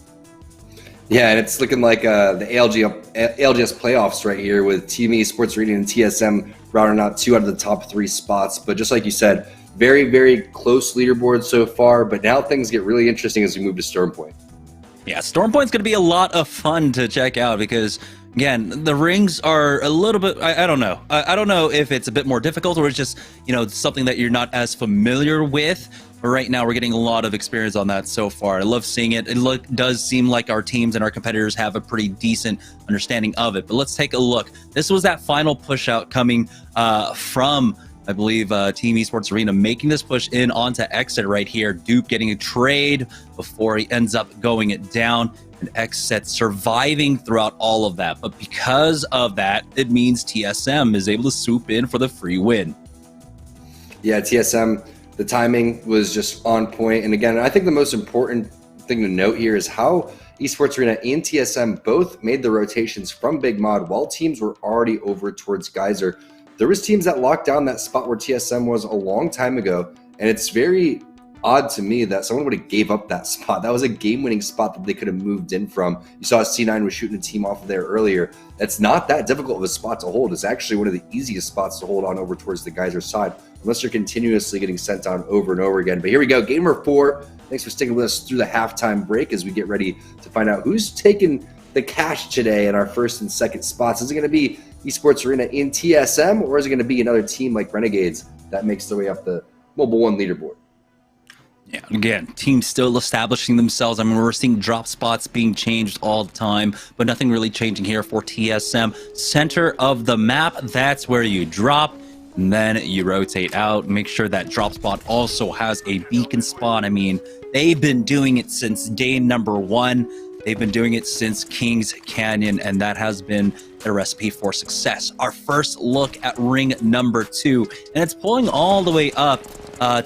Yeah, and it's looking like the ALGS playoffs right here with Team Esports Arena and TSM rounding out 2 out of the top 3 spots. But just like you said, very, very close leaderboard so far. But now things get really interesting as we move to Stormpoint. Yeah, Stormpoint's going to be a lot of fun to check out because, again, the rings are a little bit, I don't know. I don't know if it's a bit more difficult or it's just, something that you're not as familiar with. But right now, we're getting a lot of experience on that so far. I love seeing it. It does seem like our teams and our competitors have a pretty decent understanding of it. But let's take a look. This was that final push out coming from, I believe, Team Esports Arena, making this push in onto Exit right here. Duke getting a trade before he ends up going it down. And Exit surviving throughout all of that. But because of that, it means TSM is able to swoop in for the free win. Yeah, TSM, the timing was just on point. And again, I think the most important thing to note here is how Esports Arena and TSM both made the rotations from Big Mod while teams were already over towards Geyser. There was teams that locked down that spot where TSM was a long time ago, and it's very odd to me that someone would have gave up that spot. That was a game-winning spot that they could have moved in from. You saw C9 was shooting a team off of there earlier. It's not that difficult of a spot to hold. It's actually one of the easiest spots to hold on over towards the Geyser side, unless you're continuously getting sent down over and over again. But here we go, game number 4. Thanks for sticking with us through the halftime break as we get ready to find out who's taking the cash today in our first and second spots. Is it going to be Esports Arena in TSM, or is it going to be another team like Renegades that makes their way up the Mobile One leaderboard? Yeah, again, teams still establishing themselves. I mean, we're seeing drop spots being changed all the time, but nothing really changing here for TSM. Center of the map, that's where you drop, and then you rotate out. Make sure that drop spot also has a beacon spot. I mean, they've been doing it since day number 1. They've been doing it since Kings Canyon, and that has been the recipe for success. Our first look at ring number 2, and it's pulling all the way up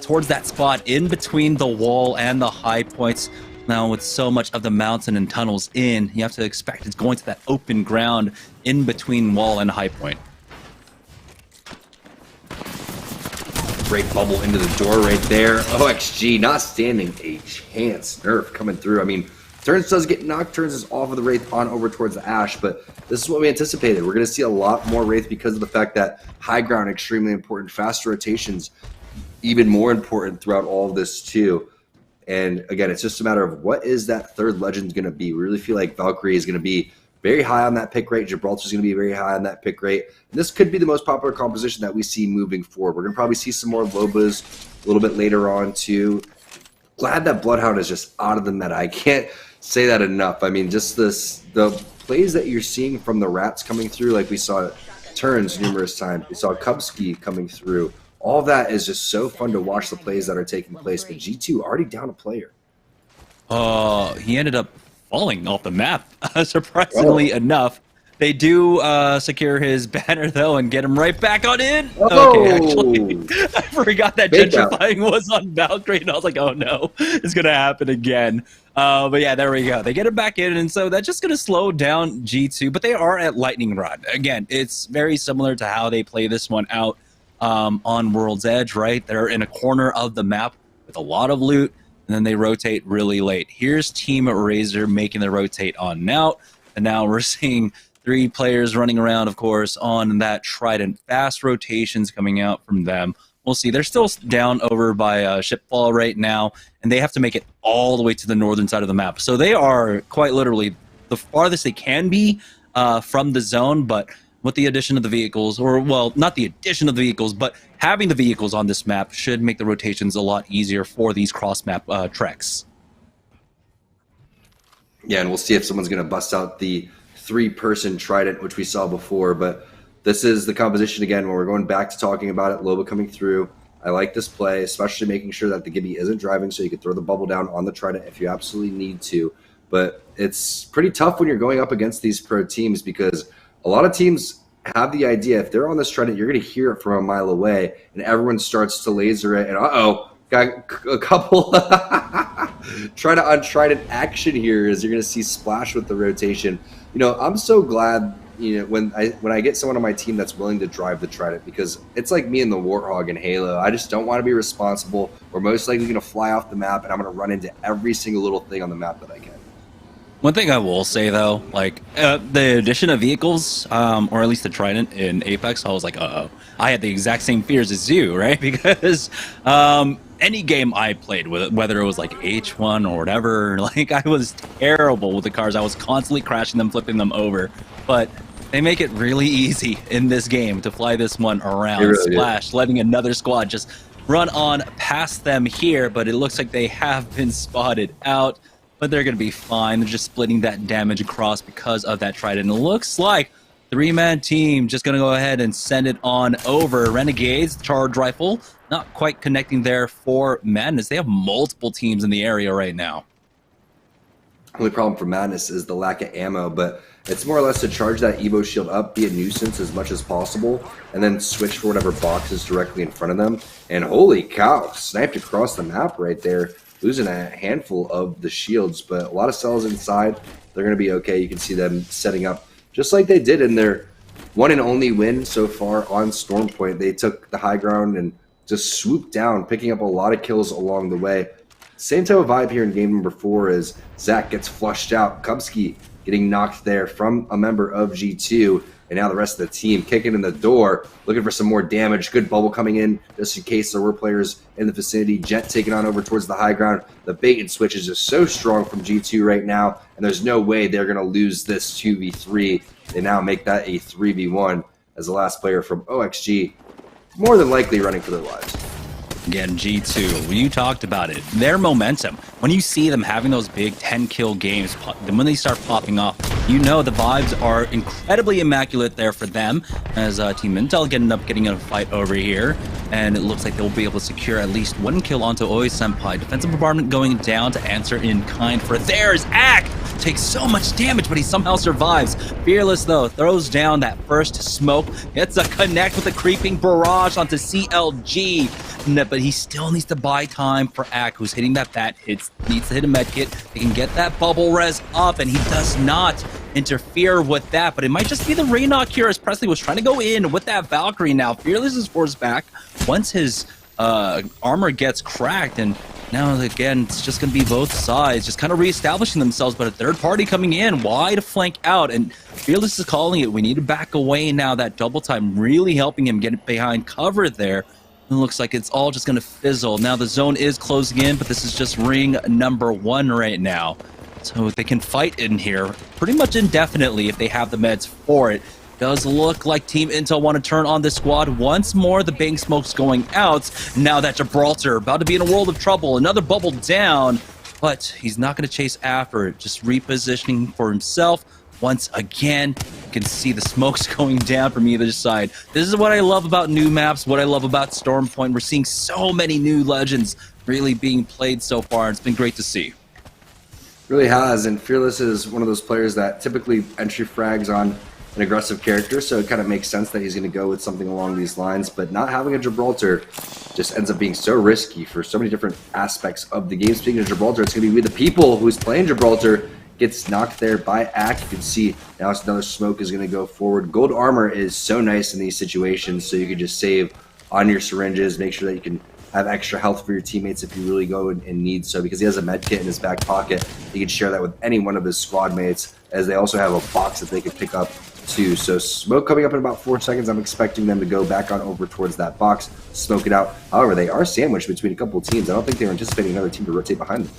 towards that spot in between the wall and the high points. Now, with so much of the mountain and tunnels in, you have to expect it's going to that open ground in between wall and high point. Great bubble into the door right there. OXG not standing a chance. Nerf coming through. I mean, Turns does get knocked. Turns is off of the Wraith on over towards the Ash, but this is what we anticipated. We're going to see a lot more Wraith because of the fact that high ground extremely important. Fast rotations even more important throughout all of this too. And again, it's just a matter of what is that third legend going to be. We really feel like Valkyrie is going to be very high on that pick rate. Gibraltar is going to be very high on that pick rate. And this could be the most popular composition that we see moving forward. We're going to probably see some more Lobas a little bit later on too. Glad that Bloodhound is just out of the meta. I can't say that enough. I mean, just the plays that you're seeing from the Rats coming through, like we saw Turns numerous times. We saw Kubsky coming through. All that is just so fun to watch the plays that are taking place. But G2 already down a player. He ended up falling off the map, surprisingly enough. They do secure his banner, though, and get him right back on in. Oh. Okay, actually, I forgot that gentrifying was on Valkyrie, and I was like, oh, no, it's going to happen again. But yeah, there we go. They get him back in, and so that's just going to slow down G2, but they are at Lightning Rod. Again, it's very similar to how they play this one out on World's Edge, right? They're in a corner of the map with a lot of loot, and then they rotate really late. Here's Team Razor making the rotate on out, and now we're seeing 3 players running around, of course, on that Trident. Fast rotations coming out from them. We'll see. They're still down over by Shipfall right now, and they have to make it all the way to the northern side of the map. So they are quite literally the farthest they can be from the zone, but with the addition of the vehicles, or, well, not the addition of the vehicles, but having the vehicles on this map should make the rotations a lot easier for these cross-map treks. Yeah, and we'll see if someone's going to bust out the 3-person Trident, which we saw before, but this is the composition again when we're going back to talking about it. Loba coming through, I like this play, especially making sure that the Gibby isn't driving so you can throw the bubble down on the Trident if you absolutely need to. But it's pretty tough when you're going up against these pro teams because a lot of teams have the idea if they're on this Trident, you're going to hear it from a mile away, and everyone starts to laser it, and got a couple try to untrident action here as you're going to see Splash with the rotation. I'm so glad when I get someone on my team that's willing to drive the Trident, because it's like me and the Warthog in Halo. I just don't want to be responsible. We're most likely going to fly off the map, and I'm going to run into every single little thing on the map that I can. One thing I will say though, like the addition of vehicles, or at least the Trident in Apex, I was like, uh-oh. I had the exact same fears as you, right? Because any game I played with, whether it was like H1 or whatever, like I was terrible with the cars. I was constantly crashing them, flipping them over. But they make it really easy in this game to fly this one around. Really Splash, letting another squad just run on past them here, but it looks like they have been spotted out. But they're going to be fine. They're just splitting that damage across because of that Trident. And it looks like three-man team just going to go ahead and send it on over. Renegades, Charge Rifle, not quite connecting there for Madness. They have multiple teams in the area right now. Only problem for Madness is the lack of ammo, but it's more or less to charge that Evo shield up, be a nuisance as much as possible, and then switch for whatever box is directly in front of them. And holy cow, sniped across the map right there. Losing a handful of the shields, but a lot of cells inside. They're going to be okay. You can see them setting up just like they did in their one and only win so far on Stormpoint. They took the high ground and just swooped down, picking up a lot of kills along the way. Same type of vibe here in game number 4 as Zach gets flushed out. Kubsky getting knocked there from a member of G2. And now the rest of the team kicking in the door, looking for some more damage. Good bubble coming in just in case there were players in the vicinity. Jet taking on over towards the high ground. The bait and switch is just so strong from G2 right now, and there's no way they're going to lose this 2v3. They now make that a 3v1 as the last player from OXG more than likely running for their lives. Again, G2, you talked about it. Their momentum, when you see them having those big 10-kill games, when they start popping off, you know the vibes are incredibly immaculate there for them, as Team Intel end up getting in a fight over here, and it looks like they'll be able to secure at least one kill onto Oi Senpai. Defensive bombardment going down to answer in kind for theirs. Ack takes so much damage, but he somehow survives. Fearless, though, throws down that first smoke, gets a connect with a creeping barrage onto CLG, but he still needs to buy time for Ack, who's hitting that bat, needs to hit a medkit. They can get that bubble res up, and he does not interfere with that, but it might just be the Raynok here as Presley was trying to go in with that Valkyrie now. Fearless is forced back once his armor gets cracked, and now again it's just going to be both sides just kind of reestablishing themselves, but a third party coming in wide flank out, and Fearless is calling it. We need to back away now. That double time really helping him get behind cover there. It looks like it's all just going to fizzle. Now the zone is closing in, but this is just ring number 1 right now. So they can fight in here pretty much indefinitely if they have the meds for it. Does look like Team Intel want to turn on this squad once more. The bang smoke's going out. Now that Gibraltar about to be in a world of trouble. Another bubble down, but he's not going to chase after it. Just repositioning for himself. Once again, you can see the smokes going down from either side. This is what I love about new maps, what I love about Stormpoint. We're seeing so many new legends really being played so far. It's been great to see. Really has, and Fearless is one of those players that typically entry frags on an aggressive character, so it kind of makes sense that he's going to go with something along these lines, but not having a Gibraltar just ends up being so risky for so many different aspects of the game. Speaking of Gibraltar, it's going to be with the people who's playing Gibraltar. Gets knocked there by Ack. You can see now it's another smoke is going to go forward. Gold armor is so nice in these situations, so you can just save on your syringes, make sure that you can have extra health for your teammates if you really go and need so, because he has a med kit in his back pocket. He can share that with any one of his squad mates, as they also have a box that they can pick up too. So smoke coming up in about 4 seconds. I'm expecting them to go back on over towards that box, smoke it out. However, they are sandwiched between a couple of teams. I don't think they were anticipating another team to rotate behind them.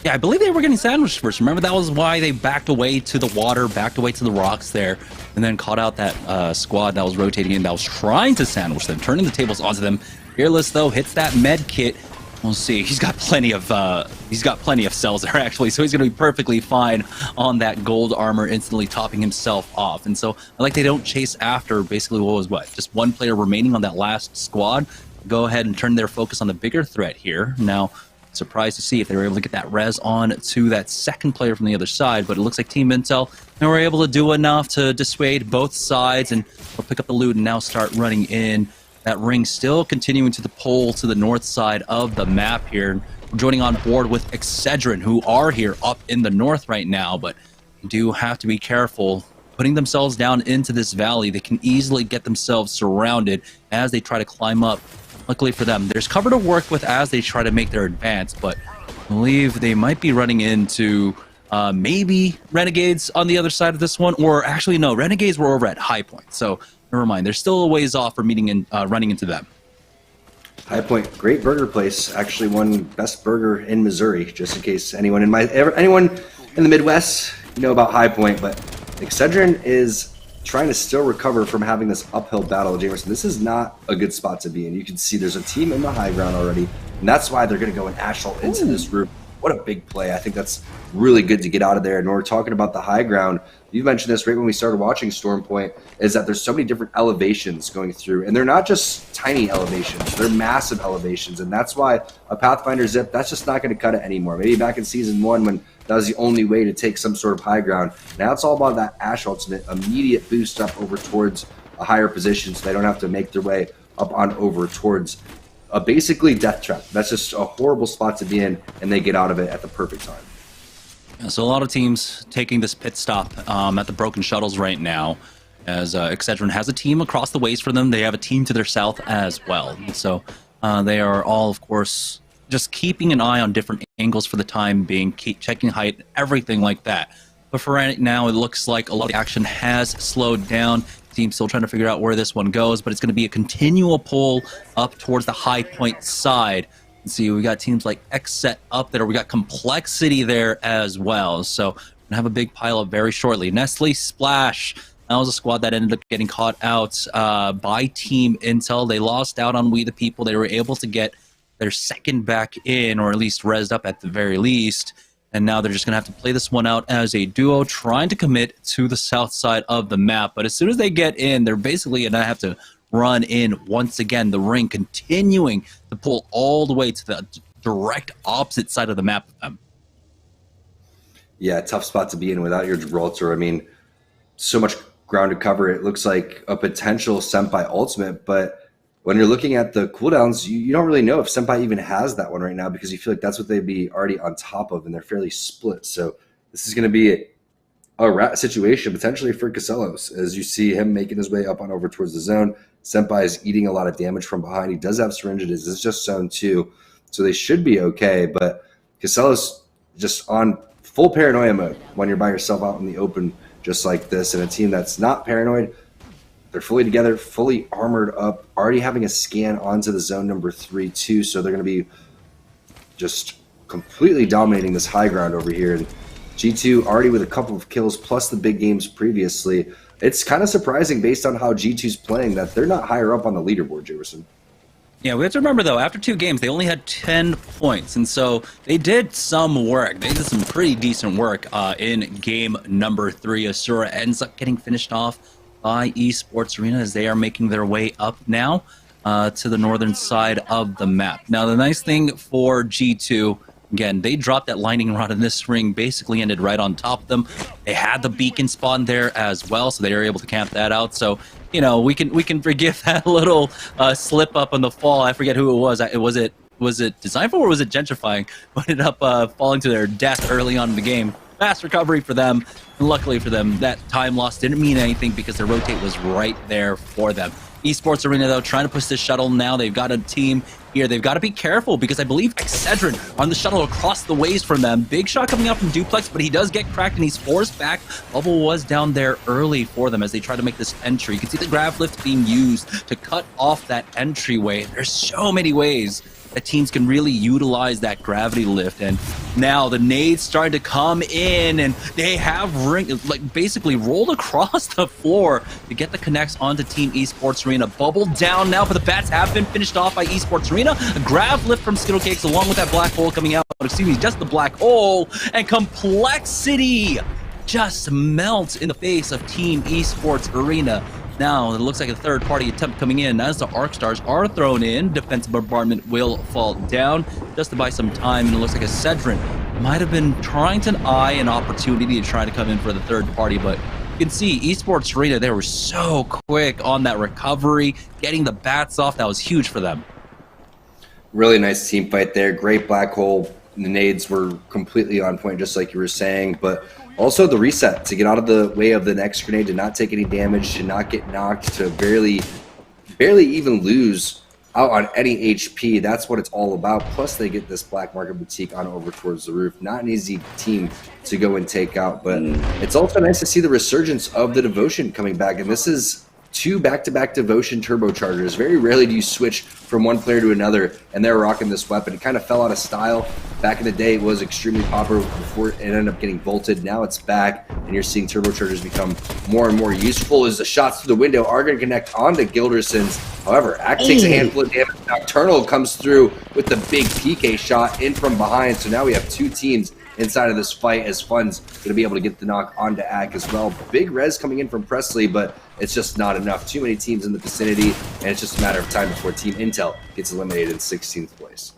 Yeah, I believe they were getting sandwiched first. Remember, that was why they backed away to the water, backed away to the rocks there, and then caught out that squad that was rotating in, that was trying to sandwich them, turning the tables onto them. Fearless, though, hits that med kit. We'll see. He's got plenty of cells there, actually, so he's going to be perfectly fine on that gold armor, instantly topping himself off. And so I like they don't chase after basically what was just one player remaining on that last squad. go ahead and turn their focus on the bigger threat here. Now, surprised to see if they were able to get that res on to that second player from the other side, but it looks like Team Intel, they were able to do enough to dissuade both sides and pick up the loot and now start running in. That ring still continuing to the pole to the north side of the map here. We're joining on board with Excedrin, who are here up in the north right now, but do have to be careful. Putting themselves down into this valley, they can easily get themselves surrounded as they try to climb up. Luckily for them, there's cover to work with as they try to make their advance, but I believe they might be running into maybe Renegades on the other side of this one, or actually no, Renegades were over at High Point, so never mind. They're still a ways off from running into them. High Point, great burger place. Actually won best burger in Missouri, just in case anyone in the Midwest know about High Point, but Excedrin is trying to still recover from having this uphill battle with Jamerson. This is not a good spot to be in. You can see there's a team in the high ground already, and that's why they're going to go and Ashel into this group. What a big play. I think that's really good to get out of there. And when we're talking about the high ground, you mentioned this right when we started watching Storm Point, is that there's so many different elevations going through, and they're not just tiny elevations, they're massive elevations, and that's why a Pathfinder Zip, that's just not going to cut it anymore. Maybe back in Season 1 when that was the only way to take some sort of high ground. Now it's all about that Ash Ultimate, immediate boost up over towards a higher position so they don't have to make their way up on over towards a basically death trap. That's just a horrible spot to be in, and they get out of it at the perfect time. Yeah, so a lot of teams taking this pit stop at the Broken Shuttles right now, as Excedrin has a team across the ways for them. They have a team to their south as well. So they are all, of course, just keeping an eye on different angles for the time being, keep checking height, everything like that. But for right now, it looks like a lot of the action has slowed down. Team still trying to figure out where this one goes, but it's going to be a continual pull up towards the High Point side. And see, we got teams like Xset up there. We got Complexity there as well. So we're going to have a big pile up very shortly. Nestle Splash. That was a squad that ended up getting caught out by Team Intel. They lost out on We the People. They were able to get their second back in, or at least rezzed up at the very least. And now they're just going to have to play this one out as a duo, trying to commit to the south side of the map. But as soon as they get in, they're basically going to have to run in once again. The ring continuing to pull all the way to the direct opposite side of the map of them. Yeah, tough spot to be in without your Gibraltar. I mean, so much ground to cover. It looks like a potential Senpai ultimate, but when you're looking at the cooldowns, you don't really know if Senpai even has that one right now, because you feel like that's what they'd be already on top of, and they're fairly split. So this is going to be a rat situation potentially for Casellos, as you see him making his way up on over towards the zone. Senpai is eating a lot of damage from behind. He does have syringes. It's just zone 2, so they should be okay. But Casellos just on full paranoia mode when you're by yourself out in the open just like this, and a team that's not paranoid. They're fully together, fully armored up, already having a scan onto the zone number 3 too, so they're going to be just completely dominating this high ground over here. And G2 already with a couple of kills plus the big games previously. It's kind of surprising based on how G2's playing that they're not higher up on the leaderboard, Jamerson. Yeah, we have to remember, though, after 2 games, they only had 10 points, and so they did some work. They did some pretty decent work in game number 3. Asura ends up getting finished off by Esports Arena as they are making their way up now to the northern side of the map. Now, the nice thing for G2, again, they dropped that lightning rod in this ring, basically ended right on top of them. They had the beacon spawn there as well, so they were able to camp that out. So, you know, we can forgive that little slip up on the fall. I forget who it was. Was it Designful or was it Gentrifying? Who ended up falling to their death early on in the game. Fast recovery for them. And luckily for them, that time loss didn't mean anything because their rotate was right there for them. Esports Arena, though, trying to push this shuttle now. They've got a team here. They've got to be careful because I believe Excedrin on the shuttle across the ways from them. Big shot coming out from Duplex, but he does get cracked and he's forced back. Bubble was down there early for them as they try to make this entry. You can see the grav lift being used to cut off that entryway. There's so many ways that teams can really utilize that gravity lift, and now the nades starting to come in, and they have basically rolled across the floor to get the connects onto Team Esports Arena. Bubble down now, but the bats have been finished off by Esports Arena. A grav lift from Skittlecakes along with that black hole coming out. Excuse me, just the black hole, and Complexity just melts in the face of Team Esports Arena. Now, it looks like a third-party attempt coming in as the Arc Stars are thrown in. Defensive bombardment will fall down just to buy some time, and it looks like a Cedrin might have been trying to eye an opportunity to try to come in for the third party, but you can see Esports Arena, they were so quick on that recovery, getting the bats off. That was huge for them. Really nice team fight there. Great black hole. The nades were completely on point, just like you were saying, but also the reset to get out of the way of the next grenade, to not take any damage, to not get knocked, to barely even lose out on any HP. That's what it's all about. Plus they get this Black Market Boutique on over towards the roof. Not an easy team to go and take out, but it's also nice to see the resurgence of the Devotion coming back, and this is 2 back-to-back Devotion turbochargers. Very rarely do you switch from one player to another, and they're rocking this weapon. It kind of fell out of style. Back in the day, it was extremely popular before it ended up getting bolted. Now it's back, and you're seeing turbochargers become more and more useful as the shots through the window are going to connect onto Gilderson's. However, Act takes a handful of damage. Nocturnal comes through with the big PK shot in from behind, so now we have 2 teams inside of this fight, as Fun's going to be able to get the knock onto Ack as well. Big res coming in from Presley, but it's just not enough. Too many teams in the vicinity, and it's just a matter of time before Team Intel gets eliminated in 16th place.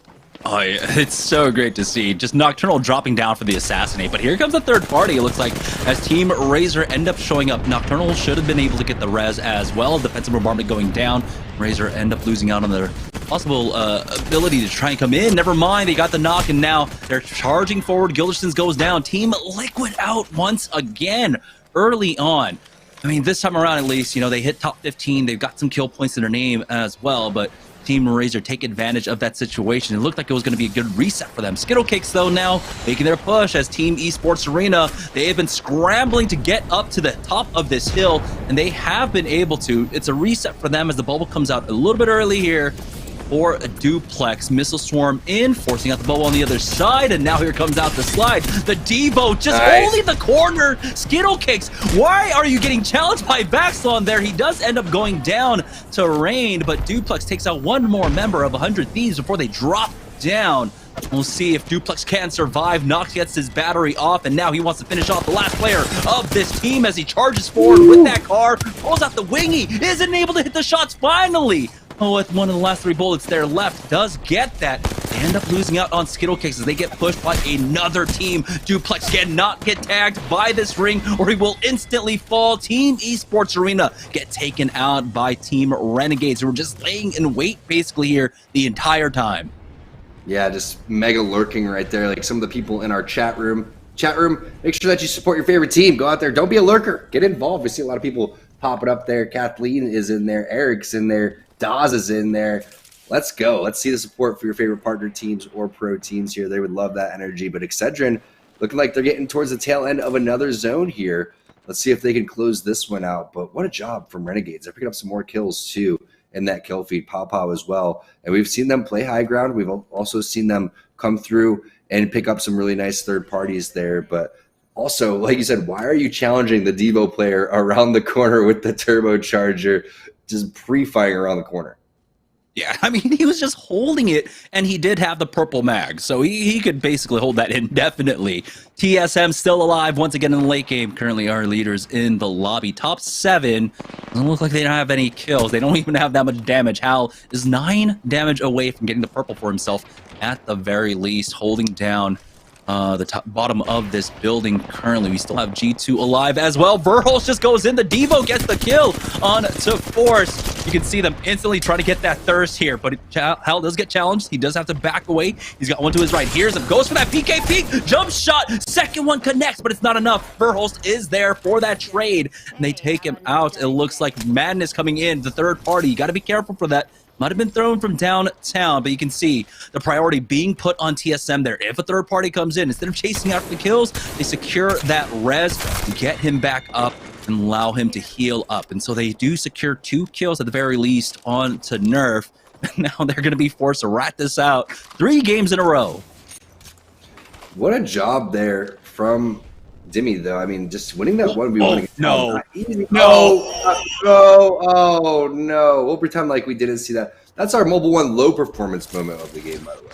Oh, yeah, it's so great to see. Just Nocturnal dropping down for the Assassinate, but here comes the third party, it looks like, as Team Razor end up showing up. Nocturnal should have been able to get the res as well. Defensive bombardment going down. Razor end up losing out on their possible ability to try and come in. Never mind, they got the knock, and now they're charging forward. Gilderson's goes down. Team Liquid out once again early on. I mean, this time around, at least, you know, they hit top 15. They've got some kill points in their name as well, but Team Razor take advantage of that situation. It looked like it was going to be a good reset for them. Skittle Cakes, though, now making their push as Team Esports Arena. They have been scrambling to get up to the top of this hill, and they have been able to. It's a reset for them as the bubble comes out a little bit early here for a Duplex. Missile Swarm in, forcing out the bubble on the other side, and now here comes out the slide. The Devo just holding the corner. Skittle Cakes, why are you getting challenged by Baxlon there? He does end up going down to Rain, but Duplex takes out one more member of 100 Thieves before they drop down. We'll see if Duplex can survive. Nox gets his battery off, and now he wants to finish off the last player of this team as he charges forward with that car, pulls out the wingy, isn't able to hit the shots finally. Oh, with one of the last 3 bullets there left, does get that. They end up losing out on Skittle Cakes as they get pushed by another team. Duplex cannot get tagged by this ring or he will instantly fall. Team Esports Arena get taken out by Team Renegades, who were just laying in wait basically here the entire time. Yeah, just mega lurking right there. Like some of the people in our chat room, make sure that you support your favorite team. Go out there. Don't be a lurker. Get involved. We see a lot of people popping up there. Kathleen is in there. Eric's in there. Daz is in there. Let's go. Let's see the support for your favorite partner teams or pro teams here. They would love that energy. But Excedrin looking like they're getting towards the tail end of another zone here. Let's see if they can close this one out. But what a job from Renegades. They're picking up some more kills too in that kill feed. Pawpaw as well. And we've seen them play high ground. We've also seen them come through and pick up some really nice third parties there. But also, like you said, why are you challenging the Devo player around the corner with the turbocharger? Just pre-firing around the corner. Yeah, I mean, he was just holding it, and he did have the purple mag, so he could basically hold that indefinitely. TSM still alive once again in the late game. Currently our leaders in the lobby. Top 7. Doesn't look like they don't have any kills. They don't even have that much damage. Hal is 9 damage away from getting the purple for himself at the very least, holding down the bottom of this building currently. We still have G2 alive as well. Verholz just goes in. The Devo gets the kill on to Force. You can see them instantly trying to get that thirst here, but Hal does get challenged. He does have to back away. He's got one to his right. Here's him. Goes for that PK peek. Jump shot. Second one connects, but it's not enough. Verholz is there for that trade, and they take him out. It looks like Madness coming in, the third party. You got to be careful for that. Might have been thrown from downtown, but you can see the priority being put on TSM there. If a third party comes in, instead of chasing after the kills, they secure that res, get him back up, and allow him to heal up. And so they do secure 2 kills at the very least on to Nerf. Now they're going to be forced to rat this out 3 games in a row. What a job there from Dimmy, though. I mean, just winning that 1v1 against Oh, no. We'll pretend like we didn't see that. That's our Mobile One low performance moment of the game, by the way.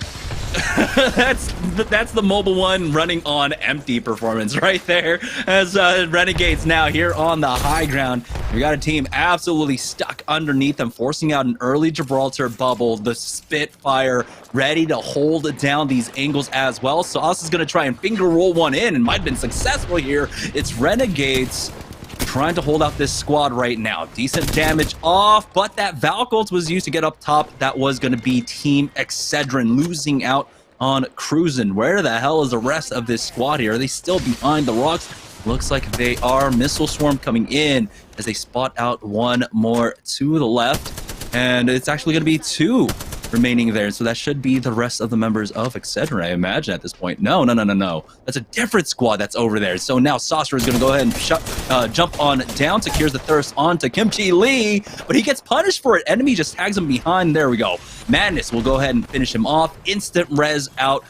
that's the Mobile One running on empty performance right there. As Renegades now here on the high ground. We got a team absolutely stuck underneath them, forcing out an early Gibraltar bubble. The Spitfire ready to hold down these angles as well. Sauce is going to try and finger roll one in and might have been successful here. It's Renegades trying to hold out this squad right now. Decent damage off, but that Valkylt was used to get up top. That was going to be Team Excedrin losing out on Cruisin'. Where the hell is the rest of this squad here? Are they still behind the rocks? Looks like they are. Missile Swarm coming in as they spot out one more to the left. And it's actually going to be 2 remaining there. So that should be the rest of the members of Excedrin, I imagine, at this point. No. That's a different squad that's over there. So now Saucer is going to go ahead and jump on down, secures the thirst onto Kimchi Lee, but he gets punished for it. Enemy just tags him behind. There we go. Madness will go ahead and finish him off. Instant res out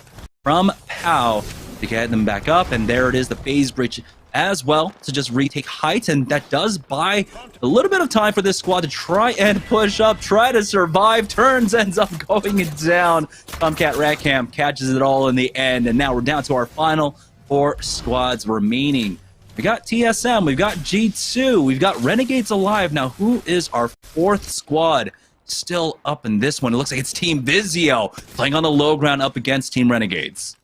from Pow to get them back up. And there it is, the phase breach as well to just retake height, and that does buy a little bit of time for this squad to try and push up, try to survive. Turns ends up going down. Tomcat Ratcam catches it all in the end, and now we're down to our final 4 squads remaining. We got TSM, we've got G2, we've got Renegades alive. Now, who is our 4th squad still up in this one? It looks like it's Team Vizio playing on the low ground up against Team Renegades.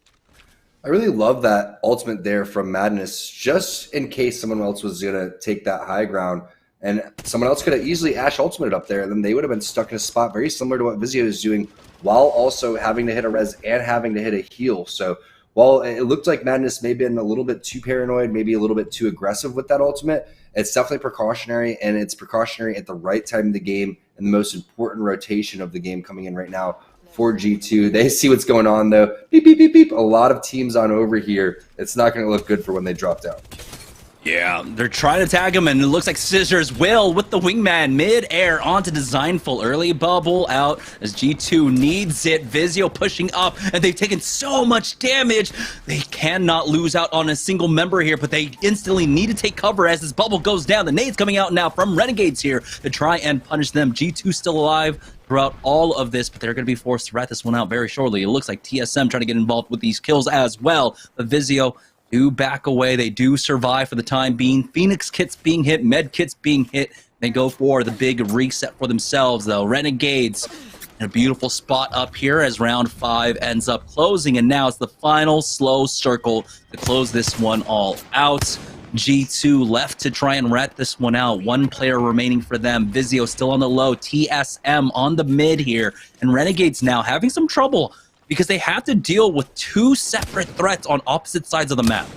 I really love that ultimate there from Madness, just in case someone else was going to take that high ground. And someone else could have easily Ashe ultimated up there, and then they would have been stuck in a spot very similar to what Vizio is doing, while also having to hit a res and having to hit a heal. So while it looked like Madness may have been a little bit too paranoid, maybe a little bit too aggressive with that ultimate, it's definitely precautionary, and it's precautionary at the right time of the game and the most important rotation of the game coming in right now for G2. They see what's going on, though. Beep, beep, beep, beep. A lot of teams on over here. It's not going to look good for when they drop down. Yeah, they're trying to tag him, and it looks like Scissors will with the wingman mid-air onto Designful. Early bubble out as G2 needs it. Vizio pushing up, and they've taken so much damage. They cannot lose out on a single member here, but they instantly need to take cover as this bubble goes down. The nades coming out now from Renegades here to try and punish them. G2 still alive throughout all of this, but they're going to be forced to rat this one out very shortly. It looks like TSM trying to get involved with these kills as well, but Vizio do back away. They do survive for the time being. Phoenix kits being hit, med kits being hit. They go for the big reset for themselves, though. Renegades in a beautiful spot up here as round 5 ends up closing, and now it's the final slow circle to close this one all out. G2 left to try and rat this one out. 1 player remaining for them. Vizio still on the low. TSM on the mid here. And Renegades now having some trouble because they have to deal with 2 separate threats on opposite sides of the map.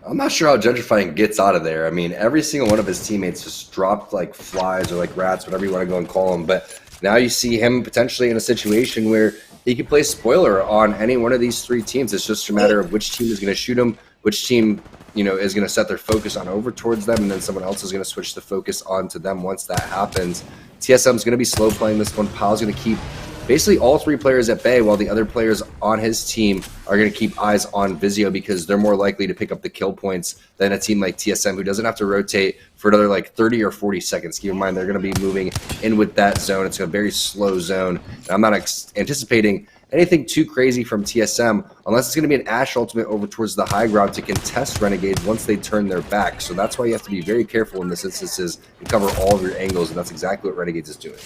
I'm not sure how Gentrifying gets out of there. I mean, every single one of his teammates just dropped like flies or like rats, whatever you want to go and call them. But now you see him potentially in a situation where he could play spoiler on any one of these 3 teams. It's just a matter of which team is going to shoot him, which team, you know, is going to set their focus on over towards them, and then someone else is going to switch the focus onto them once that happens. TSM is going to be slow playing this one. Powell's going to keep basically all 3 players at bay, while the other players on his team are going to keep eyes on Vizio because they're more likely to pick up the kill points than a team like TSM, who doesn't have to rotate for another like 30 or 40 seconds. Keep in mind, they're going to be moving in with that zone. It's a very slow zone. And I'm not anticipating anything too crazy from TSM unless it's going to be an Ashe ultimate over towards the high ground to contest Renegades once they turn their back. So that's why you have to be very careful in this instances and cover all of your angles, and that's exactly what Renegades is doing.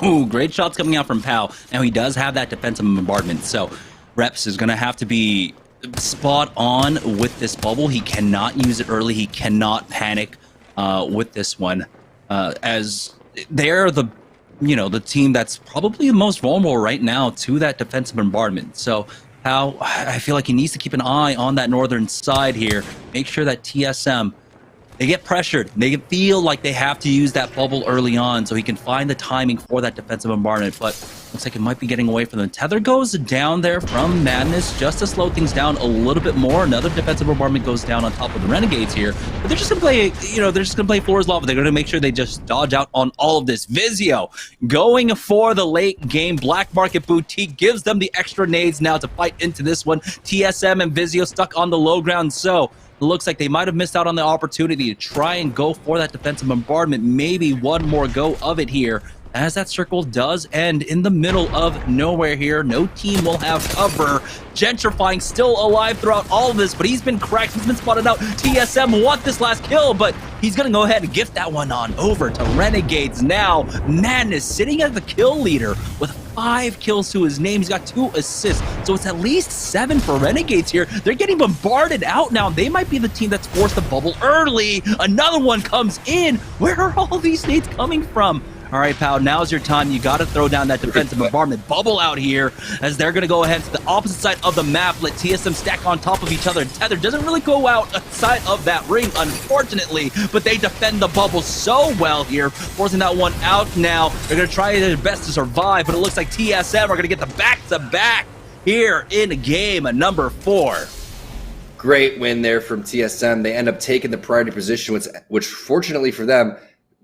Ooh, great shots coming out from Pow. Now he does have that defensive bombardment, so Reps is going to have to be spot on with this bubble. He cannot use it early. He cannot panic with this one, as they're the team that's probably the most vulnerable right now to that defensive bombardment. So Pow, I feel like he needs to keep an eye on that northern side here. Make sure that TSM, they get pressured. They feel like they have to use that bubble early on so he can find the timing for that defensive bombardment, but looks like it might be getting away from them. Tether goes down there from Madness just to slow things down a little bit more. Another defensive bombardment goes down on top of the Renegades here, but they're just gonna play, they're just gonna play floor is lava. They're gonna make sure they just dodge out on all of this. Vizio going for the late game. Black Market Boutique gives them the extra nades now to fight into this one. TSM and Vizio stuck on the low ground, so it looks like they might have missed out on the opportunity to try and go for that defensive bombardment. Maybe one more go of it here as that circle does end in the middle of nowhere here. No team will have cover. Gentrifying still alive throughout all of this, but he's been cracked. He's been spotted out. TSM want this last kill, but he's going to go ahead and gift that one on over to Renegades now. Madness sitting as the kill leader with 5 kills to his name. He's got 2 assists, so it's at least 7 for Renegades here. They're getting bombarded out now. They might be the team that's forced the bubble early. Another one comes in. Where are all these nades coming from? All right, pal, now's your time. You got to throw down that defensive bombardment bubble out here as they're going to go ahead to the opposite side of the map. Let TSM stack on top of each other. Tether doesn't really go outside of that ring, unfortunately, but they defend the bubble so well here, forcing that one out now. They're going to try their best to survive, but it looks like TSM are going to get the back-to-back here in game number 4. Great win there from TSM. They end up taking the priority position, which fortunately for them,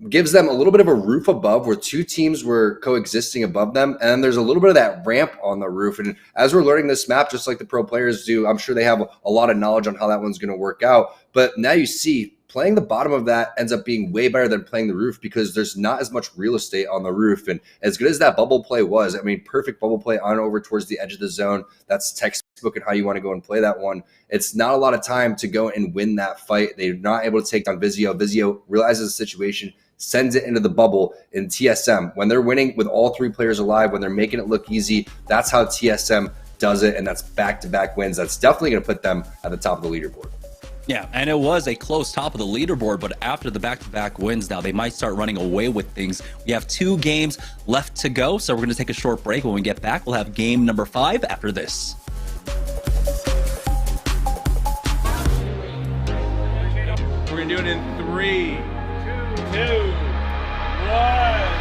gives them a little bit of a roof above where 2 teams were coexisting above them. And then there's a little bit of that ramp on the roof. And as we're learning this map, just like the pro players do, I'm sure they have a lot of knowledge on how that one's going to work out. But now you see playing the bottom of that ends up being way better than playing the roof because there's not as much real estate on the roof. And as good as that bubble play was, I mean, perfect bubble play on over towards the edge of the zone. That's textbook and how you want to go and play that one. It's not a lot of time to go and win that fight. They're not able to take down Vizio. Vizio realizes the situation, sends it into the bubble. In TSM, when they're winning with all 3 players alive, when they're making it look easy, that's how TSM does it, and that's back-to-back wins. That's definitely going to put them at the top of the leaderboard. Yeah, and it was a close top of the leaderboard, but after the back-to-back wins now, they might start running away with things. We have 2 games left to go, so we're going to take a short break. When we get back, we'll have game number 5 after this. We're going to do it in 3, 2, 1.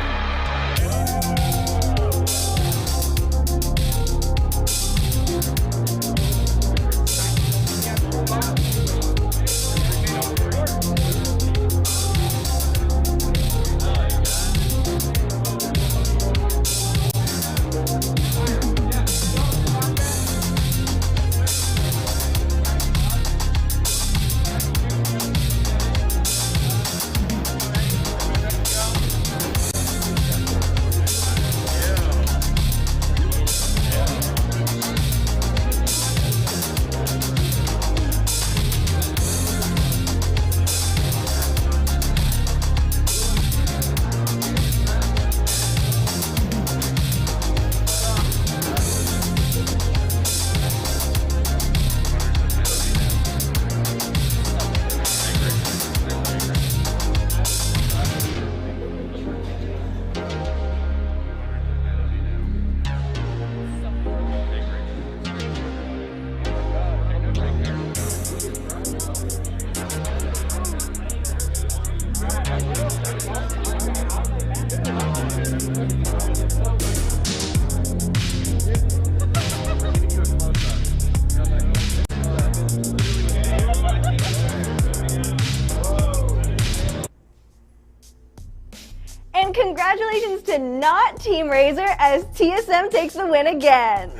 And congratulations to not Team Razor as TSM takes the win again.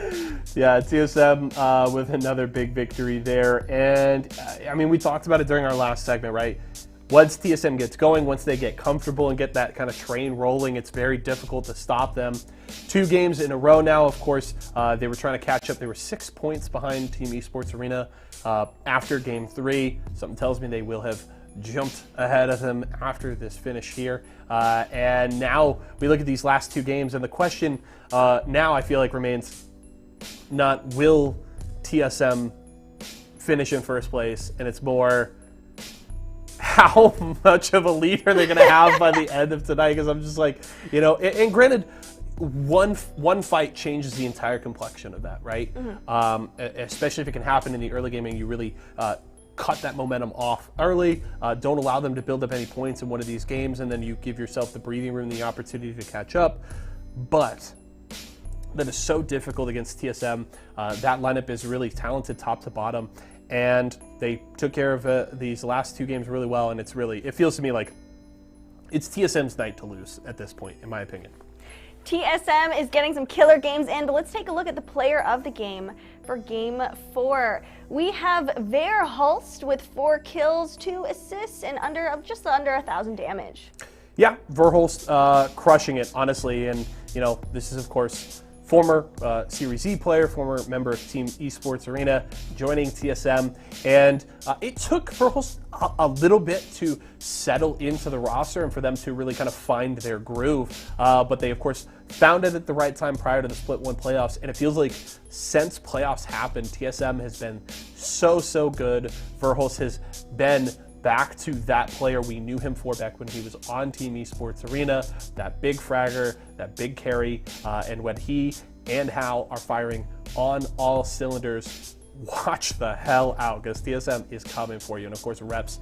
Yeah, TSM with another big victory there. And I mean, we talked about it during our last segment, right? Once TSM gets going, once they get comfortable and get that kind of train rolling, it's very difficult to stop them. 2 games in a row now, of course, they were trying to catch up. They were 6 points behind Team Esports Arena after game 3. Something tells me they will have jumped ahead of them after this finish here. And now we look at these last 2 games, and the question now I feel like remains not will TSM finish in first place, and it's more how much of a lead are they going to have by the end of tonight? Because I'm just like, you know, and granted, one fight changes the entire complexion of that, right? Mm-hmm. Especially if it can happen in the early game and you really cut that momentum off early. Don't allow them to build up any points in one of these games, and then you give yourself the breathing room, the opportunity to catch up. But that is so difficult against TSM. That lineup is really talented top to bottom, and they took care of these last 2 games really well, and it feels to me like it's TSM's night to lose at this point, in my opinion. TSM is getting some killer games in, but let's take a look at the player of the game for game 4. We have Verhulst with 4 kills, 2 assists, and just under 1,000 damage. Yeah, Verhulst crushing it, honestly. And, you know, this is, of course, former Series E player, former member of Team Esports Arena, joining TSM. And it took Verhulst a little bit to settle into the roster and for them to really kind of find their groove. But they, of course, found it at the right time prior to the Split 1 playoffs. And it feels like since playoffs happened, TSM has been so good. Verhulst has been back to that player we knew him for back when he was on Team Esports Arena, that big fragger, that big carry, and when he and Hal are firing on all cylinders, watch the hell out, because TSM is coming for you. And of course, Reps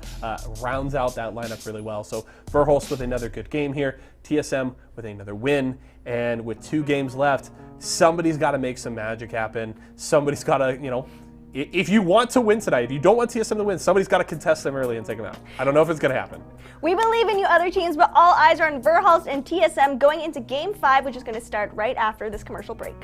rounds out that lineup really well. So Verhulst with another good game here, TSM with another win, and with 2 games left, somebody's got to make some magic happen. Somebody's got to, you know, if you want to win tonight, if you don't want TSM to win, somebody's got to contest them early and take them out. I don't know if it's going to happen. We believe in you other teams, but all eyes are on Verhulst and TSM going into Game 5, which is going to start right after this commercial break.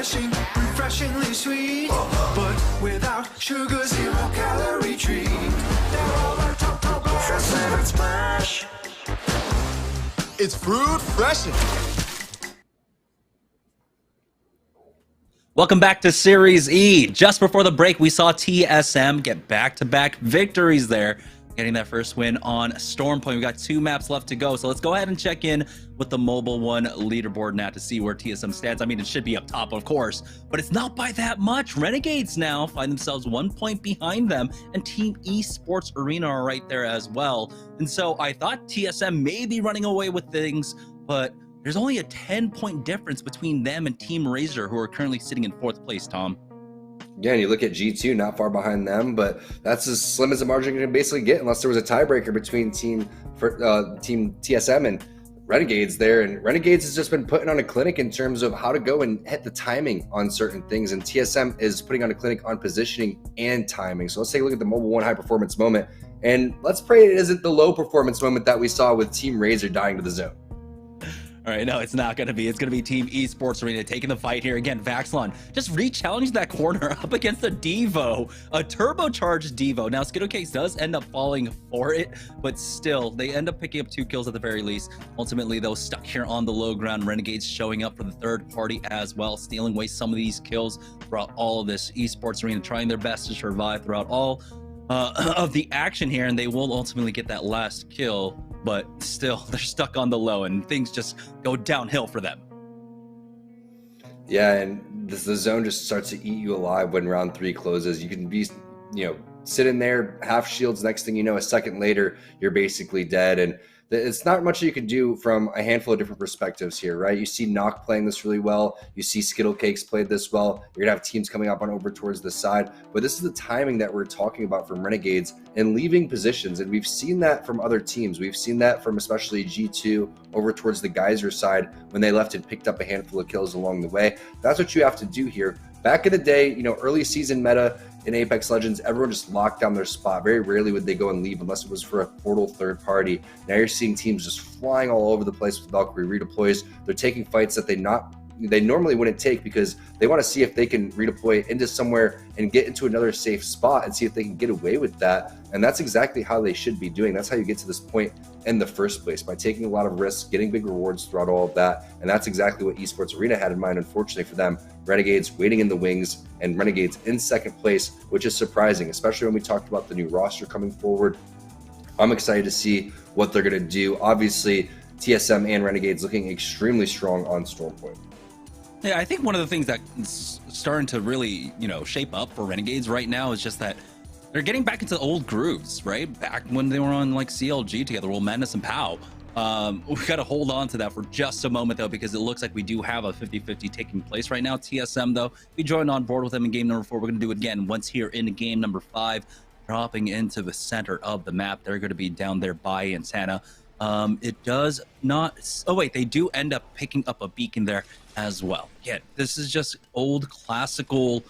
It's refreshingly sweet, but without sugar, 0 calorie treat. They're all our top fresh flavored splash. It's fruit freshing. Welcome back to Series E. Just before the break, we saw TSM get back-to-back victories there, getting that first win on Stormpoint. We got 2 maps left to go, so let's go ahead and check in with the Mobile One leaderboard now to see where TSM stands. I mean, it should be up top, of course, but it's not by that much. Renegades now find themselves 1 point behind them, and Team Esports Arena are right there as well. And so I thought TSM may be running away with things, but there's only a 10-point difference between them and Team Razor, who are currently sitting in 4th place, Tom. Yeah, and you look at G2, not far behind them, but that's as slim as a margin you can basically get unless there was a tiebreaker between Team TSM and Renegades there. And Renegades has just been putting on a clinic in terms of how to go and hit the timing on certain things, and TSM is putting on a clinic on positioning and timing. So let's take a look at the Mobile One high performance moment, and let's pray it isn't the low performance moment that we saw with Team Razor dying to the zone. All right, no, it's not going to be. It's going to be Team Esports Arena taking the fight here. Again, Vaxlon just re-challenged that corner up against a Devo, a turbocharged Devo. Now, Skittlecakes does end up falling for it, but still, they end up picking up 2 kills at the very least. Ultimately, though, stuck here on the low ground. Renegades showing up for the third party as well, stealing away some of these kills throughout all of this Esports Arena, trying their best to survive throughout all of the action here, and they will ultimately get that last kill, but still they're stuck on the low and things just go downhill for them. Yeah, and the zone just starts to eat you alive when round 3 closes. You can be, sitting there, half shields, next thing you know, a second later, you're basically dead. And it's not much you can do from a handful of different perspectives here, right? You see Nock playing this really well. You see Skittlecakes played this well. You're going to have teams coming up on over towards the side. But this is the timing that we're talking about from Renegades and leaving positions. And we've seen that from other teams. We've seen that from especially G2 over towards the Geyser side when they left and picked up a handful of kills along the way. That's what you have to do here. Back in the day, early season meta, in Apex Legends, everyone just locked down their spot. Very rarely would they go and leave unless it was for a portal third party. Now you're seeing teams just flying all over the place with Valkyrie redeploys. They're taking fights that they normally wouldn't take because they want to see if they can redeploy into somewhere and get into another safe spot and see if they can get away with that. And that's exactly how they should be doing. That's how you get to this point in the first place, by taking a lot of risks, getting big rewards throughout all of that. And that's exactly what Esports Arena had in mind, unfortunately for them. Renegades waiting in the wings, and Renegades in second place, which is surprising, especially when we talked about the new roster coming forward. I'm excited to see what they're going to do. Obviously, TSM and Renegades looking extremely strong on Stormpoint. Yeah, I think one of the things that's starting to really, shape up for Renegades right now is just that they're getting back into old grooves, right? Back when they were on like CLG together, well, Madness and POW. We got to hold on to that for just a moment, though, because it looks like we do have a 50-50 taking place right now. TSM, though, we joined on board with them in game number 4. We're going to do it again once here in game number 5, dropping into the center of the map. They're going to be down there by Antenna. It does not... Oh, wait, they do end up picking up a beacon there as well. Yeah, this is just old classical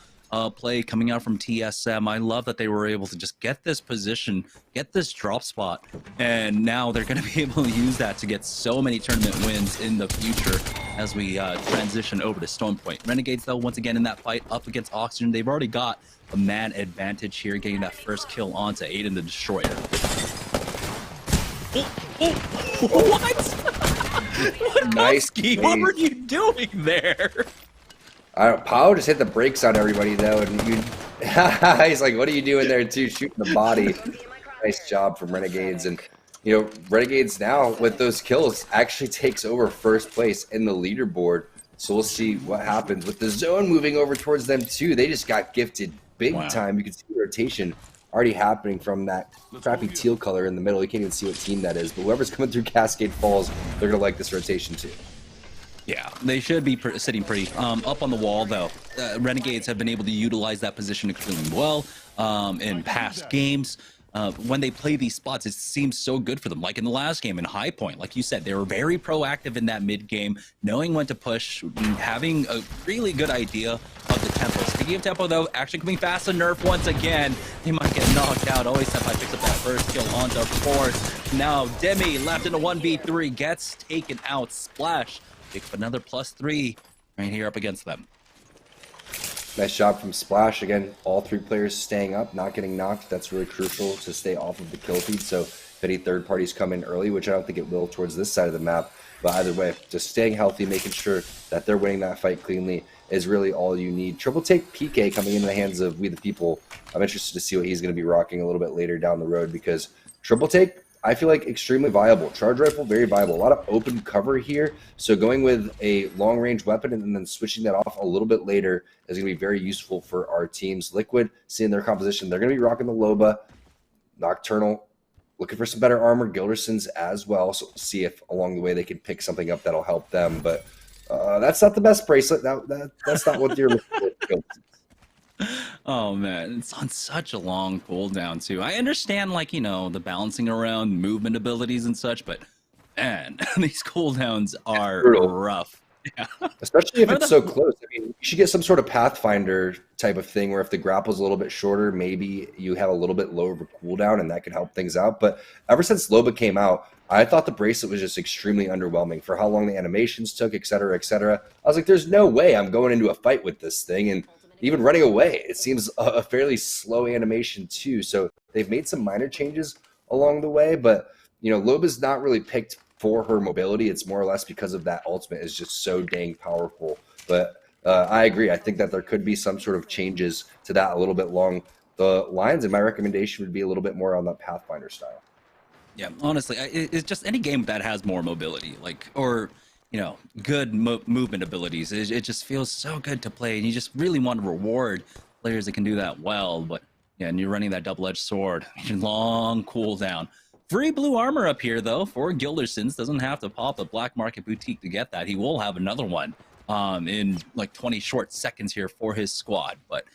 play coming out from TSM. I love that they were able to just get this position, get this drop spot, and now they're going to be able to use that to get so many tournament wins in the future as we transition over to Stormpoint. Renegades, though, once again in that fight up against Oxygen, they've already got a man advantage here, getting that first kill onto Aiden the Destroyer. What? Nice. What were you doing there? Pao just hit the brakes on everybody though, and he's like, "What are you doing there too? Shooting the body." Nice job from Renegades, and Renegades now with those kills actually takes over first place in the leaderboard. So we'll see what happens with the zone moving over towards them too. They just got gifted big time. You can see rotation already happening from that crappy teal color in the middle. You can't even see what team that is, but whoever's coming through Cascade Falls, they're gonna like this rotation too. Yeah, they should be sitting pretty up on the wall, though. Renegades have been able to utilize that position extremely well in past games. When they play these spots, it seems so good for them. Like in the last game in High Point, like you said, they were very proactive in that mid game, knowing when to push, having a really good idea of the tempo. Speaking of tempo, though, actually coming fast to Nerf once again. He might get knocked out. Always Senpai picks up that first kill onto Force. Now Demi left in a 1v3, gets taken out. Splash pick up another +3 right here up against them. Nice job from Splash. Again, all 3 players staying up, not getting knocked. That's really crucial to stay off of the kill feed. So if any third parties come in early, which I don't think it will towards this side of the map, but either way, just staying healthy, making sure that they're winning that fight cleanly is really all you need. Triple Take PK coming into the hands of We the People. I'm interested to see what he's going to be rocking a little bit later down the road, because Triple Take, I feel like extremely viable. Charge Rifle, very viable. A lot of open cover here. So going with a long-range weapon and then switching that off a little bit later is going to be very useful for our teams. Liquid, seeing their composition, they're going to be rocking the Loba. Nocturnal, looking for some better armor. Gildersons as well. So we'll see if along the way they can pick something up that'll help them. But that's not the best bracelet. That's not what you're looking for. Oh man, it's on such a long cooldown too. I understand, like, the balancing around movement abilities and such, but man, these cooldowns are rough. Yeah. Especially if it's so close. I mean, you should get some sort of Pathfinder type of thing where if the grapple's a little bit shorter, maybe you have a little bit lower of a cooldown and that could help things out. But ever since Loba came out, I thought the bracelet was just extremely underwhelming for how long the animations took, et cetera, et cetera. I was like, there's no way I'm going into a fight with this thing. And even running away, it seems a fairly slow animation too. So they've made some minor changes along the way, but Loba's not really picked for her mobility. It's more or less because of that ultimate is just so dang powerful. But I agree. I think that there could be some sort of changes to that a little bit along the lines, and my recommendation would be a little bit more on the Pathfinder style. Yeah, honestly, it's just any game that has more mobility, good movement abilities. It just feels so good to play, and you just really want to reward players that can do that well. But yeah, and you're running that double-edged sword, long cooldown. Free blue armor up here, though, for Gildersons. Doesn't have to pop a Black Market Boutique to get that. He will have another one in like 20 short seconds here for his squad. But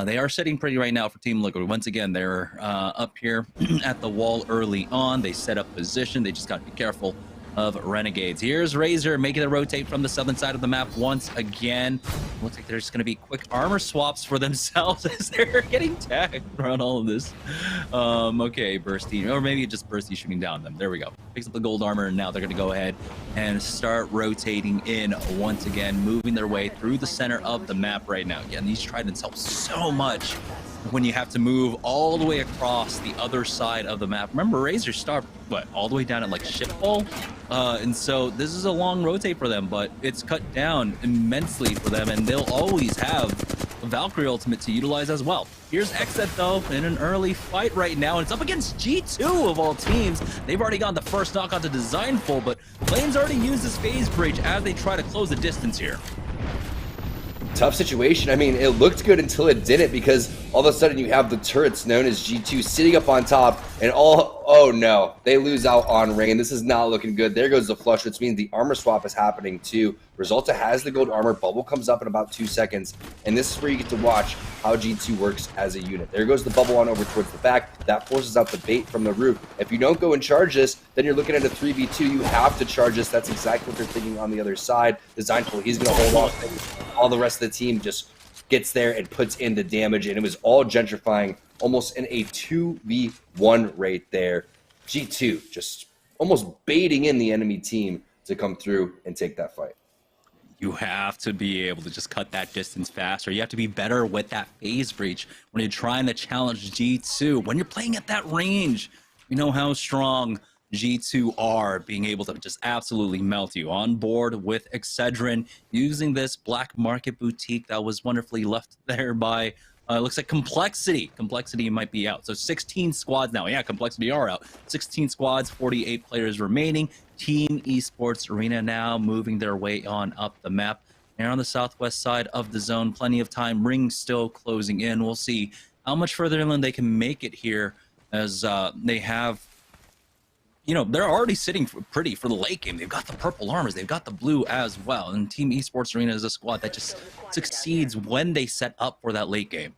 they are sitting pretty right now for Team Liquid. Once again, they're up here at the wall early on. They set up position. They just got to be careful of Renegades. Here's Razor making the rotate from the southern side of the map once again. Looks like there's going to be quick armor swaps for themselves as they're getting tagged around all of this. Okay, Bursty, or maybe just Bursty shooting down them. There we go. Picks up the gold armor, and now they're going to go ahead and start rotating in once again, moving their way through the center of the map right now. Again, these tridents help so much when you have to move all the way across the other side of the map. Remember, Razor start all the way down at like Shipfall, and so this is a long rotate for them, but it's cut down immensely for them, and they'll always have Valkyrie ultimate to utilize as well. Here's Xset though in an early fight right now, and it's up against G2 of all teams. They've already gotten the first knock onto Designful, but Flames already used this phase breach as they try to close the distance here. Tough situation. I mean, it looked good until it didn't, because all of a sudden you have the turrets known as G2 sitting up on top, and oh no, they lose out on Rain. This is not looking good. There goes the flush, which means the armor swap is happening too. Resulta has the gold armor. Bubble comes up in about 2 seconds, and this is where you get to watch how G2 works as a unit. There goes the bubble on over towards the back. That forces out the bait from the roof. If you don't go and charge this, then you're looking at a 3v2. You have to charge this. That's exactly what they're thinking on the other side. Designful, he's going to hold off. All the rest of the team just gets there and puts in the damage, and it was all gentrifying almost in a 2v1 right there. G2 just almost baiting in the enemy team to come through and take that fight. You have to be able to just cut that distance faster. You have to be better with that phase breach when you're trying to challenge G2. When you're playing at that range, you know how strong G2 are, being able to just absolutely melt you. On board with Excedrin, using this black market boutique that was wonderfully left there by, looks like Complexity. Complexity might be out. So 16 squads now. Yeah, Complexity are out. 16 squads, 48 players remaining. Team Esports Arena now moving their way on up the map. They're on the southwest side of the zone. Plenty of time. Ring still closing in. We'll see how much further inland they can make it here, as they have, you know, they're already sitting pretty for the late game. They've got the purple armors. They've got the blue as well. And Team Esports Arena is a squad that just succeeds when they set up for that late game.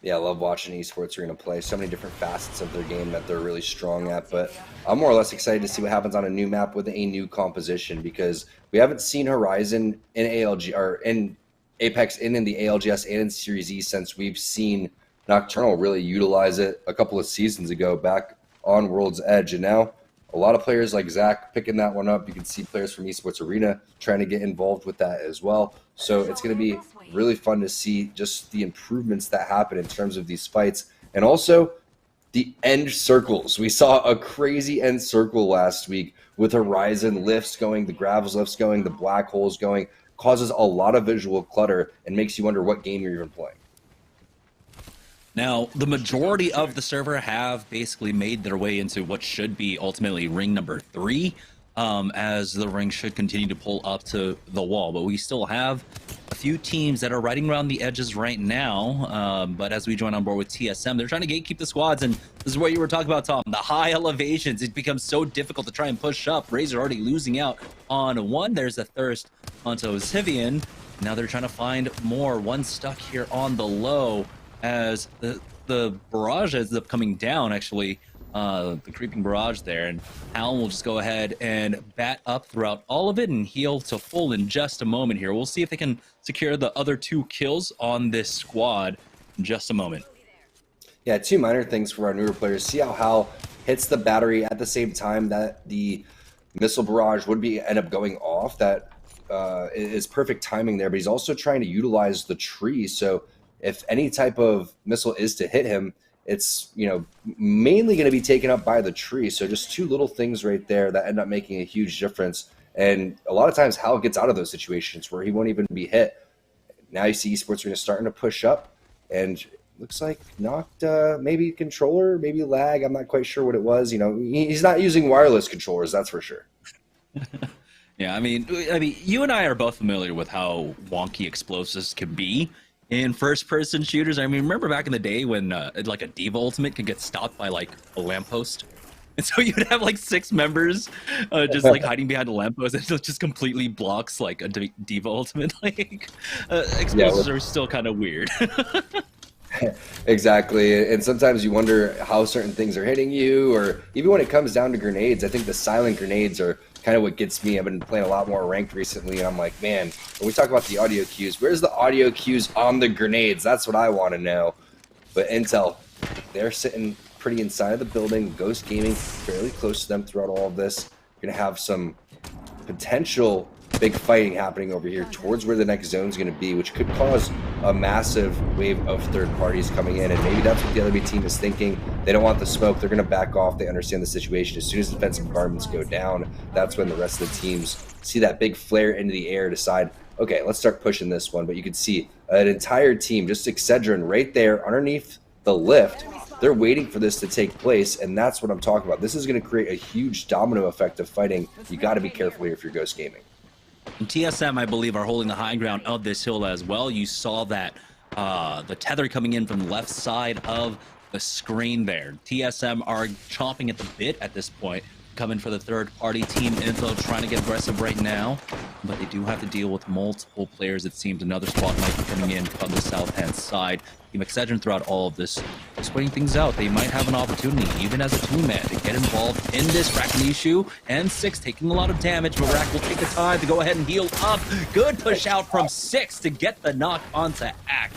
Yeah, I love watching Esports Arena play. So many different facets of their game that they're really strong at. But I'm more or less excited to see what happens on a new map with a new composition, because we haven't seen Horizon in ALG or in Apex and in the ALGS and in Series E since we've seen Nocturnal really utilize it a couple of seasons ago back on World's Edge. And now a lot of players like Zach picking that one up. You can see players from Esports Arena trying to get involved with that as well. So it's going to be really fun to see just the improvements that happen in terms of these fights. And also the end circles. We saw a crazy end circle last week with Horizon lifts going, the Gravels lifts going, the black holes going. Causes a lot of visual clutter and makes you wonder what game you're even playing. Now, the majority of the server have basically made their way into what should be ultimately ring number 3, as the ring should continue to pull up to the wall. But we still have a few teams that are riding around the edges right now. But as we join on board with TSM, they're trying to gatekeep the squads. And this is what you were talking about, Tom. The high elevations, it becomes so difficult to try and push up. Razor already losing out on one. There's a Thirst onto Zivian. Now they're trying to find more. One stuck here on the low, as the barrage ends up coming down, actually, the creeping barrage there, and Alan will just go ahead and bat up throughout all of it and heal to full in just a moment here. We'll see if they can secure the other 2 kills on this squad in just a moment. Yeah, 2 minor things for our newer players. See how Hal hits the battery at the same time that the missile barrage would end up going off. That is perfect timing there, but he's also trying to utilize the tree, so if any type of missile is to hit him, it's, you know, mainly going to be taken up by the tree. So just 2 little things right there that end up making a huge difference. And a lot of times Hal gets out of those situations where he won't even be hit. Now you see Esports Arena starting to push up, and looks like knocked maybe controller, maybe lag. I'm not quite sure what it was. You know, he's not using wireless controllers, that's for sure. Yeah, I mean, you and I are both familiar with how wonky explosives can be in first-person shooters. I mean, remember back in the day when like a D.Va ultimate could get stopped by like a lamppost, and so you'd have like 6 members just like hiding behind a lamppost, and it just completely blocks like a D.Va ultimate. Like explosives are still kind of weird. Exactly, and sometimes you wonder how certain things are hitting you, or even when it comes down to grenades. I think the silent grenades are kind of what gets me. I've been playing a lot more ranked recently, and I'm like, man, when we talk about the audio cues, where's the audio cues on the grenades? That's what I want to know. But Intel, they're sitting pretty inside of the building. Ghost Gaming fairly close to them throughout all of this. You're going to have some potential big fighting happening over here towards where the next zone is going to be, which could cause a massive wave of third parties coming in. And maybe that's what the other team is thinking. They don't want the smoke. They're going to back off. They understand the situation. As soon as defensive garments go down, that's when the rest of the teams see that big flare into the air, decide, okay, let's start pushing this one. But you can see an entire team, just Excedrin right there underneath the lift. They're waiting for this to take place, and that's what I'm talking about. This is going to create a huge domino effect of fighting. You got to be careful here if you're Ghost Gaming. And TSM, I believe, are holding the high ground of this hill as well. You saw that the tether coming in from the left side of the screen there. TSM are chomping at the bit at this point, coming for the third-party team info, trying to get aggressive right now. But they do have to deal with multiple players. It seems another squad might be coming in from the south-hand side. Team Excedrin throughout all of this, just waiting things out. They might have an opportunity, even as a two-man, to get involved in this. Rakinishu and Six taking a lot of damage, but Rak will take the time to go ahead and heal up. Good push out from Six to get the knock onto Ack.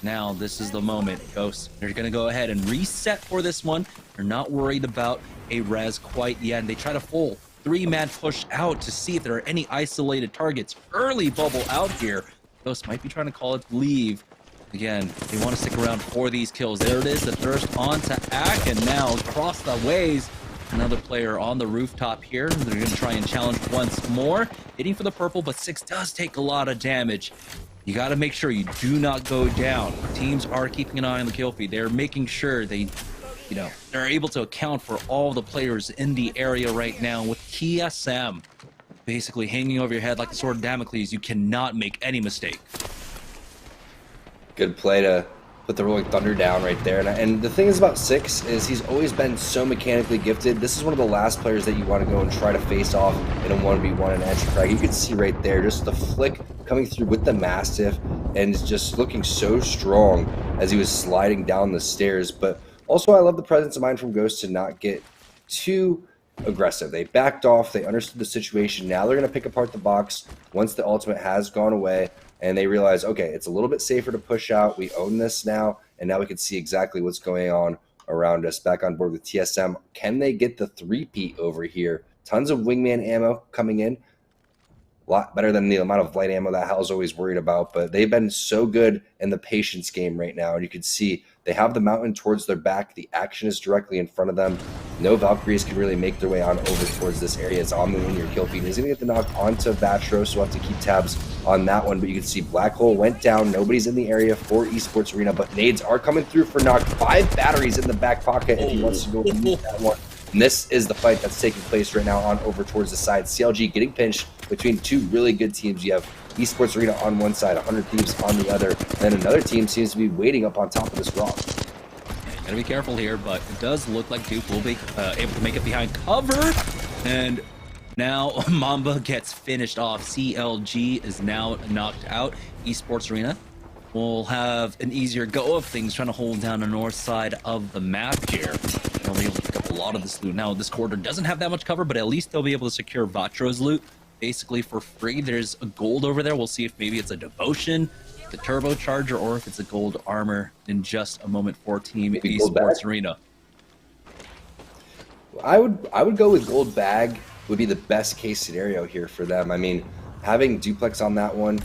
Now, this is the moment. Ghosts, they're going to go ahead and reset for this one. They're not worried about a res quite yet. And they try to full three-man push out to see if there are any isolated targets. Early bubble out here. Ghosts might be trying to call it leave. Again, they want to stick around for these kills. There it is, the thirst onto Ack, and now across the ways, another player on the rooftop here. They're going to try and challenge once more. Hitting for the purple, but Six does take a lot of damage. You got to make sure you do not go down. Teams are keeping an eye on the kill feed. They're making sure they're able to account for all the players in the area right now. With TSM basically hanging over your head like the sword of Damocles, you cannot make any mistake. Good play to put the Rolling Thunder down right there. And the thing is about Six is he's always been so mechanically gifted. This is one of the last players that you want to go and try to face off in a 1v1 in Edge Frag. You can see right there just the flick coming through with the Mastiff and just looking so strong as he was sliding down the stairs. But also I love the presence of mind from Ghost to not get too aggressive. They backed off. They understood the situation. Now they're going to pick apart the box once the ultimate has gone away. And they realize, okay, it's a little bit safer to push out. We own this now, and now we can see exactly what's going on around us. Back on board with TSM. Can they get the three-peat over here? Tons of wingman ammo coming in. A lot better than the amount of light ammo that Hal's always worried about, but they've been so good in the patience game right now, and you can see they have the mountain towards their back. The action is directly in front of them. No Valkyries can really make their way on over towards this area. It's Amu in your kill feed. He's going to get the knock onto Vatro, so we'll have to keep tabs on that one, but you can see Black Hole went down. Nobody's in the area for Esports Arena, but nades are coming through for Knock. 5 batteries in the back pocket if he wants to go use that one. And this is the fight that's taking place right now on over towards the side. CLG getting pinched between two really good teams. You have Esports Arena on one side, 100 Thieves on the other. Then another team seems to be waiting up on top of this rock. Gotta be careful here, but it does look like Duke will be able to make it behind cover. And now Mamba gets finished off. CLG is now knocked out. Esports Arena will have an easier go of things, trying to hold down the north side of the map here. They'll be able to pick up a lot of this loot. Now, this quarter doesn't have that much cover, but at least they'll be able to secure Vatro's loot basically for free. There's a gold over there. We'll see if maybe it's a devotion, the turbocharger, or if it's a gold armor in just a moment for Team Esports Arena. I would go with gold bag would be the best case scenario here for them. I mean, having duplex on that one,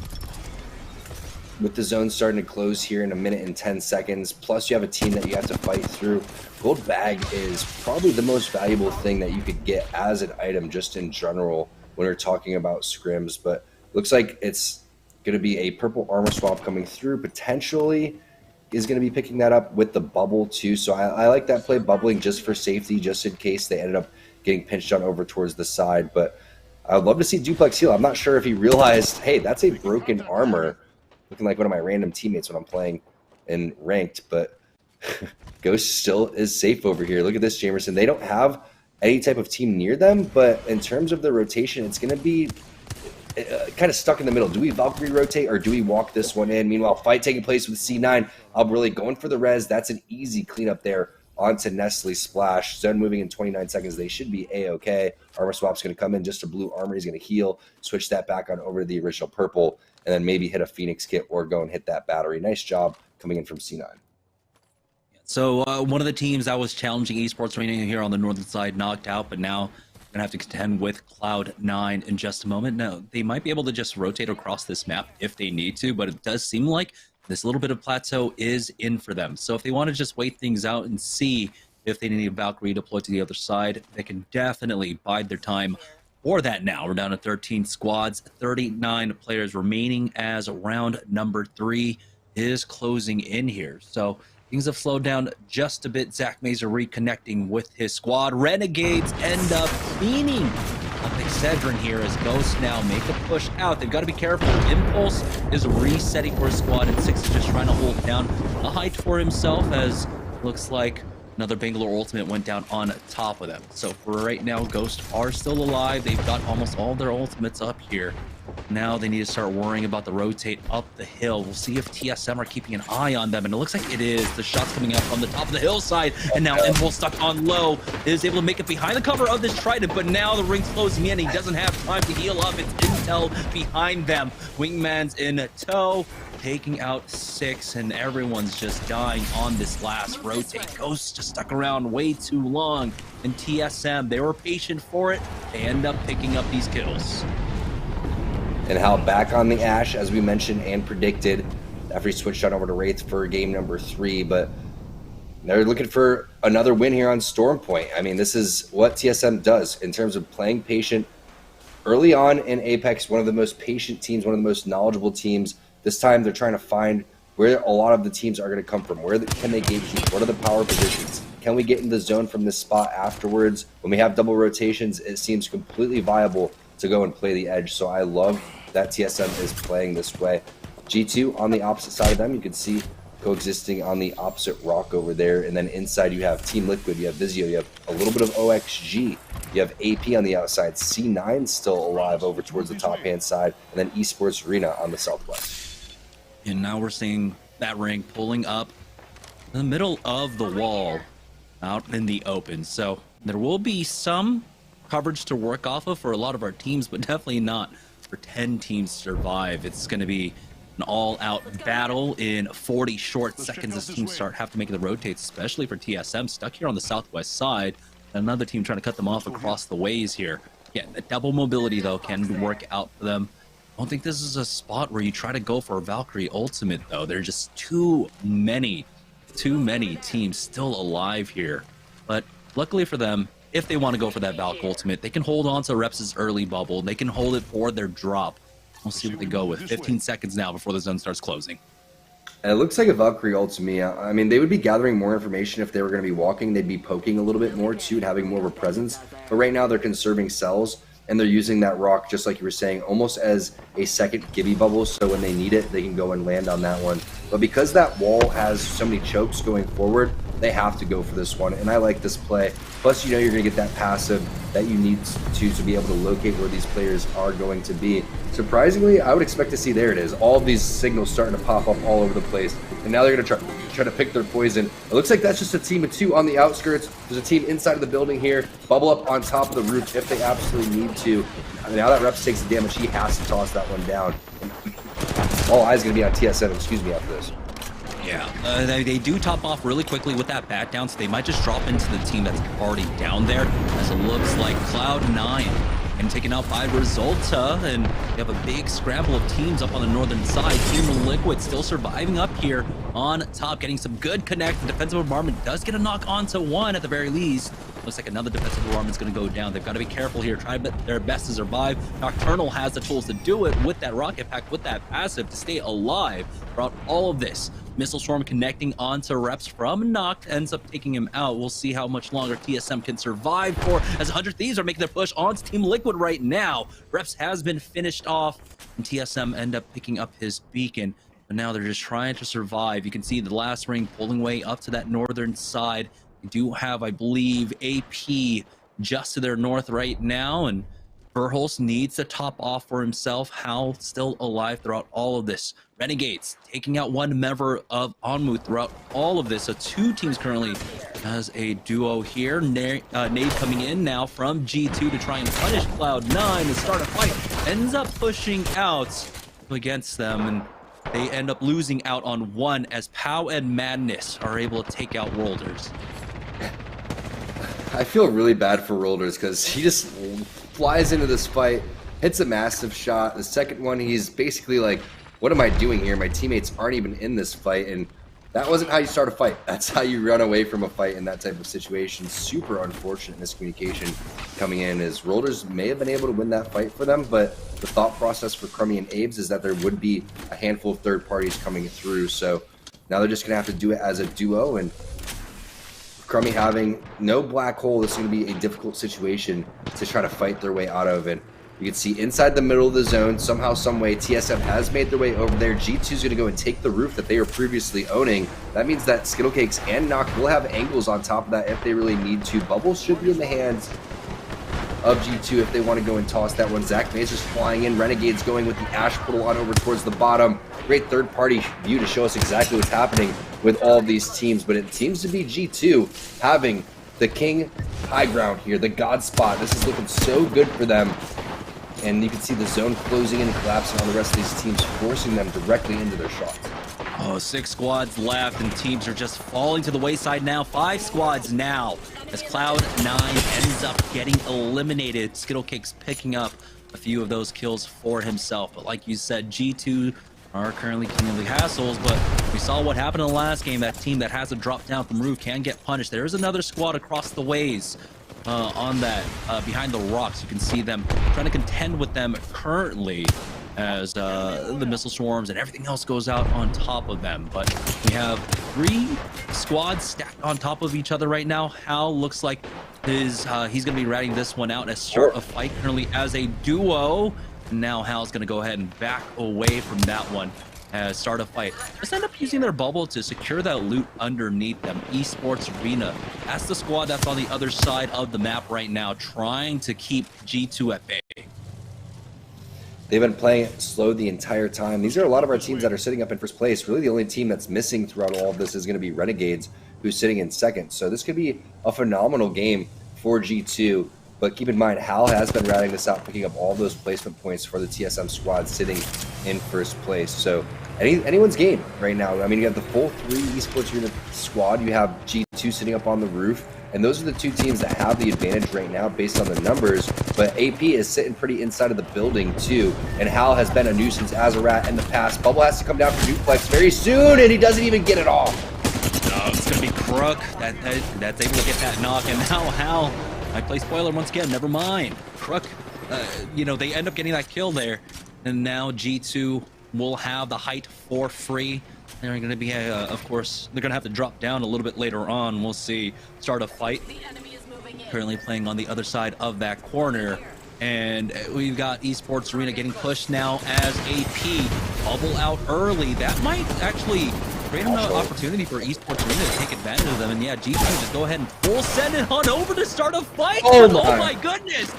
with the zone starting to close here in a minute and 10 seconds, plus you have a team that you have to fight through, gold bag is probably the most valuable thing that you could get as an item just in general when we're talking about scrims. But looks like it's going to be a purple armor swap coming through. Potentially is going to be picking that up with the bubble too. So I like that play, bubbling just for safety, just in case they ended up getting pinched on over towards the side. But I would love to see Duplex heal. I'm not sure if he realized, hey, that's a broken armor. Looking like one of my random teammates when I'm playing in ranked, but Ghost still is safe over here. Look at this, Jamerson. They don't have any type of team near them, but in terms of the rotation, it's going to be kind of stuck in the middle. Do we Valkyrie rotate or do we walk this one in? Meanwhile, fight taking place with C9. I'm really going for the res. That's an easy cleanup there onto Nestle Splash. Zone moving in 29 seconds. They should be A-okay. Armor swap's going to come in. Just a blue armor. He's going to heal. Switch that back on over to the original purple. And then maybe hit a Phoenix kit or go and hit that battery. Nice job coming in from C9. So one of the teams that was challenging Esports Arena here on the northern side knocked out, but now going to have to contend with Cloud9 in just a moment. Now, they might be able to just rotate across this map if they need to, but it does seem like this little bit of plateau is in for them. So if they want to just wait things out and see if they need a Valkyrie deployed to the other side, they can definitely bide their time for that now. We're down to 13 squads, 39 players remaining as round number 3 is closing in here. So things have slowed down just a bit. Zach Mazer reconnecting with his squad. Renegades end up cleaning up Excedrin here as Ghosts now make a push out. They've got to be careful. Impulse is resetting for his squad, and Six is just trying to hold down a height for himself, as looks like another Bangalore ultimate went down on top of them. So for right now, Ghosts are still alive. They've got almost all their ultimates up here. Now they need to start worrying about the rotate up the hill. We'll see if TSM are keeping an eye on them, and it looks like it is. The shot's coming out from the top of the hillside, and now Impulse stuck on low is able to make it behind the cover of this Trident, but now the ring's closing in. He doesn't have time to heal up. It's Intel behind them. Wingman's in tow, taking out Six, and everyone's just dying on this last rotate. Ghosts just stuck around way too long, and TSM, they were patient for it. They end up picking up these kills. And how back on the Ash, as we mentioned and predicted, after he switched on over to Wraith for game number 3, but they're looking for another win here on Stormpoint. I mean, this is what TSM does in terms of playing patient. Early on in Apex, one of the most patient teams, one of the most knowledgeable teams. This time they're trying to find where a lot of the teams are going to come from. Where can they gatekeep? What are the power positions? Can we get in the zone from this spot afterwards? When we have double rotations, it seems completely viable to go and play the edge. So I love that TSM is playing this way. G2 on the opposite side of them, you can see coexisting on the opposite rock over there. And then inside you have Team Liquid, you have Vizio, you have a little bit of OXG, you have AP on the outside, C9 still alive over towards the top hand side, and then Esports Arena on the southwest. And now we're seeing that ring pulling up in the middle of the wall out in the open. So there will be some coverage to work off of for a lot of our teams, but definitely not for 10 teams to survive. It's going to be an all-out battle in 40 short seconds as teams have to make the rotates, especially for TSM, stuck here on the southwest side. Another team trying to cut them off across the ways here. Yeah, the double mobility, though, can work out for them. I don't think this is a spot where you try to go for a Valkyrie ultimate, though. There are just too many teams still alive here. But luckily for them, if they want to go for that Valk ultimate, they can hold on to Reps' early bubble. They can hold it for their drop. We'll see what they go with. 15 seconds now before the zone starts closing. And it looks like a Valkyrie ult to me. I mean, they would be gathering more information if they were going to be walking. They'd be poking a little bit more too and having more of a presence. But right now they're conserving cells, and they're using that rock, just like you were saying, almost as a second Gibby bubble. So when they need it, they can go and land on that one. But because that wall has so many chokes going forward, they have to go for this one, and I like this play. Plus, you know you're going to get that passive that you need to be able to locate where these players are going to be. Surprisingly, I would expect to see, there it is, all of these signals starting to pop up all over the place, and now they're going to try to pick their poison. It looks like that's just a team of 2 on the outskirts. There's a team inside of the building here, bubble up on top of the roof if they absolutely need to. Now that Reps takes the damage, he has to toss that one down. All eyes going to be on TSM, excuse me, after this. Yeah, they do top off really quickly with that bat down, so they might just drop into the team that's already down there, as it looks like Cloud9 and taken out by Resulta, and you have a big scramble of teams up on the northern side. Team Liquid still surviving up here on top, getting some good connect. The defensive bombardment does get a knock onto one at the very least. Looks like another defensive bombardment's going to go down. They've got to be careful here, try their best to survive. Nocturnal has the tools to do it with that rocket pack, with that passive, to stay alive throughout all of this. Missile Storm connecting onto Reps from Noct, ends up taking him out. We'll see how much longer TSM can survive for, as 100 Thieves are making their push onto Team Liquid right now. Reps has been finished off, and TSM end up picking up his beacon. But now they're just trying to survive. You can see the last ring pulling way up to that northern side. We do have, I believe, AP just to their north right now, and Verholst needs to top off for himself. Hal still alive throughout all of this. Renegades taking out one member of Onmu throughout all of this. So 2 teams currently as a duo here. Nade coming in now from G2 to try and punish Cloud9 and start a fight. Ends up pushing out against them, and they end up losing out on one as Pow and Madness are able to take out Worlders. I feel really bad for Rolders because he just flies into this fight, hits a massive shot. The second one, he's basically like, what am I doing here? My teammates aren't even in this fight, and That wasn't how you start a fight. That's how you run away from a fight in that type of situation. Super unfortunate miscommunication coming in, as Rollers may have been able to win that fight for them, but the thought process for Crummy and Abe's is that there would be a handful of third parties coming through. So now they're just going to have to do it as a duo, and Crummy having no black hole, this is going to be a difficult situation to try to fight their way out of. And you can see inside the middle of the zone, somehow, some way, TSM has made their way over there. G2 is going to go and take the roof that they were previously owning. That means that Skittlecakes and Nock will have angles on top of that if they really need to. Bubbles should be in the hands of G2 if they want to go and toss that one. Zach Mays is flying in. Renegades going with the Ash Portal on over towards the bottom. Great third-party view to show us exactly what's happening with all of these teams, but it seems to be G2 having the king high ground here, the god spot. This is looking so good for them. And you can see the zone closing in and collapsing on the rest of these teams, forcing them directly into their shots. Oh, 6 squads left, and teams are just falling to the wayside now. 5 squads now, as Cloud9 ends up getting eliminated. Skittlecakes picking up a few of those kills for himself. But like you said, G2 are currently king of the hassles, but we saw what happened in the last game. That team that hasn't dropped down from roof can get punished. There is another squad across the ways on that, behind the rocks. You can see them trying to contend with them currently as the missile swarms and everything else goes out on top of them. But we have 3 squads stacked on top of each other right now. Hal looks like he's going to be ratting this one out as start a fight currently as a duo. Now Hal's going to go ahead and back away from that one as start a fight. Just end up using their bubble to secure that loot underneath them. Esports Arena, that's the squad that's on the other side of the map right now, trying to keep G2 at bay. They've been playing it slow the entire time. These are a lot of our teams that are sitting up in first place. Really the only team that's missing throughout all of this is going to be Renegades, who's sitting in second. So this could be a phenomenal game for G2. But keep in mind, Hal has been routing this out, picking up all those placement points for the TSM squad sitting in first place. So anyone's game right now. I mean, you have the full 3 Esports Unit squad. You have G2 sitting up on the roof. And those are the 2 teams that have the advantage right now based on the numbers. But AP is sitting pretty inside of the building too. And Hal has been a nuisance as a rat in the past. Bubble has to come down for duplex very soon, and he doesn't even get it off. Oh, it's going to be Crook that's able to get that knock. And now Hal, I play spoiler once again, never mind. Crook, they end up getting that kill there. And now G2 will have the height for free. They're going to be, of course, they're going to have to drop down a little bit later on. We'll see. Start a fight. Currently playing on the other side of that corner. And we've got Esports Arena getting pushed now as AP. Bubble out early. That might actually create an opportunity for Esports Arena to take advantage of them. And yeah, G2 just go ahead and full send it on over to start a fight. Oh my goodness.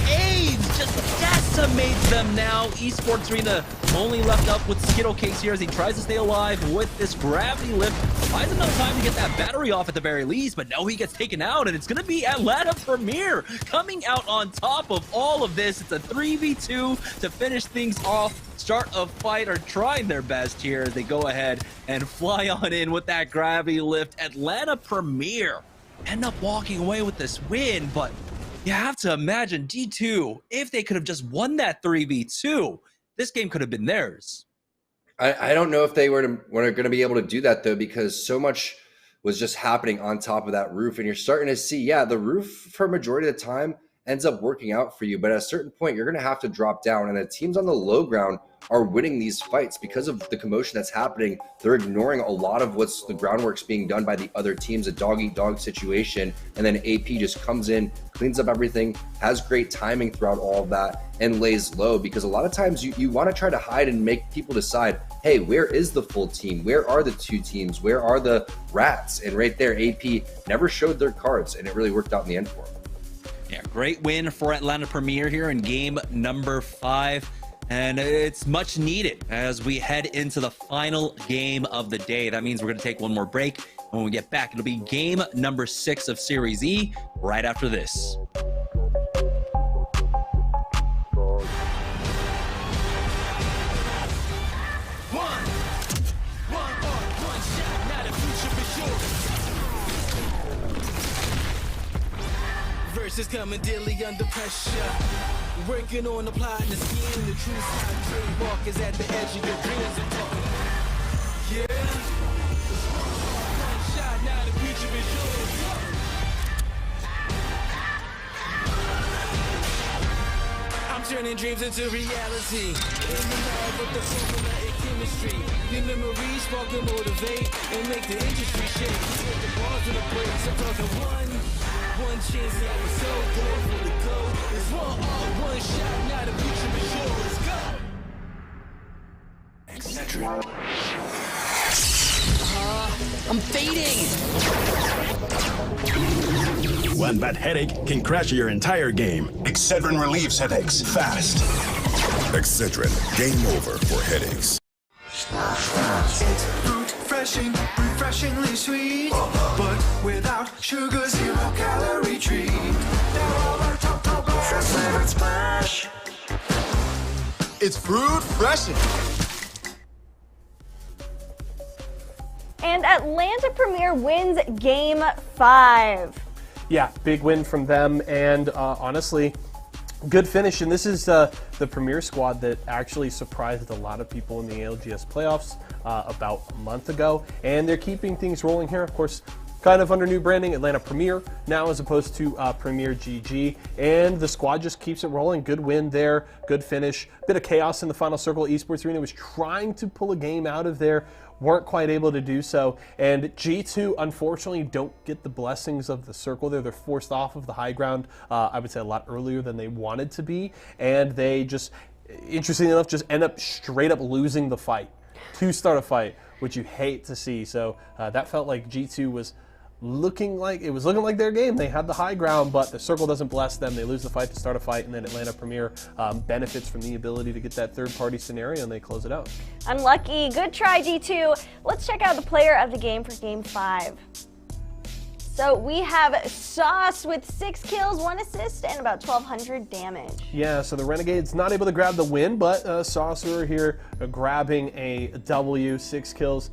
AIDS just decimates them now. Esports Arena only left up with Skittlecakes here as he tries to stay alive with this gravity lift. Finds enough time to get that battery off at the very least, but no, he gets taken out, and it's going to be Atlanta Premier coming out on top of all of this. It's a 3v2 to finish things off. Start a fight, or trying their best here as they go ahead and fly on in with that gravity lift. Atlanta Premier end up walking away with this win, but you have to imagine G2, if they could have just won that 3v2, this game could have been theirs. I don't know if they were going to be able to do that, though, because so much was just happening on top of that roof. And you're starting to see, yeah, the roof for a majority of the time ends up working out for you. But at a certain point, you're going to have to drop down. And the teams on the low ground are winning these fights because of the commotion that's happening. They're ignoring a lot of what's the groundwork's being done by the other teams, a dog-eat-dog situation. And then AP just comes in, cleans up everything, has great timing throughout all of that, and lays low, because a lot of times you want to try to hide and make people decide, hey, where is the full team? Where are the 2 teams? Where are the rats? And right there, AP never showed their cards, and it really worked out in the end for them. Yeah, great win for Atlanta Premier here in game number 5. And it's much needed as we head into the final game of the day. That means we're going to take one more break. And when we get back, it'll be game number 6 of Series E right after this. Verses coming daily under pressure. Working on the plot and the scheme. The true side trademark is at the edge of your dreams. Yeah. I'm turning dreams into reality. In the lab with the formula and chemistry. Your memories spark and motivate and make the industry shake. Put the bars to the brakes. I'm talking one chance that was so good for the go. It's one shot, now the future is yours. Let's go. I'm fading. One bad headache can crash your entire game. Excedrin relieves headaches fast. Excedrin, game over for headaches. It's fruit refreshing, refreshingly sweet, but without sugar, 0 calorie treat. Now all our top fresh flavored splash. It's fruit refreshing. And Atlanta Premier wins Game 5. Yeah, big win from them, and honestly, good finish. And this is the Premier squad that actually surprised a lot of people in the ALGS playoffs about a month ago, and they're keeping things rolling here. Of course, kind of under new branding, Atlanta Premier now as opposed to Premier GG, and the squad just keeps it rolling. Good win there, good finish. Bit of chaos in the final circle. Esports Arena was trying to pull a game out of there, weren't quite able to do so, and G2 unfortunately don't get the blessings of the circle there. They're forced off of the high ground, I would say a lot earlier than they wanted to be, and they just, interestingly enough, just end up straight up losing the fight to start a fight, which you hate to see. So that felt like G2 was looking like their game. They had the high ground, but the circle doesn't bless them. They lose the fight to start a fight, and then Atlanta Premier benefits from the ability to get that third-party scenario, and they close it out. Unlucky. Good try, G2. Let's check out the player of the game for Game 5. So we have Sauce with 6 kills, 1 assist, and about 1,200 damage. Yeah, so the Renegades not able to grab the win, but Saucer here grabbing a W, 6 kills,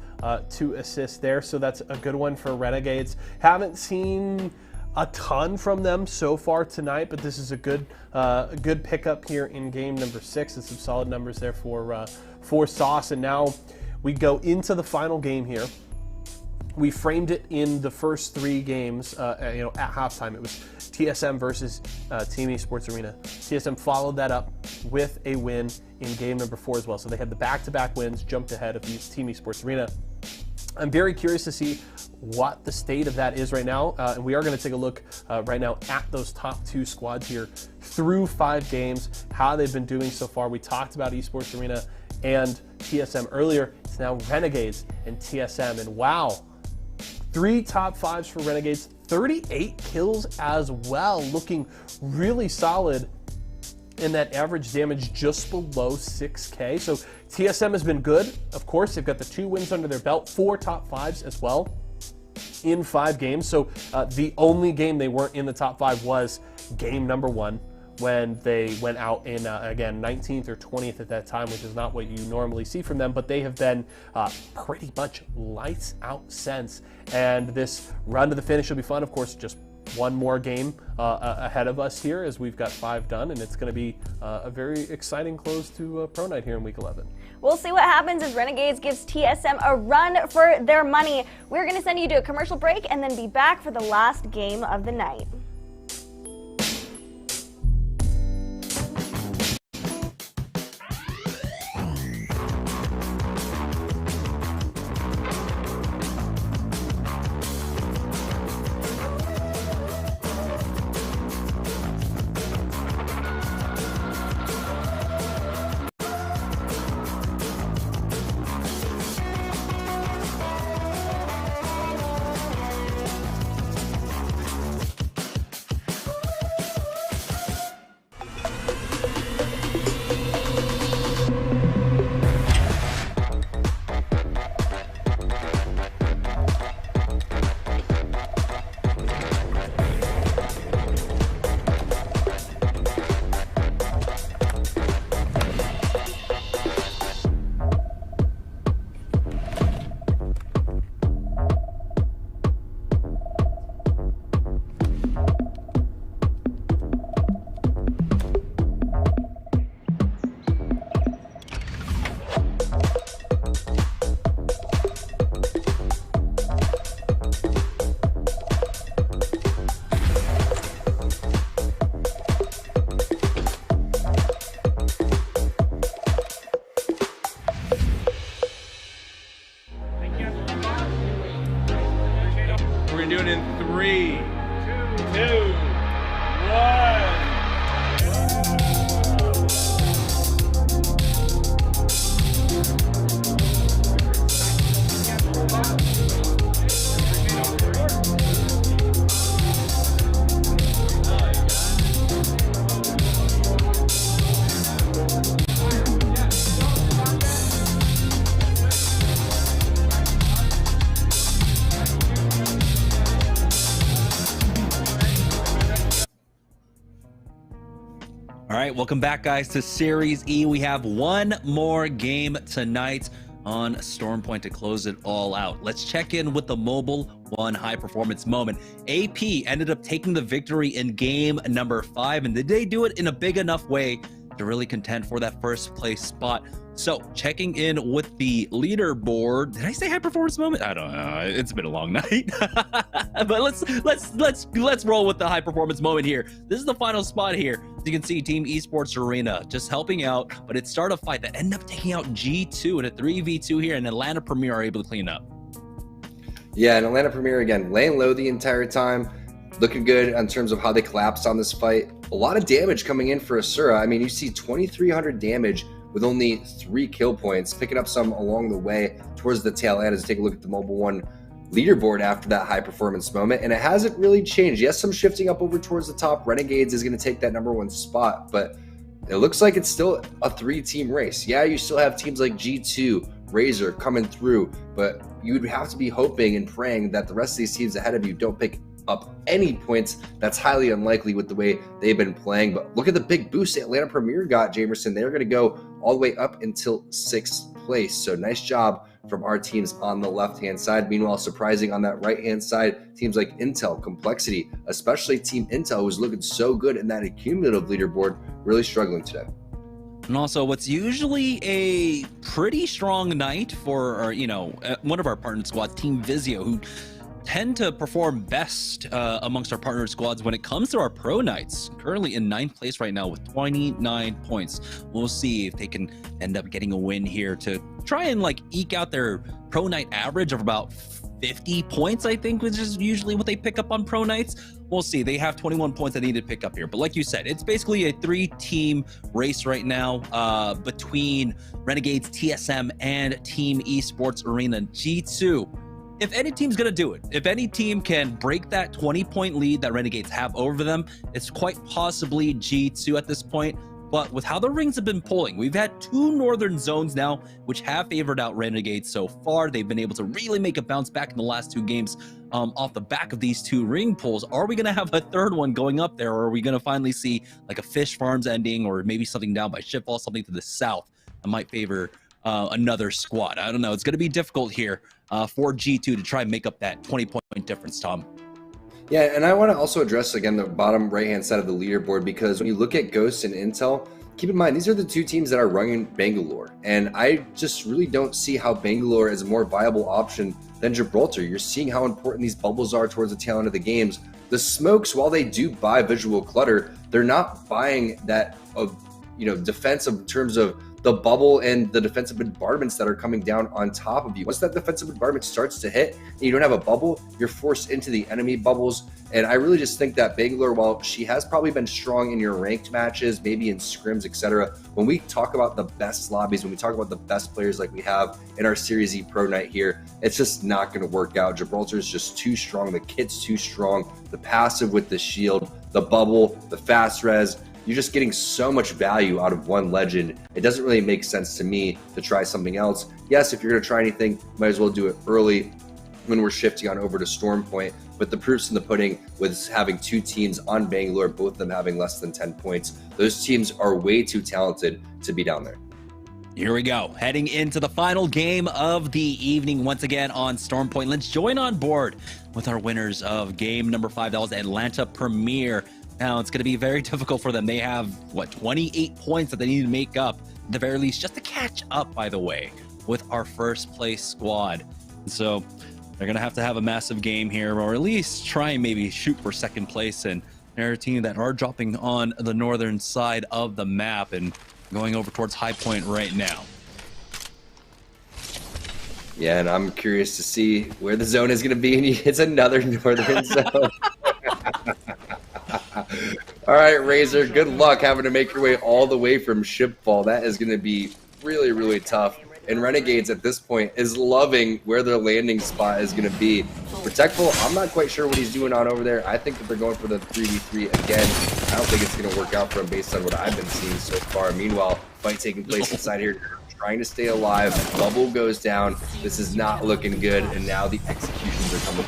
2 assists there. So that's a good one for Renegades. Haven't seen a ton from them so far tonight, but this is a good pickup here in game number 6, and some solid numbers there for Sauce. And now we go into the final game here. We framed it in the first 3 games, at halftime. It was TSM versus Team Esports Arena. TSM followed that up with a win in game number 4 as well. So they had the back-to-back wins, jumped ahead of Team Esports Arena. I'm very curious to see what the state of that is right now, and we are going to take a look right now at those top 2 squads here through 5 games, how they've been doing so far. We talked about Esports Arena and TSM earlier. It's now Renegades and TSM, and wow, 3 top 5s for Renegades, 38 kills as well, looking really solid, and that average damage just below 6K. So TSM has been good. Of course, they've got the 2 wins under their belt, 4 top 5s as well in 5 games. So the only game they weren't in the top 5 was game number 1, when they went out in, again, 19th or 20th at that time, which is not what you normally see from them, but they have been pretty much lights out since. And this run to the finish will be fun. Of course, just one more game ahead of us here, as we've got 5 done, and it's going to be a very exciting close to Pro Night here in Week 11. We'll see what happens as Renegades gives TSM a run for their money. We're going to send you to a commercial break and then be back for the last game of the night. All right, welcome back, guys, to Series E. We have one more game tonight on Stormpoint to close it all out. Let's check in with the Mobile One high performance moment. AP ended up taking the victory in game number 5, and did they do it in a big enough way to really contend for that first place spot? So checking in with the leaderboard. Did I say high performance moment? I don't know. It's been a long night. But let's roll with the high performance moment here. This is the final spot here. As you can see, Team Esports Arena just helping out, but it started a fight that ended up taking out G2 in a 3v2 here, and Atlanta Premier are able to clean up. Yeah, and Atlanta Premier again laying low the entire time. Looking good in terms of how they collapsed on this fight. A lot of damage coming in for Asura. I mean, you see 2,300 damage with only 3 kill points, picking up some along the way towards the tail end. As we take a look at the Mobile One leaderboard after that high performance moment, and it hasn't really changed. Yes, some shifting up over towards the top. Renegades is going to take that #1 spot, but it looks like it's still a 3-team race. Yeah, you still have teams like G2, Razor coming through, but you'd have to be hoping and praying that the rest of these teams ahead of you don't pick up any points. That's highly unlikely with the way they've been playing. But look at the big boost Atlanta Premier got, Jamerson. They're going to go all the way up until 6th place. So nice job from our teams on the left-hand side. Meanwhile, surprising on that right-hand side, teams like Intel, Complexity, especially Team Intel, who's looking so good in that accumulative leaderboard, really struggling today. And also, what's usually a pretty strong night for, one of our partner squads, Team Vizio, who tend to perform best amongst our partner squads when it comes to our pro nights. Currently in 9th place right now with 29 points. We'll see if they can end up getting a win here to try and eke out their pro night average of about 50 points, I think, which is usually what they pick up on pro nights. We'll see. They have 21 points that they need to pick up here. But like you said, it's basically a 3-team race right now between Renegades, TSM, and Team Esports Arena. G2. If any team's going to do it, if any team can break that 20-point lead that Renegades have over them, it's quite possibly G2 at this point. But with how the rings have been pulling, we've had 2 northern zones now, which have favored out Renegades so far. They've been able to really make a bounce back in the last 2 games off the back of these 2 ring pulls. Are we going to have a 3rd one going up there, or are we going to finally see a Fish Farms ending, or maybe something down by Shipfall, something to the south that might favor another squad? I don't know. It's going to be difficult here for G2 to try and make up that 20-point difference, Tom. Yeah, and I want to also address, again, the bottom right-hand side of the leaderboard, because when you look at Ghost and Intel, keep in mind, these are the 2 teams that are running Bangalore, and I just really don't see how Bangalore is a more viable option than Gibraltar. You're seeing how important these bubbles are towards the tail end of the games. The Smokes, while they do buy visual clutter, they're not buying that, defensive in terms of the bubble and the defensive bombardments that are coming down on top of you. Once that defensive bombardment starts to hit and you don't have a bubble, you're forced into the enemy bubbles. And I really just think that Bangalore, while she has probably been strong in your ranked matches, maybe in scrims, etc., when we talk about the best lobbies, when we talk about the best players like we have in our Series E Pro Night here, it's just not going to work out. Gibraltar is just too strong. The kit's too strong. The passive with the shield, the bubble, the fast res, you're just getting so much value out of one legend. It doesn't really make sense to me to try something else. Yes, if you're going to try anything, you might as well do it early when we're shifting on over to Stormpoint. But the proof's in the pudding with having 2 teams on Bangalore, both of them having less than 10 points. Those teams are way too talented to be down there. Here we go, heading into the final game of the evening once again on Stormpoint. Let's join on board with our winners of game number 5. That was Atlanta Premier. Now, it's going to be very difficult for them. They have, 28 points that they need to make up, at the very least, just to catch up, by the way, with our first place squad. So they're going to have a massive game here, or at least try and maybe shoot for 2nd place. And they're a team that are dropping on the northern side of the map and going over towards High Point right now. Yeah, and I'm curious to see where the zone is going to be. It's another northern zone. All right, Razor, good luck having to make your way all the way from Shipfall. That is going to be really, really tough. And Renegades at this point is loving where their landing spot is going to be. Protectful, I'm not quite sure what he's doing on over there. I think that they're going for the 3v3 again. I don't think it's going to work out for him based on what I've been seeing so far. Meanwhile, fight taking place inside here, trying to stay alive. Bubble goes down. This is not looking good, and now the executions are coming.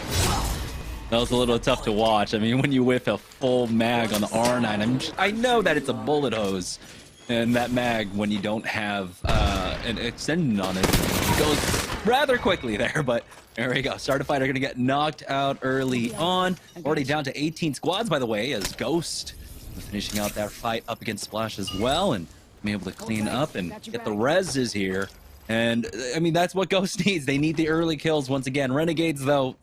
That was a little tough to watch. I mean, when you whip a full mag on the R9, I know that it's a bullet hose, and that mag, when you don't have an extended on it, goes rather quickly there. But there we go. Startified are going to get knocked out early on. Already down to 18 squads, by the way, as Ghost finishing out that fight up against Splash as well, and being able to clean up and get the reses here. And I mean, that's what Ghost needs. They need the early kills once again. Renegades, though,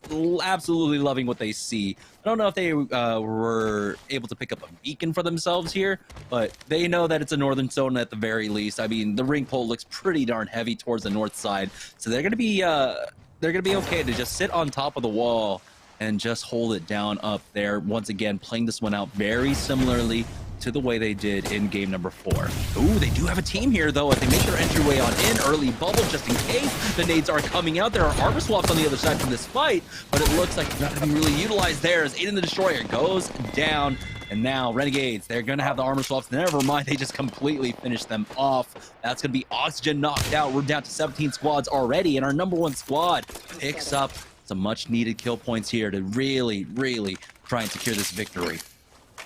absolutely loving what they see. I don't know if they were able to pick up a beacon for themselves here, but they know that it's a northern zone at the very least. I mean, the ring pole looks pretty darn heavy towards the north side, so they're gonna be okay to just sit on top of the wall and just hold it down up there. Once again, playing this one out very similarly to the way they did in game number 4. Ooh, they do have a team here, though, as they make their entryway on in. Early bubble, just in case the nades are coming out. There are armor swaps on the other side from this fight, but it looks like they're not going to be really utilized there as Aiden the Destroyer goes down. And now Renegades, they're going to have the armor swaps. Never mind, they just completely finished them off. That's going to be Oxygen knocked out. We're down to 17 squads already, and our number 1 squad picks up some much-needed kill points here to really, really try and secure this victory.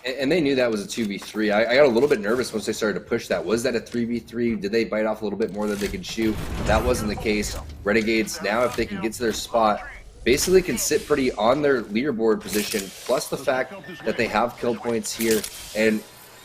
And they knew that was a 2v3. I got a little bit nervous once they started to push that. Was that a 3v3? Did they bite off a little bit more than they could chew? That wasn't the case. Renegades, now if they can get to their spot, basically can sit pretty on their leaderboard position, plus the fact that they have kill points here, and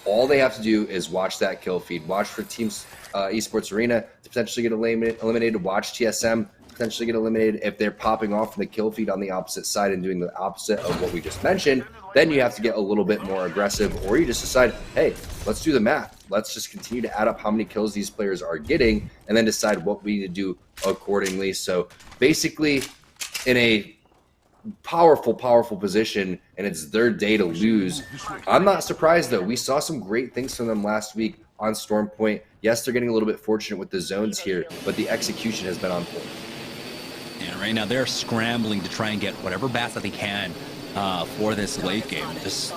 all they have to do is watch that kill feed. Watch for Teams Esports Arena to potentially get eliminated. Watch TSM potentially get eliminated if they're popping off from the kill feed on the opposite side and doing the opposite of what we just mentioned. Then you have to get a little bit more aggressive, or you just decide, hey, let's do the math. Let's just continue to add up how many kills these players are getting and then decide what we need to do accordingly. So basically, in a powerful position, and it's their day to lose. I'm not surprised, though. We saw some great things from them last week on Storm Point. Yes, they're getting a little bit fortunate with the zones here, but the execution has been on point. And right now they're scrambling to try and get whatever bats that they can for this late game.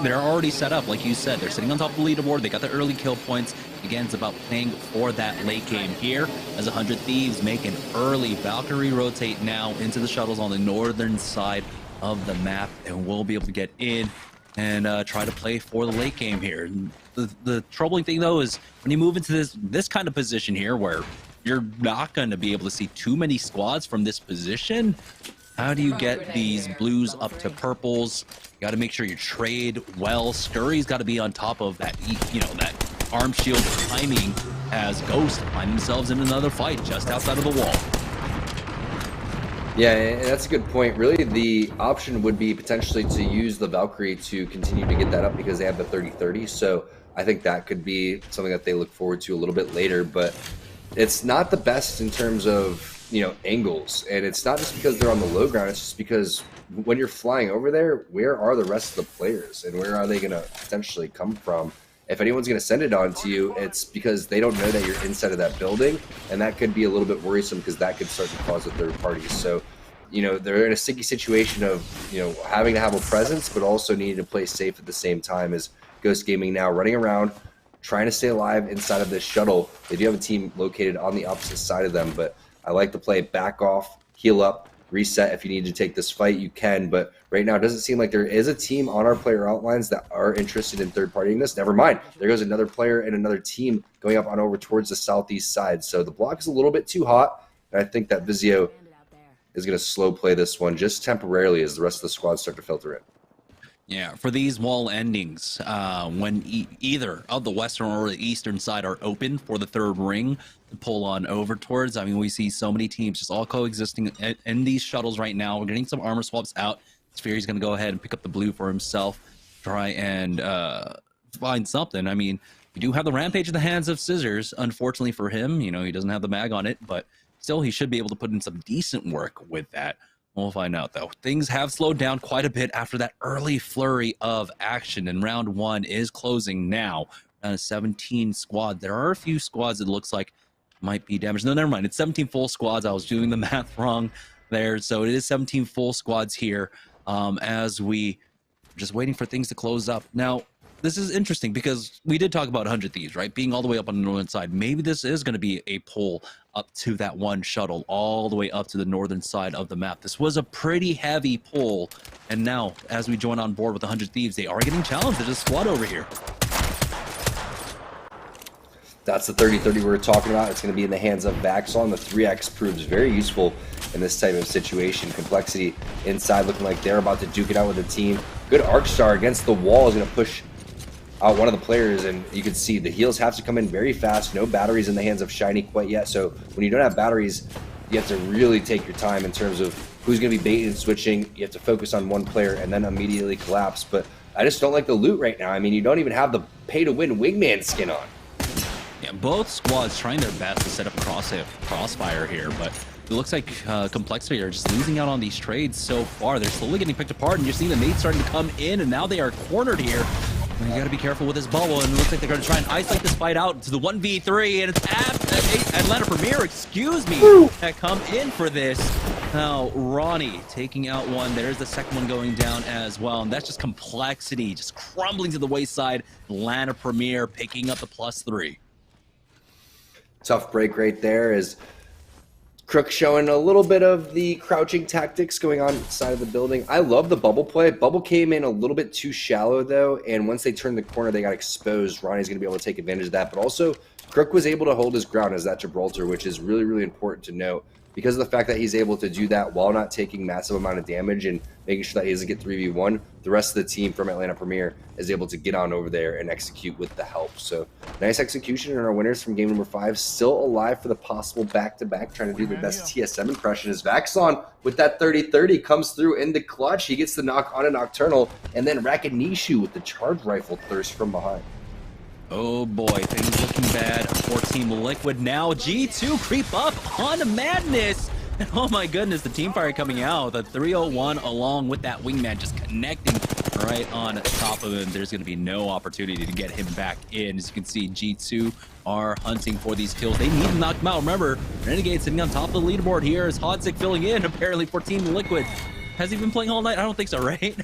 They're already set up, like you said. They're sitting on top of the leaderboard. They got the early kill points. Again, it's about playing for that late game here as 100 Thieves make an early Valkyrie rotate now into the shuttles on the northern side of the map, and we'll be able to get in and try to play for the late game here. The troubling thing, though, is when you move into this kind of position here where you're not going to be able to see too many squads from this position, how do you get these blues up to purples? You got to make sure you trade well. Scurry's got to be on top of that, that arm shield timing as Ghost find themselves in another fight just outside of the wall. Yeah, and that's a good point. Really, the option would be potentially to use the Valkyrie to continue to get that up because they have the 30-30. So I think that could be something that they look forward to a little bit later. But it's not the best in terms of, angles. And it's not just because they're on the low ground. It's just because when you're flying over there, where are the rest of the players? And where are they going to potentially come from? If anyone's going to send it on to you, it's because they don't know that you're inside of that building, and that could be a little bit worrisome because that could start to cause a third party. So, they're in a sticky situation of, having to have a presence, but also needing to play safe at the same time. As Ghost Gaming now running around, trying to stay alive inside of this shuttle. They do have a team located on the opposite side of them, but I like to play back off, heal up, reset. If you need to take this fight, you can, but right now it doesn't seem like there is a team on our player outlines that are interested in third-partying this. Never mind. There goes another player and another team going up on over towards the southeast side. So the block is a little bit too hot, and I think that Vizio is going to slow play this one just temporarily as the rest of the squad start to filter in. Yeah, for these wall endings, when either of the western or the eastern side are open for the third ring to pull on over towards, we see so many teams just all coexisting in these shuttles right now. We're getting some armor swaps out. Sphere's going to go ahead and pick up the blue for himself, try and find something. We do have the Rampage in the hands of Scissors. Unfortunately for him, he doesn't have the mag on it, but still he should be able to put in some decent work with that. We'll find out, though. Things have slowed down quite a bit after that early flurry of action, and round one is closing now. 17 squad. There are a few squads it looks like might be damaged. No, never mind. It's 17 full squads. I was doing the math wrong there. So it is 17 full squads here as we are just waiting for things to close up. Now, this is interesting because we did talk about 100 Thieves, right? Being all the way up on the northern side. Maybe this is going to be a pull up to that one shuttle, all the way up to the northern side of the map. This was a pretty heavy pull. And now, as we join on board with 100 Thieves, they are getting challenged. There's a squad over here. That's the 30-30 we were talking about. It's going to be in the hands of Vaxon. The 3x proves very useful in this type of situation. Complexity inside looking like they're about to duke it out with the team. Good Arcstar against the wall is going to push out one of the players, and you can see the heals have to come in very fast. No batteries in the hands of Shiny quite yet, so when you don't have batteries, you have to really take your time in terms of who's going to be baiting and switching. You have to focus on one player and then immediately collapse. But I just don't like the loot right now. I mean, you don't even have the pay-to-win wingman skin on. Yeah, both squads trying their best to set up crossfire here, but it looks like Complexity are just losing out on these trades so far. They're slowly getting picked apart, and you're seeing the nades starting to come in, and now they are cornered here. And you got to be careful with this bubble, and it looks like they're going to try and isolate this fight out to the 1v3, and it's Atlanta Premier, excuse me, that come in for this. Now, Ronnie taking out one. There's the second one going down as well, and that's just Complexity just crumbling to the wayside. Atlanta Premier picking up the +3. Tough break right there as Crook showing a little bit of the crouching tactics going on inside of the building. I love the bubble play. Bubble came in a little bit too shallow though, and once they turned the corner, they got exposed. Ronnie's going to be able to take advantage of that, but also Crook was able to hold his ground as that Gibraltar, which is really, really important to note because of the fact that he's able to do that while not taking massive amount of damage and making sure that he doesn't get 3v1. The rest of the team from Atlanta Premier is able to get on over there and execute with the help. So nice execution, and our winners from game number 5 still alive for the possible back-to-back, trying to do their best TSM impression as Vaxon with that 30-30 comes through in the clutch. He gets the knock on a Nocturnal, and then Rakanishu with the charge rifle thirst from behind. Oh boy, things looking bad for Team Liquid now. G2 creep up on Madness. And oh my goodness, the team fire coming out. The 301 along with that wingman just connecting right on top of him. There's going to be no opportunity to get him back in. As you can see, G2 are hunting for these kills. They need to knock him out. Remember, Renegade sitting on top of the leaderboard here is Hodzik filling in apparently for Team Liquid. Has he been playing all night? I don't think so, right?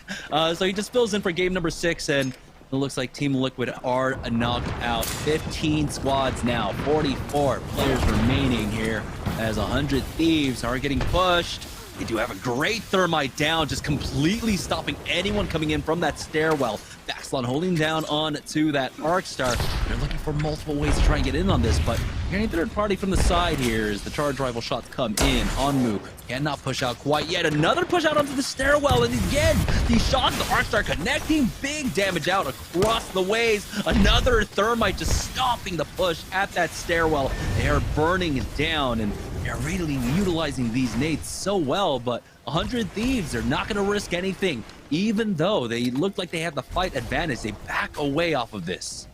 So he just fills in for game number 6, and it looks like Team Liquid are knocked out. 15 squads now, 44 players remaining here as 100 Thieves are getting pushed. They do have a great thermite down, just completely stopping anyone coming in from that stairwell. Vaxlon holding down on to that Arcstar. They're looking for multiple ways to try and get in on this, but hearing third party from the side here as the charge rifle shots come in. Onmu cannot push out quite yet. Another push out onto the stairwell, and again, these shots, the Arcstar connecting, big damage out across the ways. Another thermite just stopping the push at that stairwell. They are burning it down, and they're really utilizing these nades so well, but 100 Thieves are not going to risk anything. Even though they look like they have the fight advantage, they back away off of this.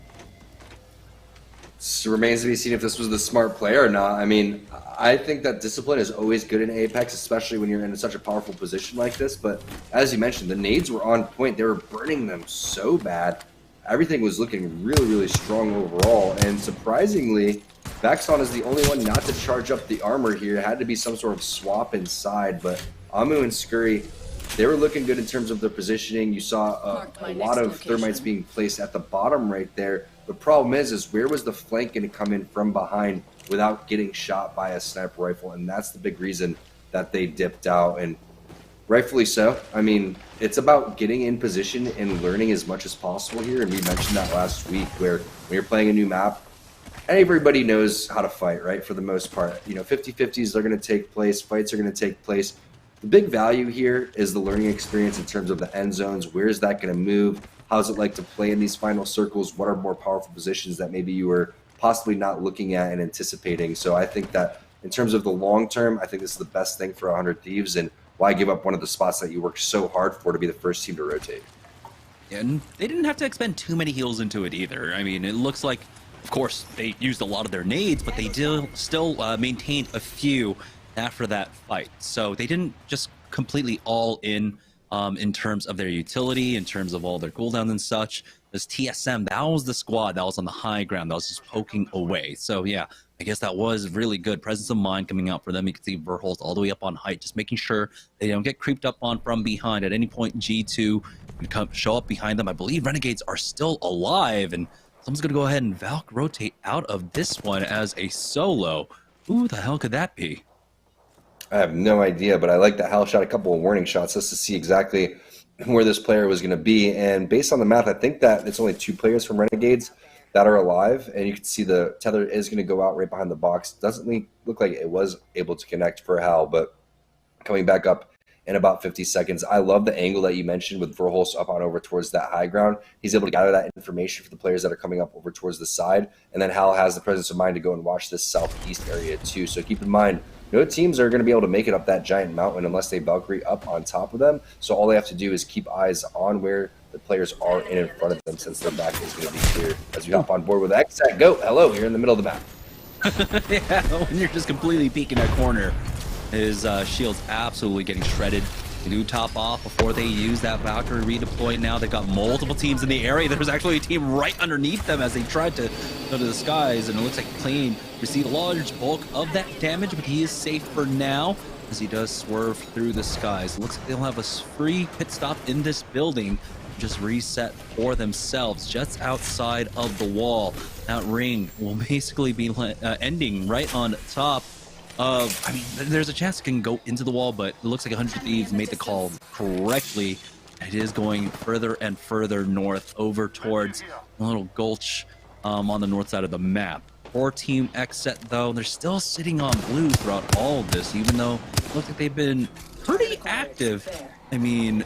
It remains to be seen if this was the smart play or not. I mean, I think that discipline is always good in Apex, especially when you're in such a powerful position like this. But as you mentioned, the nades were on point. They were burning them so bad. Everything was looking really, really strong overall. And surprisingly, Vaxon is the only one not to charge up the armor here. It had to be some sort of swap inside, but Amu and Scurry, they were looking good in terms of their positioning. You saw a lot of thermites being placed at the bottom right there. The problem is where was the flank going to come in from behind without getting shot by a sniper rifle? And that's the big reason that they dipped out, and rightfully so. I mean, it's about getting in position and learning as much as possible here. And we mentioned that last week where when you're playing a new map, everybody knows how to fight, right? For the most part, you know, 50-50s are going to take place. Fights are going to take place. The big value here is the learning experience in terms of the end zones. Where is that going to move? How's it like to play in these final circles? What are more powerful positions that maybe you were possibly not looking at and anticipating? So I think that in terms of the long term, I think this is the best thing for 100 Thieves, and why give up one of the spots that you worked so hard for to be the first team to rotate? And they didn't have to expend too many heals into it either. I mean, it looks like, of course, they used a lot of their nades, but they still maintained a few after that fight. So they didn't just completely all in terms of their utility, in terms of all their cooldowns and such. This TSM, that was the squad that was on the high ground, that was just poking away. So yeah, I guess that was really good presence of mind coming out for them. You can see Verholst all the way up on height, just making sure they don't get creeped up on from behind at any point. G2 show up behind them. I believe Renegades are still alive, and someone's going to go ahead and Valk rotate out of this one as a solo. Who the hell could that be? I have no idea, but I like that Hal shot a couple of warning shots just to see exactly where this player was going to be. And based on the math, I think that it's only 2 players from Renegades that are alive. And you can see the tether is going to go out right behind the box. Doesn't look like it was able to connect for Hal, but coming back up in about 50 seconds. I love the angle that you mentioned with Verhulst up on over towards that high ground. He's able to gather that information for the players that are coming up over towards the side. And then Hal has the presence of mind to go and watch this southeast area too. So keep in mind, no teams are going to be able to make it up that giant mountain unless they Valkyrie up on top of them. So all they have to do is keep eyes on where the players are in front of them, since their back is going to be clear. As we hop on board with Xact Go. Hello, here in the middle of the map. Yeah, when you're just completely peeking that corner, his shield's absolutely getting shredded. They do top off before they use that Valkyrie redeploy. Now they've got multiple teams in the area. There's actually a team right underneath them as they tried to go to the skies, and it looks like Clean received a large bulk of that damage, but he is safe for now as he does swerve through the skies. Looks like they'll have a free pit stop in this building, just reset for themselves just outside of the wall. That ring will basically be ending right on top of, I mean, there's a chance it can go into the wall, but it looks like 100 Thieves made the call correctly. It is going further and further north over towards a little gulch on the north side of the map. For Team Xset, though, they're still sitting on blue throughout all of this, even though it looks like they've been pretty active. I mean,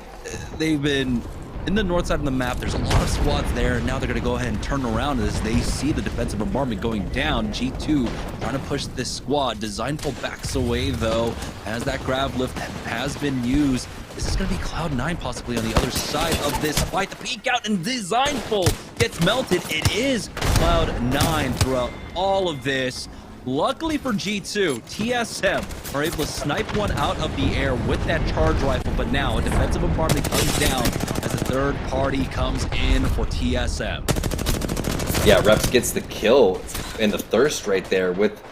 they've been in the north side of the map. There's a lot of squads there, and now they're going to go ahead and turn around as they see the defensive bombardment going down. G2 trying to push this squad. Designful backs away, though, as that grab lift has been used. This is going to be Cloud9 possibly on the other side of this fight. The peek out, and Designful gets melted. It is Cloud9 throughout all of this. Luckily for G2, TSM are able to snipe one out of the air with that charge rifle, but now a defensive bombardment comes down as the third party comes in for TSM. Yeah, Reps gets the kill in the thirst right there with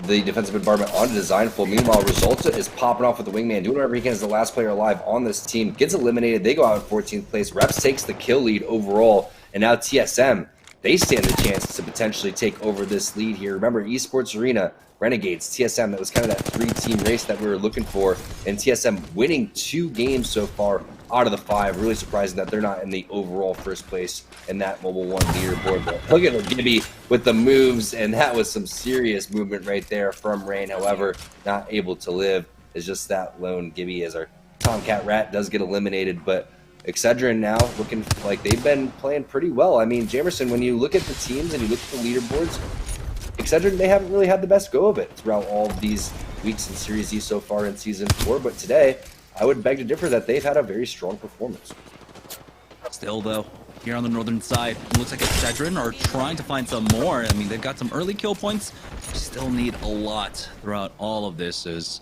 the defensive bombardment on Designful. Meanwhile, Resulta is popping off with the wingman, doing whatever he can as the last player alive on this team. Gets eliminated. They go out in 14th place. Reps takes the kill lead overall, and now TSM, they stand a chance to potentially take over this lead here. Remember, Esports Arena, Renegades, TSM, that was kind of that 3-team race that we were looking for, and TSM winning 2 games so far out of the 5. Really surprising that they're not in the overall first place in that Mobile 1 leaderboard. But look at Gibby with the moves, and that was some serious movement right there from Rain. However, not able to live is just that lone Gibby as our Tomcat Rat does get eliminated. But Excedrin now looking like they've been playing pretty well. I mean, Jamerson, when you look at the teams and you look at the leaderboards, Excedrin, they haven't really had the best go of it throughout all of these weeks in Series E so far in Season 4. But today, I would beg to differ that they've had a very strong performance. Still, though, here on the northern side, it looks like Excedrin are trying to find some more. I mean, they've got some early kill points. Still need a lot throughout all of this as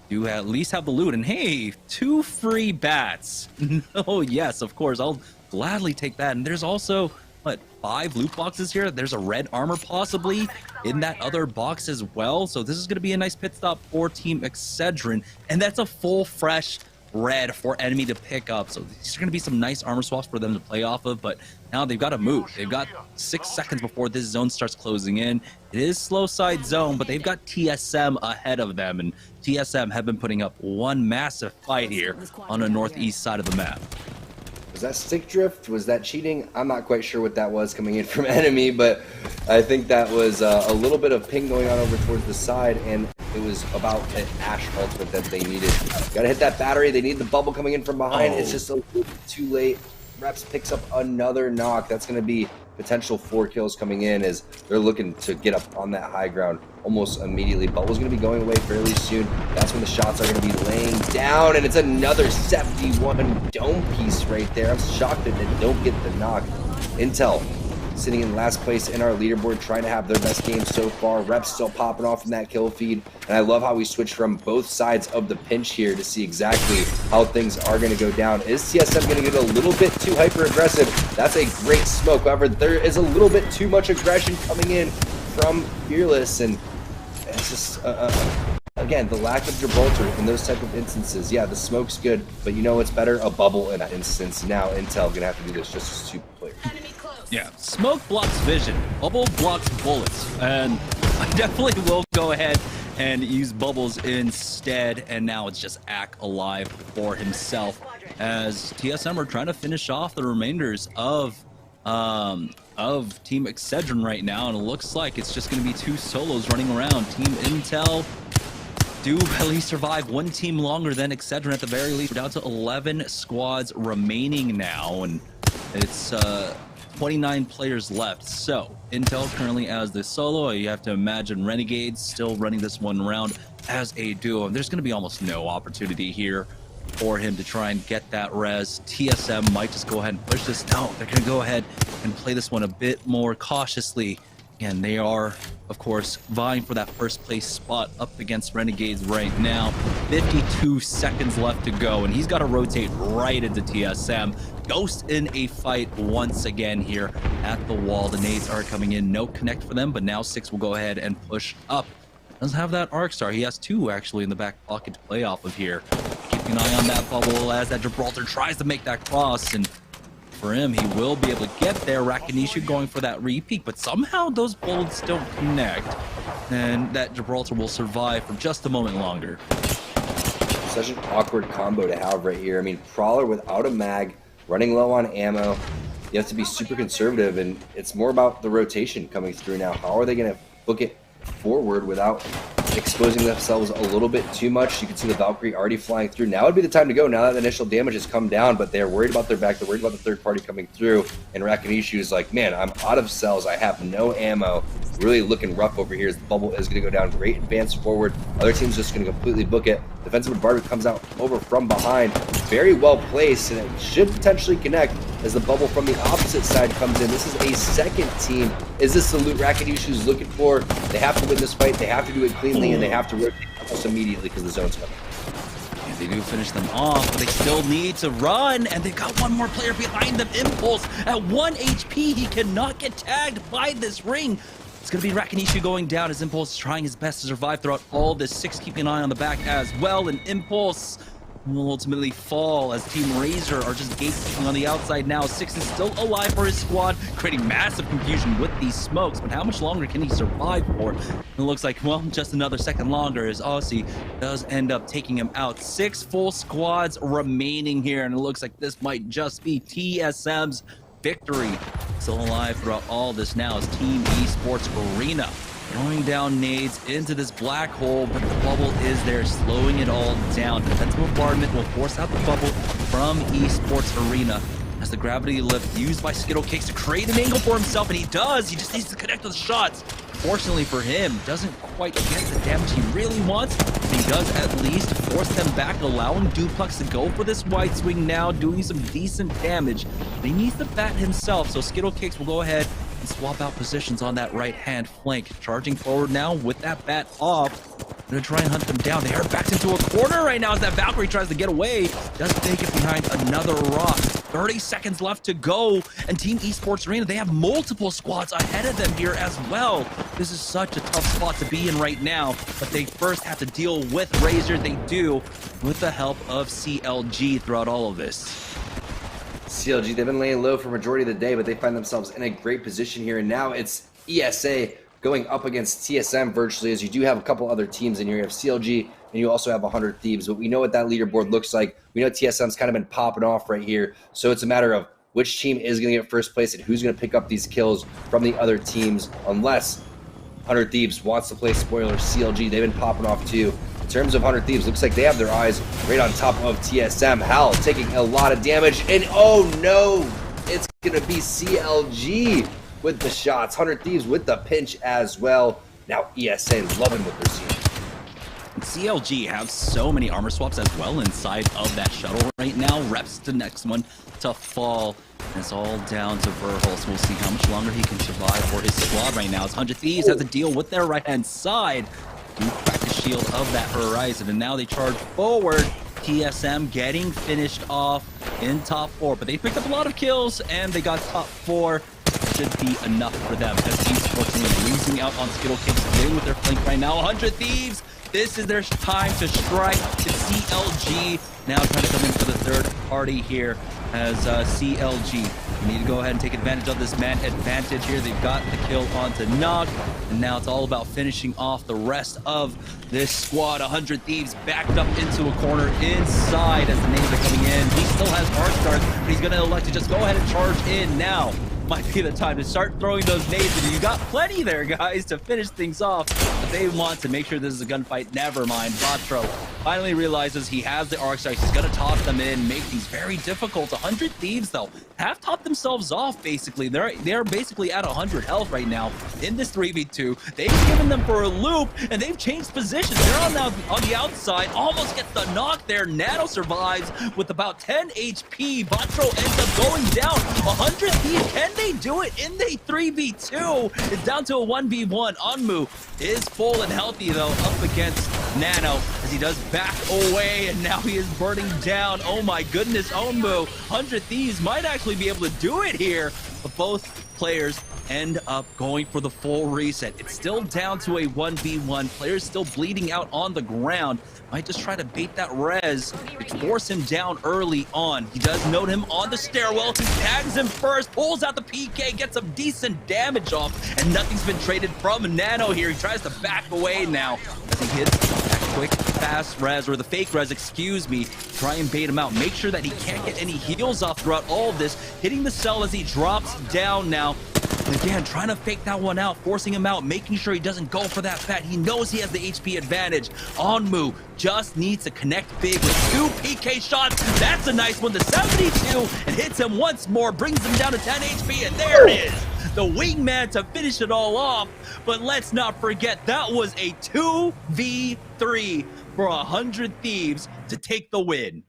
you at least have the loot. And hey, 2 free bats. Oh yes, of course, I'll gladly take that. And there's also, what, 5 loot boxes here? There's a red armor possibly in that other box as well. So this is going to be a nice pit stop for Team Excedrin. And that's a full fresh red for enemy to pick up. So these are going to be some nice armor swaps for them to play off of. But now they've got to move. They've got 6 seconds before this zone starts closing in. It is slow side zone, but they've got TSM ahead of them. And TSM have been putting up one massive fight here on the northeast side of the map. Was that stick drift? Was that cheating? I'm not quite sure what that was coming in from enemy, but I think that was a little bit of ping going on over towards the side, and it was about an Ashe ultimate that they needed. Gotta hit that battery. They need the bubble coming in from behind. It's just a little too late. Reps picks up another knock. That's going to be potential 4 kills coming in as they're looking to get up on that high ground almost immediately. Bubble's going to be going away fairly soon. That's when the shots are going to be laying down, and it's another 71 dome piece right there. I'm shocked that they don't get the knock. Intel sitting in last place in our leaderboard, trying to have their best game so far. Reps still popping off in that kill feed, and I love how we switched from both sides of the pinch here to see exactly how things are going to go down. Is TSM going to get a little bit too hyper aggressive? That's a great smoke. However, there is a little bit too much aggression coming in from Fearless, and it's just again, the lack of Gibraltar in those type of instances. Yeah, the smoke's good, but you know what's better? A bubble in that instance. Now Intel gonna have to do this just as 2 players. Yeah, smoke blocks vision, bubble blocks bullets, and I definitely will go ahead and use bubbles instead, and now it's just Ack alive for himself as TSM are trying to finish off the remainders of Team Excedrin right now, and it looks like it's just going to be 2 solos running around. Team Intel do at least survive 1 team longer than Excedrin at the very least. We're down to 11 squads remaining now, and it's 29 players left. So Intel currently as the solo. You have to imagine Renegades still running this one round as a duo. And there's going to be almost no opportunity here for him to try and get that res. TSM might just go ahead and push this. No, they're going to go ahead and play this one a bit more cautiously. And they are, of course, vying for that first place spot up against Renegades right now. 52 seconds left to go, and he's got to rotate right into TSM. Ghost in a fight once again here at the wall. The nades are coming in. No connect for them, but now 6 will go ahead and push up. Doesn't have that arc star. He has 2 actually in the back pocket to play off of here. Keeping an eye on that bubble as that Gibraltar tries to make that cross, and for him, he will be able to get there. Rakanishu going for that repeat, but somehow those bullets don't connect, and that Gibraltar will survive for just a moment longer. Such an awkward combo to have right here. I mean, Prowler without a mag, running low on ammo. You have to be super conservative, and it's more about the rotation coming through now. How are they going to book it forward without exposing themselves a little bit too much? You can see the Valkyrie already flying through. Now would be the time to go, now that the initial damage has come down, but they're worried about their back, they're worried about the third party coming through, and Rakanishu is like, man, I'm out of cells, I have no ammo. Really looking rough over here as the bubble is going to go down. Great advance forward. Other team's just going to completely book it. Defensive bombardment comes out over from behind. Very well placed, and it should potentially connect as the bubble from the opposite side comes in. This is a second team. Is this the loot Rakanishu's looking for? They have to win this fight. They have to do it cleanly, and they have to rotate almost immediately because the zone's coming. And they do finish them off, but they still need to run, and they've got 1 more player behind them. Impulse at 1 HP. He cannot get tagged by this ring. It's going to be Rakanishu going down as Impulse is trying his best to survive throughout all this. 6 keeping an eye on the back as well, and Impulse will ultimately fall as Team Razor are just gatekeeping on the outside now. 6 is still alive for his squad, creating massive confusion with these smokes, but how much longer can he survive for? It looks like, well, just another second longer as Aussie does end up taking him out. 6 full squads remaining here, and it looks like this might just be TSM's victory. Still alive throughout all this now is Team Esports Arena. Throwing down nades into this black hole, but the bubble is there, slowing it all down. Defensive bombardment will force out the bubble from Esports Arena as the gravity lift used by Skittlecakes to create an angle for himself, and he does. He just needs to connect with the shots. Fortunately for him, doesn't quite get the damage he really wants. He does at least force them back, allowing Duplex to go for this wide swing now, doing some decent damage. But he needs to bat himself, so Skittlecakes will go ahead and swap out positions on that right-hand flank. Charging forward now with that bat off. Gonna try and hunt them down. They are backed into a corner right now as that Valkyrie tries to get away. Does take it behind another rock. 30 seconds left to go. And Team Esports Arena, they have multiple squads ahead of them here as well. This is such a tough spot to be in right now. But they first have to deal with Razor. They do with the help of CLG throughout all of this. CLG, they've been laying low for majority of the day, but they find themselves in a great position here. And now it's ESA going up against TSM virtually, as you do have a couple other teams in here. You have CLG, and you also have 100 Thieves. But we know what that leaderboard looks like. We know TSM's kind of been popping off right here. So it's a matter of which team is going to get first place and who's going to pick up these kills from the other teams, unless 100 Thieves wants to play spoiler. CLG, they've been popping off too. In terms of 100 Thieves, looks like they have their eyes right on top of TSM. Hal taking a lot of damage, and oh no, it's going to be CLG with the shots. 100 Thieves with the pinch as well. Now ESA loving what they're seeing. CLG have so many armor swaps as well inside of that shuttle right now. Reps the next one to fall. And it's all down to Verhulst. We'll see how much longer he can survive for his squad right now. As 100 Thieves have to deal with their right-hand side. Do crack the shield of that Horizon, and now they charge forward. TSM getting finished off in top 4, but they picked up a lot of kills, and they got top 4. Should be enough for them as Esports losing out on Skittlecakes, dealing with their flank right now. 100 Thieves This is their time to strike. It's CLG now trying to come in for the third party here as CLG. We need to go ahead and take advantage of this man advantage here. They've got the kill onto Nog, and now it's all about finishing off the rest of this squad. 100 Thieves backed up into a corner inside as the nades are coming in. He still has hard starts, but he's going to elect to just go ahead and charge in now. Might be the time to start throwing those nades, and you got plenty there, guys, to finish things off. But they want to make sure this is a gunfight. Never mind. Vatro finally realizes he has the arc strikes. He's going to toss them in, make these very difficult. 100 Thieves, though, have topped themselves off, basically. They're basically at 100 health right now in this 3v2. They've given them for a loop, and they've changed positions. They're on the outside. Almost gets the knock there. Nano survives with about 10 HP. Vatro ends up going down. 100 Thieves, can they do it in the 3v2? It's down to a 1v1. Onmu is full and healthy, though, up against Nano as he does back away, and now he is burning down. Oh my goodness, Onmu. 100 Thieves might actually be able to do it here, but both players end up going for the full reset. It's still down to a 1v1. Players still bleeding out on the ground. Might just try to bait that res to force him down early on. He does note him on the stairwell. He tags him first, pulls out the PK, gets some decent damage off, and nothing's been traded from Nano here. He tries to back away now as he hits that quick, fast res, or the fake res, excuse me. Try and bait him out. Make sure that he can't get any heals off throughout all of this. Hitting the cell as he drops down now. Again, trying to fake that one out, forcing him out, making sure he doesn't go for that fat. He knows he has the HP advantage. Onmu just needs to connect big with 2 PK shots. That's a nice one. The 72 and hits him once more, brings him down to 10 HP, and there it is. The wingman to finish it all off. But let's not forget, that was a 2v3 for 100 Thieves to take the win.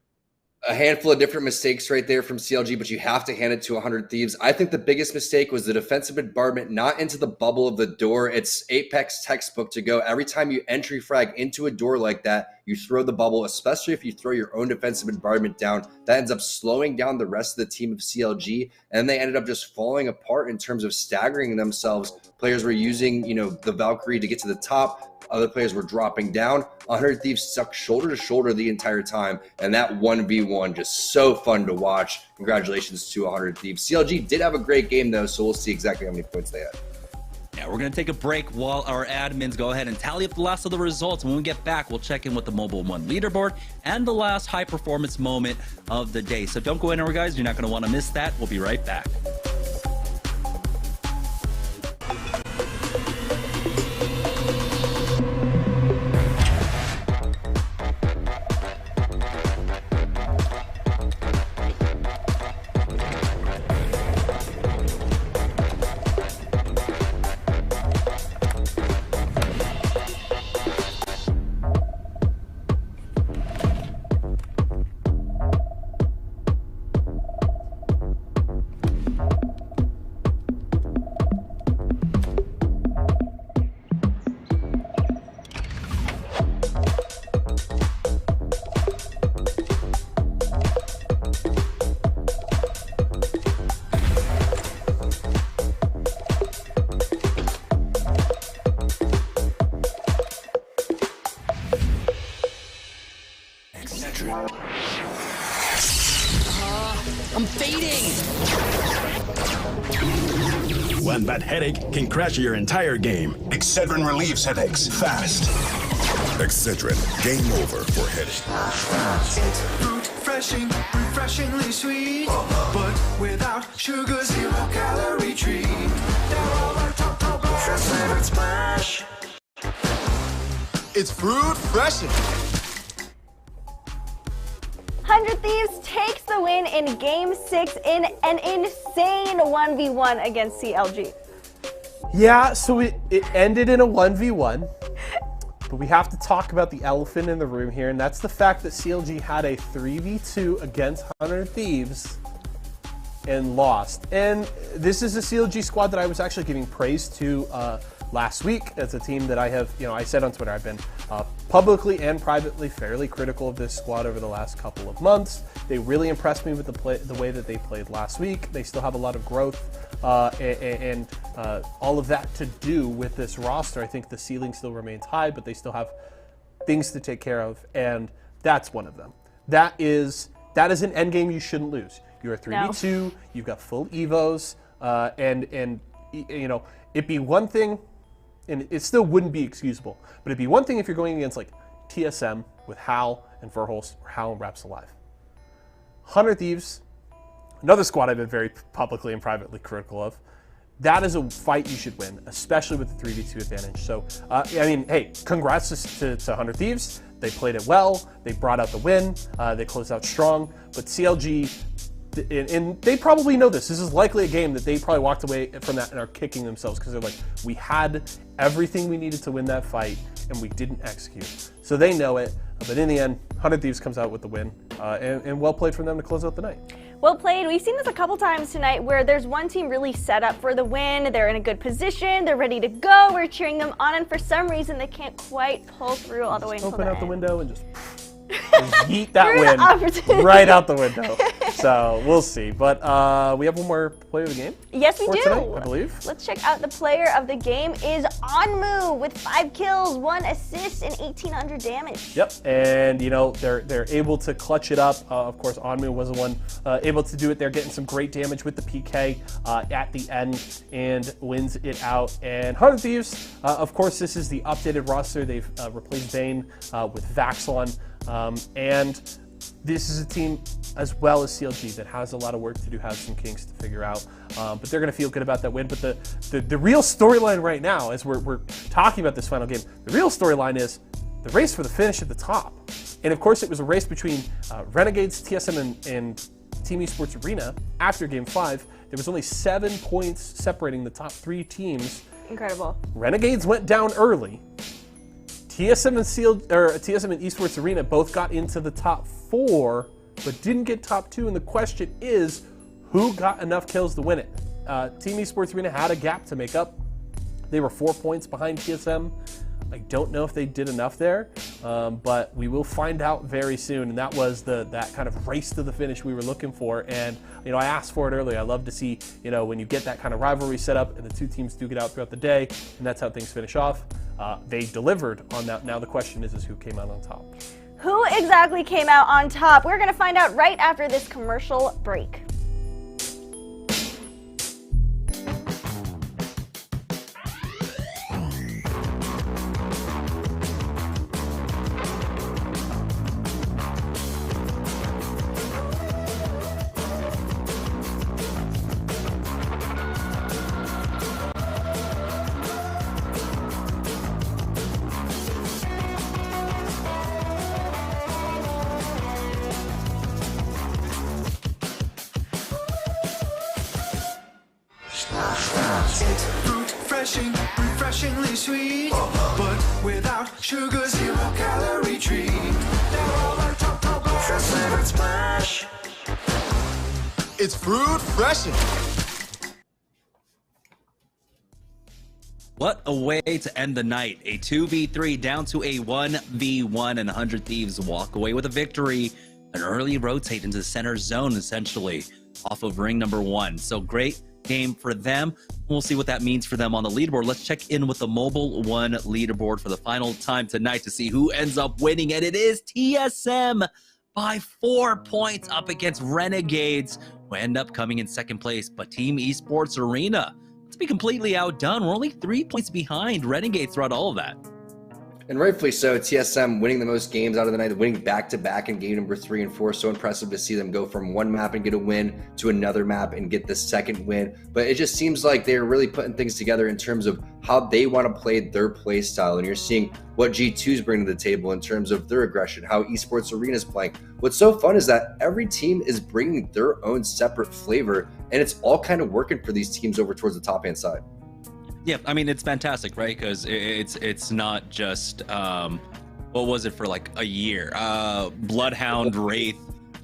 A handful of different mistakes right there from CLG, but you have to hand it to 100 Thieves. I think the biggest mistake was the defensive bombardment, not into the bubble of the door. It's Apex textbook to go. Every time you entry frag into a door like that, you throw the bubble, especially if you throw your own defensive bombardment down. That ends up slowing down the rest of the team of CLG, and they ended up just falling apart in terms of staggering themselves. Players were using, the Valkyrie to get to the top. Other players were dropping down. 100 Thieves stuck shoulder to shoulder the entire time, and that 1v1 just so fun to watch. Congratulations to 100 Thieves. CLG did have a great game, though, so we'll see exactly how many points they had. Yeah, we're going to take a break while our admins go ahead and tally up the last of the results. When we get back, we'll check in with the Mobile One leaderboard and the last high-performance moment of the day. So don't go anywhere, guys. You're not going to want to miss that. We'll be right back. I'm fading! One bad headache can crash your entire game. Excedrin relieves headaches fast. Excedrin, game over for headache. It's fruit refreshing, refreshingly sweet, but without sugar, 0 calorie treat. They're all our top ultra flavored splash. It's fruit refreshing. 100 Thieves takes the win in Game 6 in an insane 1v1 against CLG. Yeah, so it ended in a 1v1, but we have to talk about the elephant in the room here, and that's the fact that CLG had a 3v2 against 100 Thieves and lost. And this is a CLG squad that I was actually giving praise to last week. It's a team that I have, I said on Twitter, I've been publicly and privately fairly critical of this squad over the last couple of months. They really impressed me with the way that they played last week. They still have a lot of growth and all of that to do with this roster. I think the ceiling still remains high, but they still have things to take care of, and that's one of them. That is an end game you shouldn't lose. You're a 3v2, you've got full evos, and you know, it'd be one thing, and it still wouldn't be excusable, but it'd be one thing if you're going against like TSM with Hal and Verholst or Hal and Raps Alive. 100 Thieves, another squad I've been very publicly and privately critical of. That is a fight you should win, especially with the 3v2 advantage. So, I mean, hey, congrats to 100 Thieves. They played it well. They brought out the win. They closed out strong. But CLG, and they probably know this. This is likely a game that they probably walked away from that and are kicking themselves because they're like, we had everything we needed to win that fight and we didn't execute. So they know it. But in the end, 100 Thieves comes out with the win, and well played from them to close out the night. Well played. We've seen this a couple times tonight where there's one team really set up for the win. They're in a good position. They're ready to go. We're cheering them on, and for some reason, they can't quite pull through all the way until the end. Open out the window and just yeet that win right out the window. So we'll see. But we have one more player of the game. Yes, we do. Tonight, I believe. Let's check out the player of the game is Onmu with 5 kills, 1 assist, and 1,800 damage. Yep, and you know they're able to clutch it up. Of course, Onmu was the one able to do it. They're getting some great damage with the PK at the end and wins it out. And 100 Thieves, of course, this is the updated roster. They've replaced Bane with Vaxlon. And this is a team, as well as CLG, that has a lot of work to do, has some kinks to figure out. But they're going to feel good about that win. But the real storyline right now, as we're talking about this final game, the real storyline is the race for the finish at the top. And of course, it was a race between Renegades, TSM, and Team Esports Arena after Game 5. There was only 7 points separating the top 3 teams. Incredible. Renegades went down early. TSM and Esports Arena both got into the top 4, but didn't get top 2. And the question is, who got enough kills to win it? Team Esports Arena had a gap to make up. They were 4 points behind TSM. I don't know if they did enough there, but we will find out very soon. And that was that kind of race to the finish we were looking for. And you know, I asked for it earlier. I love to see, you know, when you get that kind of rivalry set up and the 2 teams do get out throughout the day, and that's how things finish off. They delivered on that. Now the question is who came out on top? Who exactly came out on top? We're going to find out right after this commercial break. Refreshingly sweet, but without sugar, 0 calorie treat. They're all our top flavored splash. It's fruit freshin'. What a way to end the night. A 2v3 down to a 1v1, and 100 Thieves walk away with a victory. An early rotate into the center zone, essentially, off of ring number 1. So great game for them. We'll see what that means for them on the leaderboard. Let's check in with the Mobile One leaderboard for the final time tonight to see who ends up winning. And it is TSM by 4 points up against Renegades, who end up coming in second place. But Team Esports Arena, let's be completely outdone. We're only 3 points behind Renegades throughout all of that. And rightfully so, TSM winning the most games out of the night, winning back-to-back in game number 3 and 4. So impressive to see them go from one map and get a win to another map and get the second win. But it just seems like they're really putting things together in terms of how they want to play their play style. And you're seeing what G2's bringing to the table in terms of their aggression, how Esports Arena is playing. What's so fun is that every team is bringing their own separate flavor, and it's all kind of working for these teams over towards the top-hand side. Yeah, I mean, it's fantastic, right? Because it's not just, what was it for like a year? Bloodhound, Wraith,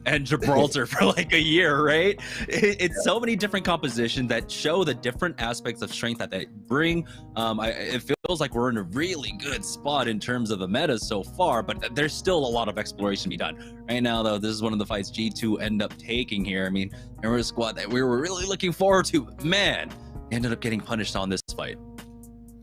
and Gibraltar for like a year, right? It's so many different compositions that show the different aspects of strength that they bring. It feels like we're in a really good spot in terms of the meta so far, but there's still a lot of exploration to be done. Right now, though, this is one of the fights G2 end up taking here. I mean, there was a squad that we were really looking forward to. Man, ended up getting punished on this fight.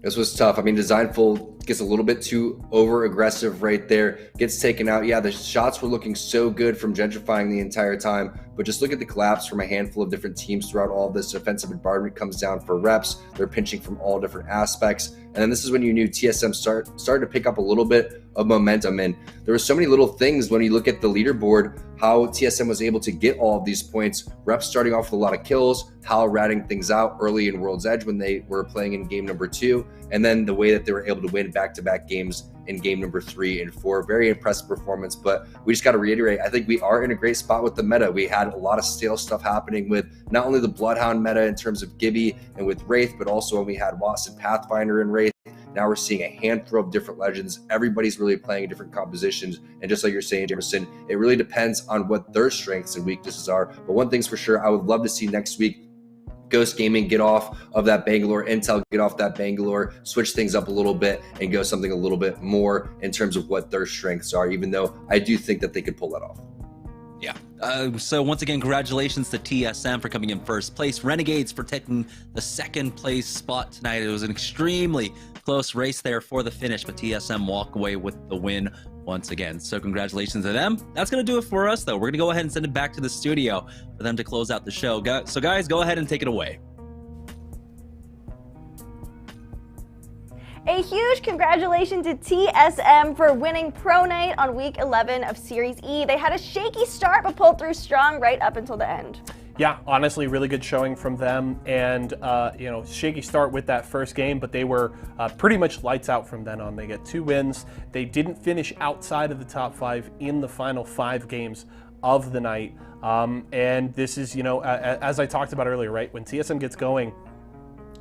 This was tough. I mean, Designful gets a little bit too over aggressive right there, gets taken out. Yeah, the shots were looking so good from Gentrifying the entire time, but just look at the collapse from a handful of different teams throughout all of this. Offensive environment comes down for reps. They're pinching from all different aspects. And then this is when you knew TSM started to pick up a little bit of momentum. And there were so many little things when you look at the leaderboard, how TSM was able to get all of these points. Reps starting off with a lot of kills, Hal ratting things out early in World's Edge when they were playing in game number 2, and then the way that they were able to win back-to-back games in game number 3 and 4. Very impressive performance, but we just got to reiterate, I think we are in a great spot with the meta. We had a lot of stale stuff happening with not only the Bloodhound meta in terms of Gibby and with Wraith, but also when we had Watson Pathfinder and Wraith. Now we're seeing a handful of different legends. Everybody's really playing different compositions. And just like you're saying, Jamerson, it really depends on what their strengths and weaknesses are. But one thing's for sure, I would love to see next week Ghost Gaming get off of that Bangalore intel, get off that Bangalore, switch things up a little bit and go something a little bit more in terms of what their strengths are, even though I do think that they could pull that off. Yeah. So once again, congratulations to TSM for coming in first place. Renegades for taking the second place spot tonight. It was an extremely close race there for the finish, but TSM walk away with the win once again. So congratulations to them. That's going to do it for us, though. We're going to go ahead and send it back to the studio for them to close out the show. So guys, go ahead and take it away. A huge congratulations to TSM for winning Pro Night on week 11 of Series E. They had a shaky start, but pulled through strong right up until the end. Yeah, honestly, really good showing from them, and shaky start with that first game, but they were pretty much lights out from then on. They get 2 wins. They didn't finish outside of the top 5 in the final 5 games of the night, and this is, as I talked about earlier, right? When TSM gets going,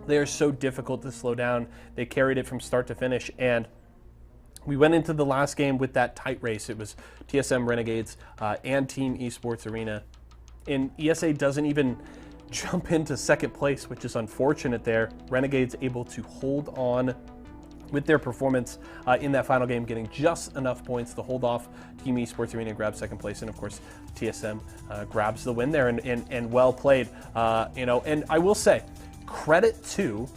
they are so difficult to slow down. They carried it from start to finish, and we went into the last game with that tight race. It was TSM Renegades and Team Esports Arena. And ESA doesn't even jump into second place, which is unfortunate there. Renegades able to hold on with their performance in that final game, getting just enough points to hold off Team Esports Arena and grab second place. And of course, TSM grabs the win there, and well played. And I will say, credit to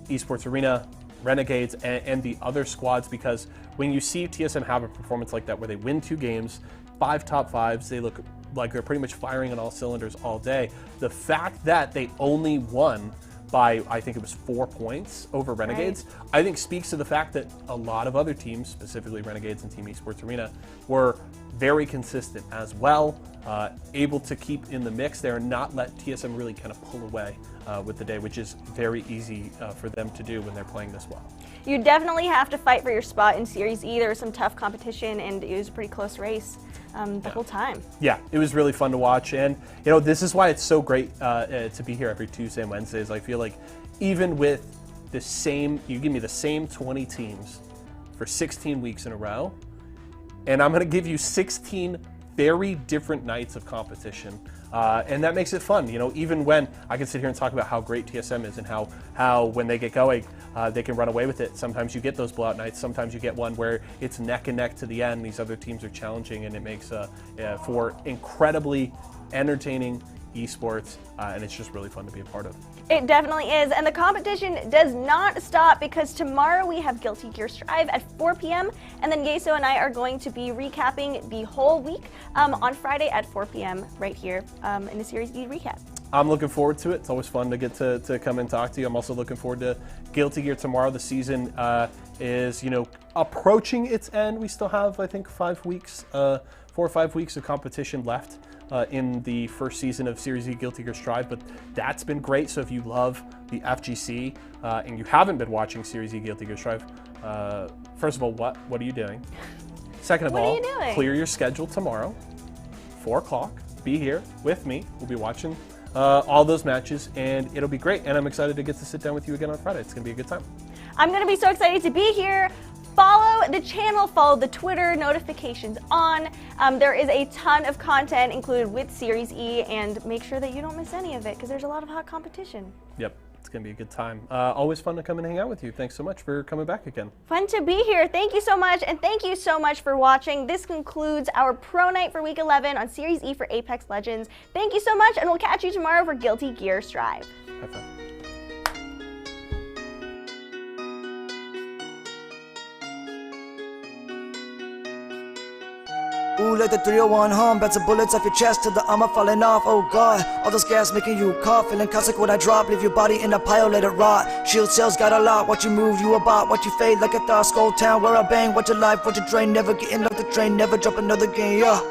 Esports Arena, Renegades, and the other squads, because when you see TSM have a performance like that where they win 2 games, 5 top 5s, they look like they're pretty much firing on all cylinders all day. The fact that they only won by, I think it was 4 points over Renegades, right, I think speaks to the fact that a lot of other teams, specifically Renegades and Team Esports Arena, were very consistent as well, able to keep in the mix there and not let TSM really kind of pull away with the day, which is very easy for them to do when they're playing this well. You definitely have to fight for your spot in Series E. There was some tough competition, and it was a pretty close race the whole time. Yeah, it was really fun to watch, and this is why it's so great to be here every Tuesday and Wednesdays. I feel like even with the same, you give me the same 20 teams for 16 weeks in a row, and I'm going to give you 16 very different nights of competition. And that makes it fun, even when I can sit here and talk about how great TSM is and how when they get going, they can run away with it. Sometimes you get those blowout nights. Sometimes you get one where it's neck and neck to the end. These other teams are challenging, and it makes for incredibly entertaining esports, and it's just really fun to be a part of. It definitely is, and the competition does not stop, because tomorrow we have Guilty Gear Strive at 4 p.m. and then Yeso and I are going to be recapping the whole week on Friday at 4 p.m. right here in the Series E recap. I'm looking forward to it. It's always fun to get to come and talk to you. I'm also looking forward to Guilty Gear tomorrow. The season is approaching its end. We still have, I think, 5 weeks, 4 or 5 weeks of competition left in the first season of Series E Guilty Gear Strive, but that's been great. So if you love the FGC and you haven't been watching Series E Guilty Gear Strive, first of all, what are you doing? Second of all, clear your schedule tomorrow, 4 o'clock. Be here with me. We'll be watching all those matches, and it'll be great. And I'm excited to get to sit down with you again on Friday. It's going to be a good time. I'm going to be so excited to be here. Follow the channel, follow the Twitter, notifications on. There is a ton of content included with Series E, and make sure that you don't miss any of it, because there's a lot of hot competition. Yep, it's going to be a good time. Always fun to come and hang out with you. Thanks so much for coming back again. Fun to be here. Thank you so much, and thank you so much for watching. This concludes our Pro Night for Week 11 on Series E for Apex Legends. Thank you so much, and we'll catch you tomorrow for Guilty Gear Strive. Have fun. Ooh, like the 301 hum, bats of bullets off your chest to the armor falling off. Oh god, all this gas making you cough, feeling caustic when I drop, leave your body in a pile, let it rot. Shield cells got a lot, what you move, you about, what you fade like a thought. Skull town where I bang, what your life, what your drain, never getting off the train, never drop another game, yeah.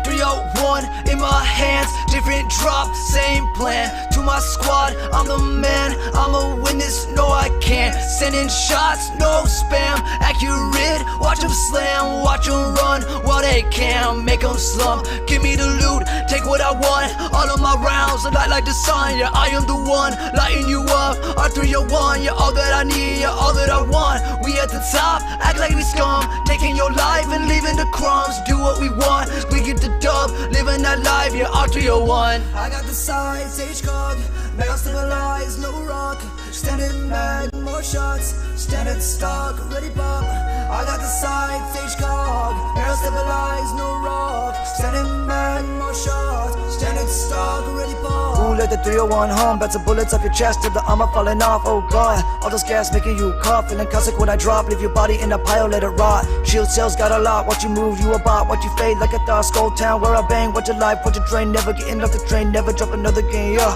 301 in my hands, different drop, same plan. To my squad, I'm the man, I'ma win this, no I can't. Sending shots, no spam, accurate, watch them slam, watch them run while they can, make them slump. Give me the loot, take what I want, all of my rounds, light like the sun, yeah I am the one, lighting you up. R301, you're all that I need, you're all that I want. We at the top, act like we scum, taking your life and leaving the crumbs. Do what we want, we get the dub, living that life, yeah R301. I got the sides, H-Cog, mega stabilized, no rock. Standing mad, more shots, standing stock, ready pop. I got the sides, H-Cog, mega stabilized, no rock. Standing mad, more shots, standing stock, ready pop. Ooh, let the 301 hum, bats of bullets off your chest to the armor falling off. Oh god, all this gas making you cough, feeling caustic when I drop, leave your body in a pile, let it rot. Shield cells got a lot, what you move, you about, what you fade like a thought. Skull town where I bang, what your life, what your drain, never getting off the train, never drop another game, yeah.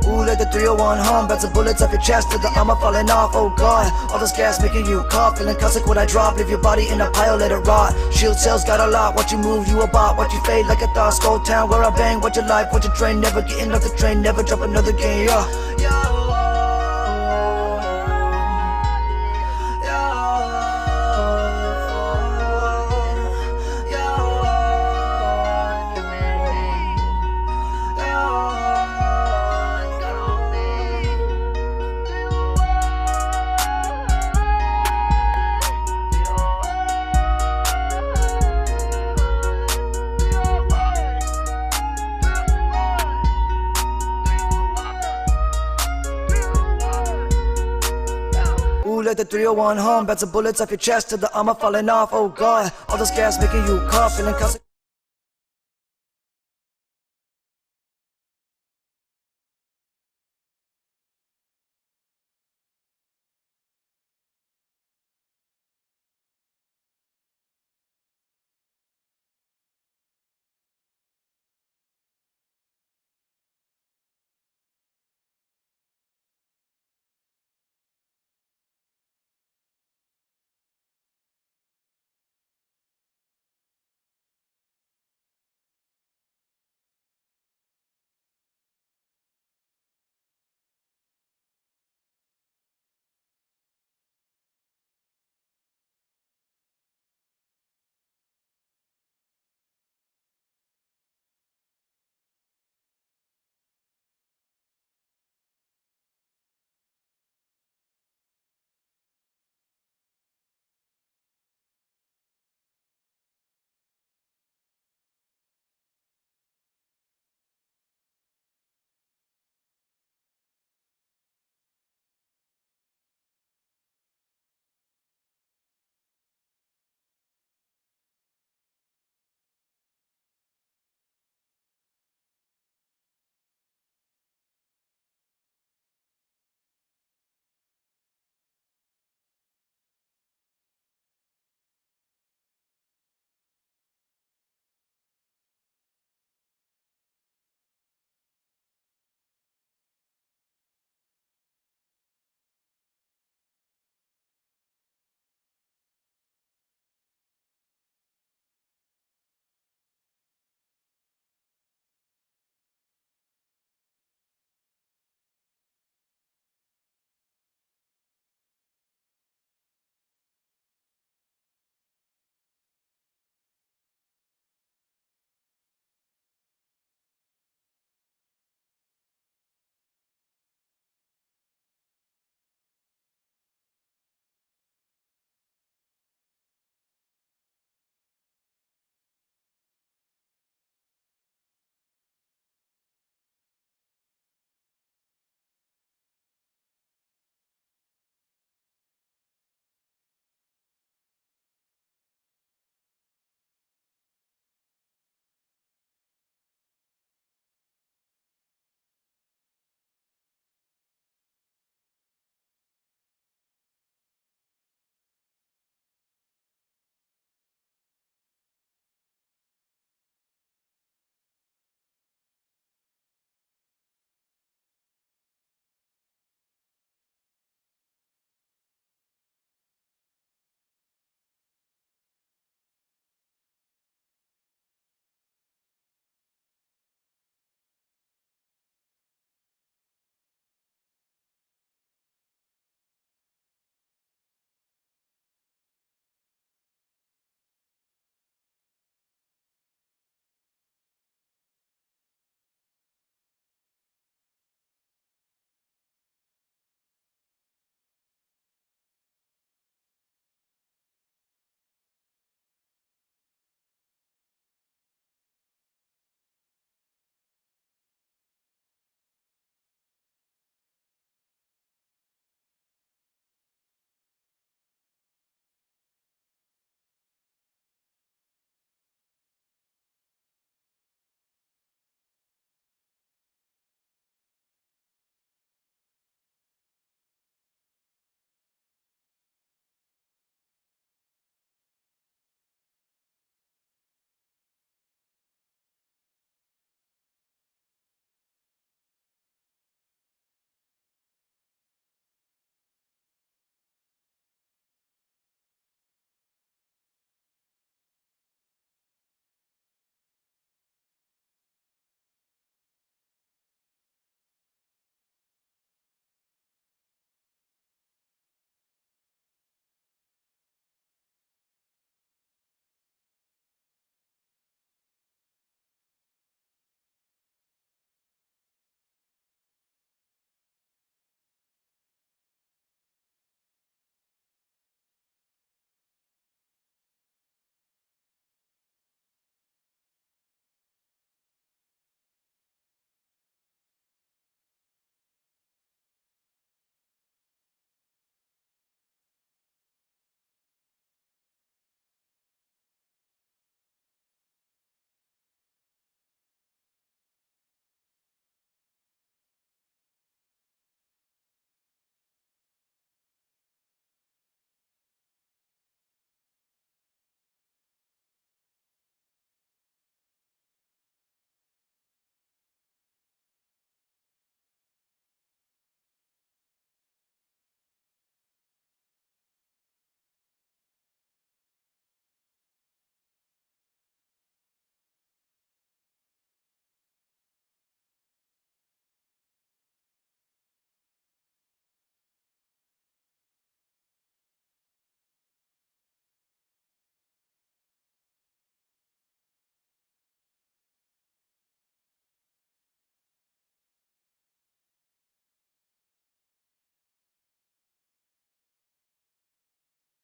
Ooh, like the 301 hum, bats of bullets off your chest to the armor falling off. Oh god, all this gas making you cough, feeling caustic when I drop, leave your body in a pile, let it rot. Shield cells got a lot, what you move, you about, what you fade like a thought. Skull town where I bang, what your life, what your drain, never getting off the train, never drop another game, yeah. Ooh, like the 301 hum, bats of bullets off your chest to the armor falling off. Oh god, all this gas making you cough, feeling caustic.